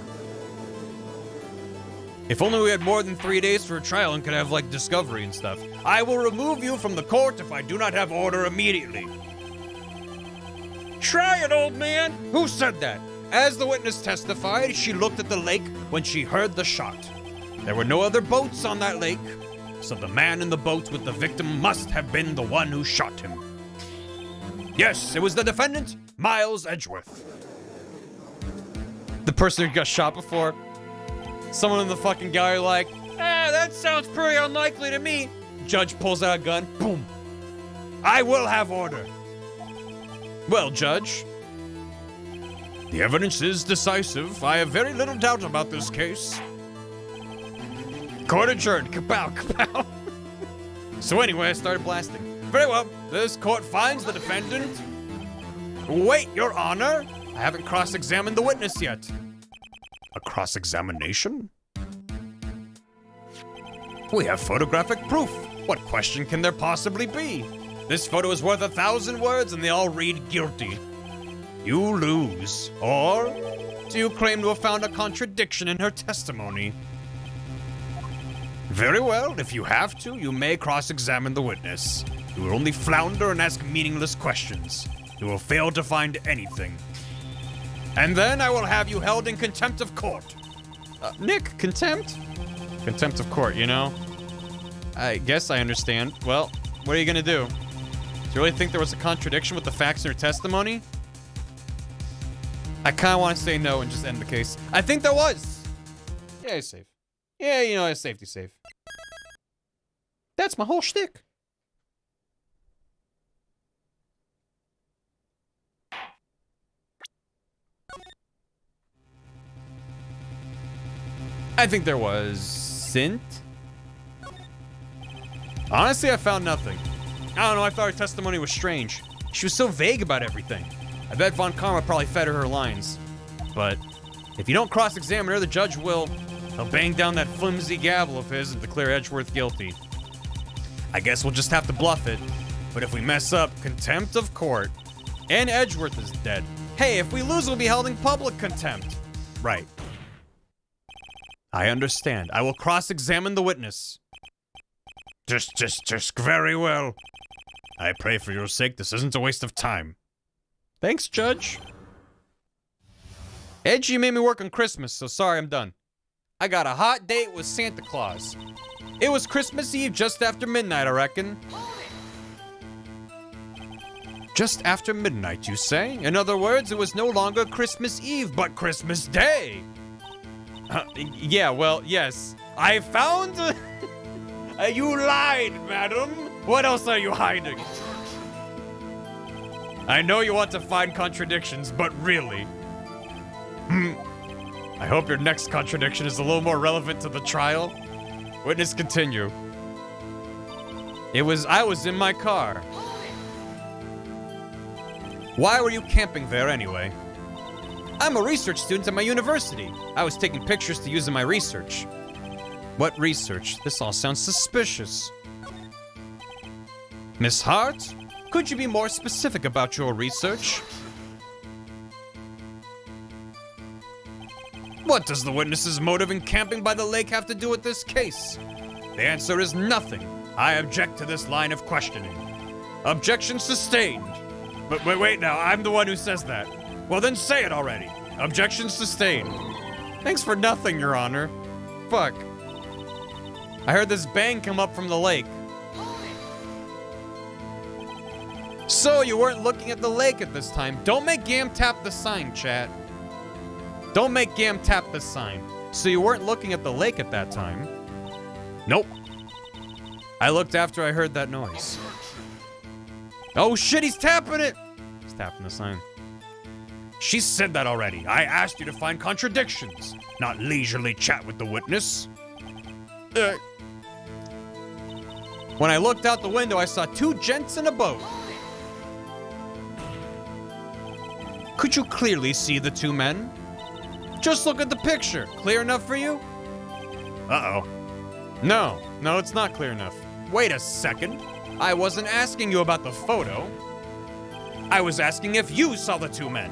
If only we had more than 3 days for a trial and could have, like, discovery and stuff. I will remove you from the court if I do not have order immediately. Try it, old man! Who said that? As the witness testified, she looked at the lake when she heard the shot. There were no other boats on that lake, so the man in the boat with the victim must have been the one who shot him. Yes, it was the defendant, Miles Edgeworth. The person who got shot before. Someone in the fucking gallery like, that sounds pretty unlikely to me. Judge pulls out a gun, boom. I will have order. Well, Judge, the evidence is decisive. I have very little doubt about this case. Court adjourned, kapow, kapow. So anyway, I started blasting. Very well, this court finds the defendant. Wait, Your Honor, I haven't cross-examined the witness yet. A cross-examination? We have photographic proof. What question can there possibly be? This photo is worth 1,000 words and they all read guilty. You lose. Or do you claim to have found a contradiction in her testimony? Very well, if you have to, you may cross-examine the witness. You will only flounder and ask meaningless questions. You will fail to find anything. And then I will have you held in contempt of court. Nick, contempt? Contempt of court, you know? I guess I understand. Well, what are you gonna do? Do you really think there was a contradiction with the facts in her testimony? I kinda wanna say no and just end the case. I think there was! Yeah, he's safe. Yeah, you know, his safety's safe. That's my whole shtick. I think there wasn't. Honestly, I found nothing. I don't know, I thought her testimony was strange. She was so vague about everything. I bet Von Karma probably fed her lines. But if you don't cross-examine her, the judge will. He'll bang down that flimsy gavel of his and declare Edgeworth guilty. I guess we'll just have to bluff it. But if we mess up, contempt of court. And Edgeworth is dead. Hey, if we lose, we'll be held in public contempt. Right. I understand. I will cross-examine the witness. Just very well. I pray for your sake this isn't a waste of time. Thanks, Judge. Edge, you made me work on Christmas, so sorry, I'm done. I got a hot date with Santa Claus. It was Christmas Eve just after midnight, I reckon. Just after midnight, you say? In other words, it was no longer Christmas Eve, but Christmas Day. Yeah, well, yes. I found... You lied, madam. What else are you hiding? I know you want to find contradictions, but really... I hope your next contradiction is a little more relevant to the trial. Witness continue. I was in my car. Why were you camping there anyway? I'm a research student at my university. I was taking pictures to use in my research. What research? This all sounds suspicious. Miss Hart, could you be more specific about your research? What does the witness's motive in camping by the lake have to do with this case? The answer is nothing. I object to this line of questioning. Objection sustained. But wait now, I'm the one who says that. Well then say it already. Objection sustained. Thanks for nothing, Your Honor. Fuck. I heard this bang come up from the lake. So you weren't looking at the lake at this time. Don't make Gam tap the sign, chat. Don't make Gam tap the sign. So you weren't looking at the lake at that time? Nope. I looked after I heard that noise. Oh shit, he's tapping it! He's tapping the sign. She said that already. I asked you to find contradictions, not leisurely chat with the witness. When I looked out the window, I saw two gents in a boat. Could you clearly see the two men? Just look at the picture. Clear enough for you? Uh-oh. No, it's not clear enough. Wait a second. I wasn't asking you about the photo. I was asking if you saw the two men.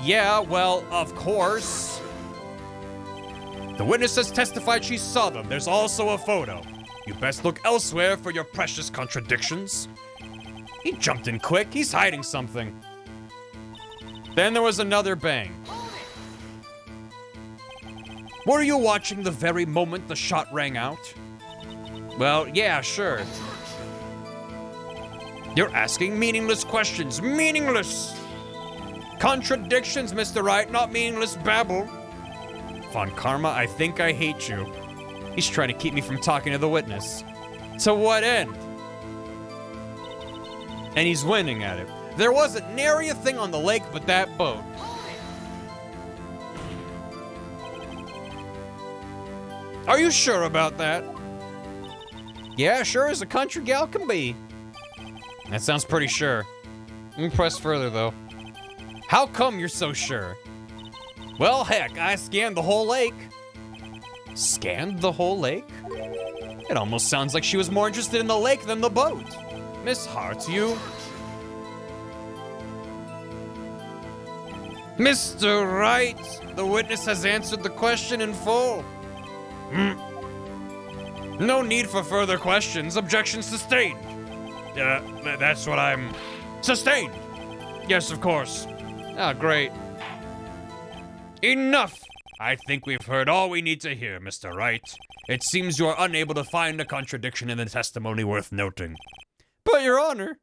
Yeah, well, of course. The witness has testified she saw them. There's also a photo. You best look elsewhere for your precious contradictions. He jumped in quick. He's hiding something. Then there was another bang. Were you watching the very moment the shot rang out? Well, yeah, sure. You're asking meaningless questions. Meaningless! Contradictions, Mr. Wright, not meaningless babble. Von Karma, I think I hate you. He's trying to keep me from talking to the witness. To what end? And he's winning at it. There wasn't nary a thing on the lake but that boat. Are you sure about that? Yeah, sure as a country gal can be. That sounds pretty sure. Let me press further, though. How come you're so sure? Well, heck, I scanned the whole lake. Scanned the whole lake? It almost sounds like she was more interested in the lake than the boat. Miss Hart, you... Mr. Wright, the witness has answered the question in full. No need for further questions. Objection sustained. That's what I'm... Sustained! Yes, of course. Ah, great. Enough! I think we've heard all we need to hear, Mr. Wright. It seems you are unable to find a contradiction in the testimony worth noting. But, Your Honor...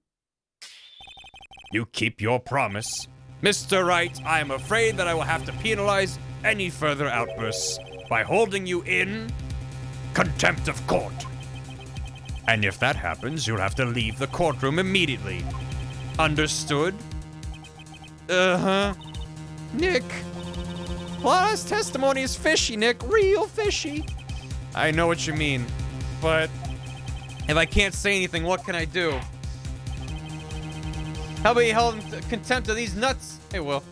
You keep your promise. Mr. Wright, I am afraid that I will have to penalize any further outbursts by holding you in contempt of court. And if that happens, you'll have to leave the courtroom immediately. Understood? Uh-huh. Nick. Lana's testimony is fishy, Nick. Real fishy. I know what you mean, but if I can't say anything, what can I do? How about you held in contempt of these nuts? Hey, Will.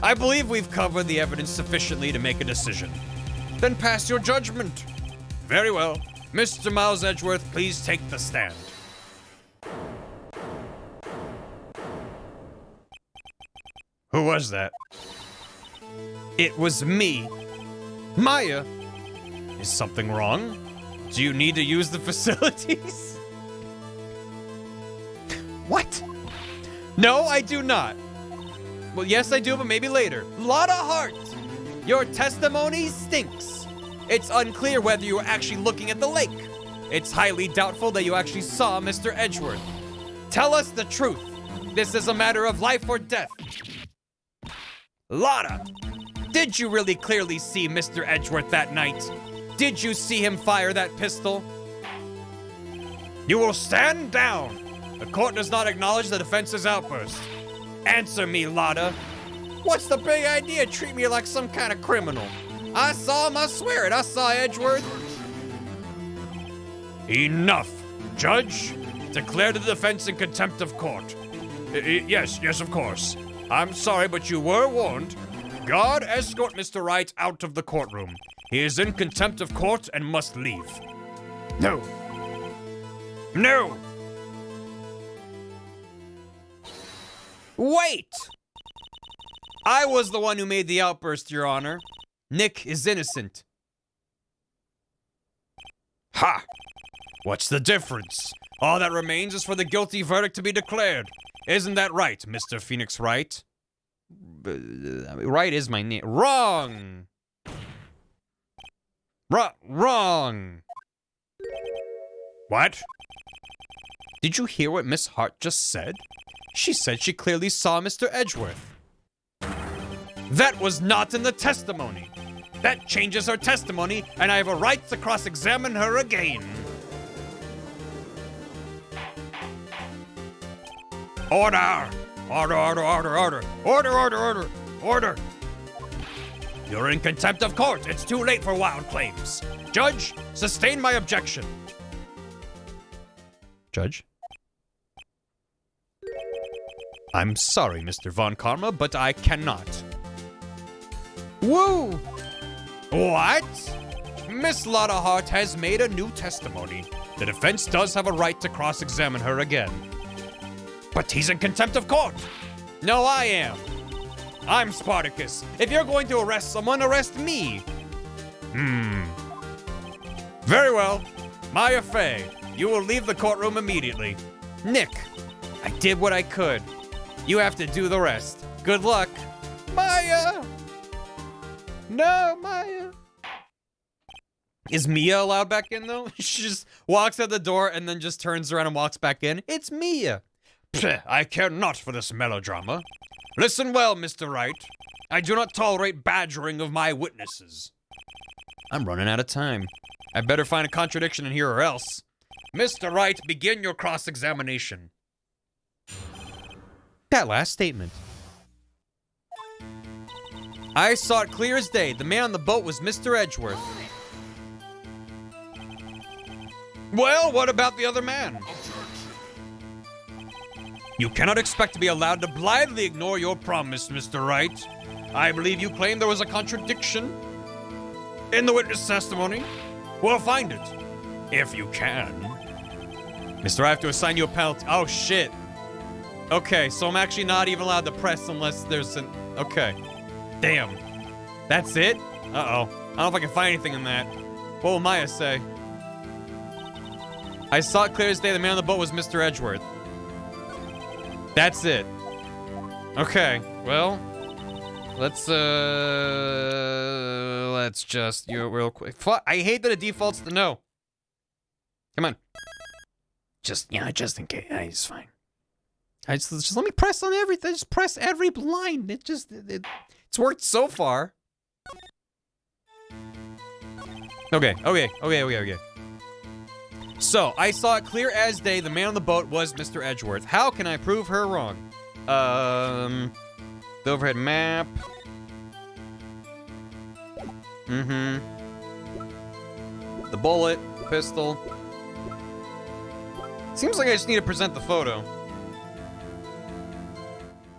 I believe we've covered the evidence sufficiently to make a decision. Then pass your judgment. Very well. Mr. Miles Edgeworth, please take the stand. Who was that? It was me. Maya. Is something wrong? Do you need to use the facilities? What? No, I do not. Well, yes, I do, but maybe later. Lot of heart. Your testimony stinks. It's unclear whether you were actually looking at the lake. It's highly doubtful that you actually saw Mr. Edgeworth. Tell us the truth. This is a matter of life or death. Lotta, did you really clearly see Mr. Edgeworth that night? Did you see him fire that pistol? You will stand down. The court does not acknowledge the defense's outburst. Answer me, Lotta. What's the big idea? Treat me like some kind of criminal. I saw him, I swear it. I saw Edgeworth. Enough. Judge, declare the defense in contempt of court. Yes, of course. I'm sorry, but you were warned. Guard, escort Mr. Wright out of the courtroom. He is in contempt of court and must leave. No. No. Wait! I was the one who made the outburst, Your Honor. Nick is innocent. Ha! What's the difference? All that remains is for the guilty verdict to be declared. Isn't that right, Mr. Phoenix Wright? Wright is my name. Wrong! Wrong! What? Did you hear what Miss Hart just said? She said she clearly saw Mr. Edgeworth. That was not in the testimony. That changes her testimony, and I have a right to cross-examine her again. Order! Order, order, order, order. Order, order, order, order. You're in contempt of court. It's too late for wild claims. Judge, sustain my objection. Judge? I'm sorry, Mr. Von Karma, but I cannot. Woo! What? Miss Lotta Hart has made a new testimony. The defense does have a right to cross-examine her again. But he's in contempt of court. No, I am. I'm Spartacus. If you're going to arrest someone, arrest me. Very well. Maya Fey, you will leave the courtroom immediately. Nick, I did what I could. You have to do the rest. Good luck. Maya! No, Maya. Is Mia allowed back in, though? She just walks out the door and then just turns around and walks back in. It's Mia. Pfft, I care not for this melodrama. Listen well, Mr. Wright. I do not tolerate badgering of my witnesses. I'm running out of time. I better find a contradiction in here or else. Mr. Wright, begin your cross-examination. That last statement. I saw it clear as day. The man on the boat was Mr. Edgeworth. Well, what about the other man? You cannot expect to be allowed to blithely ignore your promise, Mr. Wright. I believe you claim there was a contradiction in the witness testimony. We'll find it, if you can. Mister, I have to assign you a penalty. Oh, shit. Okay, so I'm actually not even allowed to press unless there's an... Okay. Damn. That's it? Uh-oh. I don't know if I can find anything in that. What will Maya say? I saw it clear as day. The man on the boat was Mr. Edgeworth. That's it. Okay, well... Let's just... real quick. I hate that it defaults to no. Come on. Just in case. It's fine. Just let me press on everything. Just press every line. It's worked so far. Okay. So, I saw it clear as day. The man on the boat was Mr. Edgeworth. How can I prove her wrong? The overhead map. The bullet, pistol. Seems like I just need to present the photo.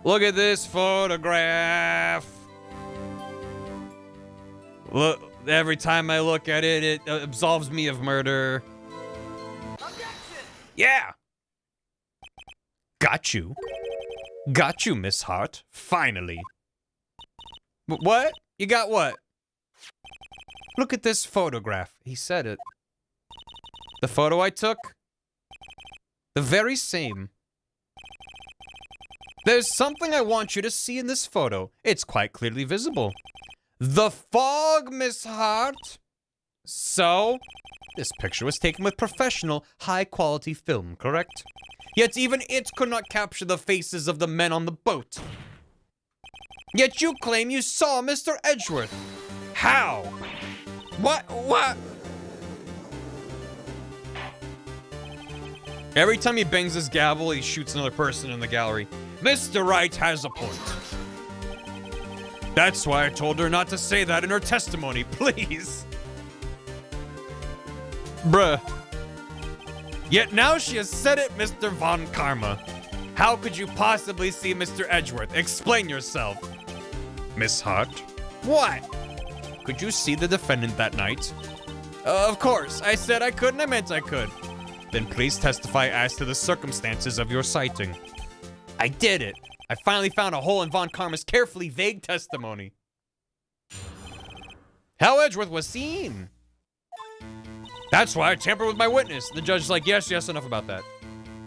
Look at this photograph. Look, every time I look at it, it absolves me of murder. Yeah! Got you. Got you, Miss Hart. Finally. What? You got what? Look at this photograph. He said it. The photo I took? The very same. There's something I want you to see in this photo. It's quite clearly visible. The fog, Miss Hart. So, this picture was taken with professional, high-quality film, correct? Yet even it could not capture the faces of the men on the boat. Yet you claim you saw Mr. Edgeworth. How? What? Every time he bangs his gavel, he shoots another person in the gallery. Mr. Wright has a point. That's why I told her not to say that in her testimony, please. Bruh. Yet now she has said it, Mr. Von Karma. How could you possibly see Mr. Edgeworth? Explain yourself. Miss Hart? What? Could you see the defendant that night? Of course. I said I could and I meant I could. Then please testify as to the circumstances of your sighting. I did it. I finally found a hole in Von Karma's carefully vague testimony. How Edgeworth was seen. That's why I tampered with my witness. The judge is like, yes, enough about that.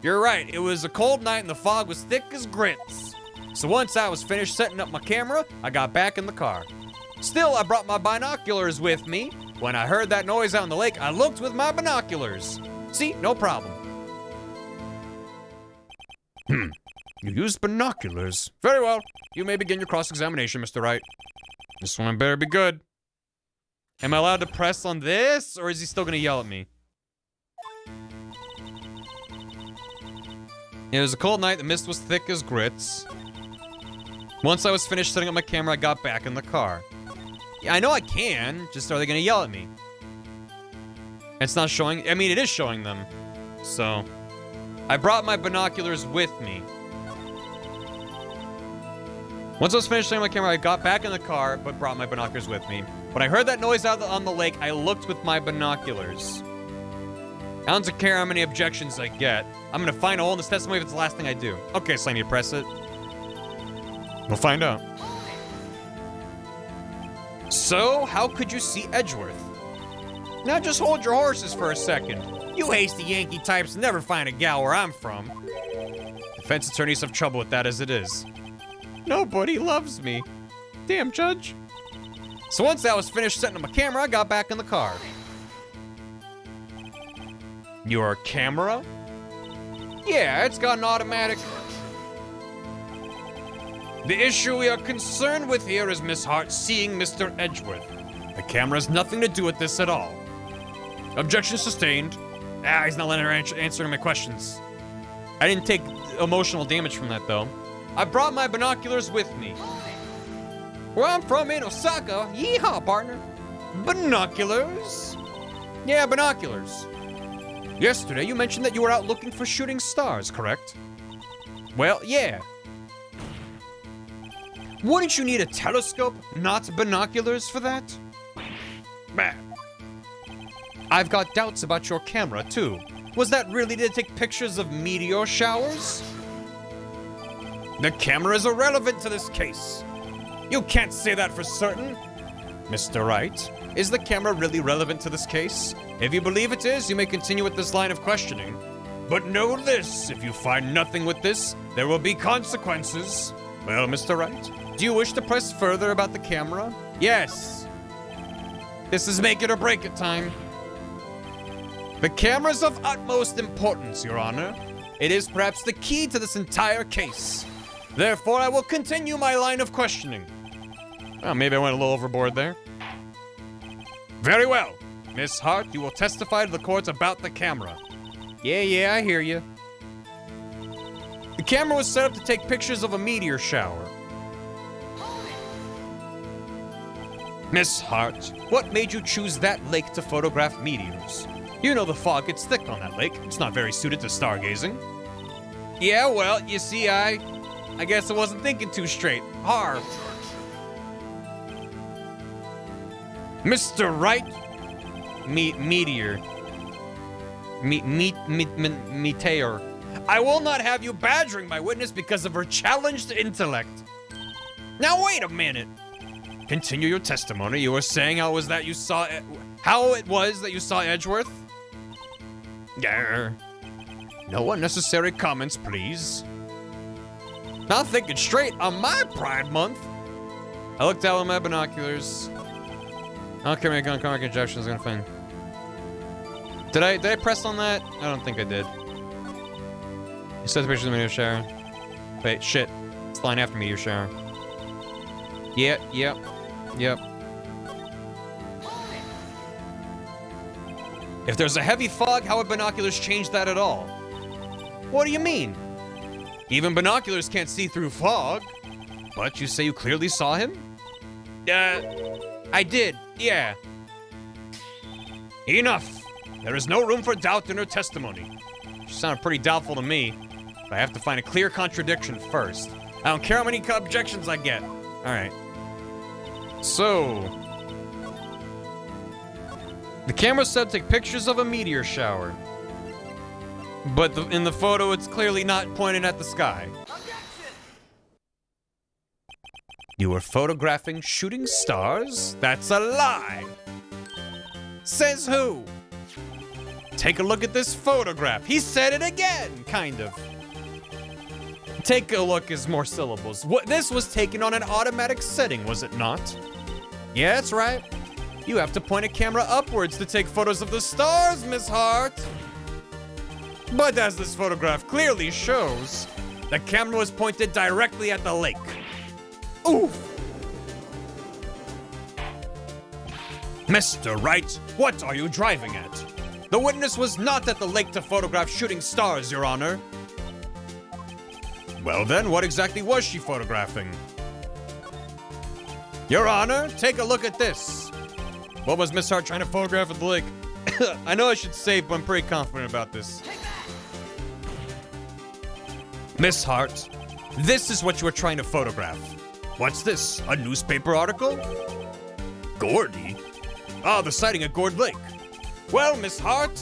You're right. It was a cold night and the fog was thick as grits. So once I was finished setting up my camera, I got back in the car. Still, I brought my binoculars with me. When I heard that noise out in the lake, I looked with my binoculars. See, no problem. You used binoculars. Very well. You may begin your cross-examination, Mr. Wright. This one better be good. Am I allowed to press on this, or is he still gonna yell at me? It was a cold night. The mist was thick as grits. Once I was finished setting up my camera, I got back in the car. Yeah, I know I can. Just are they gonna yell at me? It's not showing. I mean, it is showing them. So, I brought my binoculars with me. Once I was finished setting up my camera, I got back in the car, but brought my binoculars with me. When I heard that noise out on the lake, I looked with my binoculars. I don't care how many objections I get. I'm gonna find a hole in this testimony if it's the last thing I do. Okay, so I need to press it. We'll find out. So, how could you see Edgeworth? Now just hold your horses for a second. You hasty Yankee types never find a gal where I'm from. Defense attorneys have trouble with that as it is. Nobody loves me. Damn, Judge. So once I was finished setting up my camera, I got back in the car. Your camera? Yeah, it's got an automatic. The issue we are concerned with here is Miss Hart seeing Mr. Edgeworth. The camera has nothing to do with this at all. Objection sustained. He's not letting her answering my questions. I didn't take emotional damage from that, though. I brought my binoculars with me. Where I'm from in Osaka, yeehaw, partner. Binoculars? Yeah, binoculars. Yesterday, you mentioned that you were out looking for shooting stars, correct? Well, yeah. Wouldn't you need a telescope, not binoculars for that? Bah. I've got doubts about your camera, too. Was that really to take pictures of meteor showers? The camera is irrelevant to this case. You can't say that for certain. Mr. Wright, is the camera really relevant to this case? If you believe it is, you may continue with this line of questioning. But know this, if you find nothing with this, there will be consequences. Well, Mr. Wright, do you wish to press further about the camera? Yes. This is make it or break it time. The camera is of utmost importance, Your Honor. It is perhaps the key to this entire case. Therefore, I will continue my line of questioning. Oh, maybe I went a little overboard there. Very well. Miss Hart, you will testify to the court about the camera. Yeah, I hear you. The camera was set up to take pictures of a meteor shower. Miss Hart, what made you choose that lake to photograph meteors? You know the fog gets thick on that lake. It's not very suited to stargazing. Yeah, well, you see, I guess I wasn't thinking too straight. Har. Mr. Wright? Meteor. Meteor. I will not have you badgering my witness because of her challenged intellect. Now wait a minute. Continue your testimony. You were saying how it was that you saw Edgeworth? Yeah. No unnecessary comments, please. Not thinking straight on my Pride Month. I looked out with my binoculars. I don't care what my conjecture is gonna find. Did I press on that? I don't think I did. You said the picture of the meteor shower. Wait, shit. It's line after meteor shower. Yep. If there's a heavy fog, how would binoculars change that at all? What do you mean? Even binoculars can't see through fog. But you say you clearly saw him? I did, yeah. Enough. There is no room for doubt in her testimony. She sounded pretty doubtful to me, but I have to find a clear contradiction first. I don't care how many objections I get. All right. So, the camera said take pictures of a meteor shower. But in the photo, it's clearly not pointing at the sky. You were photographing shooting stars? That's a lie. Says who? Take a look at this photograph. He said it again, kind of. Take a look is more syllables. This was taken on an automatic setting, was it not? Yeah, that's right. You have to point a camera upwards to take photos of the stars, Miss Hart. But as this photograph clearly shows, the camera was pointed directly at the lake. Oof! Mr. Wright, what are you driving at? The witness was not at the lake to photograph shooting stars, Your Honor. Well then, what exactly was she photographing? Your Honor, take a look at this. What was Miss Hart trying to photograph at the lake? I know I should say, but I'm pretty confident about this. Miss Hart, this is what you were trying to photograph. What's this? A newspaper article? Gordy? Ah, the sighting at Gourd Lake. Well, Miss Hart,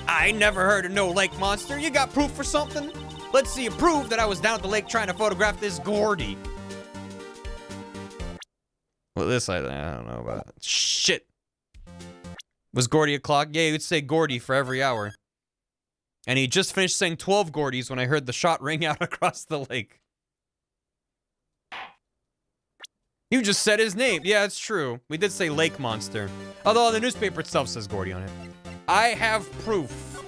I never heard of no lake monster. You got proof for something? Let's see you prove that I was down at the lake trying to photograph this Gordy. Well, this I don't know about. Shit. Was Gordy a clock? Yeah, you'd say Gordy for every hour. And he just finished saying 12 Gordys when I heard the shot ring out across the lake. You just said his name. Yeah, it's true. We did say lake monster. Although the newspaper itself says Gordy on it. I have proof.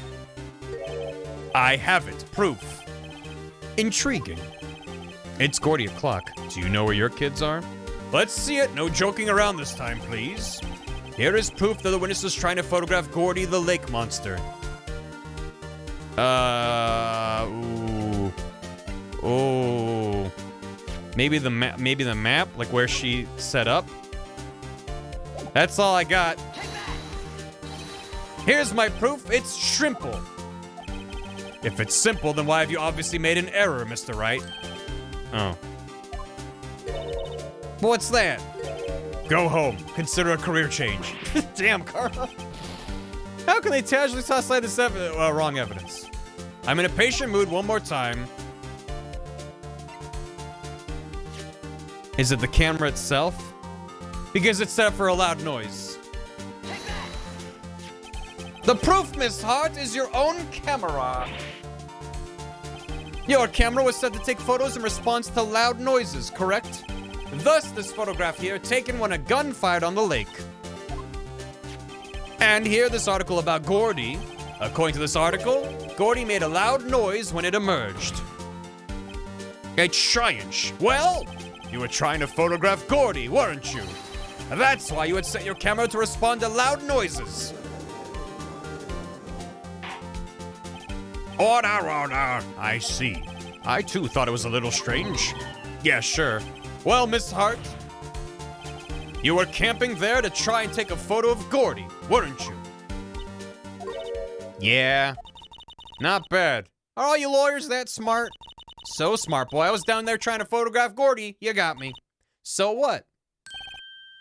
I have it. Proof. Intriguing. It's Gordy o'clock. Do you know where your kids are? Let's see it. No joking around this time, please. Here is proof that the witness is trying to photograph Gordy the lake monster. Ooh. Maybe the map, like where she set up. That's all I got. Here's my proof. It's shrimple. If it's simple, then why have you obviously made an error, Mr. Wright? Oh. What's that? Go home. Consider a career change. Damn, Carla. How can they casually toss aside this wrong evidence? I'm in a patient mood one more time. Is it the camera itself? Because it's set up for a loud noise. The proof, Miss Hart, is your own camera. Your camera was set to take photos in response to loud noises, correct? Thus, this photograph here, taken when a gun fired on the lake. And here, this article about Gordy. According to this article, Gordy made a loud noise when it emerged. A giant. Well, You were trying to photograph Gordy, weren't you? That's why you had set your camera to respond to loud noises. Order. I see. I too thought it was a little strange. Yeah, sure. Well, Miss Hart, you were camping there to try and take a photo of Gordy, weren't you? Yeah. Not bad. Are all you lawyers that smart? So smart, boy. I was down there trying to photograph Gordy. You got me. So what?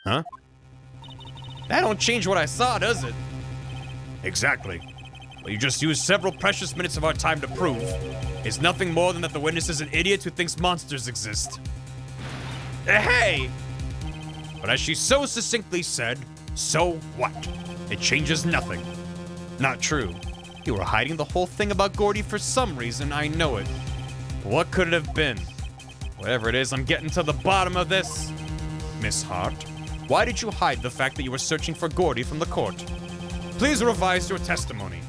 Huh? That don't change what I saw, does it? Exactly. What you just used several precious minutes of our time to prove is nothing more than that the witness is an idiot who thinks monsters exist. Hey! But as she so succinctly said, so what? It changes nothing. Not true. You were hiding the whole thing about Gordy for some reason, I know it. But what could it have been? Whatever it is, I'm getting to the bottom of this. Miss Hart, why did you hide the fact that you were searching for Gordy from the court? Please revise your testimony.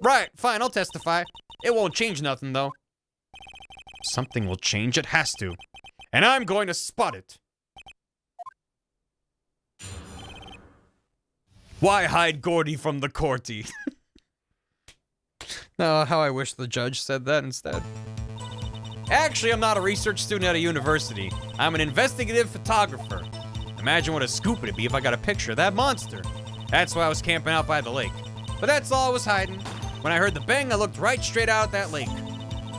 Right, fine, I'll testify. It won't change nothing, though. Something will change, it has to. And I'm going to spot it. Why hide Gordy from the courtie? Oh, how I wish the judge said that instead. Actually, I'm not a research student at a university. I'm an investigative photographer. Imagine what a scoop it'd be if I got a picture of that monster. That's why I was camping out by the lake. But that's all I was hiding. When I heard the bang, I looked right straight out at that lake.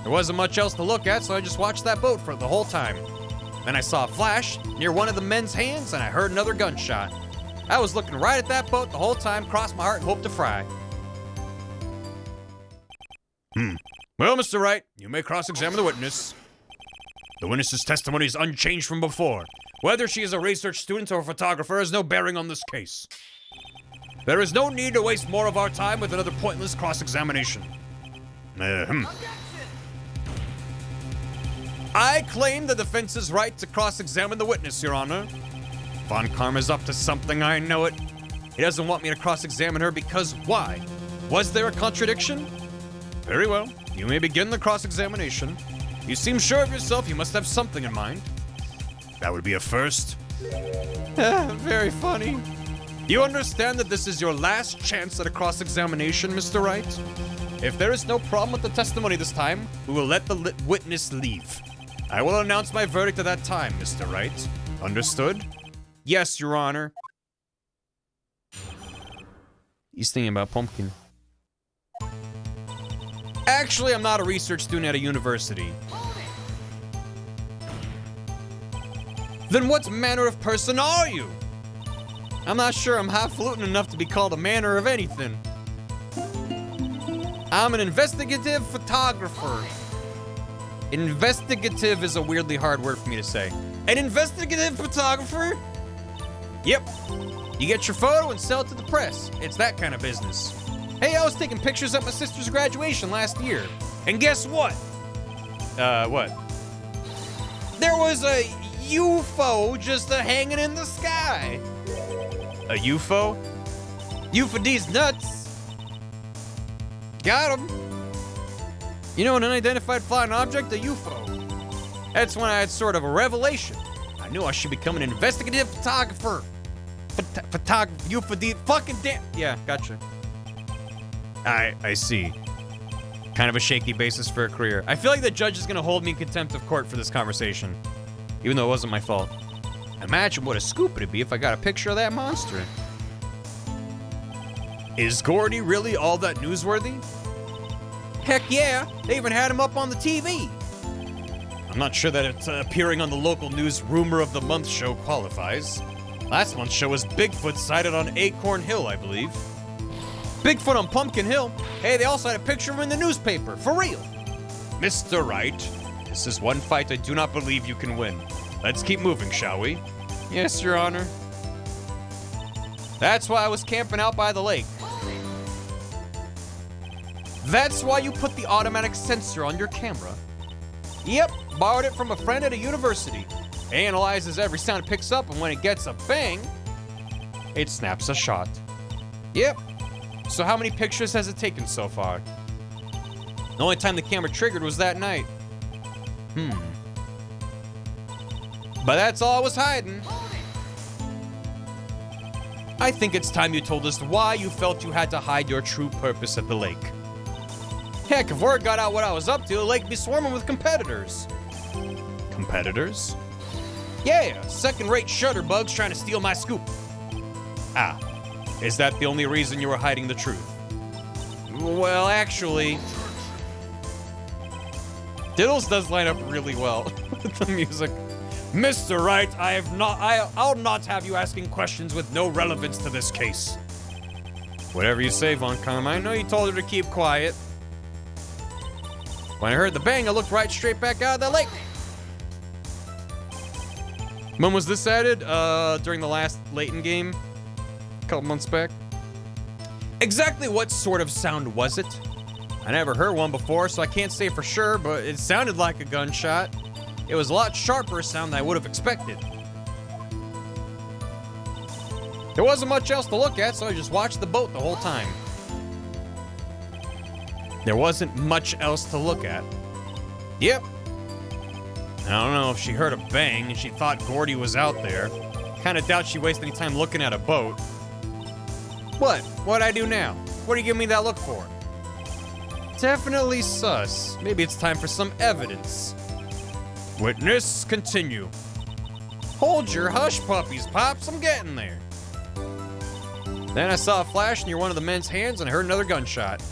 There wasn't much else to look at, so I just watched that boat for the whole time. Then I saw a flash near one of the men's hands, and I heard another gunshot. I was looking right at that boat the whole time, crossed my heart and hoped to fry. Well, Mr. Wright, you may cross-examine the witness. The witness's testimony is unchanged from before. Whether she is a research student or a photographer has no bearing on this case. There is no need to waste more of our time with another pointless cross-examination. I claim the defense's right to cross-examine the witness, Your Honor. Von Karma's up to something, I know it. He doesn't want me to cross-examine her because why? Was there a contradiction? Very well. You may begin the cross-examination. You seem sure of yourself. You must have something in mind. That would be a first. Very funny. You understand that this is your last chance at a cross-examination, Mr. Wright? If there is no problem with the testimony this time, we will let the witness leave. I will announce my verdict at that time, Mr. Wright. Understood? Yes, Your Honor. He's thinking about pumpkin. Actually, I'm not a research student at a university. Then what manner of person are you? I'm not sure I'm highfalutin enough to be called a manner of anything. I'm an investigative photographer. Investigative is a weirdly hard word for me to say. An investigative photographer? Yep. You get your photo and sell it to the press. It's that kind of business. Hey, I was taking pictures at my sister's graduation last year. And guess what? What? There was a UFO just hanging in the sky. A UFO? UFO D's nuts. Got him. You know, an unidentified flying object, a UFO. That's when I had sort of a revelation. I knew I should become an investigative photographer. Photographer, UFO D, fucking damn. Yeah, gotcha. I see. Kind of a shaky basis for a career. I feel like the judge is gonna hold me in contempt of court for this conversation. Even though it wasn't my fault. Imagine what a scoop it'd be if I got a picture of that monster. Is Gordy really all that newsworthy? Heck yeah, they even had him up on the TV. I'm not sure that it's appearing on the local news Rumor of the Month show qualifies. Last month's show was Bigfoot sighted on Acorn Hill, I believe. Bigfoot on Pumpkin Hill? Hey, they also had a picture of him in the newspaper, for real. Mr. Wright, this is one fight I do not believe you can win. Let's keep moving, shall we? Yes, Your Honor. That's why I was camping out by the lake. That's why you put the automatic sensor on your camera. Yep, borrowed it from a friend at a university. It analyzes every sound it picks up, and when it gets a bang, it snaps a shot. Yep. So how many pictures has it taken so far? The only time the camera triggered was that night. But that's all I was hiding. I think it's time you told us why you felt you had to hide your true purpose at the lake. Heck, if word got out what I was up to, the lake would be swarming with competitors. Competitors? Yeah, second-rate shutterbugs trying to steal my scoop. Ah, is that the only reason you were hiding the truth? Well, actually... Diddles does line up really well with the music. Mr. Wright, I'll not have you asking questions with no relevance to this case. Whatever you say, Von Karma. I know you told her to keep quiet. When I heard the bang, I looked right straight back out of that lake. When was this added? During the last Layton game? A couple months back. Exactly what sort of sound was it? I never heard one before, so I can't say for sure, but it sounded like a gunshot. It was a lot sharper sound than I would have expected. There wasn't much else to look at, so I just watched the boat the whole time. There wasn't much else to look at. Yep. I don't know if she heard a bang and she thought Gordy was out there. Kinda doubt she wasted any time looking at a boat. What? What'd I do now? What are you giving me that look for? Definitely sus. Maybe it's time for some evidence. Witness, continue. Hold your hush puppies, Pops. I'm getting there. Then I saw a flash near one of the men's hands and I heard another gunshot.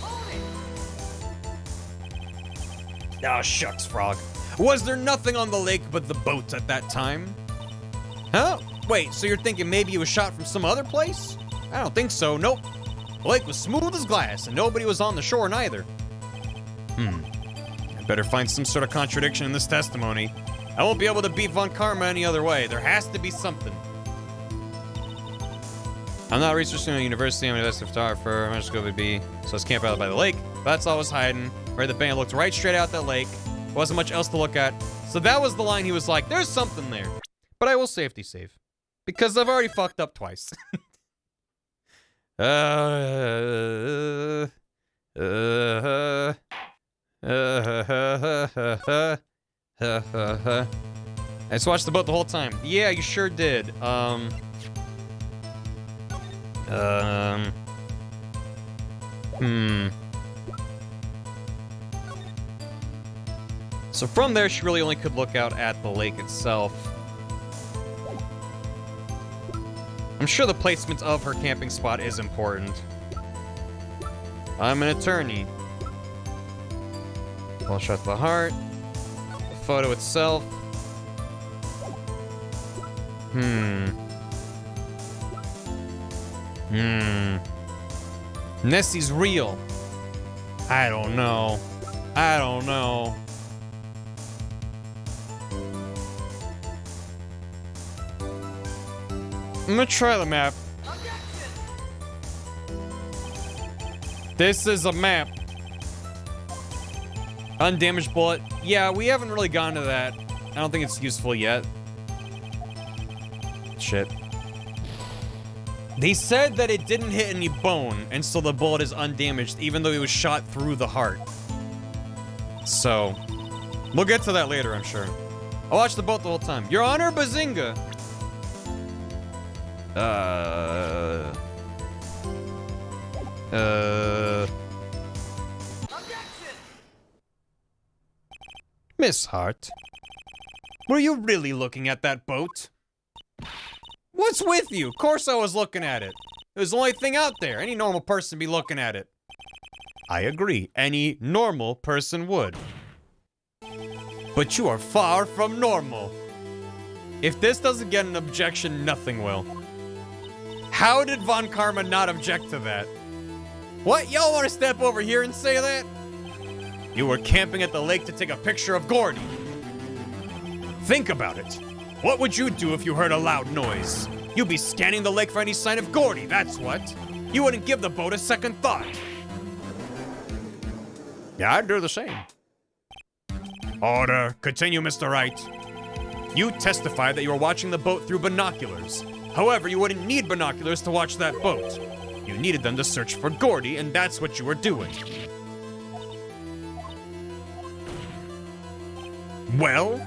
Oh, shucks, Frog. Was there nothing on the lake but the boat at that time? Huh? Wait, so you're thinking maybe he was shot from some other place? I don't think so, nope. The lake was smooth as glass and nobody was on the shore neither. Better find some sort of contradiction in this testimony. I won't be able to beat Von Karma any other way. There has to be something. I'm not researching at a university. I'm an investigative photographer. I'm just going to be. So it's camp out by the lake. That's all I was hiding. Right, the band looked right straight out that lake. Wasn't much else to look at. So that was the line he was like, there's something there. But I will safety save. Because I've already fucked up twice. I just watched the boat the whole time. Yeah, you sure did. So from there, she really only could look out at the lake itself. I'm sure the placement of her camping spot is important. I'm an attorney. Well shot to the heart. The photo itself. Nessie's real. I don't know. I don't know. I'm gonna try the map. This is a map. Undamaged bullet. Yeah, we haven't really gone to that. I don't think it's useful yet. Shit. They said that it didn't hit any bone, and so the bullet is undamaged, even though he was shot through the heart. So, we'll get to that later, I'm sure. I'll watch the boat the whole time. Your Honor, Bazinga! Miss Hart, were you really looking at that boat? What's with you? Of course I was looking at it. It was the only thing out there. Any normal person would be looking at it. I agree. Any normal person would. But you are far from normal. If this doesn't get an objection, nothing will. How did Von Karma not object to that? What? Y'all want to step over here and say that? You were camping at the lake to take a picture of Gordy. Think about it. What would you do if you heard a loud noise? You'd be scanning the lake for any sign of Gordy, that's what. You wouldn't give the boat a second thought. Yeah, I'd do the same. Order. Continue, Mr. Wright. You testified that you were watching the boat through binoculars. However, you wouldn't need binoculars to watch that boat. You needed them to search for Gordy, and that's what you were doing. Well?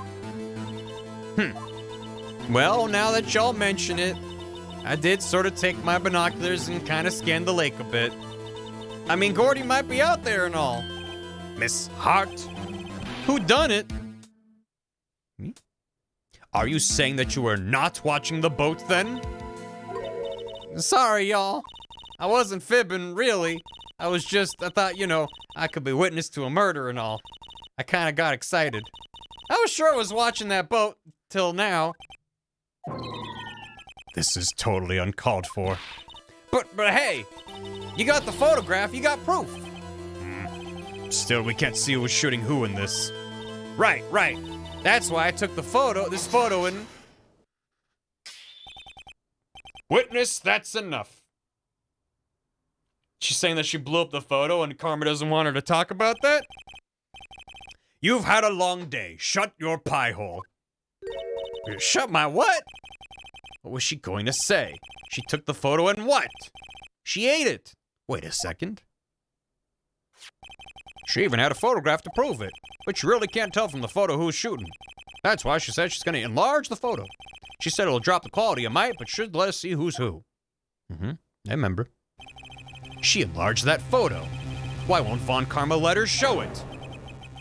Well, now that y'all mention it, I did sort of take my binoculars and kind of scan the lake a bit. I mean, Gordy might be out there and all. Miss Hart? Who done it? Me? Are you saying that you were not watching the boat then? Sorry, y'all. I wasn't fibbing, really. I thought, you know, I could be witness to a murder and all. I kind of got excited. I was sure I was watching that boat till now. This is totally uncalled for. But hey, you got the photograph, you got proof. Still, we can't see who was shooting who in this. Right. That's why I took this photo and... Witness, that's enough. She's saying that she blew up the photo and Karma doesn't want her to talk about that? You've had a long day. Shut your pie hole. Shut my what? What was she going to say? She took the photo and what? She ate it. Wait a second. She even had a photograph to prove it, but you really can't tell from the photo who's shooting. That's why she said she's going to enlarge the photo. She said it'll drop the quality a mite, but should let us see who's who. I remember. She enlarged that photo. Why won't Von Karma let her show it?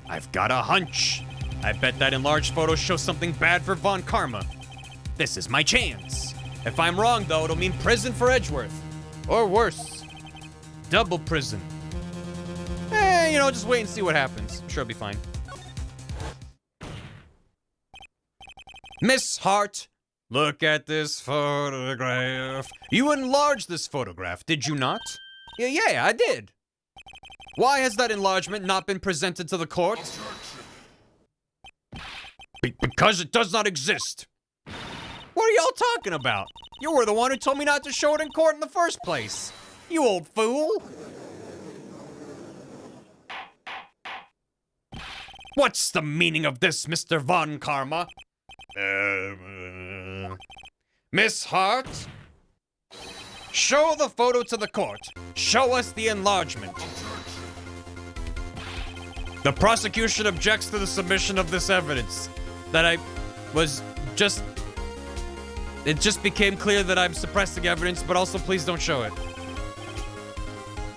I've got a hunch. I bet that enlarged photo shows something bad for Von Karma. This is my chance. If I'm wrong, though, it'll mean prison for Edgeworth. Or worse, double prison. You know, just wait and see what happens. I'm sure it'll be fine. Miss Hart, look at this photograph. You enlarged this photograph, did you not? Yeah, I did. Why has that enlargement not been presented to the court? Because it does not exist. What are y'all talking about? You were the one who told me not to show it in court in the first place. You old fool. What's the meaning of this, Mr. Von Karma? Miss Hart? Show the photo to the court. Show us the enlargement. The prosecution objects to the submission of this evidence. It just became clear that I'm suppressing evidence, but also please don't show it.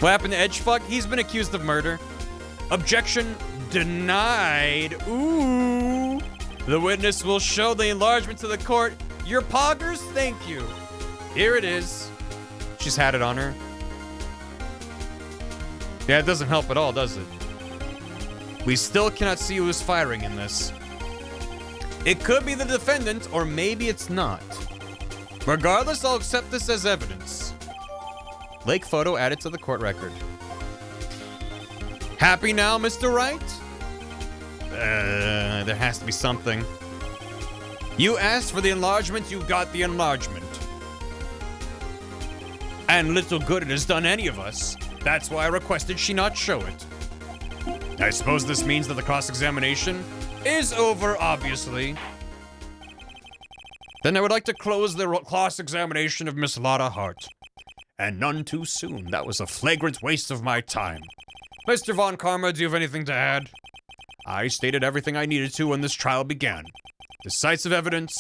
What happened to Edgefuck? He's been accused of murder. Objection denied. Ooh. The witness will show the enlargement to the court. Your poggers? Thank you. Here it is. She's had it on her. Yeah, it doesn't help at all, does it? We still cannot see who is firing in this. It could be the defendant, or maybe it's not. Regardless, I'll accept this as evidence. Lake photo added to the court record. Happy now, Mr. Wright? There has to be something. You asked for the enlargement, you got the enlargement. And little good it has done any of us. That's why I requested she not show it. I suppose this means that the cross-examination is over, obviously. Then I would like to close the cross-examination of Miss Lotta Hart. And none too soon. That was a flagrant waste of my time. Mr. Von Karma, do you have anything to add? I stated everything I needed to when this trial began. Decisive evidence,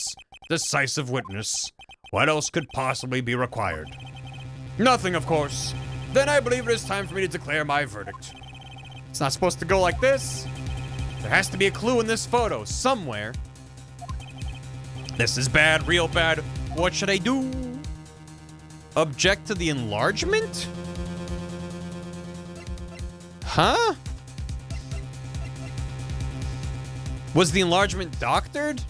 decisive witness. What else could possibly be required? Nothing, of course. Then I believe it is time for me to declare my verdict. It's not supposed to go like this. There has to be a clue in this photo, somewhere. This is bad, real bad. What should I do? Object to the enlargement? Huh? Was the enlargement doctored?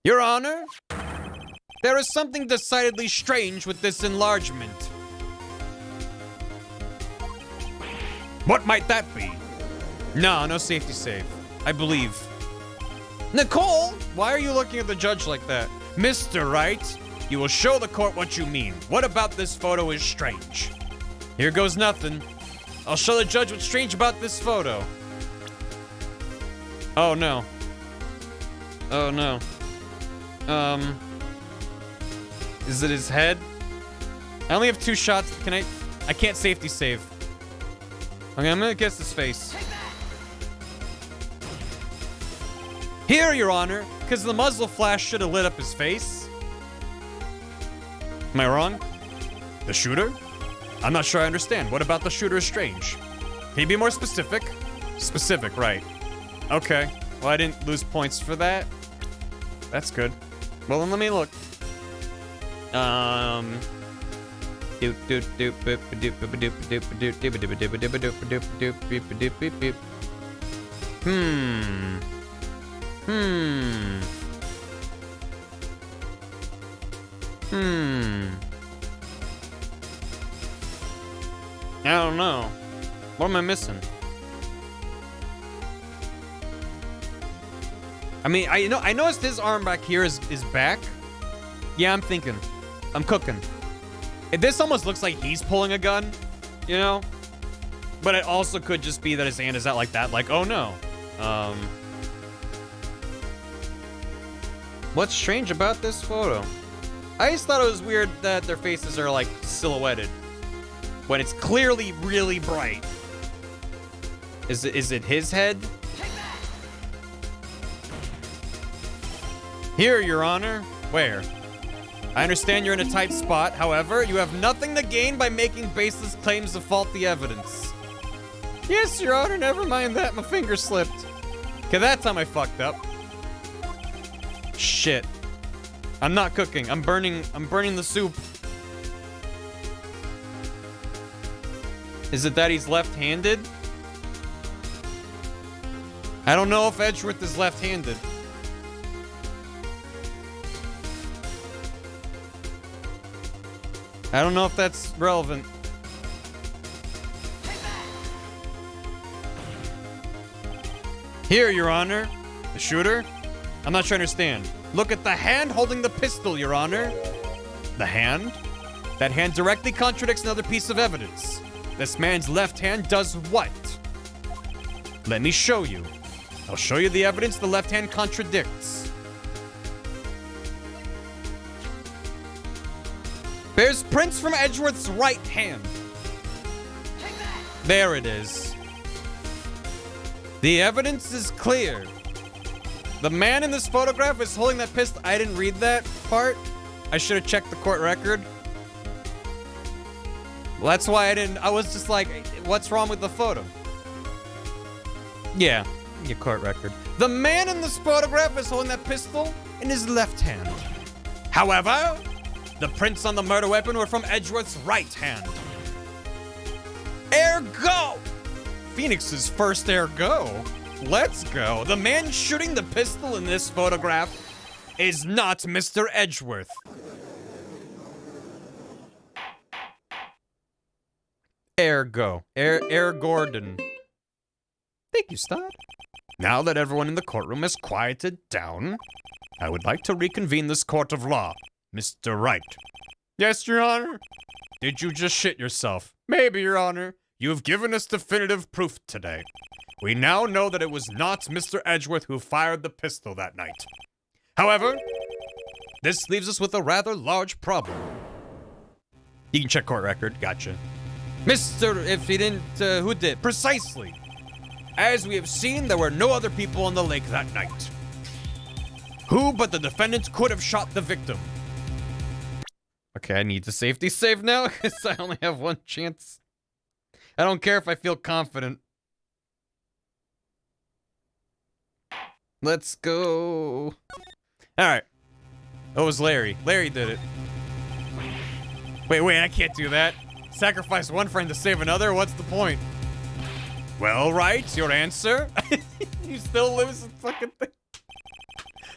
Your Honor, there is something decidedly strange with this enlargement. What might that be? No safety save. I believe. Nicole, why are you looking at the judge like that? Mr. Wright, you will show the court what you mean. What about this photo is strange? Here goes nothing. I'll show the judge what's strange about this photo. Oh no. Oh no. Is it his head? I only have 2 shots. I can't safety save. Okay, I'm gonna guess his face. Here, Your Honor, because the muzzle flash should have lit up his face. Am I wrong? The shooter? I'm not sure I understand. What about the shooter is strange? Can you be more specific? Specific, right. Okay. Well, I didn't lose points for that. That's good. Well, then let me look. I don't know. What am I missing? I mean, I noticed his arm back here is back. Yeah, I'm thinking. I'm cooking. This almost looks like he's pulling a gun, you know? But it also could just be that his hand is out like that, like, oh no. What's strange about this photo? I just thought it was weird that their faces are like silhouetted when it's clearly really bright. Is it his head? Here, Your Honor. Where? I understand you're in a tight spot. However, you have nothing to gain by making baseless claims of faulty evidence. Yes, Your Honor. Never mind that. My finger slipped. Okay, that time I fucked up. Shit. I'm not cooking. I'm burning the soup. Is it that he's left-handed? I don't know if Edgeworth is left-handed. I don't know if that's relevant. Here, Your Honor. The shooter? I'm not sure I understand. Look at the hand holding the pistol, Your Honor. The hand? That hand directly contradicts another piece of evidence. This man's left hand does what? Let me show you. I'll show you the evidence the left hand contradicts. There's prints from Edgeworth's right hand. There it is. The evidence is clear. The man in this photograph is holding that pistol. I didn't read that part. I should have checked the court record. Well, that's why I was just like, what's wrong with the photo? Yeah, your court record. The man in this photograph is holding that pistol in his left hand. However, the prints on the murder weapon were from Edgeworth's right hand. Ergo! Phoenix's first ergo. Let's go. The man shooting the pistol in this photograph is not Mr. Edgeworth. Ergo. Air Gordon. Thank you, Stott. Now that everyone in the courtroom has quieted down, I would like to reconvene this court of law. Mr. Wright. Yes, Your Honor. Did you just shit yourself? Maybe, Your Honor. You have given us definitive proof today. We now know that it was not Mr. Edgeworth who fired the pistol that night. However, this leaves us with a rather large problem. You can check court record. Gotcha. If he didn't, who did? Precisely. As we have seen, there were no other people on the lake that night. Who but the defendant could have shot the victim? Okay, I need the safety save now because I only have one chance. I don't care if I feel confident. Let's go. All right. Oh, it was Larry. Larry did it. Wait, I can't do that. Sacrifice one friend to save another? What's the point? Well, Wright, your answer? You still lose the fucking thing.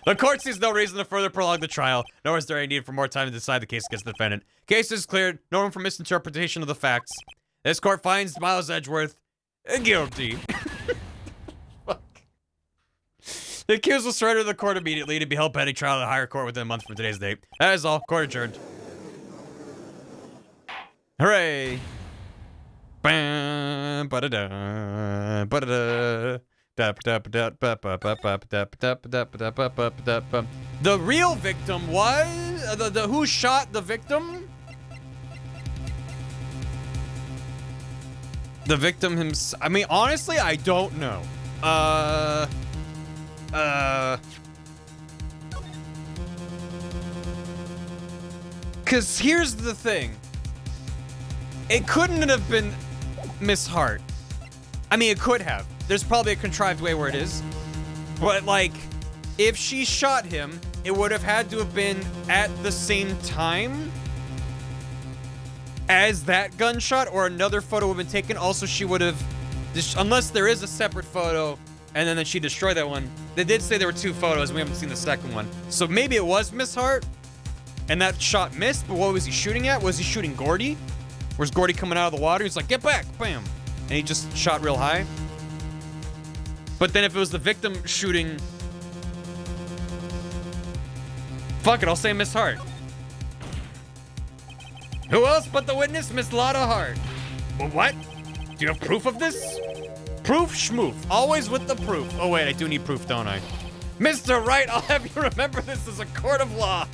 The court sees no reason to further prolong the trial, nor is there any need for more time to decide the case against the defendant. Case is cleared. No room for misinterpretation of the facts. This court finds Miles Edgeworth guilty. Fuck. The accused will surrender to the court immediately to be held pending trial at a higher court within a month from today's date. That is all. Court adjourned. Hooray! Bam, ba-da-da, ba-da-da. The real victim was the who shot the victim? The victim himself. I mean, honestly, I don't know. Because here's the thing. It couldn't have been Miss Hart. I mean, it could have. There's probably a contrived way where it is. But, like, if she shot him, it would have had to have been at the same time as that gunshot, or another photo would have been taken. Also, she would have, unless there is a separate photo, and then she destroyed that one. They did say there were 2 photos, and we haven't seen the second one. So maybe it was Miss Hart, and that shot missed, but what was he shooting at? Was he shooting Gordy? Where's Gordy coming out of the water? He's like, get back, bam. And he just shot real high. But then if it was the victim shooting... Fuck it, I'll say Miss Hart. Who else but the witness, Miss Lotta Hart? Well, what? Do you have proof of this? Proof, schmoof. Always with the proof. Oh, wait, I do need proof, don't I? Mr. Wright, I'll have you remember this as a court of law.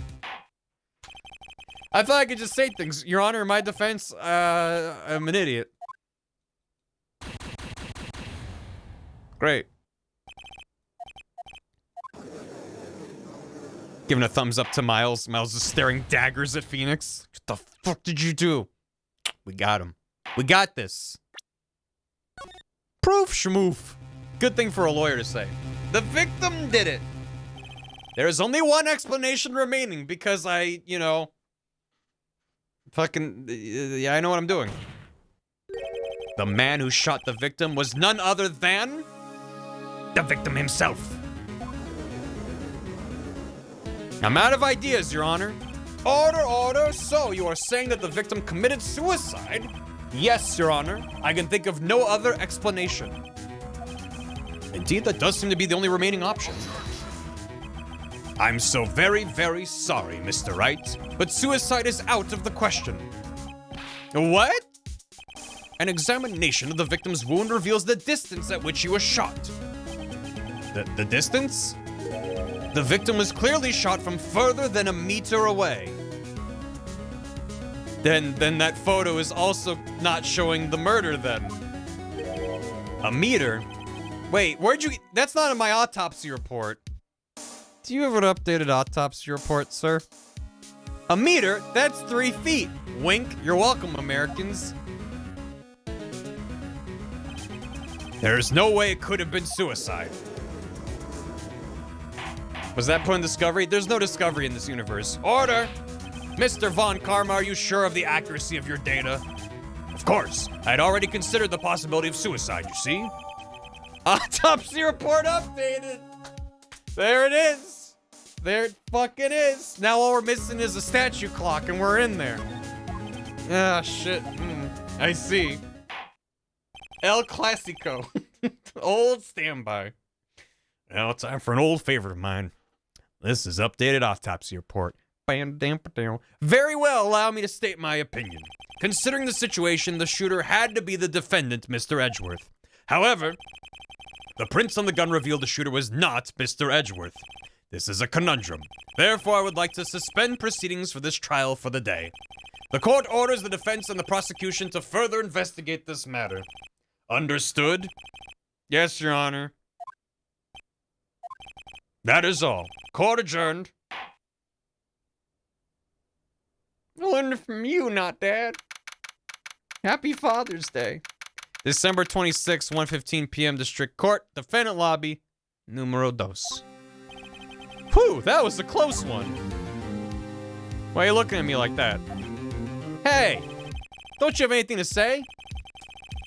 I thought I could just say things. Your Honor, in my defense, I'm an idiot. Great. Giving a thumbs up to Miles. Miles is staring daggers at Phoenix. What the fuck did you do? We got him. We got this. Proof, schmoof. Good thing for a lawyer to say. The victim did it. There is only one explanation remaining because I, you know... Fucking... yeah, I know what I'm doing. The man who shot the victim was none other than... the victim himself. I'm out of ideas, Your Honor. Order, order. So, you are saying that the victim committed suicide? Yes, Your Honor. I can think of no other explanation. Indeed, that does seem to be the only remaining option. I'm so very, very sorry, Mr. Wright, but suicide is out of the question. What? An examination of the victim's wound reveals the distance at which he was shot. The distance? The victim was clearly shot from further than a meter away. Then that photo is also not showing the murder then. A meter? Wait, where'd you... That's not in my autopsy report. Do you have an updated autopsy report, sir? A meter? That's 3 feet. Wink. You're welcome, Americans. There's no way it could have been suicide. Was that put in Discovery? There's no Discovery in this universe. Order! Mr. Von Karma, are you sure of the accuracy of your data? Of course. I had already considered the possibility of suicide, you see? Autopsy report updated! There it is! There it fucking is! Now all we're missing is a statue clock and we're in there. Ah, shit. I see. El Clasico. Old standby. Now it's time for an old favorite of mine. This is updated autopsy report. Very well, allow me to state my opinion. Considering the situation, the shooter had to be the defendant, Mr. Edgeworth. However, the prints on the gun revealed the shooter was not Mr. Edgeworth. This is a conundrum. Therefore, I would like to suspend proceedings for this trial for the day. The court orders the defense and the prosecution to further investigate this matter. Understood? Yes, Your Honor. That is all. Court adjourned. I learned from you, not Dad. Happy Father's Day. December 26, 1:15 p.m. District Court, Defendant Lobby, numero dos. Whew, that was a close one. Why are you looking at me like that? Hey, don't you have anything to say?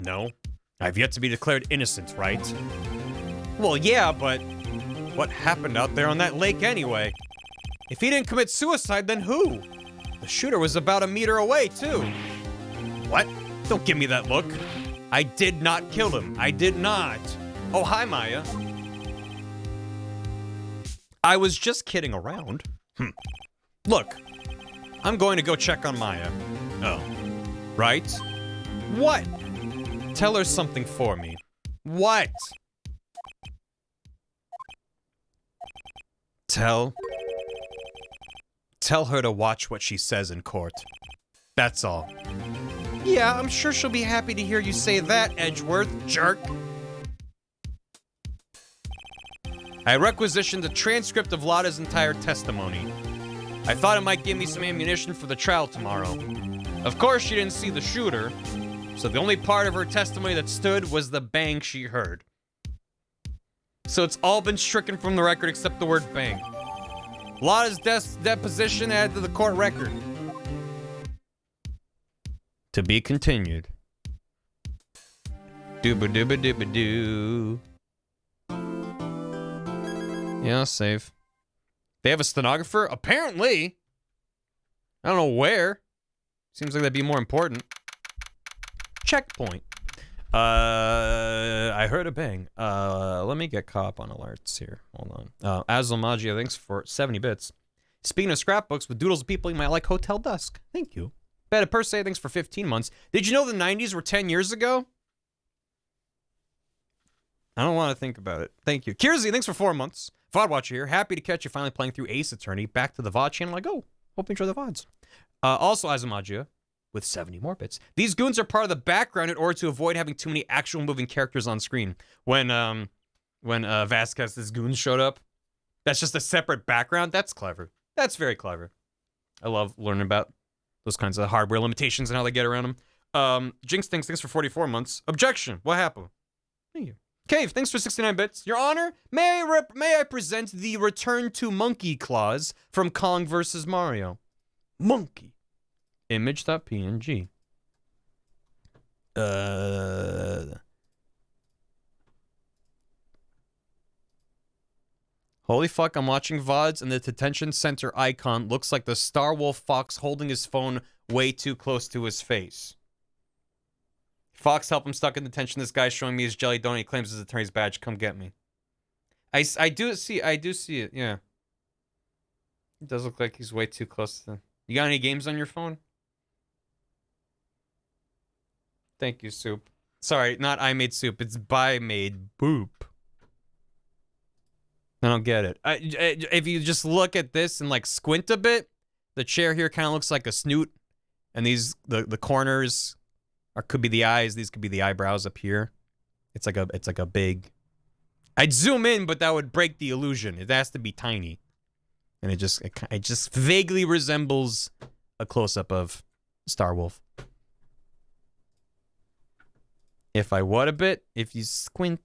No, I've yet to be declared innocent, right? Well, yeah, but what happened out there on that lake anyway? If he didn't commit suicide, then who? The shooter was about a meter away, too. What? Don't give me that look. I did not kill him. I did not. Oh, hi, Maya. I was just kidding around. Look, I'm going to go check on Maya. Oh, right? What? Tell her something for me. What? Tell her to watch what she says in court. That's all. Yeah, I'm sure she'll be happy to hear you say that, Edgeworth, jerk. I requisitioned a transcript of Lada's entire testimony. I thought it might give me some ammunition for the trial tomorrow. Of course, she didn't see the shooter, so the only part of her testimony that stood was the bang she heard. So it's all been stricken from the record except the word bang. Lada's deposition added to the court record. To be continued. Dooba-dooba-dooba-doo. Yeah, save. They have a stenographer? Apparently. I don't know where. Seems like that'd be more important. Checkpoint. I heard a bang. Let me get caught up on alerts here. Hold on. Azulmagia, thanks for 70 bits. Speaking of scrapbooks, with doodles of people, you might like Hotel Dusk. Thank you. Beta Per Se, thanks for 15 months. Did you know the 90s were 10 years ago? I don't want to think about it. Thank you. Kierzy, thanks for 4 months. VOD Watcher here. Happy to catch you finally playing through Ace Attorney. Back to the VOD channel I go. Hope you enjoy the VODs. Also, Azulmagia, with 70 more bits. These goons are part of the background in order to avoid having too many actual moving characters on screen. When Vasquez's goons showed up, that's just a separate background. That's clever. That's very clever. I love learning about those kinds of hardware limitations and how they get around them. Jinx thanks for 44 months. Objection. What happened? Thank you. Cave, thanks for 69 bits. Your Honor, may I present the Return to Monkey clause from Kong vs. Mario. Monkey. Image.png. Holy fuck, I'm watching VODs and the detention center icon looks like the Star Wolf Fox holding his phone way too close to his face. Fox, help him stuck in detention. This guy's showing me his jelly donut. He claims his attorney's badge. Come get me. I do see it, yeah. It does look like he's way too close to... You got any games on your phone? Thank you, Soup. Sorry, not I made soup. It's by made boop. I don't get it. If you just look at this and like squint a bit, the chair here kind of looks like a snoot, and these the corners could be the eyes. These could be the eyebrows up here. It's like a big. I'd zoom in, but that would break the illusion. It has to be tiny, and it just vaguely resembles a close up of Star Wolf. If I would a bit, if you squint.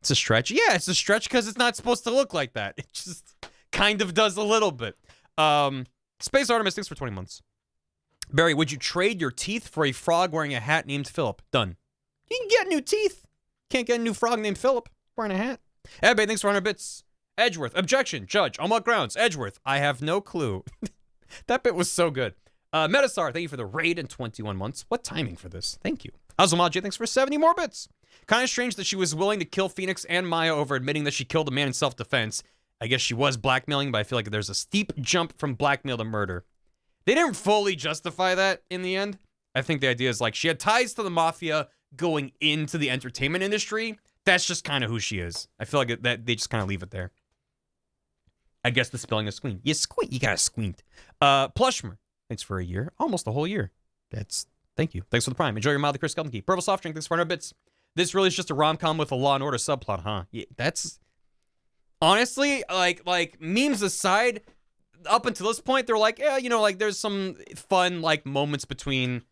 It's a stretch. Yeah, it's a stretch because it's not supposed to look like that. It just kind of does a little bit. Space Artemis, thanks for 20 months. Barry, would you trade your teeth for a frog wearing a hat named Philip? Done. You can get new teeth. Can't get a new frog named Philip wearing a hat. Ebbe, thanks for 100 bits. Edgeworth, objection. Judge, on what grounds? Edgeworth, I have no clue. That bit was so good. Metastar, thank you for the raid and 21 months. What timing for this? Thank you. Azumaji, thanks for 70 more bits. Kind of strange that she was willing to kill Phoenix and Maya over admitting that she killed a man in self-defense. I guess she was blackmailing, but I feel like there's a steep jump from blackmail to murder. They didn't fully justify that in the end. I think the idea is like she had ties to the mafia going into the entertainment industry. That's just kind of who she is. I feel like that they just kind of leave it there. I guess the spelling is squint. You squint. You gotta squint. Plushmer, thanks for a year. Almost a whole year. Thank you. Thanks for the prime. Enjoy your mildly Chris Skelton Key. Purple Soft Drink, thanks for 100 bits. This really is just a rom-com with a Law and Order subplot, huh? Yeah, that's... Honestly, like memes aside, up until this point, they're like, yeah, you know, like there's some fun, like, moments between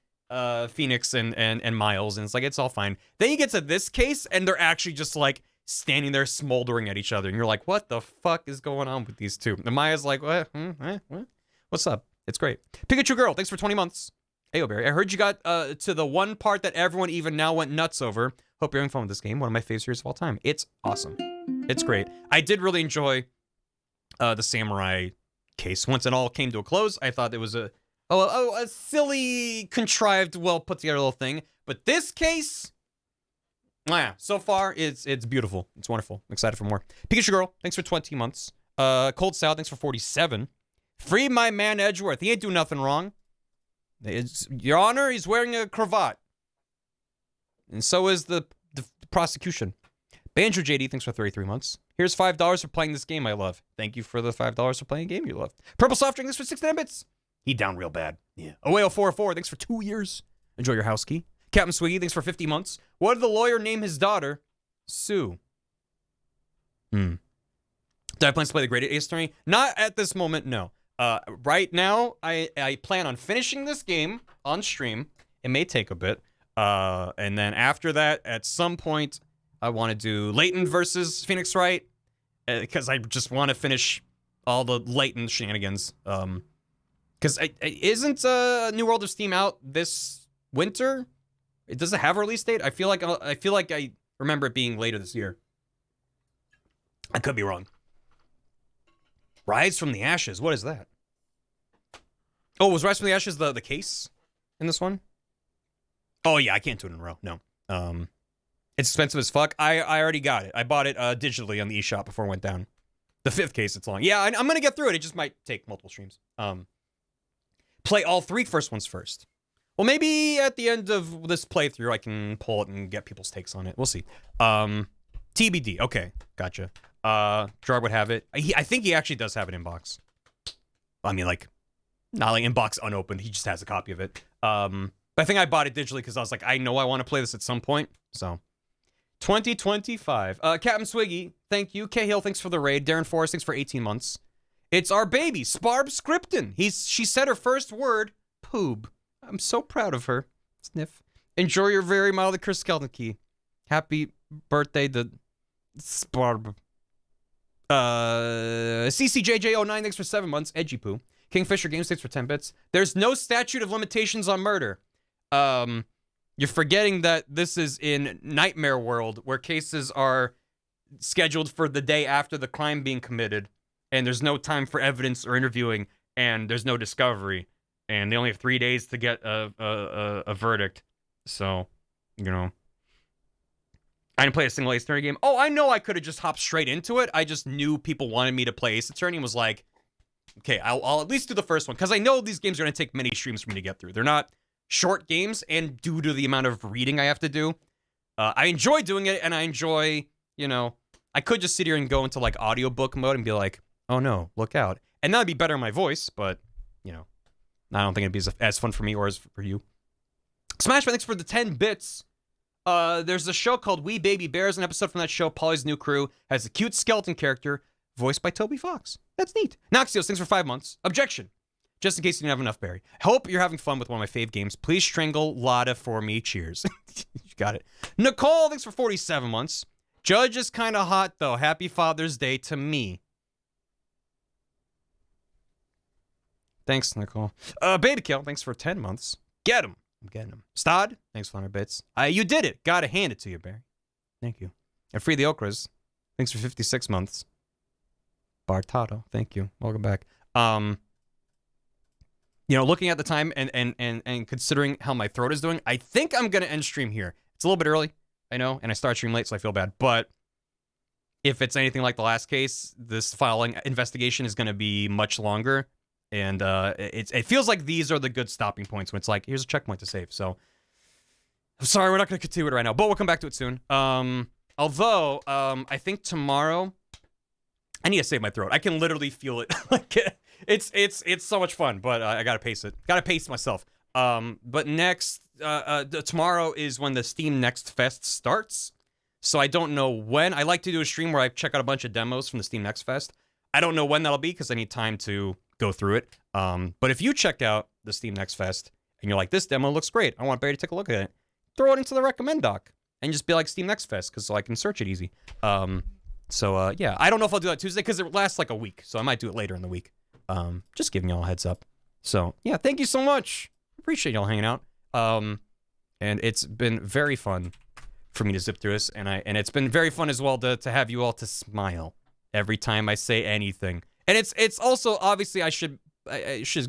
Phoenix and Miles, and it's like, it's all fine. Then you get to this case, and they're actually just, like, standing there smoldering at each other, and you're like, what the fuck is going on with these two? And Maya's like, what? What's up? It's great. Pikachu Girl, thanks for 20 months. Hey, Barry, I heard you got to the one part that everyone even now went nuts over. Hope you're having fun with this game. One of my favorite series of all time. It's awesome. It's great. I did really enjoy the samurai case. Once it all came to a close, I thought it was a silly, contrived, well put together little thing. But this case, so far it's beautiful. It's wonderful. I'm excited for more. Pikachu Girl, thanks for 20 months. Cold Salad, thanks for 47. Free my man Edgeworth. He ain't do nothing wrong. Your Honor, he's wearing a cravat. And so is the prosecution. Banjo JD, thanks for 33 months. Here's $5 for playing this game I love. Thank you for the $5 for playing a game you love. Purple Soft Drink, thanks for 69 bits. He down real bad. Yeah. Away0404, thanks for 2 years. Enjoy your house key. Captain Swiggy, thanks for 50 months. What did the lawyer name his daughter? Sue. Do I plan to play the Graded Ace Attorney? Not at this moment, no. Right now, I plan on finishing this game on stream. It may take a bit. And then after that, at some point, I want to do Leighton versus Phoenix Wright. Because I just want to finish all the Leighton shenanigans. Because isn't New World of Steam out this winter? Does it have a release date? I feel like I remember it being later this year. I could be wrong. Rise from the Ashes. What is that? Oh, was Rise from the Ashes the case in this one? Oh yeah, I can't do it in a row. No. It's expensive as fuck. I already got it. I bought it digitally on the eShop before it went down. The 5th case, it's long. Yeah, I'm gonna get through it. It just might take multiple streams. Play all 3 first ones first. Well, maybe at the end of this playthrough, I can pull it and get people's takes on it. We'll see. TBD. Okay, gotcha. Gerard would have it. I think he actually does have it in box. I mean, like, not like in box unopened. He just has a copy of it. But I think I bought it digitally because I was like, I know I want to play this at some point. So, 2025. Captain Swiggy, thank you. Cahill, thanks for the raid. Darren Forrest, thanks for 18 months. It's our baby, Sparb Scripton. She said her first word, poob. I'm so proud of her. Sniff. Enjoy your very mildly cursed skeleton key. Happy birthday to Sparb. CCJJ09, thanks for 7 months. Edgy Poo. Kingfisher Games, thanks for 10 bits. There's no statute of limitations on murder. You're forgetting that this is in Nightmare World, where cases are scheduled for the day after the crime being committed, and there's no time for evidence or interviewing, and there's no discovery, and they only have 3 days to get a verdict. So, you know. I didn't play a single Ace Attorney game. Oh, I know I could have just hopped straight into it. I just knew people wanted me to play Ace Attorney and was like, okay, I'll at least do the first one. Because I know these games are going to take many streams for me to get through. They're not short games, and due to the amount of reading I have to do, I enjoy doing it, and I enjoy, you know, I could just sit here and go into, like, audiobook mode and be like, oh no, look out. And that'd be better in my voice, but, you know, I don't think it'd be as fun for me or as for you. Smashman, thanks for the 10 bits. There's a show called We Baby Bears. An episode from that show, Polly's new crew, has a cute skeleton character voiced by Toby Fox. That's neat. Noxios, thanks for 5 months. Objection. Just in case you didn't have enough, Barry. Hope you're having fun with one of my fave games. Please strangle Lotta for me. Cheers. You got it. Nicole, thanks for 47 months. Judge is kind of hot, though. Happy Father's Day to me. Thanks, Nicole. Baby Kill, thanks for 10 months. Get him. I'm getting him. Stod, thanks for 100 bits. You did it. Gotta hand it to you, Barry. Thank you. And Free the Okras, thanks for 56 months. Bartato, thank you. Welcome back. You know, looking at the time and considering how my throat is doing, I think I'm gonna end stream here. It's a little bit early, I know, and I start stream late, so I feel bad. But if it's anything like the last case, this following investigation is gonna be much longer. And it feels like these are the good stopping points when it's like, here's a checkpoint to save. So, I'm sorry, we're not going to continue it right now, but we'll come back to it soon. Although, I think tomorrow, I need to save my throat. I can literally feel it. Like, it's so much fun, but I got to pace it. Got to pace myself. But next, tomorrow is when the Steam Next Fest starts. So I don't know when. I like to do a stream where I check out a bunch of demos from the Steam Next Fest. I don't know when that'll be because I need time to go through it. But if you check out the Steam Next Fest and you're like, this demo looks great, I want Barry to take a look at it, throw it into the recommend doc and just be like Steam Next Fest because so I can search it easy. Yeah, I don't know if I'll do that Tuesday because it lasts like a week, so I might do it later in the week. Just giving y'all a heads up. So yeah, thank you so much. Appreciate y'all hanging out. And it's been very fun for me to zip through this, and it's been very fun as well to have you all to smile every time I say anything. And it's also, obviously, I should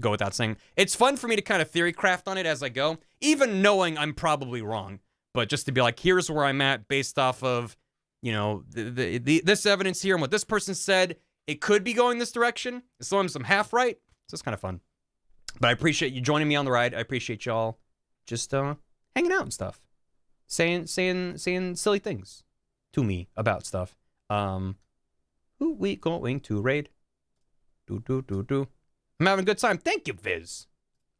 go without saying, it's fun for me to kind of theory craft on it as I go, even knowing I'm probably wrong. But just to be like, here's where I'm at based off of, you know, this evidence here and what this person said. It could be going this direction. Sometimes I'm half right. So it's kind of fun. But I appreciate you joining me on the ride. I appreciate y'all just hanging out and stuff. Saying silly things to me about stuff. Who we going to raid? Do. I'm having a good time. Thank you, Viz.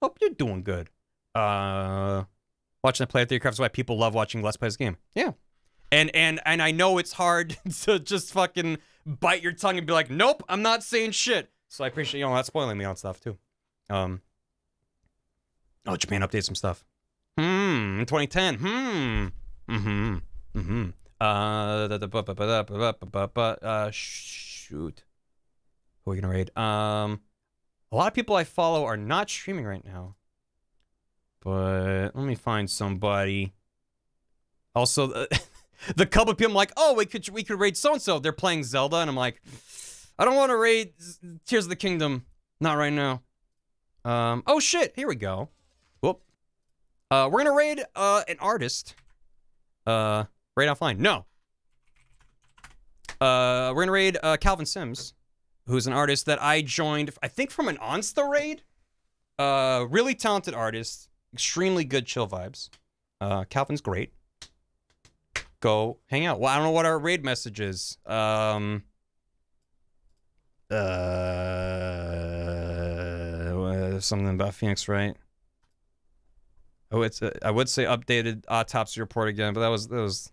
Hope you're doing good. Watching the play of Theorycraft is why people love watching Let's Play this game. Yeah. And I know it's hard to just fucking bite your tongue and be like, nope, I'm not saying shit. So I appreciate you not spoiling me on stuff too. Oh, Japan updated some stuff. In 2010. Shoot. Who are we gonna raid? A lot of people I follow are not streaming right now. But let me find somebody. Also, the couple of people I'm like, oh, we could raid so-and-so. They're playing Zelda, and I'm like, I don't want to raid Tears of the Kingdom. Not right now. Oh shit, here we go. Whoop. We're gonna raid an artist. Raid offline. No. We're gonna raid Calvin Sims, who's an artist that I joined, I think, from an Onsta raid. Really talented artist, extremely good chill vibes. Calvin's great. Go hang out. Well, I don't know what our raid message is. Something about Phoenix, right? Oh, it's I would say updated autopsy report again, but that was.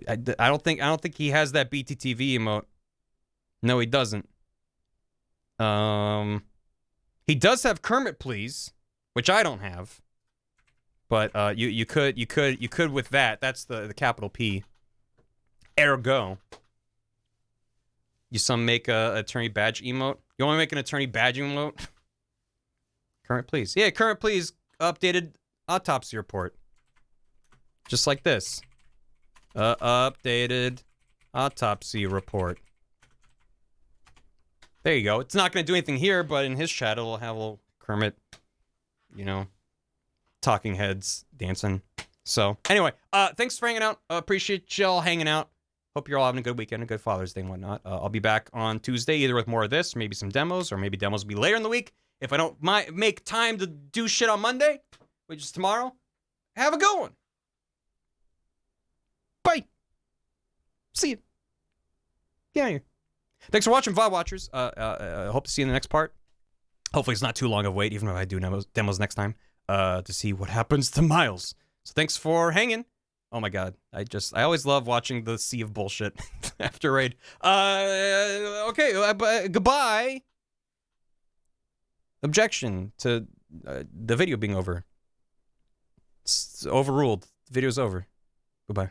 I don't think he has that BTTV emote. No, he doesn't. He does have Kermit Please, which I don't have. But you could with that. That's the capital P. Ergo. You some make a attorney badge emote. You want to make an attorney badge emote? Current Please. Yeah, Current Please updated autopsy report. Just like this. Updated autopsy report. There you go. It's not going to do anything here, but in his chat, it'll have a little Kermit, you know, talking heads dancing. So, anyway, thanks for hanging out. Appreciate y'all hanging out. Hope you're all having a good weekend, a good Father's Day and whatnot. I'll be back on Tuesday, either with more of this, maybe some demos, or maybe demos will be later in the week. If I don't make time to do shit on Monday, which is tomorrow, have a good one. Bye. See you. Get out of here. Thanks for watching, VOD watchers. Hope to see you in the next part. Hopefully it's not too long of a wait, even if I do demos next time, to see what happens to Miles. So thanks for hanging. Oh my god, I always love watching the sea of bullshit after raid. Okay, goodbye. Objection to the video being over. It's overruled. The video's over. Goodbye.